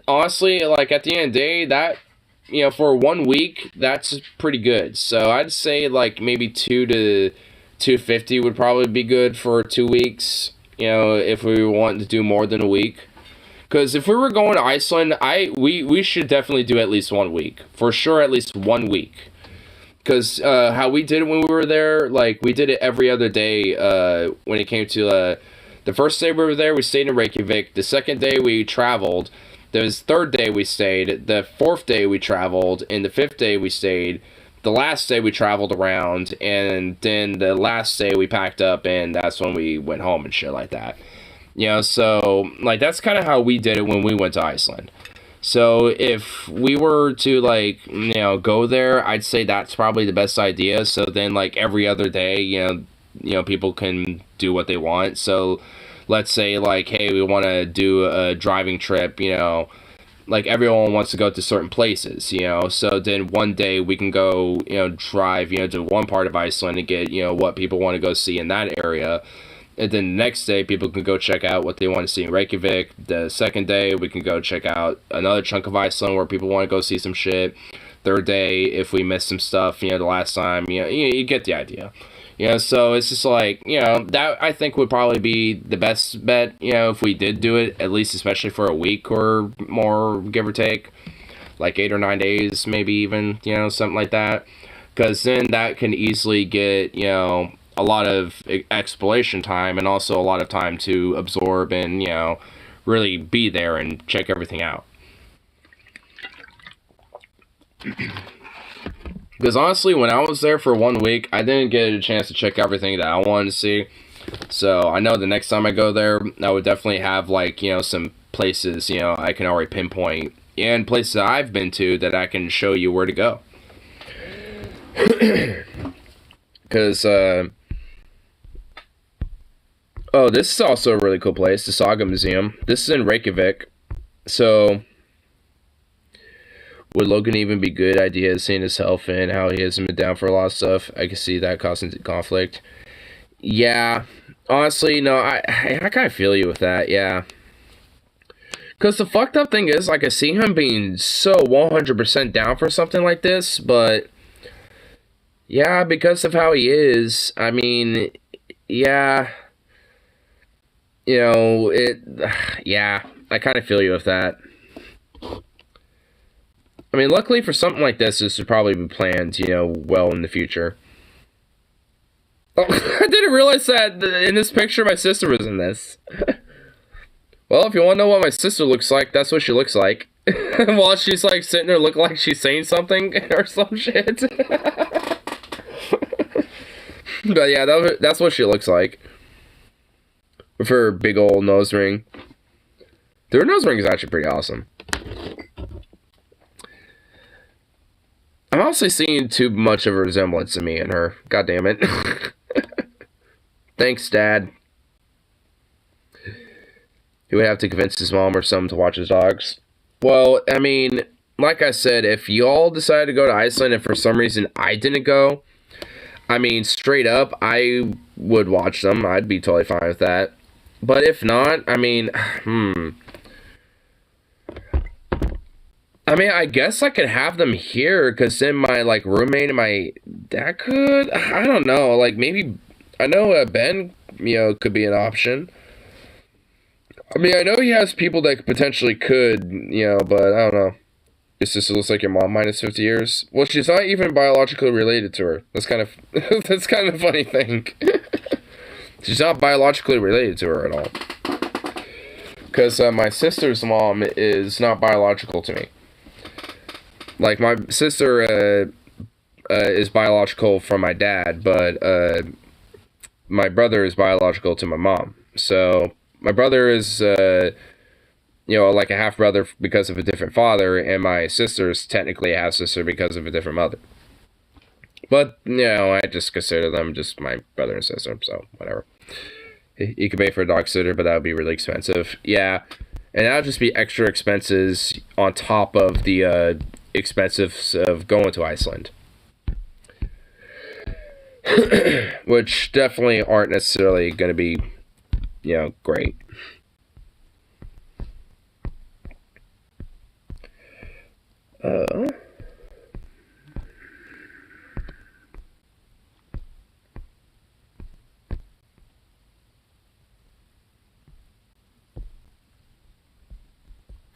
honestly, like, at the end of the day, that, you know, for 1 week, that's pretty good. So, I'd say, like, maybe 2 to 250 would probably be good for 2 weeks, you know, if we were wanting to do more than a week. Because if we were going to Iceland, we should definitely do at least 1 week. For sure, at least 1 week. Because how we did it when we were there, like, we did it every other day when it came to... the first day we were there, we stayed in Reykjavik. The second day, we traveled. The third day, we stayed. The fourth day, we traveled. And the fifth day, we stayed. The last day, we traveled around. And then the last day, we packed up, and that's when we went home and shit like that. You know, so, like, that's kind of how we did it when we went to Iceland. So, if we were to, like, you know, go there, I'd say that's probably the best idea. So then, like, every other day, you know, people can do what they want. So, let's say, like, hey, we want to do a driving trip, you know, like, everyone wants to go to certain places, you know, so then one day we can go, you know, drive, you know, to one part of Iceland and get, you know, what people want to go see in that area. And then the next day, people can go check out what they want to see in Reykjavik. The second day, we can go check out another chunk of Iceland where people want to go see some shit. Third day, if we missed some stuff, you know, the last time, you know, you get the idea. You know, so it's just like, you know, that I think would probably be the best bet, you know, if we did do it, at least especially for a week or more, give or take. Like 8 or 9 days, maybe even, you know, something like that. Because then that can easily get, you know, a lot of exploration time and also a lot of time to absorb and, you know, really be there and check everything out. Because honestly, when I was there for 1 week, I didn't get a chance to check everything that I wanted to see. So I know the next time I go there, I would definitely have, like, you know, some places, you know, I can already pinpoint. And places that I've been to that I can show you where to go. Because, oh, this is also a really cool place, the Saga Museum. This is in Reykjavik. So, would Logan even be a good idea seeing his health and how he hasn't been down for a lot of stuff? I can see that causing conflict. Yeah, honestly, no, I kind of feel you with that, yeah. Because the fucked up thing is, like, I see him being so 100% down for something like this, but Yeah, because of how he is. I mean, yeah. You know, yeah, I kind of feel you with that. I mean, luckily for something like this would probably be planned, you know, well in the future. Oh, I didn't realize that in this picture my sister was in this. Well, if you want to know what my sister looks like, that's what she looks like. While she's like sitting there looking like she's saying something or some shit. But yeah, that's what she looks like. With her big old nose ring. Her nose ring is actually pretty awesome. I'm honestly seeing too much of a resemblance to me and her. God damn it. Thanks, Dad. He would have to convince his mom or someone to watch his dogs. Well, I mean, like I said, if y'all decided to go to Iceland and for some reason I didn't go, I mean, straight up, I would watch them. I'd be totally fine with that. But if not, I mean, I mean, I guess I could have them here, because then my, like, roommate and my dad could? I don't know, like, maybe, I know Ben, you know, could be an option. I mean, I know he has people that potentially could, you know, but I don't know. Your sister looks like your mom minus 50 years. Well, she's not even biologically related to her. That's kind of, that's kind of a funny thing. She's not biologically related to her at all. Because my sister's mom is not biological to me. Like, my sister is biological from my dad, but my brother is biological to my mom. So, my brother is, you know, like a half-brother because of a different father, and my sister's technically a half-sister because of a different mother. But, you know, I just consider them just my brother and sister, so whatever. You could pay for a dog sitter, but that would be really expensive. Yeah, and that would just be extra expenses on top of the expenses of going to Iceland. Which definitely aren't necessarily going to be, you know, great.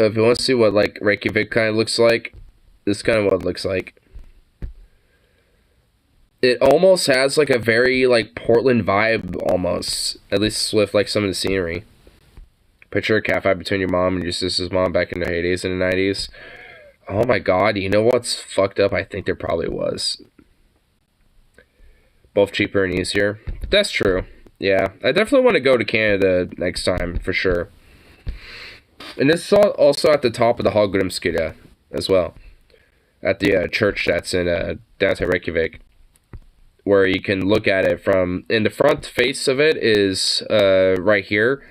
If you want to see what, like, Reykjavik kind of looks like, this is kind of what it looks like. It almost has, like, a very, like, Portland vibe, almost. At least with, like, some of the scenery. Picture a catfight between your mom and your sister's mom back in the heydays in the 90s. Oh my god, you know what's fucked up? I think there probably was. Both cheaper and easier. That's true. Yeah, I definitely want to go to Canada next time, for sure. And this is also at the top of the Hallgrímskirkja as well. At the church that's in downtown Reykjavik. Where you can look at it from... In the front face of it is right here.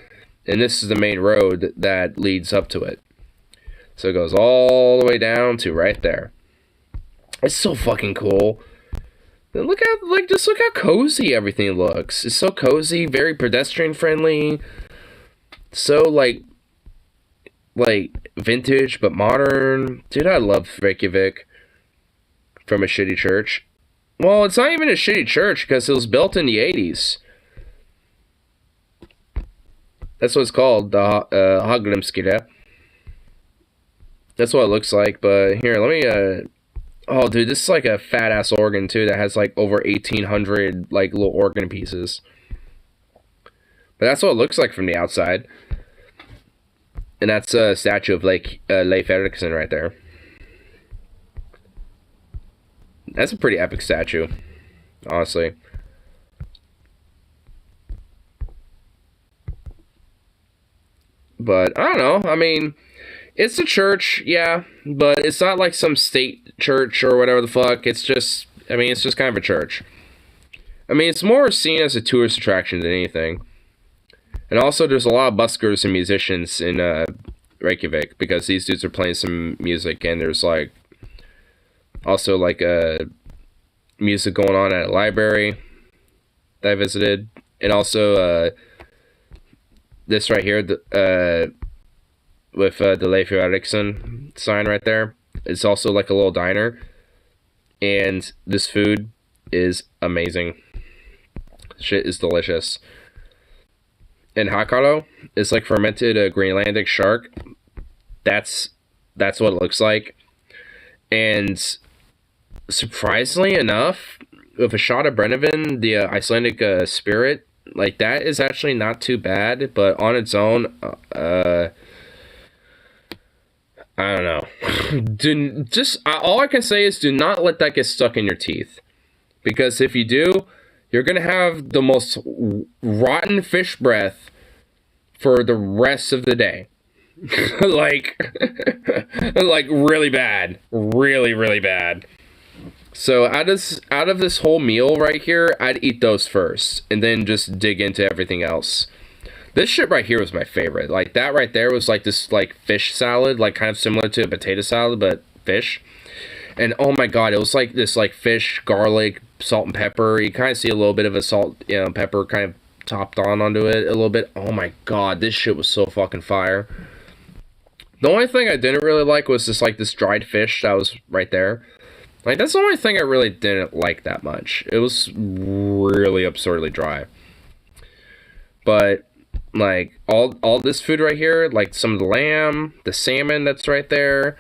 And this is the main road that leads up to it. So it goes all the way down to right there. It's so fucking cool. And look how, like, just look how cozy everything looks. It's so cozy, very pedestrian friendly. So, like vintage but modern. Dude, I love Reykjavik. From a shitty church. Well, it's not even a shitty church because it was built in the 80s. That's what it's called, the Hallgrímskirkja. That's what it looks like, but here, let me, oh, dude, this is like a fat-ass organ, too, that has, like, over 1,800, like, little organ pieces. But that's what it looks like from the outside. And that's a statue of, like, Leif Erikson right there. That's a pretty epic statue, honestly. But, I don't know, I mean... It's a church, yeah, but it's not like some state church or whatever the fuck. It's just, I mean, it's just kind of a church. I mean, it's more seen as a tourist attraction than anything. And also, there's a lot of buskers and musicians in Reykjavik because these dudes are playing some music, and there's like also like music going on at a library that I visited, and also this right here, with the Leif Erikson sign right there. It's also like a little diner. And this food is amazing. Shit is delicious. And Hakaro is like fermented Greenlandic shark. That's what it looks like. And surprisingly enough, with a shot of Brennivin, the Icelandic spirit, like that is actually not too bad. But on its own, I don't know. All I can say is do not let that get stuck in your teeth. Because if you do, you're going to have the most rotten fish breath for the rest of the day. like really bad. Really, really bad. So out of this whole meal right here, I'd eat those first. And then just dig into everything else. This shit right here was my favorite. Like, that right there was like this, like, fish salad. Like, kind of similar to a potato salad, but fish. And, oh my god, it was like this, like, fish, garlic, salt and pepper. You kind of see a little bit of a salt, pepper kind of topped onto it a little bit. Oh my god, this shit was so fucking fire. The only thing I didn't really like was this, like, this dried fish that was right there. Like, that's the only thing I really didn't like that much. It was really absurdly dry. But, like, all this food right here, like, some of the lamb, the salmon that's right there,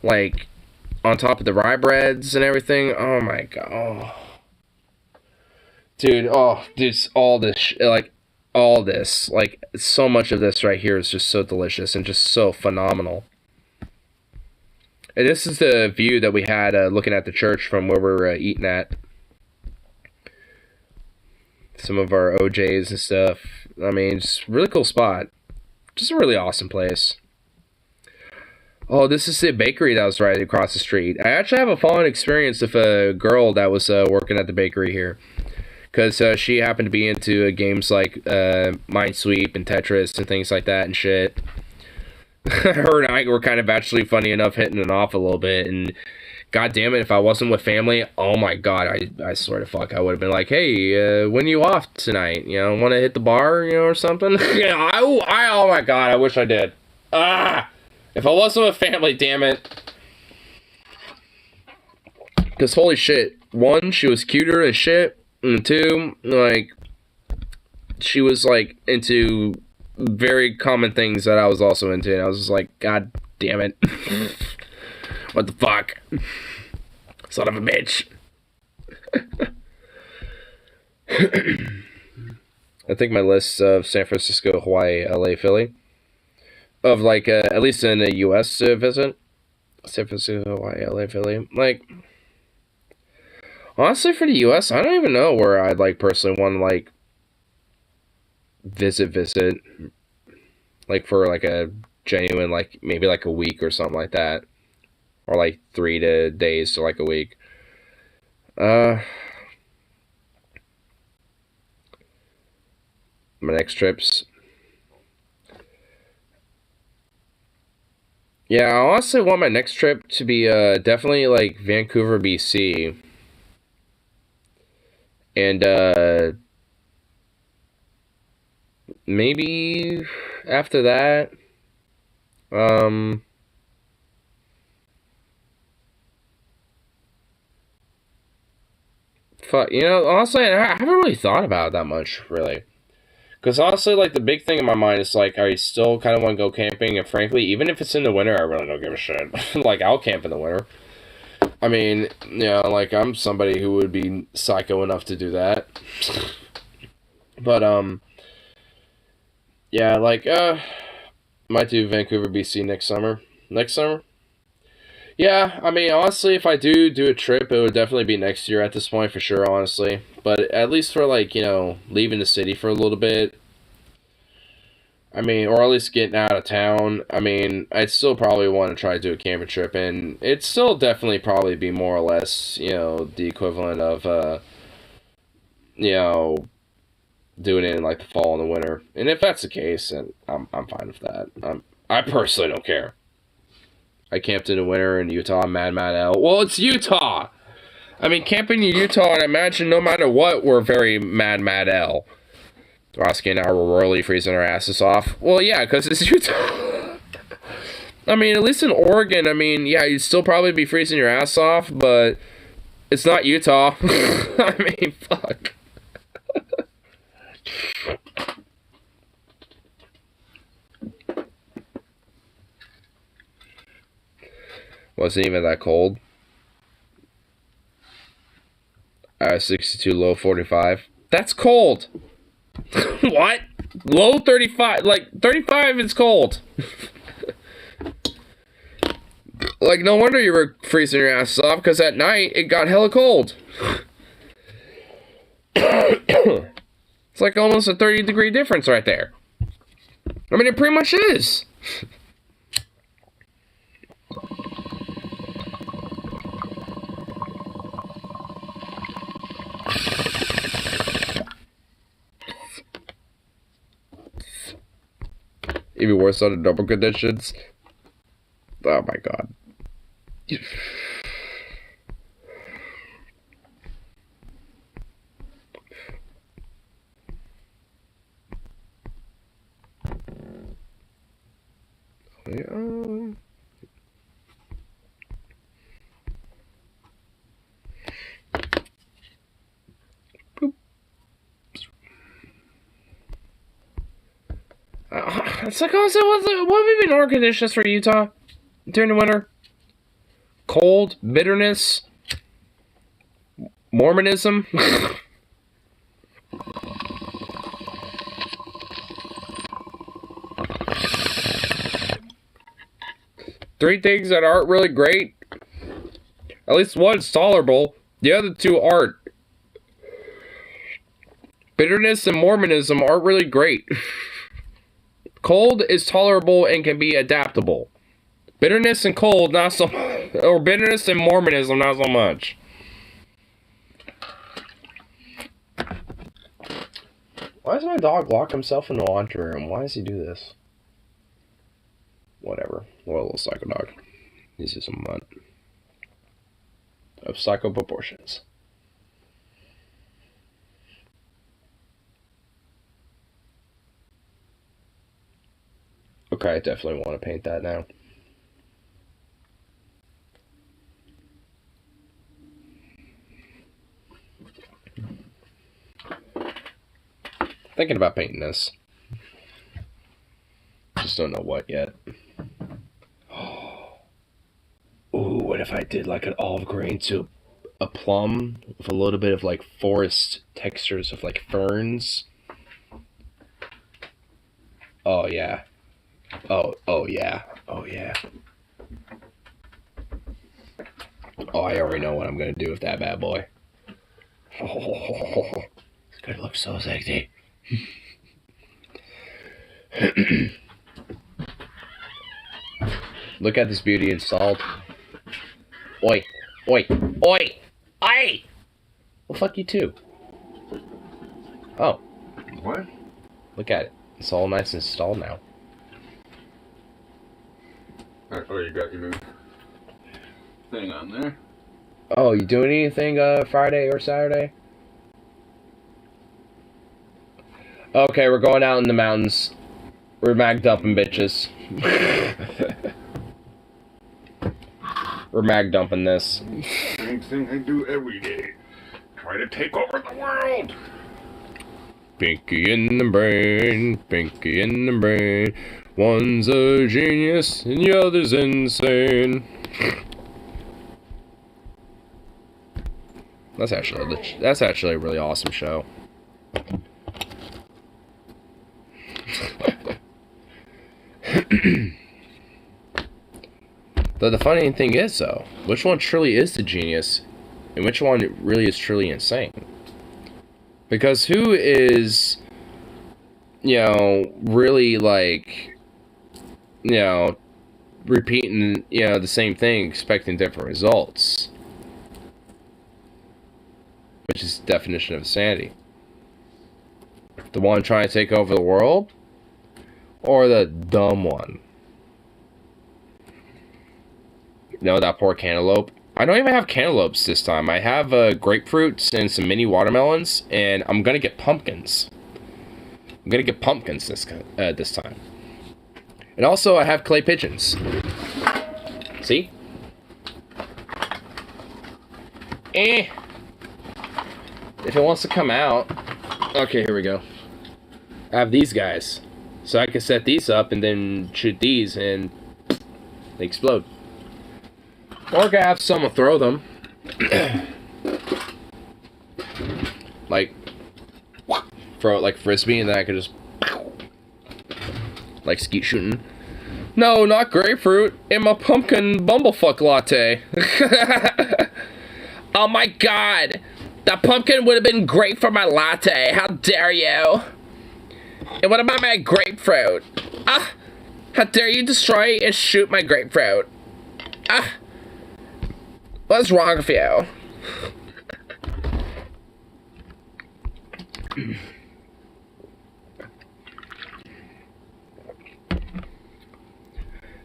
like, on top of the rye breads and everything. Oh my god. Oh. Dude, all this, like, so much of this right here is just so delicious and just so phenomenal. And this is the view that we had looking at the church from where we're eating at. Some of our OJs and stuff. I mean, just really cool spot. Just a really awesome place. Oh, this is the bakery that was right across the street. I actually have a fun experience with a girl that was working at the bakery here. Because she happened to be into games like Minesweep and Tetris and things like that and shit. Her and I were kind of actually, funny enough, hitting it off a little bit. And god damn it, if I wasn't with family, oh my god, I swear to fuck, I would have been like, hey, when are you off tonight? You know, want to hit the bar, or something? Oh my god, I wish I did. If I wasn't with family, damn it. Because holy shit, one, she was cuter as shit. And two, like, she was, like, into very common things that I was also into. And I was just like, god damn it. What the fuck? Son of a bitch. I think my list of San Francisco, Hawaii, LA, Philly, of, like, at least in a U.S. Visit, San Francisco, Hawaii, LA, Philly, like, honestly, for the U.S., I don't even know where I'd, like, personally want to, like, visit, like, for, like, a genuine, like, maybe, like, a week or something like that, or, like, 3 days to, like, a week. My next trips. Yeah, I honestly want my next trip to be, definitely, like, Vancouver, BC. And, maybe after that, fuck, honestly, I haven't really thought about it that much, really. Because honestly, like, the big thing in my mind is, like, I still kind of want to go camping, and frankly, even if it's in the winter, I really don't give a shit. Like, I'll camp in the winter. I mean, like, I'm somebody who would be psycho enough to do that. But, yeah, like, might do Vancouver, BC next summer. Yeah, I mean, honestly, if I do a trip, it would definitely be next year at this point, for sure, honestly. But at least for, like, leaving the city for a little bit. I mean, or at least getting out of town. I mean, I'd still probably want to try to do a camping trip, and it'd still definitely probably be more or less, the equivalent of, doing it in, like, the fall and the winter. And if that's the case, then I'm fine with that. I personally don't care. I camped in the winter in Utah, Mad L. Well, it's Utah! I mean, camping in Utah, and I imagine no matter what, we're very Mad L. Rosky and I were royally freezing our asses off. Well, yeah, because it's Utah. I mean, at least in Oregon, I mean, yeah, you'd still probably be freezing your ass off, but It's not Utah. I mean, fuck. Wasn't even that cold. 62, low 45. That's cold. What? Low 35. Like, 35 is cold. Like, no wonder you were freezing your ass off, because at night, it got hella cold. It's like almost a 30-degree difference right there. I mean, it pretty much is. Even worse under double conditions. Oh my god. It's like, honestly, what would be air conditions for Utah during the winter? Cold, bitterness, Mormonism. Three things that aren't really great. At least one's tolerable. The other two aren't. Bitterness and Mormonism aren't really great. Cold is tolerable and can be adaptable. Bitterness and cold, not so much. Or bitterness and Mormonism, not so much. Why does my dog lock himself in the laundry room? Why does he do this? Whatever. What a little psycho dog. He's just a mutt. Of psycho proportions. Okay, I definitely want to paint that now. Thinking about painting this. Just don't know what yet. Ooh, what if I did like an olive green to a plum with a little bit of like forest textures of like ferns? Oh yeah. Oh yeah. Oh yeah. Oh, I already know what I'm gonna do with that bad boy. Oh, it's gonna look so sexy. Look at this beauty installed. Oi, oi, oi, oi! Well, fuck you too. Oh. What? Look at it. It's all nice and installed now. Oh, you got your new thing on there. Oh, you doing anything Friday or Saturday? Okay, we're going out in the mountains. We're mag dumping bitches. We're mag dumping this. Same thing I do every day. Try to take over the world. Pinky in the brain, pinky in the brain. One's a genius and the other's insane. That's actually a really awesome show. Though the funny thing is, though, which one truly is the genius, and which one really is truly insane? Because who is, you know, really like, you know, repeating, you know, the same thing, expecting different results? Which is the definition of insanity. The one trying to take over the world? Or the dumb one? You know, that poor cantaloupe. I don't even have cantaloupes this time. I have grapefruits and some mini watermelons, and I'm gonna get pumpkins. I'm gonna get pumpkins this time. And also, I have clay pigeons. See? If it wants to come out, okay, here we go. I have these guys, so I can set these up and then shoot these, and they explode. Or I can have someone throw them, like throw it like frisbee, and then I can just like skeet shooting. No, not grapefruit. In my pumpkin bumblefuck latte. Oh my god. The pumpkin would have been great for my latte. How dare you? And what about my grapefruit? Ah! How dare you destroy and shoot my grapefruit? Ah! What's wrong with you?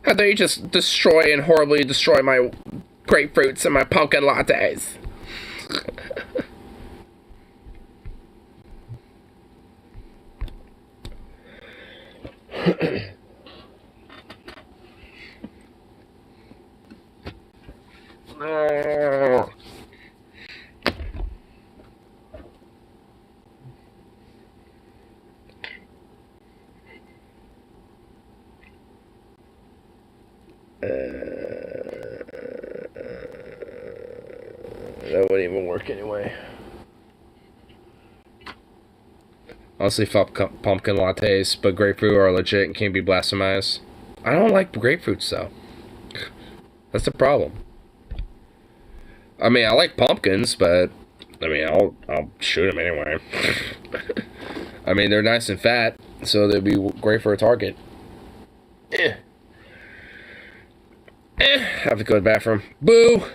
How dare you just destroy and horribly destroy my grapefruits and my pumpkin lattes? No. That wouldn't even work anyway. Honestly, fuck pumpkin lattes, but grapefruit are legit and can't be blasphemized. I don't like grapefruits though. That's the problem. I mean, I like pumpkins, but I mean, I'll shoot them anyway. I mean, they're nice and fat, so they'd be great for a target. I have to go to the bathroom. Boo!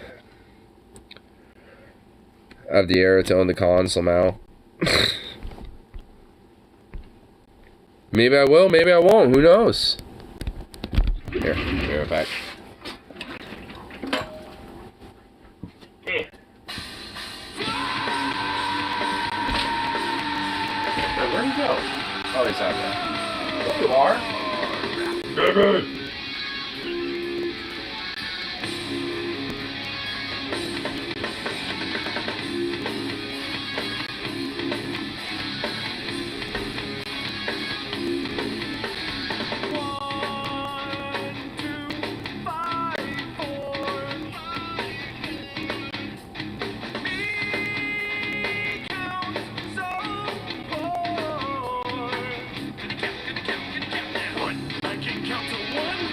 I have the air to own the con somehow. Maybe I will, maybe I won't, who knows? Here, be right back. Where'd he go? Oh, he's out there. There you are. David! I can count to one.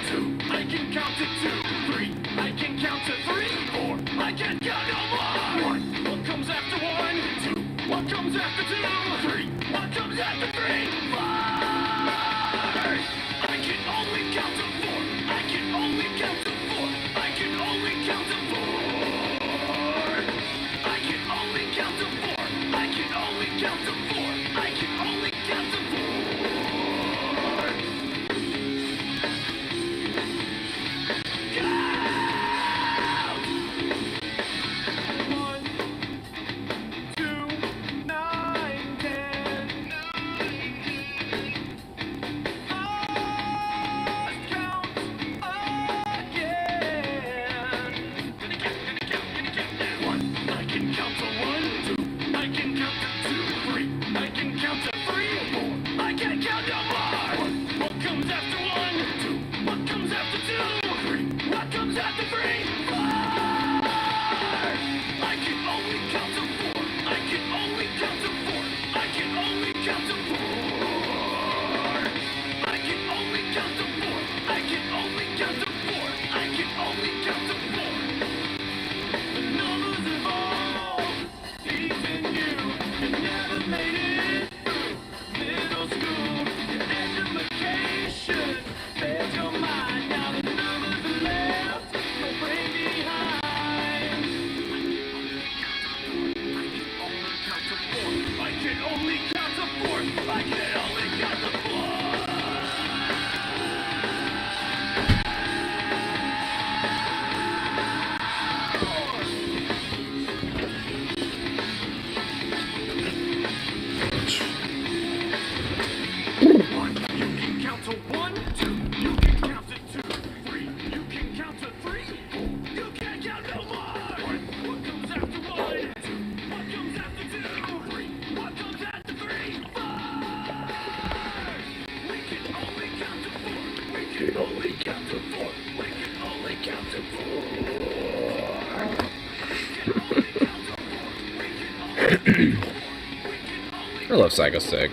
I love Psycho Stick.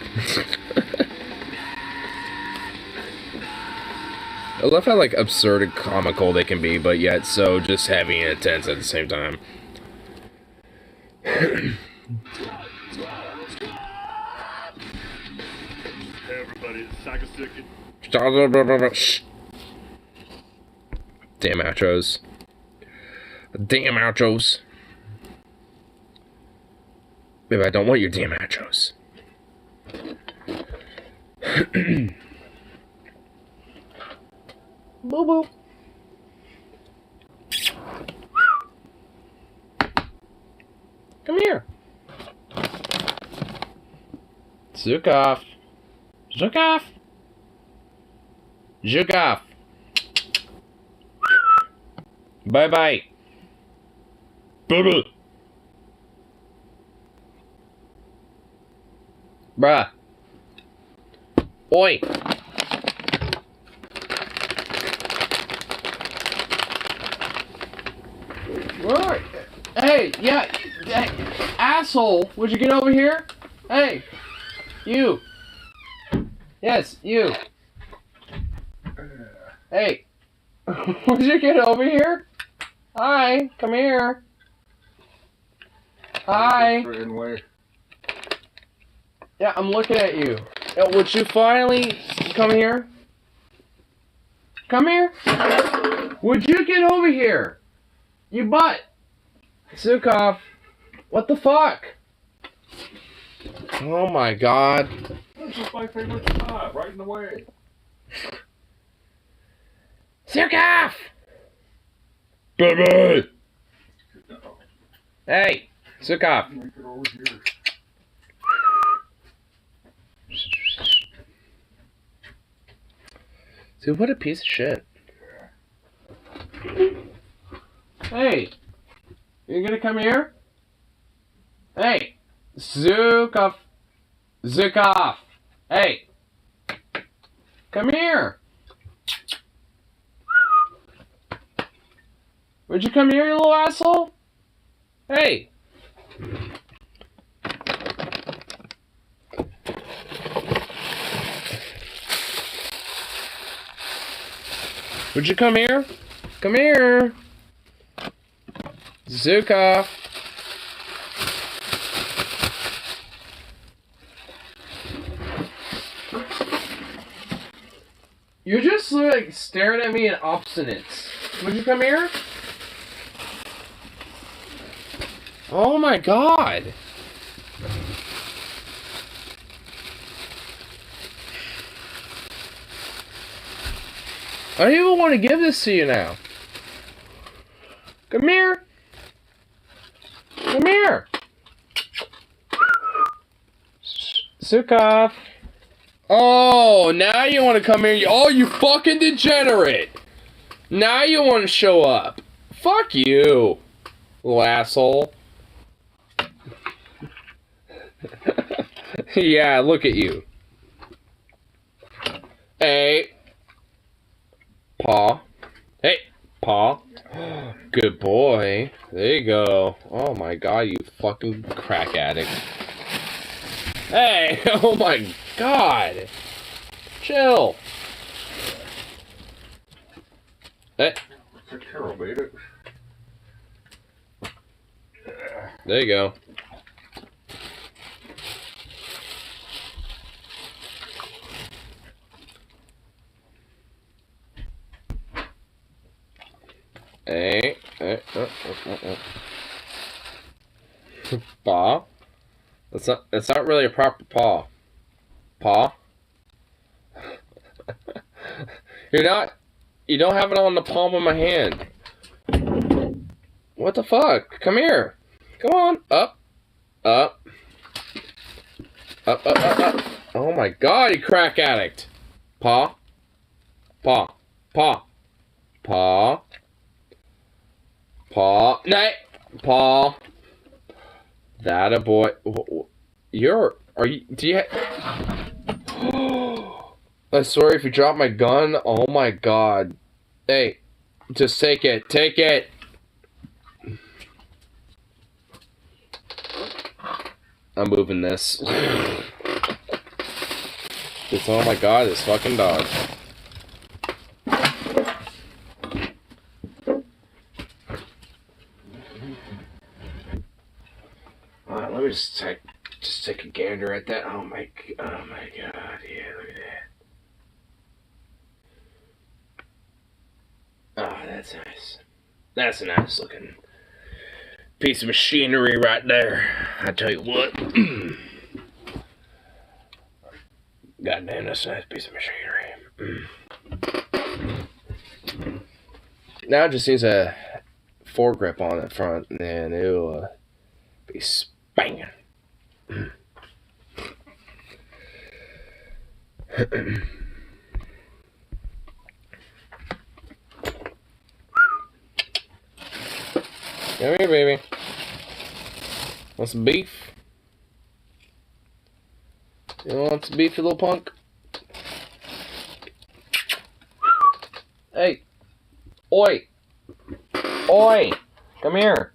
I love how like absurd and comical they can be, but yet so just heavy and intense at the same time. Everybody, Psycho Stick. Damn outros. Damn outros. Baby, I don't want your damn outros. Boo boo. Come here. Zukov. Zukov. Zukov. Bye bye. Bye bye. Bruh. Oi. Where? Hey, yeah, hey, asshole! Would you get over here? Hey, you. Yes, you. Hey, would you get over here? Hi, come here. Hi. Yeah, I'm looking at you. Would you finally come here? Come here. Would you get over here? You butt! Zukov! What the fuck? Oh my god. This is my favorite spot, right in the way. Zukov! Baby! Hey! Zukov! Dude, what a piece of shit. Hey, you gonna come here? Hey, Zukov, Zukov. Hey, come here. Would you come here, you little asshole? Hey. Would you come here? Come here. Zukov. You're just like staring at me in obstinance. Would you come here? Oh my god. I don't even want to give this to you now. Come here. Come here. Zukov. Oh, now you want to come here. Oh, you fucking degenerate. Now you want to show up. Fuck you, little asshole. Yeah, look at you. Hey. Paw. Hey, Paw. Good boy. There you go. Oh my god, you fucking crack addict. Hey, oh my god. Chill. Hey. There you go. Hey, paw. That's not really a proper paw. Paw. You don't have it on the palm of my hand. What the fuck? Come here. Come on. Up. Up. Up, up, up, up. Oh my god, you crack addict. Paw. Paw. Paw. Paw. Paw. Nay. Paw. That a boy. Are you, do you I'm sorry if you dropped my gun. Oh my god. Hey, just take it. Take it. I'm moving this. It's, oh my god, this fucking dog. Alright, let me just take a gander at that. Oh my god, yeah, look at that. Oh, that's nice. That's a nice looking piece of machinery right there. I tell you what. Goddamn, that's a nice piece of machinery. Now it just needs a foregrip on the front, and it'll be banging. Come here, baby. Want some beef? You want some beef, you little punk? Hey. Oi. Oi. Come here.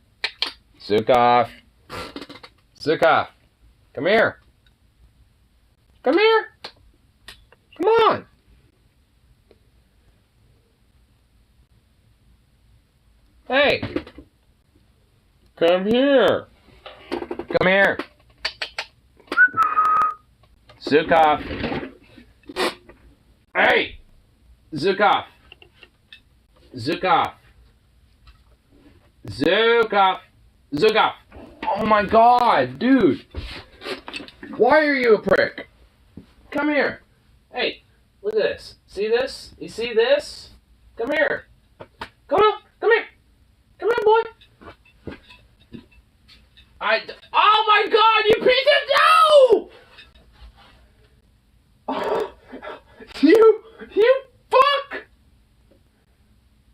Zukov. Zukov. Come here. Come here. Come on. Hey. Come here. Come here. Zukov. Hey! Zukov. Zukov. Zukov. Zukov. Oh my god, dude. Why are you a prick? Come here. Hey, look at this. See this? You see this? Come here. Come on. Come here. Come here, boy. Oh my god, you piece of dough! Oh, you fuck!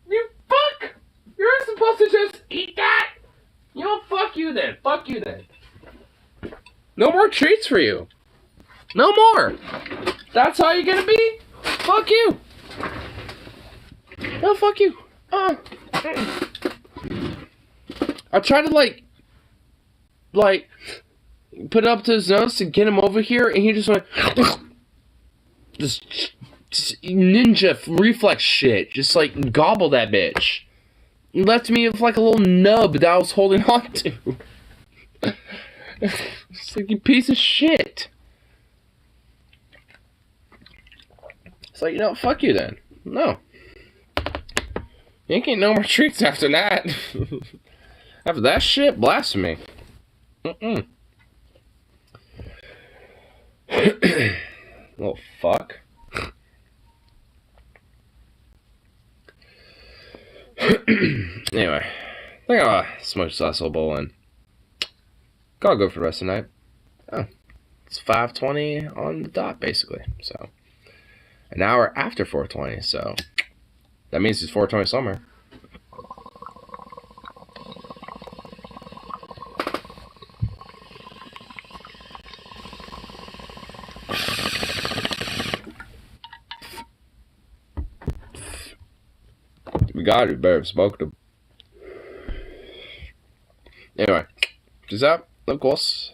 You fuck! You're supposed to just eat that! You know, fuck you then. Fuck you then. No more treats for you. No more. That's how you're gonna be? Fuck you. No, fuck you. I tried to like put it up to his nose to get him over here, and he just went just ninja reflex shit. Just like gobble that bitch. He left me with like a little nub that I was holding on to. It's like, you piece of shit. It's like, you know, fuck you then. No. You ain't getting no more treats after that. After that shit, blasphemy. Little fuck. Anyway, I think I'll smoke this last little bowl and gotta go for the rest of the night. Oh, it's 5:20 on the dot, basically. So, an hour after 4:20. So, that means it's 4:20 somewhere. We got it, better have smoked them. Anyway, peace out, of course.